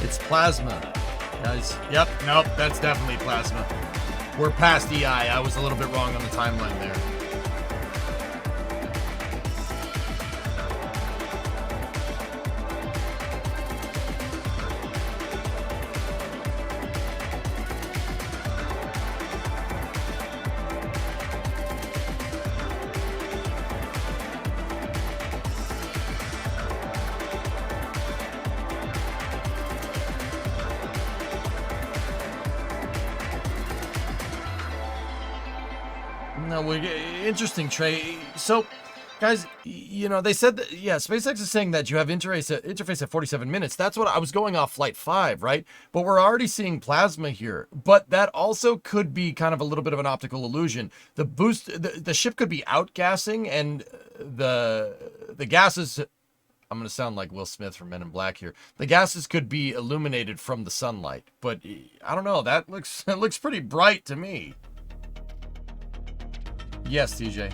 It's plasma, guys. Yep, nope, that's definitely plasma. We're past EI. I was a little bit wrong on the timeline there. Interesting, Trey. So, guys, you know, they said that, yeah, SpaceX is saying that you have interface at 47 minutes. That's what I was going off flight 5, right? But we're already seeing plasma here. But that also could be kind of a little bit of an optical illusion. The ship could be outgassing, and the gases, I'm going to sound like Will Smith from Men in Black here. The gases could be illuminated from the sunlight. But I don't know, that looks pretty bright to me. Yes, TJ.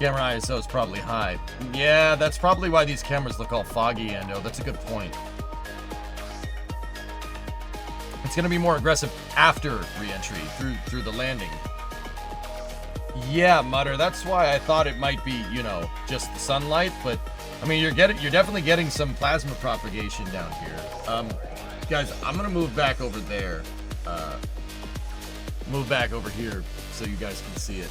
Camera ISO is probably high. Yeah, that's probably why these cameras look all foggy, Endo. That's a good point. It's going to be more aggressive after re-entry through the landing. Yeah, Mutter, that's why I thought it might be, you know, just the sunlight, but I mean, you're definitely getting some plasma propagation down here. Guys, I'm going to move back over there. Move back over here so you guys can see it.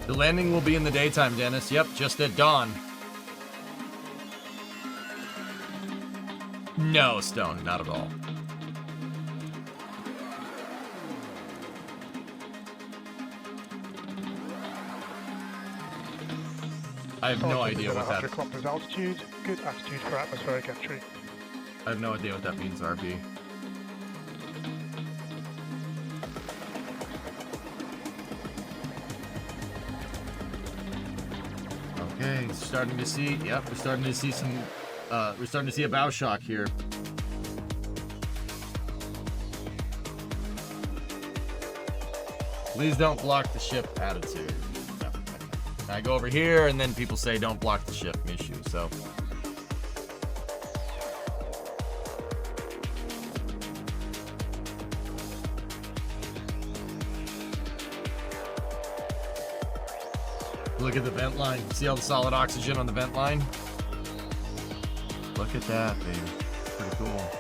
The landing will be in the daytime, Dennis. Yep, just at dawn. No, Stone, not at all. I have no idea what that... 100 kilometers altitude, good attitude for atmospheric entry. I have no idea what that means, RB. Okay, starting to see, yep, we're starting to see some, we're starting to see a bow shock here. Please don't block the ship attitude. No. I go over here and then people say don't block the ship issue, so. Look at the vent line. See all the solid oxygen on the vent line? Look at that, baby. Pretty cool.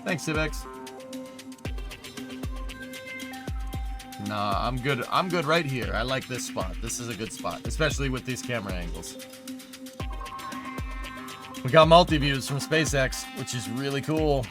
Thanks, Civex. Nah, I'm good. I'm good right here. I like this spot. This is a good spot, especially with these camera angles. We got multi-views from SpaceX, which is really cool.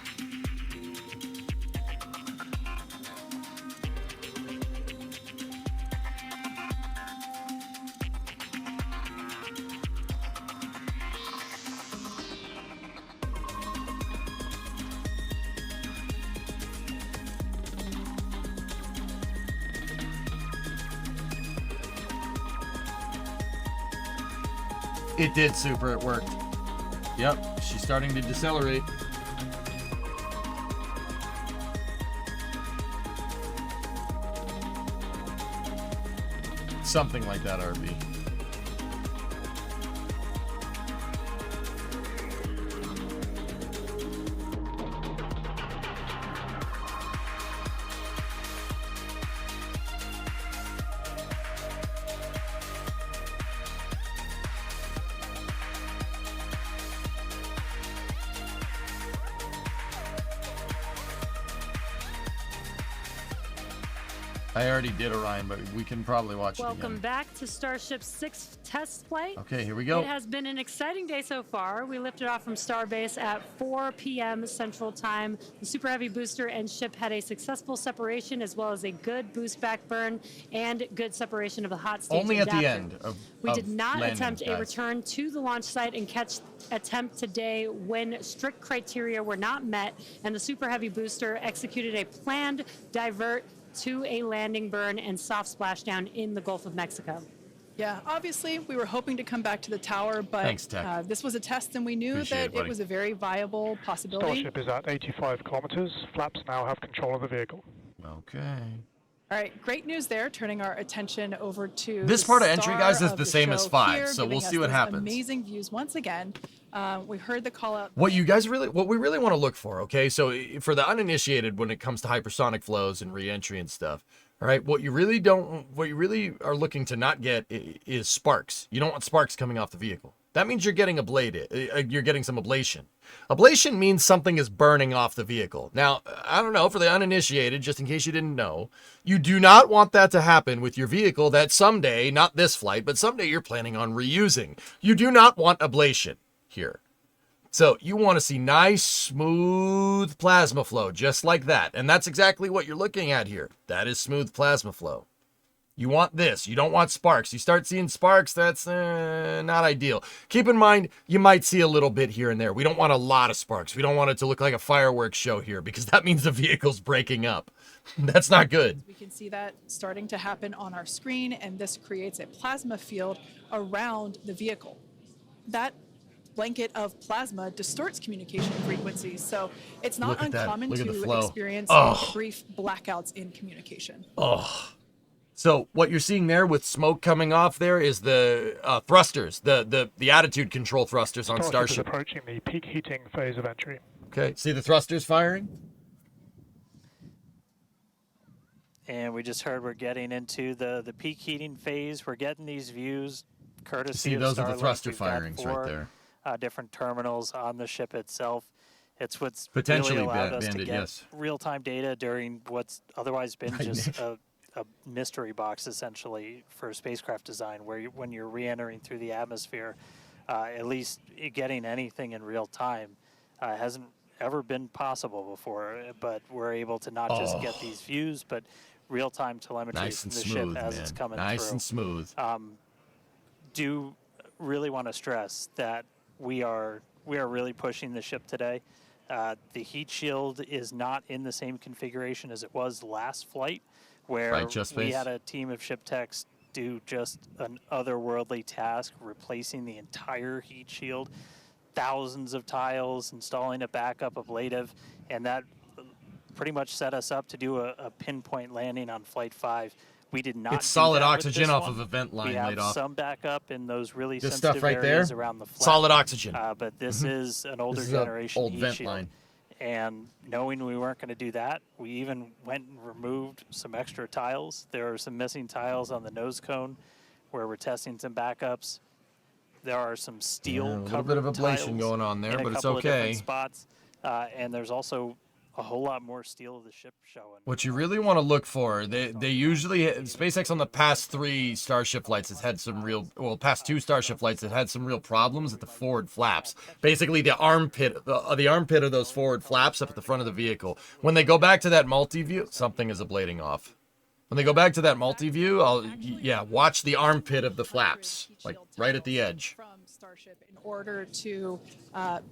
It did, Super. It worked. Yep, she's starting to decelerate. Something like that, RB. I already did Orion, but we can probably watch it Welcome again. back to Starship's 6th test flight. Okay, here we go. It has been an exciting day so far. We lifted off from Starbase at 4 p.m. Central Time. The Super Heavy booster and ship had a successful separation as well as a good boost back burn and good separation of the hot stage Only at adapter. the end of We did not landing, attempt a guys. return to the launch site and catch attempt today when strict criteria were not met and the Super Heavy booster executed a planned divert to a landing burn and soft splashdown in the Gulf of Mexico. Yeah, obviously we were hoping to come back to the tower, but Thanks, Tech. this was a test and we knew Appreciate that it, buddy. it was a very viable possibility. Starship is at 85 kilometers. Flaps now have control of the vehicle. Okay. All right, great news there, turning our attention over to This the part of entry, star guys, is of the same as show 5, here, so we'll giving see us what those happens. Amazing views once again. We heard the call out. What we really want to look for, okay? So for the uninitiated, when it comes to hypersonic flows and re-entry and stuff, all right, what you really are looking to not get is sparks. You don't want sparks coming off the vehicle. That means you're getting you're getting some ablation. Ablation means something is burning off the vehicle. Now, I don't know, for the uninitiated, just in case you didn't know, you do not want that to happen with your vehicle that someday, not this flight, but someday you're planning on reusing. You do not want ablation here. So you want to see nice, smooth plasma flow, just like that. And that's exactly what you're looking at here. That is smooth plasma flow. You want this. You don't want sparks. You start seeing sparks, that's not ideal. Keep in mind, you might see a little bit here and there. We don't want a lot of sparks. We don't want it to look like a fireworks show here because that means the vehicle's breaking up. That's not good. We can see that starting to happen on our screen, and this creates a plasma field around the vehicle. That blanket of plasma distorts communication frequencies, so it's not Look at that. uncommon Look at the to flow. experience Oh. brief blackouts in communication. Oh. So what you're seeing there with smoke coming off there is the thrusters, the attitude control thrusters on Starship. Is approaching the peak heating phase of entry. Okay, see the thrusters firing? And we just heard we're getting into the peak heating phase. We're getting these views courtesy See, of those are the Starlink. thruster We've got firings right 4 there. Different terminals on the ship itself. It's what's Potentially really allowed us to banded, get yes. real-time data during what's otherwise been Right, just Nick. a mystery box, essentially, for spacecraft design, where when you're re-entering through the atmosphere, at least getting anything in real time hasn't ever been possible before. But we're able to not just get these views, but real-time telemetry Nice from and the smooth, ship as man. it's coming Nice through. and smooth. Do really want to stress that we are really pushing the ship today. The heat shield is not in the same configuration as it was last flight, where Right, just we space. had a team of ship techs do just an otherworldly task, replacing the entire heat shield, thousands of tiles, installing a backup ablative, and that pretty much set us up to do a pinpoint landing on Flight 5. We did not. It's do solid that with oxygen this off one. of a vent line We have laid off. some backup in those really This sensitive stuff right areas there, around the flap. solid oxygen. But this is an older This is a generation old heat vent shield. line. And knowing we weren't going to do that, we even went and removed some extra tiles. There are some missing tiles on the nose cone where we're testing some backups. There are some steel Yeah, a little bit of covered ablation tiles going on there, in a but it's couple of different okay. spots. And there's also a whole lot more steel of the ship showing. What you really want to look for, they usually, SpaceX on the past 3 Starship flights has had some real, well, past 2 Starship flights have had some real problems at the forward flaps. Basically, the armpit of those forward flaps up at the front of the vehicle. When they go back to that multi-view, something is ablating off. When they go back to that multi-view, watch the armpit of the flaps, like right at the edge. From Starship in order to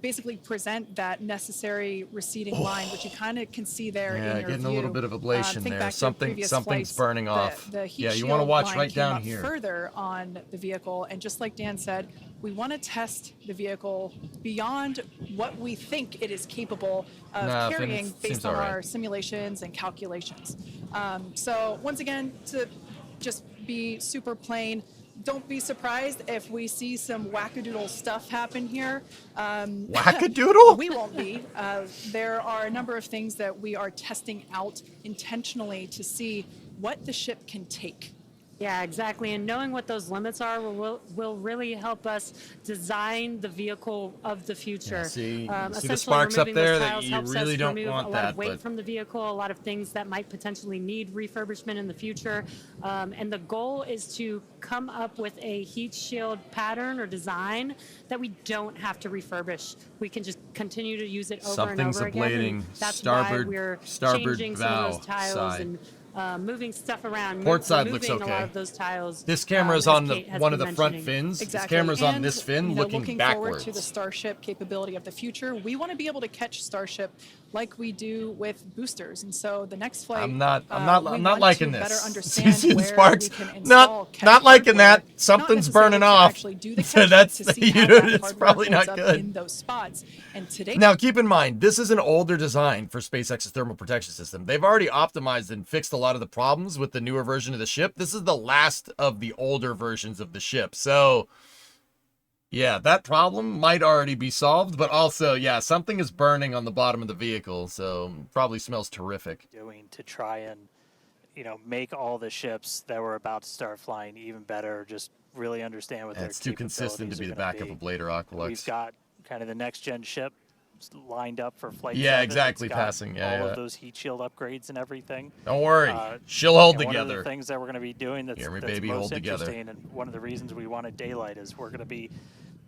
basically present that necessary receding line, which you kind of can see there in your getting view. a little bit of ablation Think there. back to Something's flights, burning off. The heat Yeah, you want to shield watch line right came down up here. further on the vehicle, and just like Dan said, we want to test the vehicle beyond what we think it is capable of carrying based on our simulations and calculations. So once again, to just be super plain, don't be surprised if we see some wackadoodle stuff happen here. Wackadoodle? We won't be. There are a number of things that we are testing out intentionally to see what the ship can take. Yeah, exactly. And knowing what those limits are will really help us design the vehicle of the future. Yeah, see the Essentially, sparks up removing there those that tiles you helps really us don't remove want a lot that, of weight but- from the vehicle, a lot of things that might potentially need refurbishment in the future. And the goal is to come up with a heat shield pattern or design that we don't have to refurbish. We can just continue to use it over and over again. And that's why we're changing some of those tiles side. and moving stuff around, Port side looks removing a lot okay. of those tiles. This camera is as on Kate has one of been the front mentioning. fins. Exactly. This camera's on And, this fin, looking looking forward backwards. to the Starship capability of the future. We want to be able to catch Starship like we do with boosters, and so the next flight. I'm not we want liking to this. Better understand See the where sparks? we can install catch Not liking hardware, that. Something's not burning necessarily to off. actually do the catch, That's but to see how that it's hardware probably holds not up good. in those spots. And today. Now, keep in mind, this is an older design for SpaceX's thermal protection system. They've already optimized and fixed a lot of the problems with the newer version of the ship. This is the last of the older versions of the ship. So, yeah, that problem might already be solved, but also, yeah, something is burning on the bottom of the vehicle, so probably smells terrific. Doing to try and, make all the ships that were about to start flying even better, just really understand what their It's too consistent to be the backup of later Aqualux. We've got kind of the next gen ship lined up for flight. Yeah, 7. exactly, It's got passing, yeah, all yeah. of those heat shield upgrades and everything. Don't worry, she'll hold and One of together. the things that we're going to be doing that's, Hear me, that's baby, most hold together. interesting, and one of the reasons we wanted daylight is we're going to be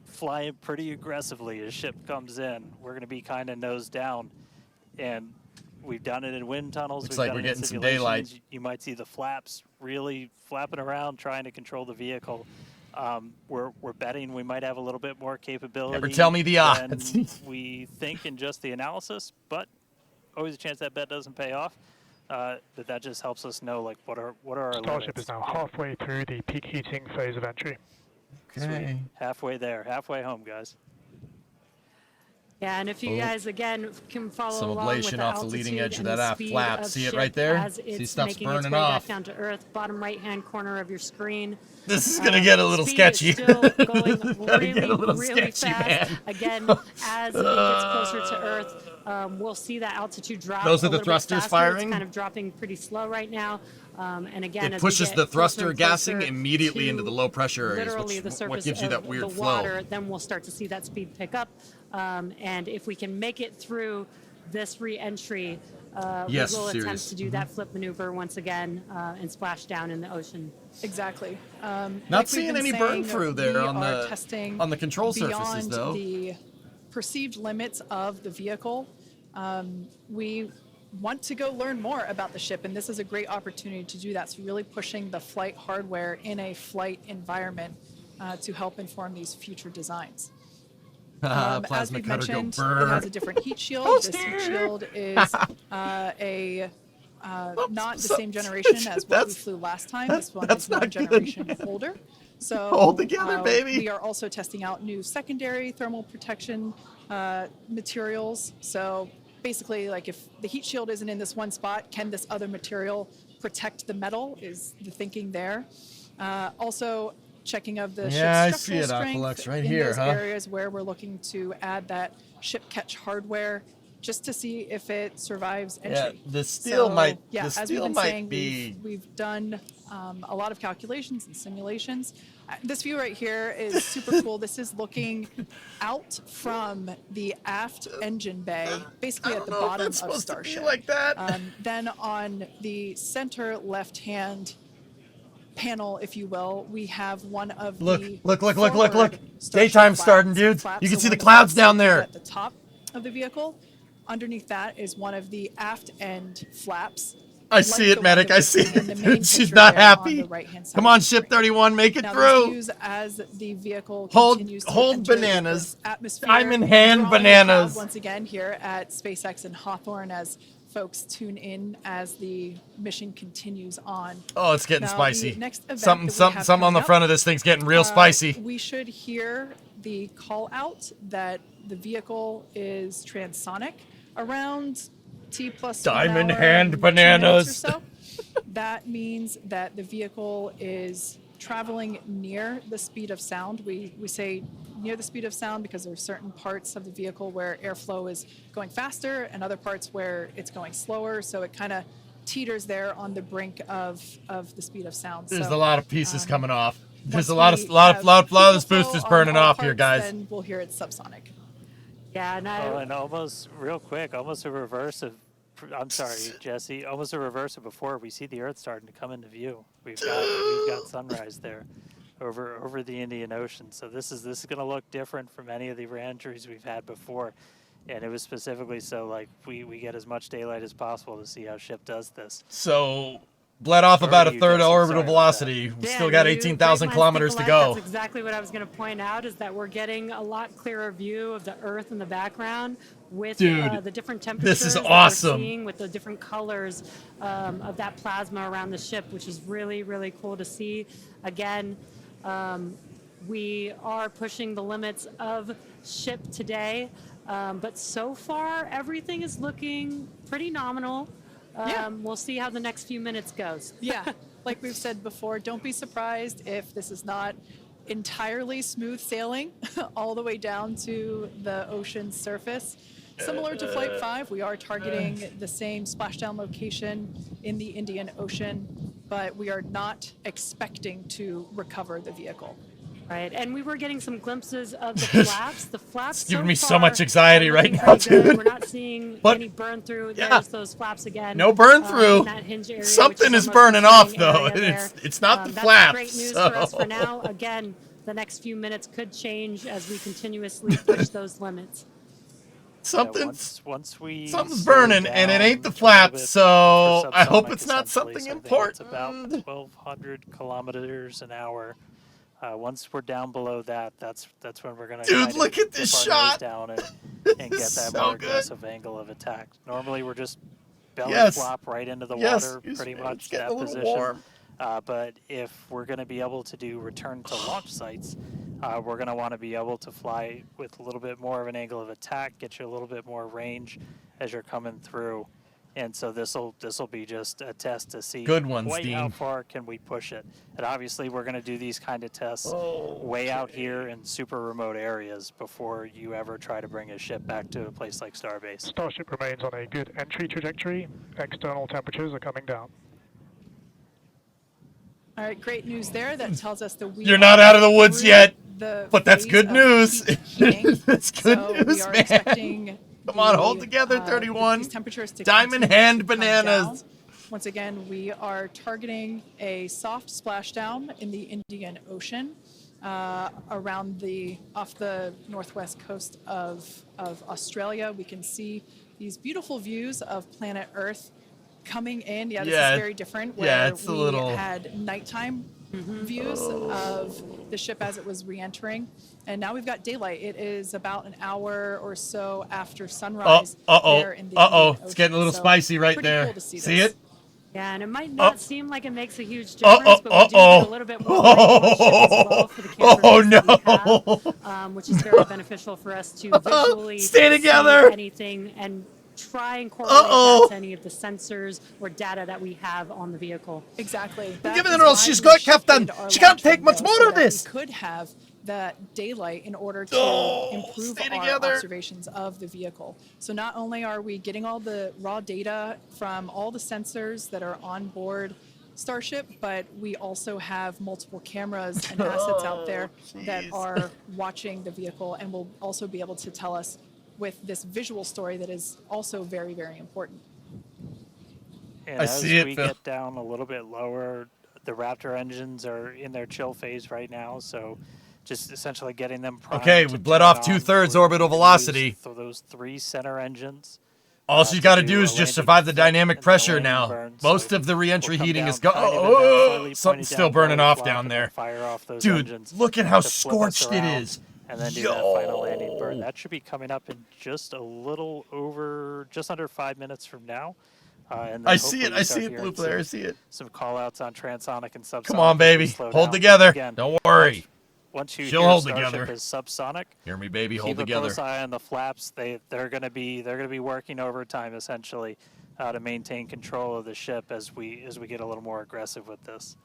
flying pretty aggressively as ship comes in. We're going to be kind of nose down, and we've done it in wind tunnels. Looks We've like done we're it in getting some daylight. simulations. You might see the flaps really flapping around, trying to control the vehicle. We're betting we might have a little bit more capability. Never tell me the than odds. we think in just the analysis, but always a chance that bet doesn't pay off. But that just helps us know what are our Starship limits. is now halfway through the peak heating phase of entry. Sweet. Halfway there, halfway home, guys. Yeah, and if you guys again can follow Some along with ablation the off the leading altitude edge of and that the aft speed flap. of See it ship right there? as See, it's stuff's making its burning way off. back down to Earth, bottom right-hand corner of your screen. This is gonna get a little speed sketchy. Is still going Gonna get a little really sketchy, fast. man. Again, as it gets closer to Earth, we'll see that altitude drop. Those are a the little bit thrusters faster. firing? It's kind of dropping pretty slow right now. And again, It as we pushes get the closer thruster and gassing closer immediately into to the low pressure areas, literally the which surface what gives you that of weird the flow. water, then we'll start to see that speed pick up. And if we can make it through this re-entry, Yes, we will serious. attempt to do that flip maneuver once again and splash down in the ocean. Exactly. Not like we've seeing been any burn saying, through there we on are the testing control surfaces beyond though. the perceived limits of the vehicle. We want to go learn more about the ship, and this is a great opportunity to do that. So really pushing the flight hardware in a flight environment to help inform these future designs. As Plasma we've cutter go mentioned, it brr. has a different heat shield. This heat shield is not the same generation as what we flew last time. This one is one generation older. So Hold together, baby. We are also testing out new secondary thermal protection materials. So basically, like if the heat shield isn't in this one spot, can this other material protect the metal is the thinking there. Also checking of the Yeah, I ship's see structural it, strength Aqualux, right in here, those huh? areas where we're looking to add that ship catch hardware. just to see if it survives Yeah, entry. the steel might. Yeah, the as steel we've been might saying, be. we've done a lot of calculations and simulations. This view right here is super cool. This is looking out from the aft engine bay, basically at the bottom of Starship. Like that. Then on the center left-hand panel, if you will, we have one of Look! the Look! forward Starship Daytime flaps- starting, dudes. flaps. You can So see one the of clouds flaps down there. at the top of the vehicle. Underneath that is one of the aft end flaps. I like see the it, one medic. that I we're see seeing in the it. main Dude, she's picture not there on happy. the right-hand side Come of on, the ship screen. 31, make it Now, through. these views as the vehicle Hold continues to hold enter bananas. this atmosphere, Diamond hand drawing a crowd bananas. once again here at SpaceX in Hawthorne as folks tune in as the mission continues on. Oh, it's getting Now, spicy. the next event Something that we have on coming the up, front of this thing's getting real spicy. we should hear the call out that the vehicle is transonic around T plus 1 Diamond hour hand and 2 minutes bananas. or so. That means that the vehicle is traveling near the speed of sound. We say near the speed of sound because there are certain parts of the vehicle where airflow is going faster and other parts where it's going slower. So it kind of teeters there on the brink of the speed of sound. There's So, a lot of pieces coming off. There's a once lot we of have this people boost is flow burning on all off here, parts, guys. Then we'll hear it's subsonic. Yeah, and Oh, and almost real quick, almost a reverse of. I'm sorry, Jesse. Almost a reverse of before. We see the Earth starting to come into view. We've got sunrise there, over the Indian Ocean. So this is going to look different from any of the re-entries we've had before, and it was specifically so like we get as much daylight as possible to see how ship does this. So bled off Over about a to you, third of Jesse. orbital Sorry about velocity. We Dan, still got you 18,000 great minds kilometers think to alike. go. That's exactly what I was going to point out, is that we're getting a lot clearer view of the Earth in the background with Dude, the different temperatures this is that awesome. we're seeing, with the different colors of that plasma around the ship, which is really, really cool to see. Again, we are pushing the limits of ship today, but so far everything is looking pretty nominal. We'll see how the next few minutes goes. Yeah, like we've said before, don't be surprised if this is not entirely smooth sailing all the way down to the ocean's surface. Similar to Flight 5, we are targeting the same splashdown location in the Indian Ocean, but we are not expecting to recover the vehicle. Right, and we were getting some glimpses of the flaps. The flaps It's giving so me so far much anxiety are right looking now, pretty good. dude. We're not seeing But- any burn through. Yeah. There's those flaps again. No burn in through. that hinge area, Something which is almost burning the off turning though. area there. It's not the That's flaps. great news for us for so- now. Again, the next few minutes could change as we continuously push those limits. Something's we something's slow burning, and it down ain't the a little flaps. bit So for I hope subsonic, it's not essentially. something So I think important. It's about 1,200 kilometers an hour. Once we're down below that, that's when we're gonna. Dude, kind look of at this dip our nose shot. down and get that So more good. aggressive angle of attack. Normally, we're just belly Yes. flop right into the Yes, water, excuse pretty me, much it's getting that a little position. warm. But if we're going to be able to do return to launch sites, we're going to want to be able to fly with a little bit more of an angle of attack, get you a little bit more range as you're coming through. And so this'll be just a test to see Good one, how Steen. far can we push it. And obviously we're going to do these kind of tests way out here in super remote areas before you ever try to bring a ship back to a place like Starbase. Starship remains on a good entry trajectory. External temperatures are coming down. All right, great news there. That tells us that we You're not out of the woods through yet, the but that's phase good of news. peak heating. That's good So we news, are man. expecting Come on, hold the, together, 31. these temperatures to Diamond continue hand to come bananas. down. Once again, we are targeting a soft splashdown in the Indian Ocean, around off the northwest coast of Australia. We can see these beautiful views of planet Earth coming in. Yeah, this Yeah, is very different. Where yeah, it's a we little- had nighttime views of the ship as it was re-entering, and now we've got daylight. It is about an hour or so after sunrise. there in the Indian It's getting a little Ocean. So spicy right pretty there. Cool to see See this. it? Yeah, and it might not seem like it makes a huge difference, but we do get a little bit more light on ship as well for the camera views that we have, which is very beneficial for us to visually Stay together. see anything and try and correlate that to any of the sensors or data that we have on the vehicle. Exactly. Given is the rules, why she's we got shifted Captain. our She can't launch take much window more so of that this. We could have that daylight in order to improve our observations of the vehicle. So not only are we getting all the raw data from all the sensors that are on board Starship, but we also have multiple cameras and assets out there that are watching the vehicle and will also be able to tell us with this visual story that is also very, very important. And I as see it, we Phil. get down a little bit lower, the Raptor engines are in their chill phase right now, so just essentially getting them primed Okay, to we bled turn off on. 2/3 We're orbital gonna use velocity. those 3 center engines. All she's got to do is just survive the dynamic pressure now. Most of the re-entry heating is gone. Something's still burning off down there. Fire off those Dude, engines look at how to flip us scorched it around is. And then do that final landing burn. That should be coming up in just a little over, just under 5 minutes from now. And then I see it. hopefully I you see start it, hearing Blue Flare. I see it. some call outs on transonic and subsonic. Come on, as we baby. slow Hold down. together. Again, Don't worry. Once you She'll hear hold Starship together. is subsonic, Hear me, baby. Hold keep a together. close eye on the flaps. They're gonna be working overtime essentially to maintain control of the ship as we get a little more aggressive with this.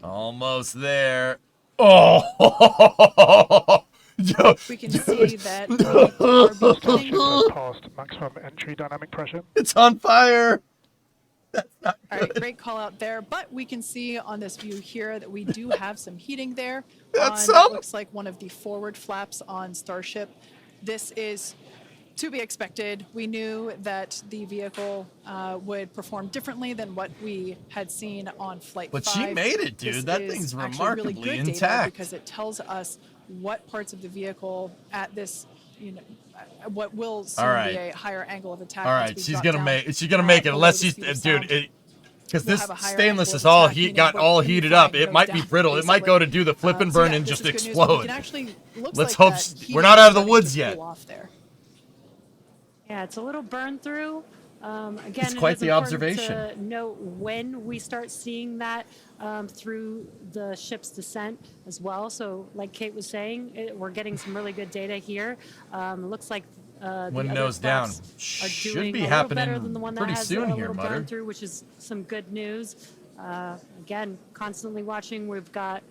Almost there. Oh! Yo, We can dude. see that we are Starship beginning. has passed maximum entry dynamic pressure. It's on fire. All right, great call out there. But we can see on this view here that we do have some heating there. That's That some. looks like one of the forward flaps on Starship. This is to be expected. We knew that the vehicle would perform differently than what we had seen on Flight 5. But she made it, dude. This That is thing's actually really remarkably good intact. data because it tells us what parts of the vehicle at this, what will soon All right. be a higher angle of attack. All once right, we she's drop gonna down, make it below unless the she's speed of dude. sound. Because We'll this have a higher stainless angle is of all attack, meaning got we're all gonna be heated up. flying It might be nose brittle. down, It might go to do the flip and so burn yeah, and this just is good news, but we explode. can actually, looks Let's like hope that we're heating not is out of the starting to woods cool yet. off there. Yeah, it's a little burn through. Again, It's quite it is the important observation. to note when we start seeing that through the ship's descent as well. So, like Kate was saying, we're getting some really good data here. It looks like When the other nose down. flaps are Should doing be a little happening better than the one that pretty has soon a here, little Mutter. burn through, which is some good news. Again, constantly watching. We've got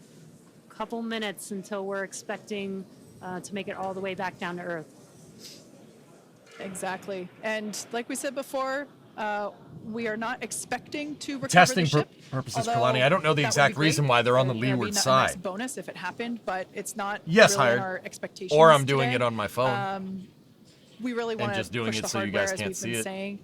a couple minutes until we're expecting to make it all the way back down to Earth. Exactly. And like we said before, we are not expecting to recover Testing the ship. purposes, although Kalani. I don't know the that would exact be great. reason why they're on the That'd be leeward a nice side. bonus if it happened, but it's not Yes, really in hired. our expectations Or I'm doing today. it on my phone. We really want to just doing push it the so you hardware guys as can't we've see been it. saying.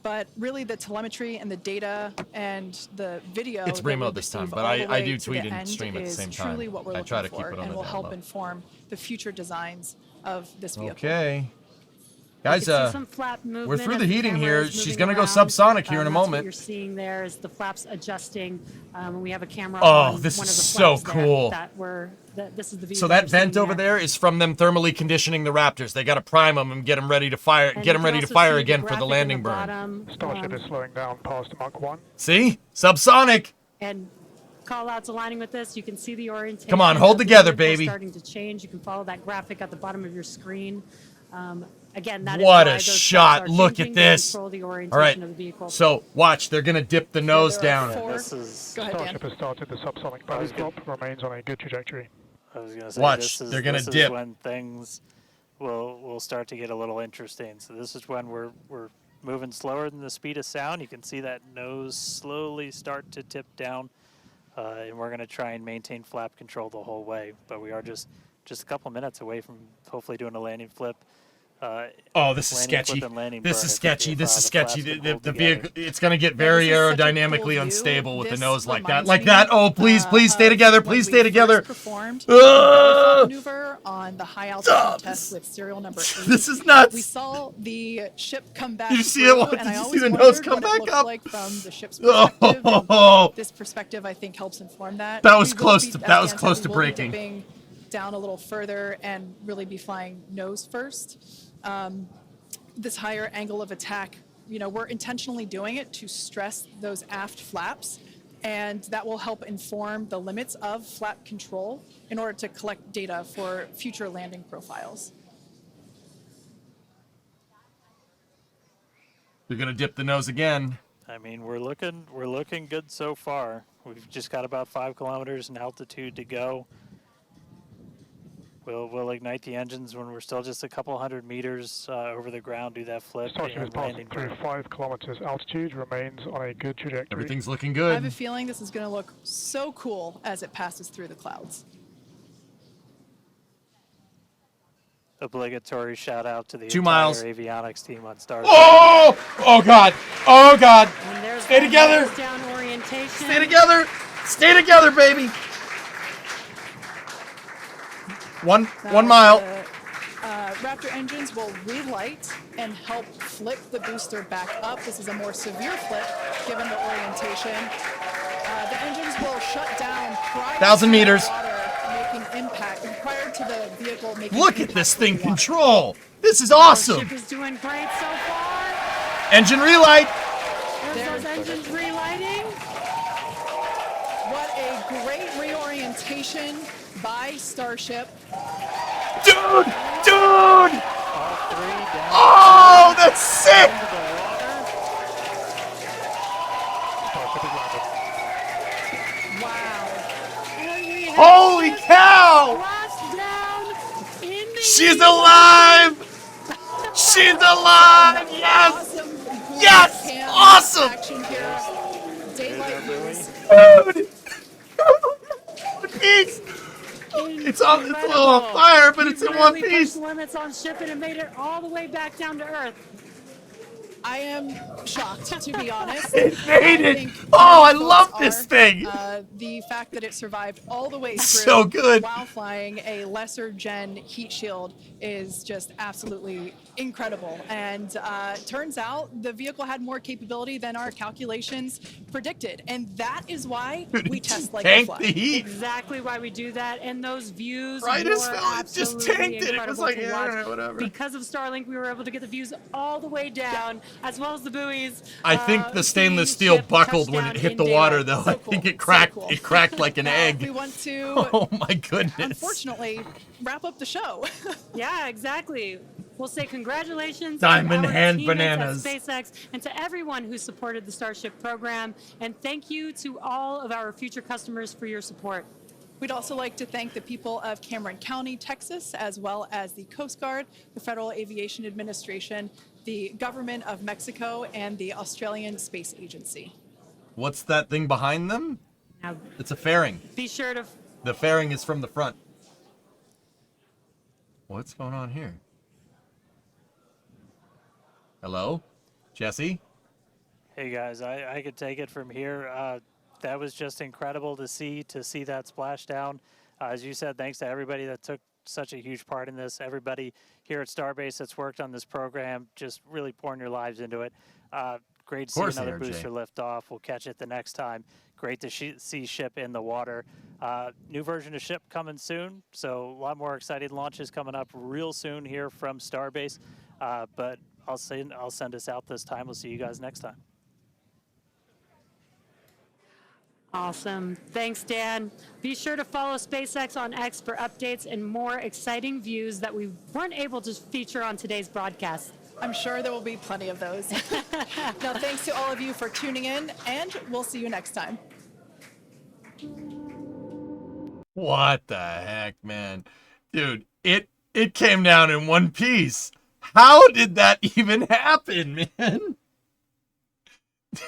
But really, the telemetry and the data and the video It's that we remote this time, receive but all the I way do to tweet the and end stream at the is same time. truly what we're I looking try to keep for it on and the will down help low. inform the future designs of this vehicle. Okay. You Guys, can see some flap we're movement through as the heating camera here. is She's moving gonna go around. subsonic here in a That's what moment. you're seeing there is the flaps adjusting. We have a camera Oh, on this one is of the so flaps there cool. this is the view So that that we're vent seeing over there is from them thermally conditioning the Raptors. They got to prime them and get them ready to fire. And Get you them can ready to also fire see again for graphic the in landing burn. bottom, Starship is slowing down past Mach 1. See, subsonic. and call outs aligning with this. You can see the orientation. Come on, hold of the together, vehicle baby. Starting to change. You can follow that graphic at the bottom of your screen. Again, that is What why a those flaps shot! are Look changing at to this. control the All orientation right. of the vehicle. So watch, they're gonna dip the nose there are down. four- This is. Go ahead, Dan. Starship has started the subsonic barrel drop, remains on a good trajectory. I was gonna say Watch, this is, they're gonna this dip. is when things will start to get a little interesting. So this is when we're moving slower than the speed of sound. You can see that nose slowly start to tip down, and we're gonna try and maintain flap control the whole way. But we are just a couple minutes away from hopefully doing a landing flip. Oh, this is landing flip sketchy. and landing This burn is if- sketchy. if, This is the sketchy. flaps can The hold vehicle, together. it's gonna get Yeah, very this is such a cool aerodynamically view. unstable with the This nose like that. reminds Like me, that. Oh, please stay of together. when Please we stay first together. performed the belly flop maneuver on the high altitude test with serial number 8. This is nuts. We saw the ship come back. Did you see through, it? Did and I you see always the nose wondered come what back it looked up? like from the ship's perspective. Oh. And this perspective, I think, helps inform that. That was We will close be- to- as that was Dan said, close we to will be breaking. dipping down a little further and really be flying nose first. This higher angle of attack, we're intentionally doing it to stress those aft flaps, and that will help inform the limits of flap control in order to collect data for future landing profiles. They're gonna dip the nose again. I mean, we're looking good so far. We've just got about 5 kilometers in altitude to go. We'll ignite the engines when we're still just a couple hundred meters over the ground, do that flip. Starship is passing through 5 kilometers altitude, remains on a good trajectory. Everything's looking I good. have a feeling this is going to look so cool as it passes through the clouds. Obligatory shout out to the 2 entire miles. avionics team on Starship. Oh! Oh God! Oh God! Stay together! Down orientation. Stay together! Stay together, baby! One mile. Raptor engines will relight and help flip the booster back up. This is a more severe flip given the orientation. The engines will shut down prior 1,000 to meters. the water making impact, prior to the vehicle making Look at impact this with the thing water. control. This is awesome. Ship is doing great so far. Engine relight. There's those engines relighting. What a great reorientation by Starship. Dude! Dude! Oh, that's sick! Holy cow! She's alive! She's alive! Yes! Yes! Awesome! Dude! One piece! It's a little on fire, but it's in one piece. Pushed limits on ship and it made it all the way back down to Earth. I am shocked, to be honest. It made it. think Oh, I most love folks this are. thing. The fact that it survived all the way through So good. while flying a lesser gen heat shield is just absolutely incredible. And turns out the vehicle had more capability than our calculations predicted. And that is why we test like a tanked fly. the heat. Exactly why we do that. And those views Right as were hell, it just absolutely tanked it. It was incredible like, to yeah, watch. alright, whatever. Because of Starlink, we were able to get the views all the way down, as well as the buoys. I think the stainless steel buckled when it hit the water, though. I think it cracked. cool. It cracked like an egg. We want to, Oh my goodness! unfortunately, wrap up the show. Yeah, exactly. We'll say congratulations Diamond to our hand teammates bananas. at SpaceX and to everyone who supported the Starship program. And thank you to all of our future customers for your support. We'd also like to thank the people of Cameron County, Texas, as well as the Coast Guard, the Federal Aviation Administration, the Government of Mexico, and the Australian Space Agency. What's that thing behind them? Now, It's a fairing. be sure to The fairing is from the front. What's going on here? Hello, Jesse? Hey guys, I could take it from here. That was just incredible to see that splashdown. As you said, thanks to everybody that took such a huge part in this. Everybody here at Starbase that's worked on this program, just really pouring your lives into it. Great to see course they another are, Jay. booster lift off. We'll catch it the next time. Great to see ship in the water. New version of ship coming soon, so a lot more exciting launches coming up real soon here from Starbase. But I'll send us out this time. We'll see you guys next time. Awesome. Thanks, Dan. Be sure to follow SpaceX on X for updates and more exciting views that we weren't able to feature on today's broadcast. I'm sure there will be plenty of those. Now, thanks to all of you for tuning in, and we'll see you next time. What the heck, man? Dude, it came down in one piece. How did that even happen, man?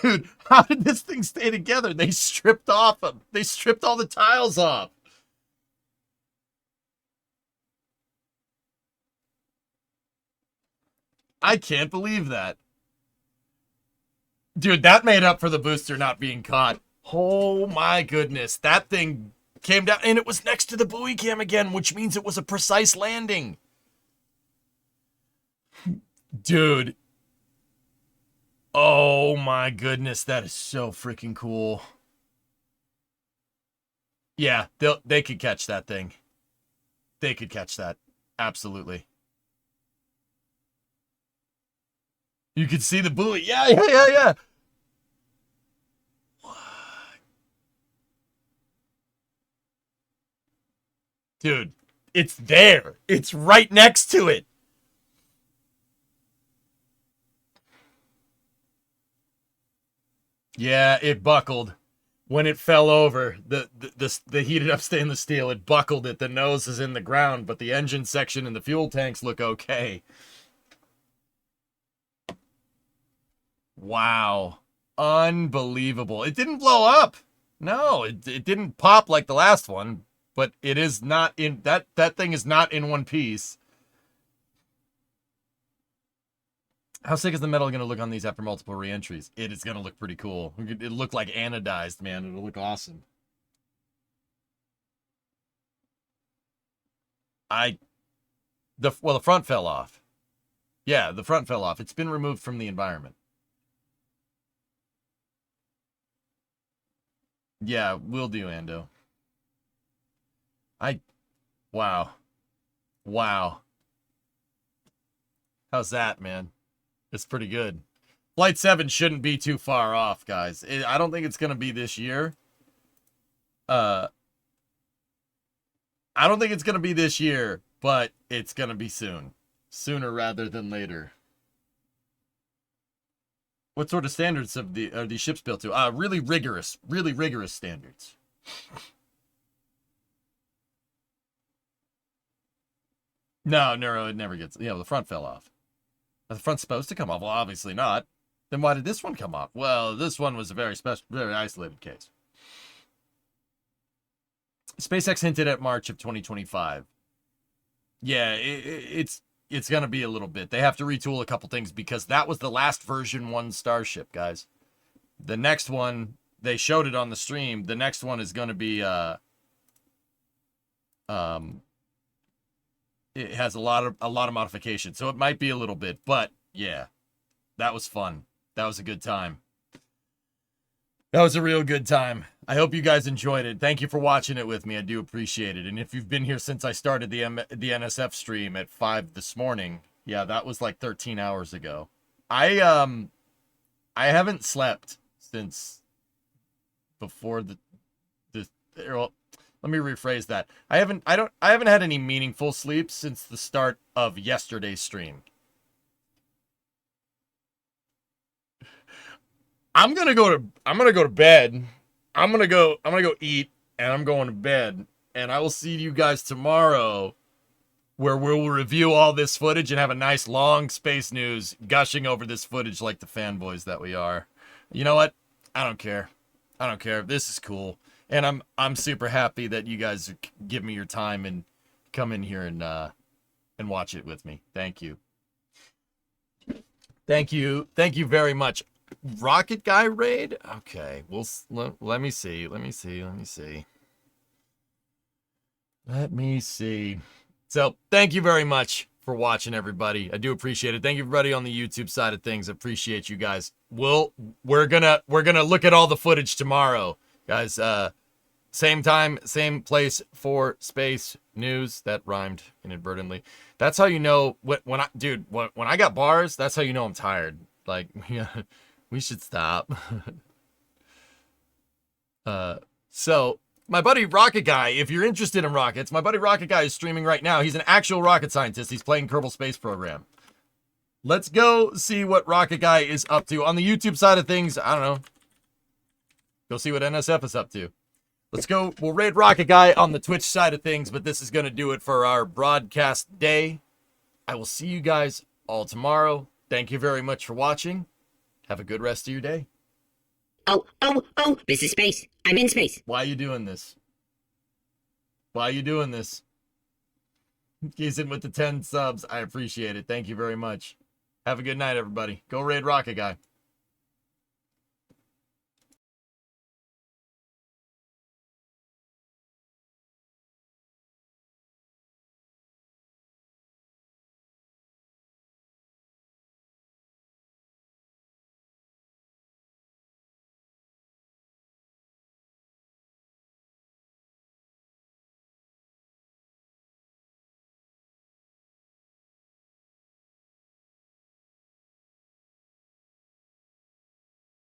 Dude, how did this thing stay together? They stripped all the tiles off. I can't believe that. Dude, that made up for the booster not being caught. Oh my goodness. That thing came down and it was next to the buoy cam again, which means it was a precise landing. Dude. Oh my goodness, that is so freaking cool. Yeah, they could catch that thing. They could catch that. Absolutely. You could see the buoy. Yeah. What? Dude, it's there. It's right next to it. Yeah, it buckled. When it fell over, the heated up stainless steel, it buckled it. The nose is in the ground, but the engine section and the fuel tanks look okay. Wow. Unbelievable. It didn't blow up. No, it didn't pop like the last one, but it is not in that thing is not in one piece. How sick is the metal going to look on these after multiple re-entries? It is going to look pretty cool. It'll look like anodized, man. It'll look awesome. The front fell off. Yeah, the front fell off. It's been removed from the environment. Yeah, will do, Ando. Wow. Wow. How's that, man? It's pretty good. Flight 7 shouldn't be too far off, guys. I don't think it's going to be this year. I don't think it's going to be this year, but it's going to be soon. Sooner rather than later. What sort of standards are these ships built to? Really rigorous standards. No, Neuro, it never gets. The front fell off. The front's supposed to come off. Well, obviously not. Then why did this one come off? Well, this one was a very special, very isolated case. SpaceX hinted at March of 2025. Yeah, it's going to be a little bit. They have to retool a couple things because that was the last version 1 Starship, guys. The next one, they showed it on the stream. The next one is going to be it has a lot of modifications, so it might be a little bit, but yeah, that was fun. That was a good time. That was a real good time. I hope you guys enjoyed it. Thank you for watching it with me. I do appreciate it. And if you've been here since I started the NSF stream at 5 this morning, yeah, that was like 13 hours ago. I haven't slept since before well, let me rephrase that. I haven't had any meaningful sleep since the start of yesterday's stream. I'm gonna go to bed. I'm gonna go eat, and I'm going to bed. And I will see you guys tomorrow, where we'll review all this footage and have a nice long space news gushing over this footage like the fanboys that we are. You know what? I don't care. This is cool. And I'm super happy that you guys give me your time and come in here and watch it with me. Thank you. Thank you very much. Rocket Guy raid? Okay, let me see. So, thank you very much for watching, everybody. I do appreciate it. Thank you, everybody on the YouTube side of things. Appreciate you guys. We're gonna look at all the footage tomorrow, guys. Same time, same place for space news. That rhymed inadvertently. That's how you know when I got bars. That's how you know I'm tired. Like, yeah, we should stop. So my buddy Rocket Guy, if you're interested in rockets, my buddy Rocket Guy is streaming right now. He's an actual rocket scientist. He's playing Kerbal Space Program. Let's go see what Rocket Guy is up to on the YouTube side of things. I don't know. Go see what NSF is up to. Let's go. We'll raid Rocket Guy on the Twitch side of things, but this is going to do it for our broadcast day. I will see you guys all tomorrow. Thank you very much for watching. Have a good rest of your day. Oh, this is space. I'm in space. Why are you doing this? He's in with the 10 subs. I appreciate it. Thank you very much. Have a good night, everybody. Go raid Rocket Guy.